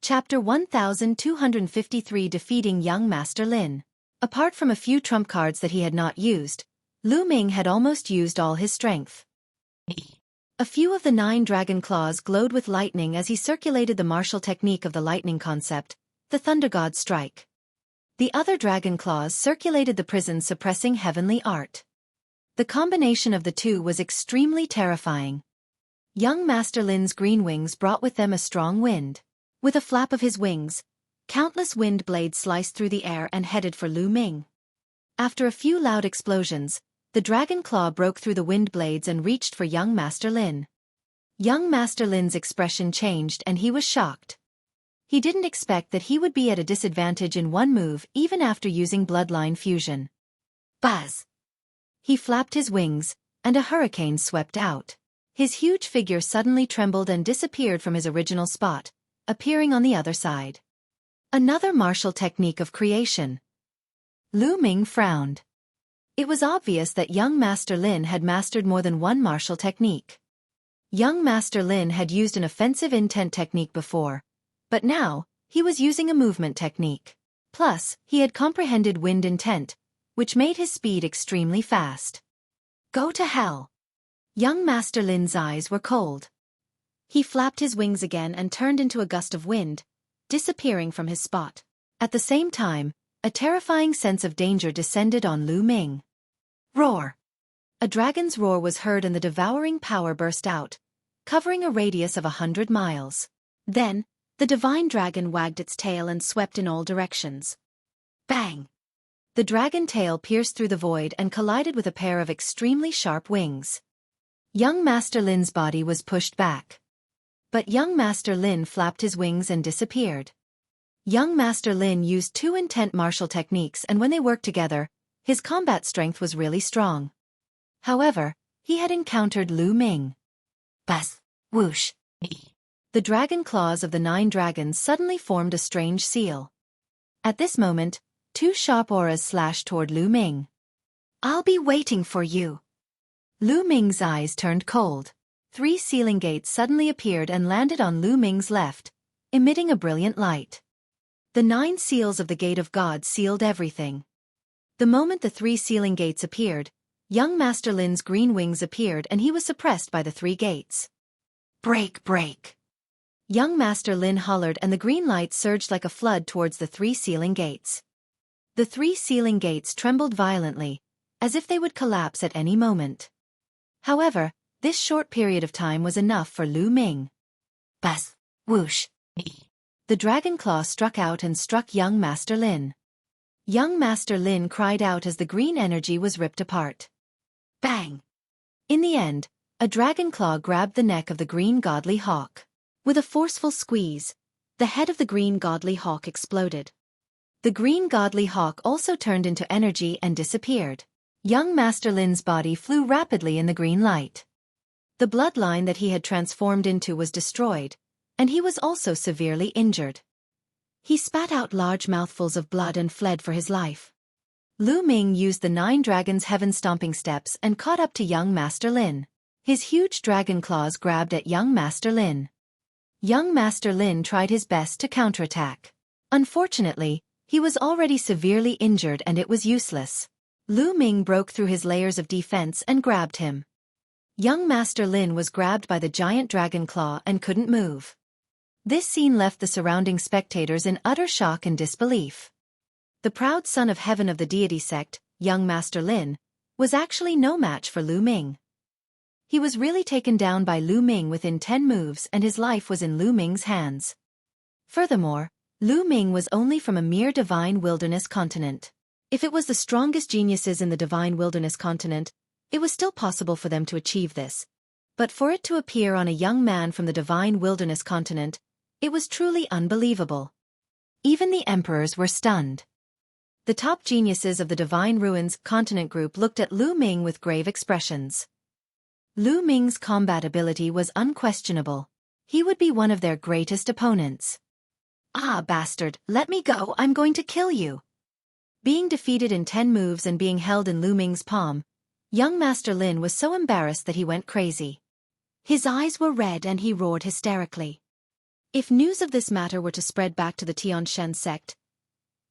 Chapter 1253 Defeating Young Master Lin. Apart from a few trump cards that he had not used, Lu Ming had almost used all his strength. A few of the 9 dragon claws glowed with lightning as he circulated the martial technique of the lightning concept, the Thunder God strike. The other dragon claws circulated the prison suppressing heavenly art. The combination of the two was extremely terrifying. Young Master Lin's green wings brought with them a strong wind. With a flap of his wings, countless wind blades sliced through the air and headed for Lu Ming. After a few loud explosions, the dragon claw broke through the wind blades and reached for young Master Lin. Young Master Lin's expression changed and he was shocked. He didn't expect that he would be at a disadvantage in one move even after using bloodline fusion. Buzz! He flapped his wings, and a hurricane swept out. His huge figure suddenly trembled and disappeared from his original spot, appearing on the other side. Another martial technique of creation. Lu Ming frowned. It was obvious that young Master Lin had mastered more than one martial technique. Young Master Lin had used an offensive intent technique before, but now, he was using a movement technique. Plus, he had comprehended wind intent, which made his speed extremely fast. Go to hell! Young Master Lin's eyes were cold. He flapped his wings again and turned into a gust of wind, disappearing from his spot. At the same time, a terrifying sense of danger descended on Lu Ming. Roar! A dragon's roar was heard and the devouring power burst out, covering a radius of 100 miles. Then, the divine dragon wagged its tail and swept in all directions. Bang! The dragon tail pierced through the void and collided with a pair of extremely sharp wings. Young Master Lin's body was pushed back. But young Master Lin flapped his wings and disappeared. Young Master Lin used 2 intent martial techniques and when they worked together, his combat strength was really strong. However, he had encountered Lu Ming. Buzz! Whoosh! The dragon claws of the 9 dragons suddenly formed a strange seal. At this moment, 2 sharp auras slashed toward Lu Ming. I'll be waiting for you. Lu Ming's eyes turned cold. 3 sealing gates suddenly appeared and landed on Lu Ming's left, emitting a brilliant light. The 9 seals of the Gate of God sealed everything. The moment the 3 sealing gates appeared, young Master Lin's green wings appeared and he was suppressed by the 3 gates. Break, break! Young Master Lin hollered and the green light surged like a flood towards the 3 sealing gates. The 3 sealing gates trembled violently, as if they would collapse at any moment. However, this short period of time was enough for Lu Ming. Buzz! Whoosh! The dragon claw struck out and struck young Master Lin. Young Master Lin cried out as the green energy was ripped apart. Bang! In the end, a dragon claw grabbed the neck of the green godly hawk. With a forceful squeeze, the head of the green godly hawk exploded. The green godly hawk also turned into energy and disappeared. Young Master Lin's body flew rapidly in the green light. The bloodline that he had transformed into was destroyed, and he was also severely injured. He spat out large mouthfuls of blood and fled for his life. Lu Ming used the 9 dragons' heaven-stomping steps and caught up to young Master Lin. His huge dragon claws grabbed at young Master Lin. Young Master Lin tried his best to counterattack. Unfortunately, he was already severely injured and it was useless. Lu Ming broke through his layers of defense and grabbed him. Young Master Lin was grabbed by the giant dragon claw and couldn't move. This scene left the surrounding spectators in utter shock and disbelief. The proud son of heaven of the deity sect, young Master Lin, was actually no match for Lu Ming. He was really taken down by Lu Ming within 10 moves and his life was in Lu Ming's hands. Furthermore, Lu Ming was only from a mere divine wilderness continent. If it was the strongest geniuses in the divine wilderness continent, it was still possible for them to achieve this. But for it to appear on a young man from the divine wilderness continent, it was truly unbelievable. Even the emperors were stunned. The top geniuses of the Divine Ruins continent group looked at Lu Ming with grave expressions. Lu Ming's combat ability was unquestionable. He would be one of their greatest opponents. Ah, bastard, let me go, I'm going to kill you. Being defeated in 10 moves and being held in Lu Ming's palm, young Master Lin was so embarrassed that he went crazy. His eyes were red and he roared hysterically. If news of this matter were to spread back to the Tianshan sect,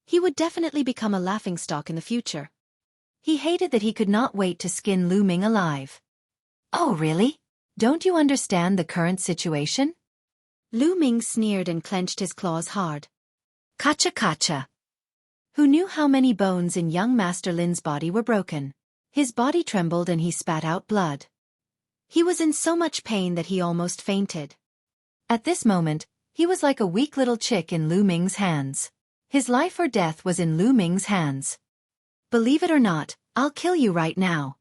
he would definitely become a laughingstock in the future. He hated that he could not wait to skin Lu Ming alive. Oh really? Don't you understand the current situation? Lu Ming sneered and clenched his claws hard. Kacha kacha. Who knew how many bones in young Master Lin's body were broken? His body trembled and he spat out blood. He was in so much pain that he almost fainted. At this moment, he was like a weak little chick in Lu Ming's hands. His life or death was in Lu Ming's hands. Believe it or not, I'll kill you right now.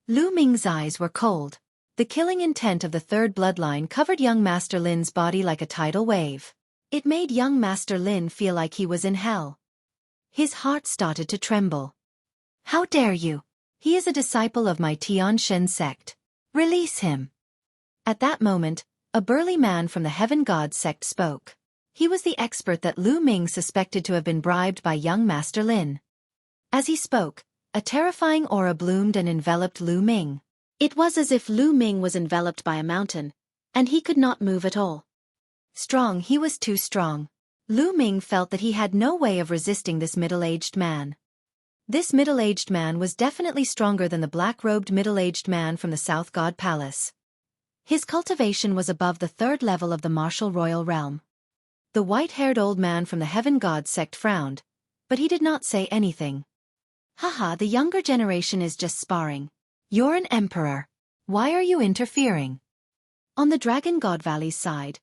Lu Ming's eyes were cold. The killing intent of the third bloodline covered young Master Lin's body like a tidal wave. It made young Master Lin feel like he was in hell. His heart started to tremble. How dare you? He is a disciple of my Tianshan sect. Release him. At that moment, a burly man from the Heaven God sect spoke. He was the expert that Lu Ming suspected to have been bribed by young Master Lin. As he spoke, a terrifying aura bloomed and enveloped Lu Ming. It was as if Lu Ming was enveloped by a mountain, and he could not move at all. Strong, he was too strong. Lu Ming felt that he had no way of resisting this middle-aged man. This middle-aged man was definitely stronger than the black-robed middle-aged man from the South God Palace. His cultivation was above the third level of the martial royal realm. The white-haired old man from the Heaven God sect frowned, but he did not say anything. Haha, the younger generation is just sparring. You're an emperor. Why are you interfering? On the Dragon God Valley's side,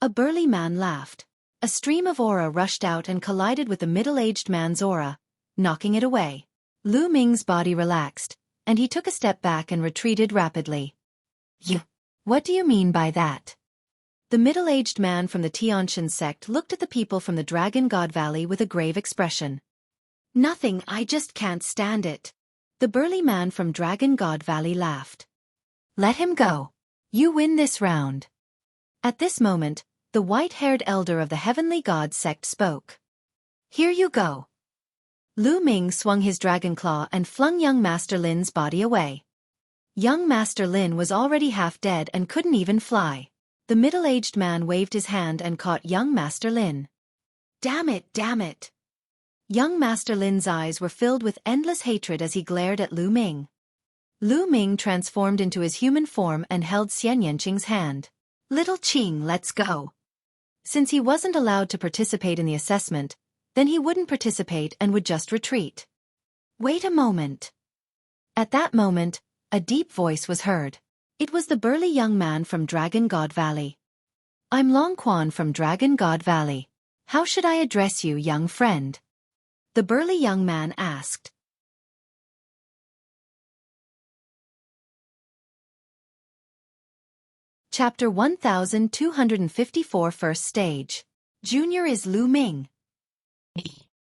a burly man laughed. A stream of aura rushed out and collided with the middle-aged man's aura, knocking it away. Lu Ming's body relaxed, and he took a step back and retreated rapidly. You. What do you mean by that? The middle-aged man from the Tianshan sect looked at the people from the Dragon God Valley with a grave expression. Nothing, I just can't stand it. The burly man from Dragon God Valley laughed. Let him go. You win this round. At this moment, the white-haired elder of the Heavenly God sect spoke. Here you go. Lu Ming swung his dragon claw and flung young Master Lin's body away. Young Master Lin was already half dead and couldn't even fly. The middle-aged man waved his hand and caught young Master Lin. Damn it, damn it. Young Master Lin's eyes were filled with endless hatred as he glared at Lu Ming. Lu Ming transformed into his human form and held Xian Yanqing's hand. Little Qing, let's go. Since he wasn't allowed to participate in the assessment, then he wouldn't participate and would just retreat. Wait a moment. At that moment, a deep voice was heard. It was the burly young man from Dragon God Valley. I'm Long Quan from Dragon God Valley. How should I address you, young friend? The burly young man asked. Chapter 1254 First Stage. Junior is Lu Ming.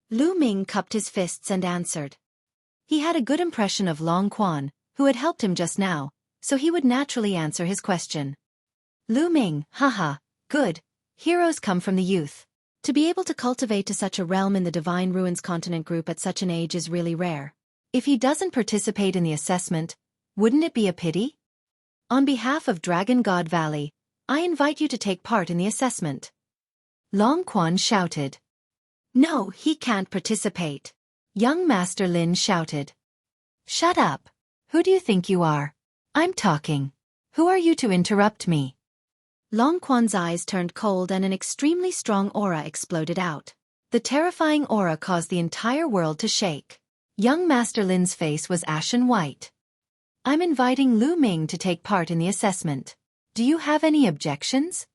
Lu Ming cupped his fists and answered. He had a good impression of Long Quan, who had helped him just now, so he would naturally answer his question. Lu Ming, haha, good. Heroes come from the youth. To be able to cultivate to such a realm in the Divine Ruins Continent group at such an age is really rare. If he doesn't participate in the assessment, wouldn't it be a pity? On behalf of Dragon God Valley, I invite you to take part in the assessment. Long Quan shouted. No, he can't participate. Young Master Lin shouted. Shut up. Who do you think you are? I'm talking. Who are you to interrupt me? Long Quan's eyes turned cold and an extremely strong aura exploded out. The terrifying aura caused the entire world to shake. Young Master Lin's face was ashen white. I'm inviting Lu Ming to take part in the assessment. Do you have any objections?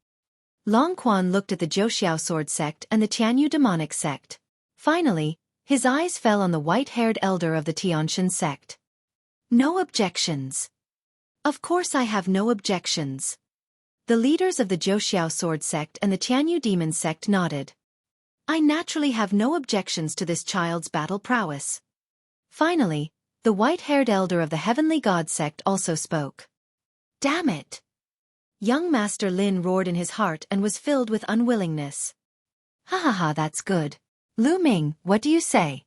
Long Quan looked at the Zhouxiao sword sect and the Tianyu demonic sect. Finally, his eyes fell on the white-haired elder of the Tianshan sect. No objections. Of course I have no objections. The leaders of the Zhouxiao sword sect and the Tianyu demon sect nodded. I naturally have no objections to this child's battle prowess. Finally, the white-haired elder of the Heavenly God sect also spoke. Damn it! Young Master Lin roared in his heart and was filled with unwillingness. Ha ha ha, that's good. Lu Ming, what do you say?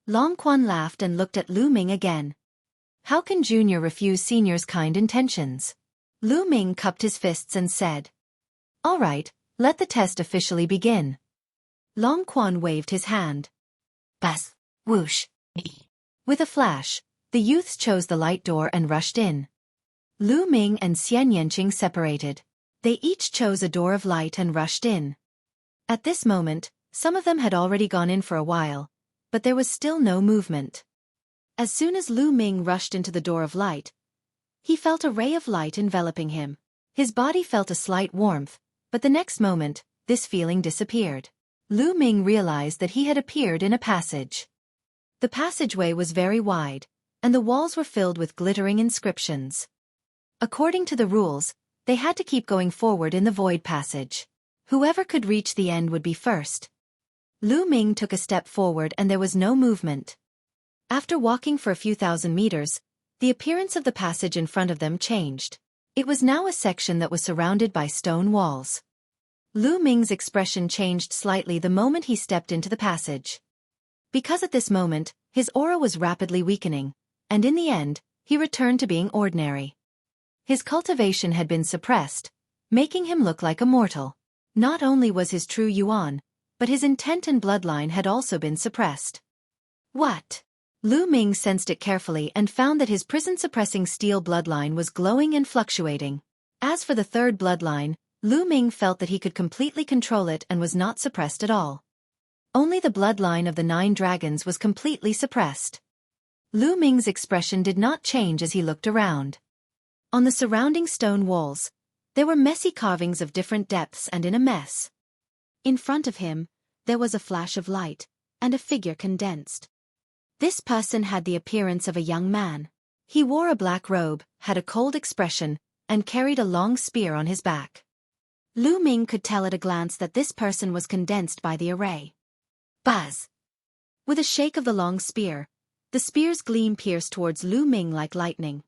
Long Quan laughed and looked at Lu Ming again. How can Junior refuse Senior's kind intentions? Lu Ming cupped his fists and said. All right, let the test officially begin. Long Quan waved his hand. Bas, whoosh. With a flash, the youths chose the light door and rushed in. Lu Ming and Xian Yanqing separated. They each chose a door of light and rushed in. At this moment, some of them had already gone in for a while, but there was still no movement. As soon as Lu Ming rushed into the door of light, he felt a ray of light enveloping him. His body felt a slight warmth, but the next moment, this feeling disappeared. Lu Ming realized that he had appeared in a passage. The passageway was very wide, and the walls were filled with glittering inscriptions. According to the rules, they had to keep going forward in the void passage. Whoever could reach the end would be first. Lu Ming took a step forward and there was no movement. After walking for a few thousand meters, the appearance of the passage in front of them changed. It was now a section that was surrounded by stone walls. Lu Ming's expression changed slightly the moment he stepped into the passage. Because at this moment, his aura was rapidly weakening, and in the end, he returned to being ordinary. His cultivation had been suppressed, making him look like a mortal. Not only was his true yuan, but his intent and bloodline had also been suppressed. What? Lu Ming sensed it carefully and found that his prison-suppressing steel bloodline was glowing and fluctuating. As for the third bloodline, Lu Ming felt that he could completely control it and was not suppressed at all. Only the bloodline of the 9 dragons was completely suppressed. Lu Ming's expression did not change as he looked around. On the surrounding stone walls, there were messy carvings of different depths and in a mess. In front of him, there was a flash of light, and a figure condensed. This person had the appearance of a young man. He wore a black robe, had a cold expression, and carried a long spear on his back. Lu Ming could tell at a glance that this person was condensed by the array. Buzz! With a shake of the long spear, the spear's gleam pierced towards Lu Ming like lightning.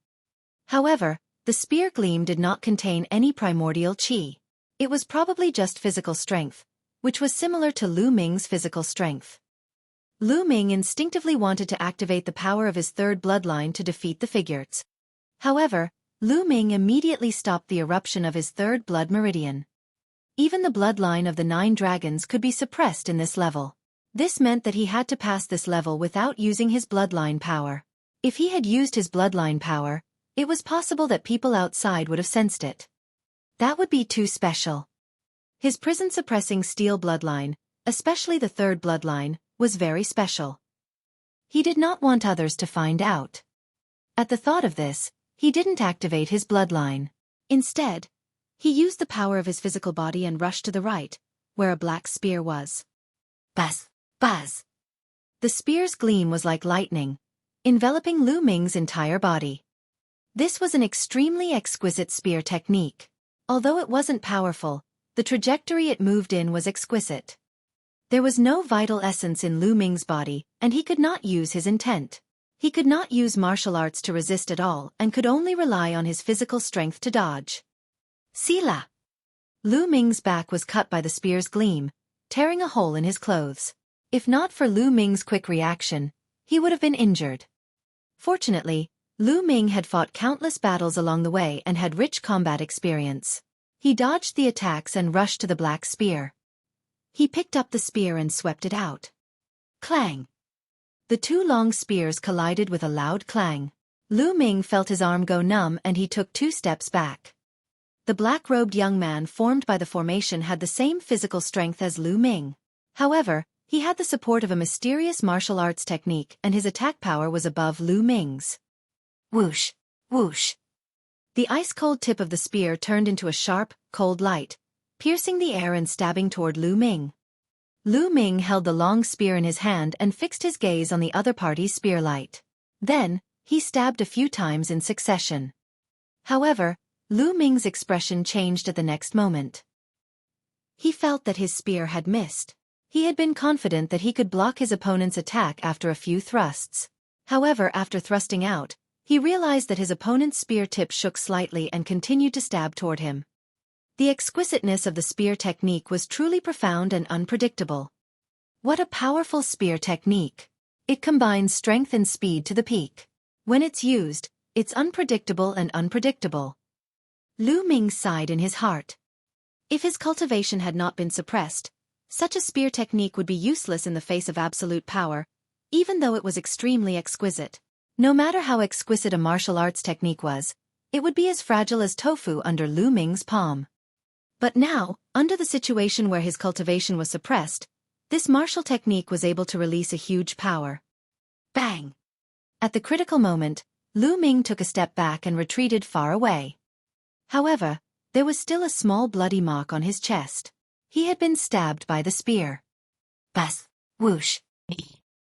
However, the spear gleam did not contain any primordial qi. It was probably just physical strength, which was similar to Lu Ming's physical strength. Lu Ming instinctively wanted to activate the power of his third bloodline to defeat the figures. However, Lu Ming immediately stopped the eruption of his third blood meridian. Even the bloodline of the 9 dragons could be suppressed in this level. This meant that he had to pass this level without using his bloodline power. If he had used his bloodline power, it was possible that people outside would have sensed it. That would be too special. His prison-suppressing steel bloodline, especially the third bloodline, was very special. He did not want others to find out. At the thought of this, he didn't activate his bloodline. Instead, he used the power of his physical body and rushed to the right, where a black spear was. Buzz! Buzz! The spear's gleam was like lightning, enveloping Lu Ming's entire body. This was an extremely exquisite spear technique. Although it wasn't powerful, the trajectory it moved in was exquisite. There was no vital essence in Lu Ming's body, and he could not use his intent. He could not use martial arts to resist at all and could only rely on his physical strength to dodge. Sila! Lu Ming's back was cut by the spear's gleam, tearing a hole in his clothes. If not for Lu Ming's quick reaction, he would have been injured. Fortunately, Lu Ming had fought countless battles along the way and had rich combat experience. He dodged the attacks and rushed to the black spear. He picked up the spear and swept it out. Clang! The 2 long spears collided with a loud clang. Lu Ming felt his arm go numb and he took 2 steps back. The black-robed young man formed by the formation had the same physical strength as Lu Ming. However, he had the support of a mysterious martial arts technique and his attack power was above Lu Ming's. Whoosh! Whoosh! The ice-cold tip of the spear turned into a sharp, cold light, piercing the air and stabbing toward Lu Ming. Lu Ming held the long spear in his hand and fixed his gaze on the other party's spear light. Then, he stabbed a few times in succession. However, Lu Ming's expression changed at the next moment. He felt that his spear had missed. He had been confident that he could block his opponent's attack after a few thrusts. However, after thrusting out, he realized that his opponent's spear tip shook slightly and continued to stab toward him. The exquisiteness of the spear technique was truly profound and unpredictable. What a powerful spear technique! It combines strength and speed to the peak. When it's used, it's unpredictable and unpredictable. Lu Ming sighed in his heart. If his cultivation had not been suppressed, such a spear technique would be useless in the face of absolute power, even though it was extremely exquisite. No matter how exquisite a martial arts technique was, it would be as fragile as tofu under Lu Ming's palm. But now, under the situation where his cultivation was suppressed, this martial technique was able to release a huge power. Bang! At the critical moment, Lu Ming took a step back and retreated far away. However, there was still a small bloody mark on his chest. He had been stabbed by the spear. Bas! Whoosh!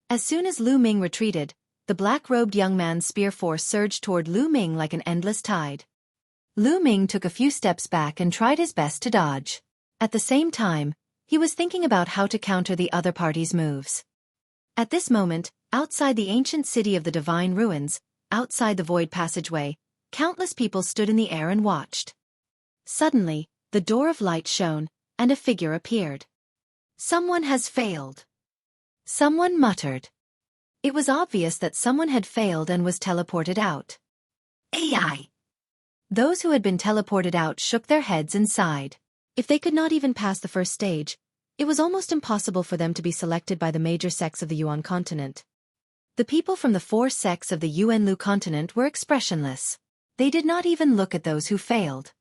As soon as Lu Ming retreated, the black-robed young man's spear force surged toward Lu Ming like an endless tide. Lu Ming took a few steps back and tried his best to dodge. At the same time, he was thinking about how to counter the other party's moves. At this moment, outside the ancient city of the Divine Ruins, outside the void passageway, countless people stood in the air and watched. Suddenly, the door of light shone, and a figure appeared. Someone has failed. Someone muttered. It was obvious that someone had failed and was teleported out. AI! Those who had been teleported out shook their heads and sighed. If they could not even pass the first stage, it was almost impossible for them to be selected by the major sects of the Yuan continent. The people from the 4 sects of the Yuanlu continent were expressionless. They did not even look at those who failed.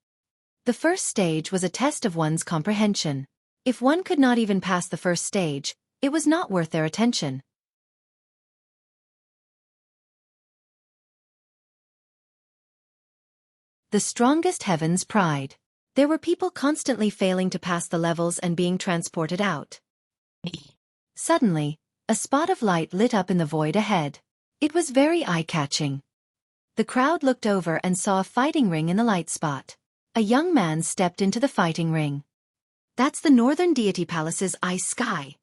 The first stage was a test of one's comprehension. If one could not even pass the first stage, it was not worth their attention. The strongest heaven's pride. There were people constantly failing to pass the levels and being transported out. Suddenly, a spot of light lit up in the void ahead. It was very eye-catching. The crowd looked over and saw a fighting ring in the light spot. A young man stepped into the fighting ring. That's the Northern Deity Palace's ice sky.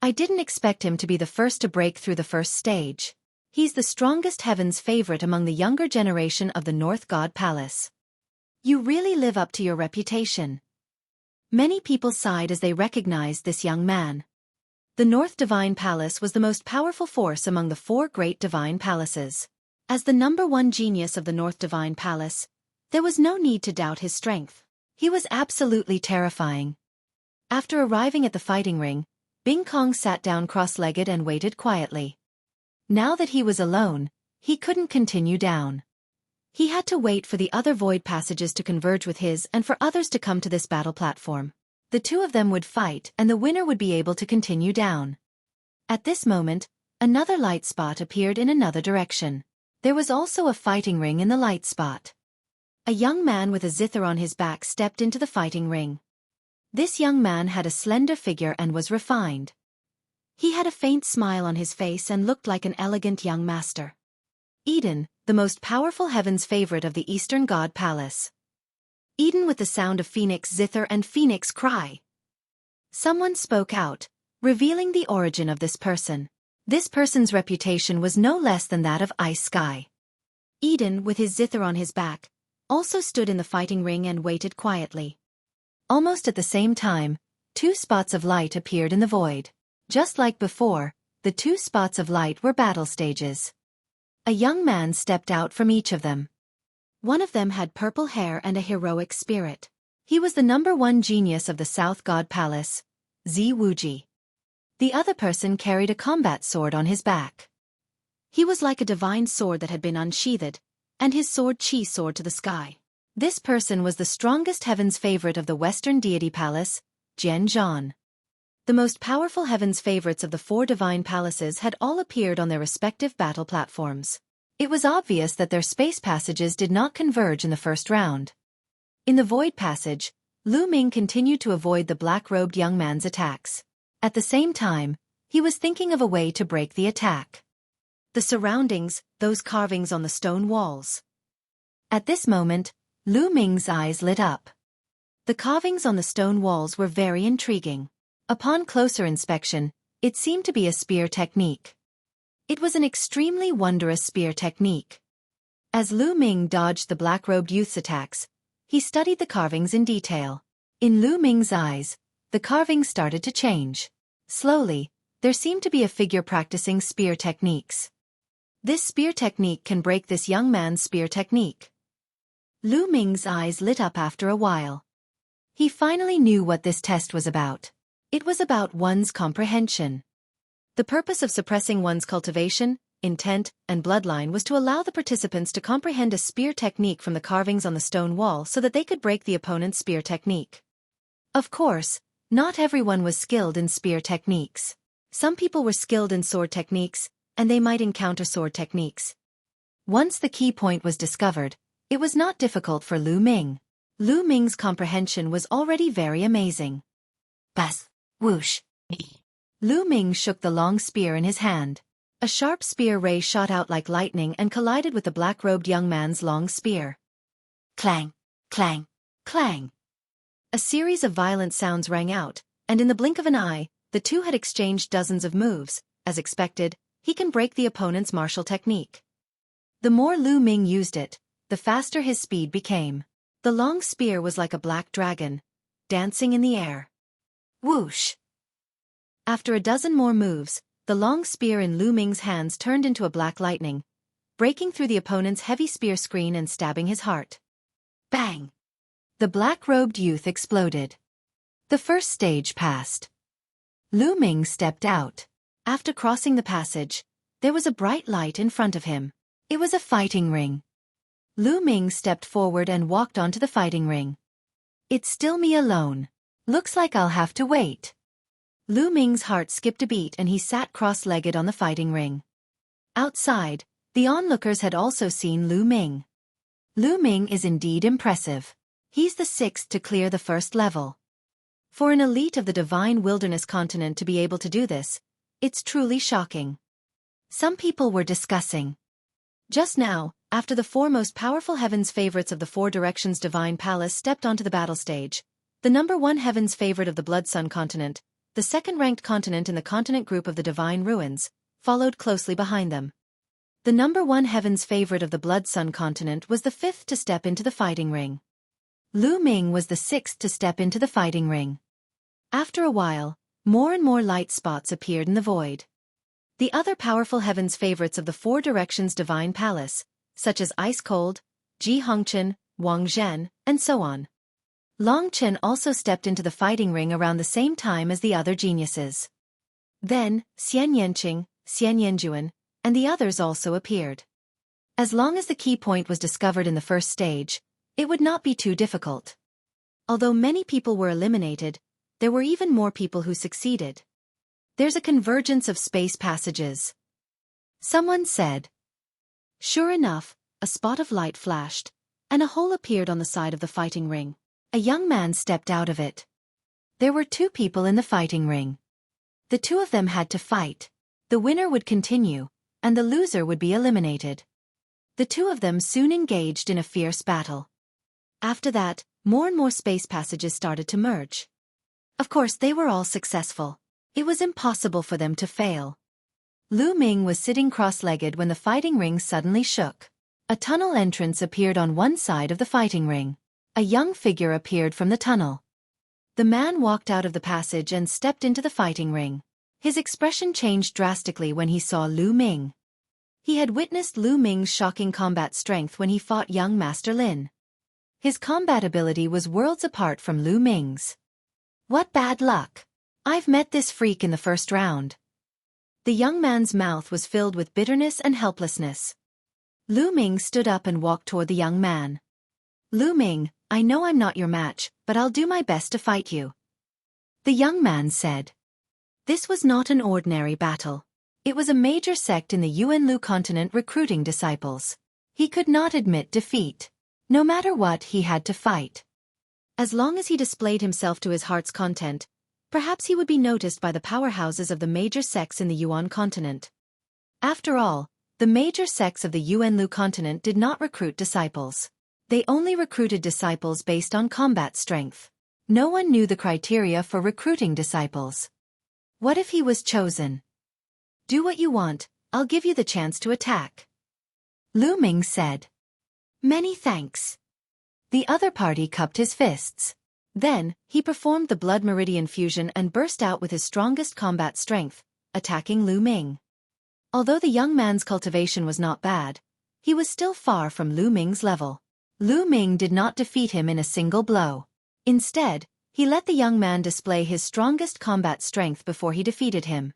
I didn't expect him to be the first to break through the first stage. He's the strongest heaven's favorite among the younger generation of the North God Palace. You really live up to your reputation. Many people sighed as they recognized this young man. The North Divine Palace was the most powerful force among the 4 great divine palaces. As the #1 genius of the North Divine Palace, there was no need to doubt his strength. He was absolutely terrifying. After arriving at the fighting ring, Bing Kong sat down cross-legged and waited quietly. Now that he was alone, he couldn't continue down. He had to wait for the other void passages to converge with his and for others to come to this battle platform. The 2 of them would fight and the winner would be able to continue down. At this moment, another light spot appeared in another direction. There was also a fighting ring in the light spot. A young man with a zither on his back stepped into the fighting ring. This young man had a slender figure and was refined. He had a faint smile on his face and looked like an elegant young master. Eden, the most powerful heaven's favorite of the Eastern God Palace. Eden with the sound of phoenix zither and phoenix cry. Someone spoke out, revealing the origin of this person. This person's reputation was no less than that of Ice Sky. Eden, with his zither on his back, also stood in the fighting ring and waited quietly. Almost at the same time, 2 spots of light appeared in the void. Just like before, the 2 spots of light were battle stages. A young man stepped out from each of them. One of them had purple hair and a heroic spirit. He was the #1 genius of the South God Palace, Zi Wuji. The other person carried a combat sword on his back. He was like a divine sword that had been unsheathed, and his sword Qi soared to the sky. This person was the strongest heaven's favorite of the Western Deity Palace, Jian Zhan. The most powerful heaven's favorites of the 4 divine palaces had all appeared on their respective battle platforms. It was obvious that their space passages did not converge in the first round. In the void passage, Lu Ming continued to avoid the black-robed young man's attacks. At the same time, he was thinking of a way to break the attack. The surroundings, those carvings on the stone walls. At this moment, Lu Ming's eyes lit up. The carvings on the stone walls were very intriguing. Upon closer inspection, it seemed to be a spear technique. It was an extremely wondrous spear technique. As Lu Ming dodged the black-robed youth's attacks, he studied the carvings in detail. In Lu Ming's eyes, the carvings started to change. Slowly, there seemed to be a figure practicing spear techniques. This spear technique can break this young man's spear technique. Lu Ming's eyes lit up after a while. He finally knew what this test was about. It was about one's comprehension. The purpose of suppressing one's cultivation, intent, and bloodline was to allow the participants to comprehend a spear technique from the carvings on the stone wall so that they could break the opponent's spear technique. Of course, not everyone was skilled in spear techniques. Some people were skilled in sword techniques, and they might encounter sword techniques. Once the key point was discovered, it was not difficult for Lu Ming. Lu Ming's comprehension was already very amazing. Buzz! Whoosh! Lu Ming shook the long spear in his hand. A sharp spear ray shot out like lightning and collided with the black-robed young man's long spear. Clang! Clang! Clang! A series of violent sounds rang out, and in the blink of an eye, the two had exchanged dozens of moves. As expected, he can break the opponent's martial technique. The more Lu Ming used it, the faster his speed became. The long spear was like a black dragon, dancing in the air. Whoosh! After a dozen more moves, the long spear in Lu Ming's hands turned into a black lightning, breaking through the opponent's heavy spear screen and stabbing his heart. Bang! The black-robed youth exploded. The first stage passed. Lu Ming stepped out. After crossing the passage, there was a bright light in front of him. It was a fighting ring. Lu Ming stepped forward and walked onto the fighting ring. It's still me alone. Looks like I'll have to wait. Lu Ming's heart skipped a beat and he sat cross-legged on the fighting ring. Outside, the onlookers had also seen Lu Ming. Lu Ming is indeed impressive. He's the sixth to clear the first level. For an elite of the divine wilderness continent to be able to do this, it's truly shocking. Some people were discussing. Just now, after the four most powerful heaven's favorites of the Four Directions Divine Palace stepped onto the battle stage, the number one heaven's favorite of the Blood Sun continent, the second-ranked continent in the continent group of the Divine Ruins, followed closely behind them. The number one heaven's favorite of the Blood Sun continent was the fifth to step into the fighting ring. Lu Ming was the sixth to step into the fighting ring. After a while, more and more light spots appeared in the void. The other powerful heaven's favorites of the Four Directions Divine Palace, such as Ice Cold, Ji Hongchen, Wang Zhen, and so on. Long Chen also stepped into the fighting ring around the same time as the other geniuses. Then, Xian Yanqing, Xian Yanjuan, and the others also appeared. As long as the key point was discovered in the first stage, it would not be too difficult. Although many people were eliminated, there were even more people who succeeded. There's a convergence of space passages. Someone said. Sure enough, a spot of light flashed, and a hole appeared on the side of the fighting ring. A young man stepped out of it. There were two people in the fighting ring. The two of them had to fight. The winner would continue, and the loser would be eliminated. The two of them soon engaged in a fierce battle. After that, more and more space passages started to merge. Of course, they were all successful. It was impossible for them to fail. Lu Ming was sitting cross-legged when the fighting ring suddenly shook. A tunnel entrance appeared on one side of the fighting ring. A young figure appeared from the tunnel. The man walked out of the passage and stepped into the fighting ring. His expression changed drastically when he saw Lu Ming. He had witnessed Lu Ming's shocking combat strength when he fought young Master Lin. His combat ability was worlds apart from Lu Ming's. What bad luck! I've met this freak in the first round. The young man's mouth was filled with bitterness and helplessness. Lu Ming stood up and walked toward the young man. Lu Ming, I know I'm not your match, but I'll do my best to fight you. The young man said. This was not an ordinary battle. It was a major sect in the Yuanlu continent recruiting disciples. He could not admit defeat. No matter what, he had to fight. As long as he displayed himself to his heart's content, perhaps he would be noticed by the powerhouses of the major sects in the Yuan continent. After all, the major sects of the Yuanlu continent did not recruit disciples. They only recruited disciples based on combat strength. No one knew the criteria for recruiting disciples. What if he was chosen? Do what you want, I'll give you the chance to attack. Lu Ming said. Many thanks. The other party cupped his fists. Then, he performed the blood meridian fusion and burst out with his strongest combat strength, attacking Lu Ming. Although the young man's cultivation was not bad, he was still far from Lu Ming's level. Lu Ming did not defeat him in a single blow. Instead, he let the young man display his strongest combat strength before he defeated him.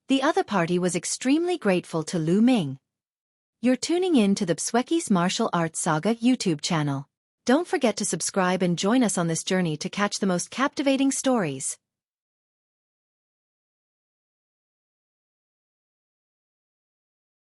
The other party was extremely grateful to Lu Ming. You're tuning in to the Xueqi's Martial Arts Saga YouTube channel. Don't forget to subscribe and join us on this journey to catch the most captivating stories.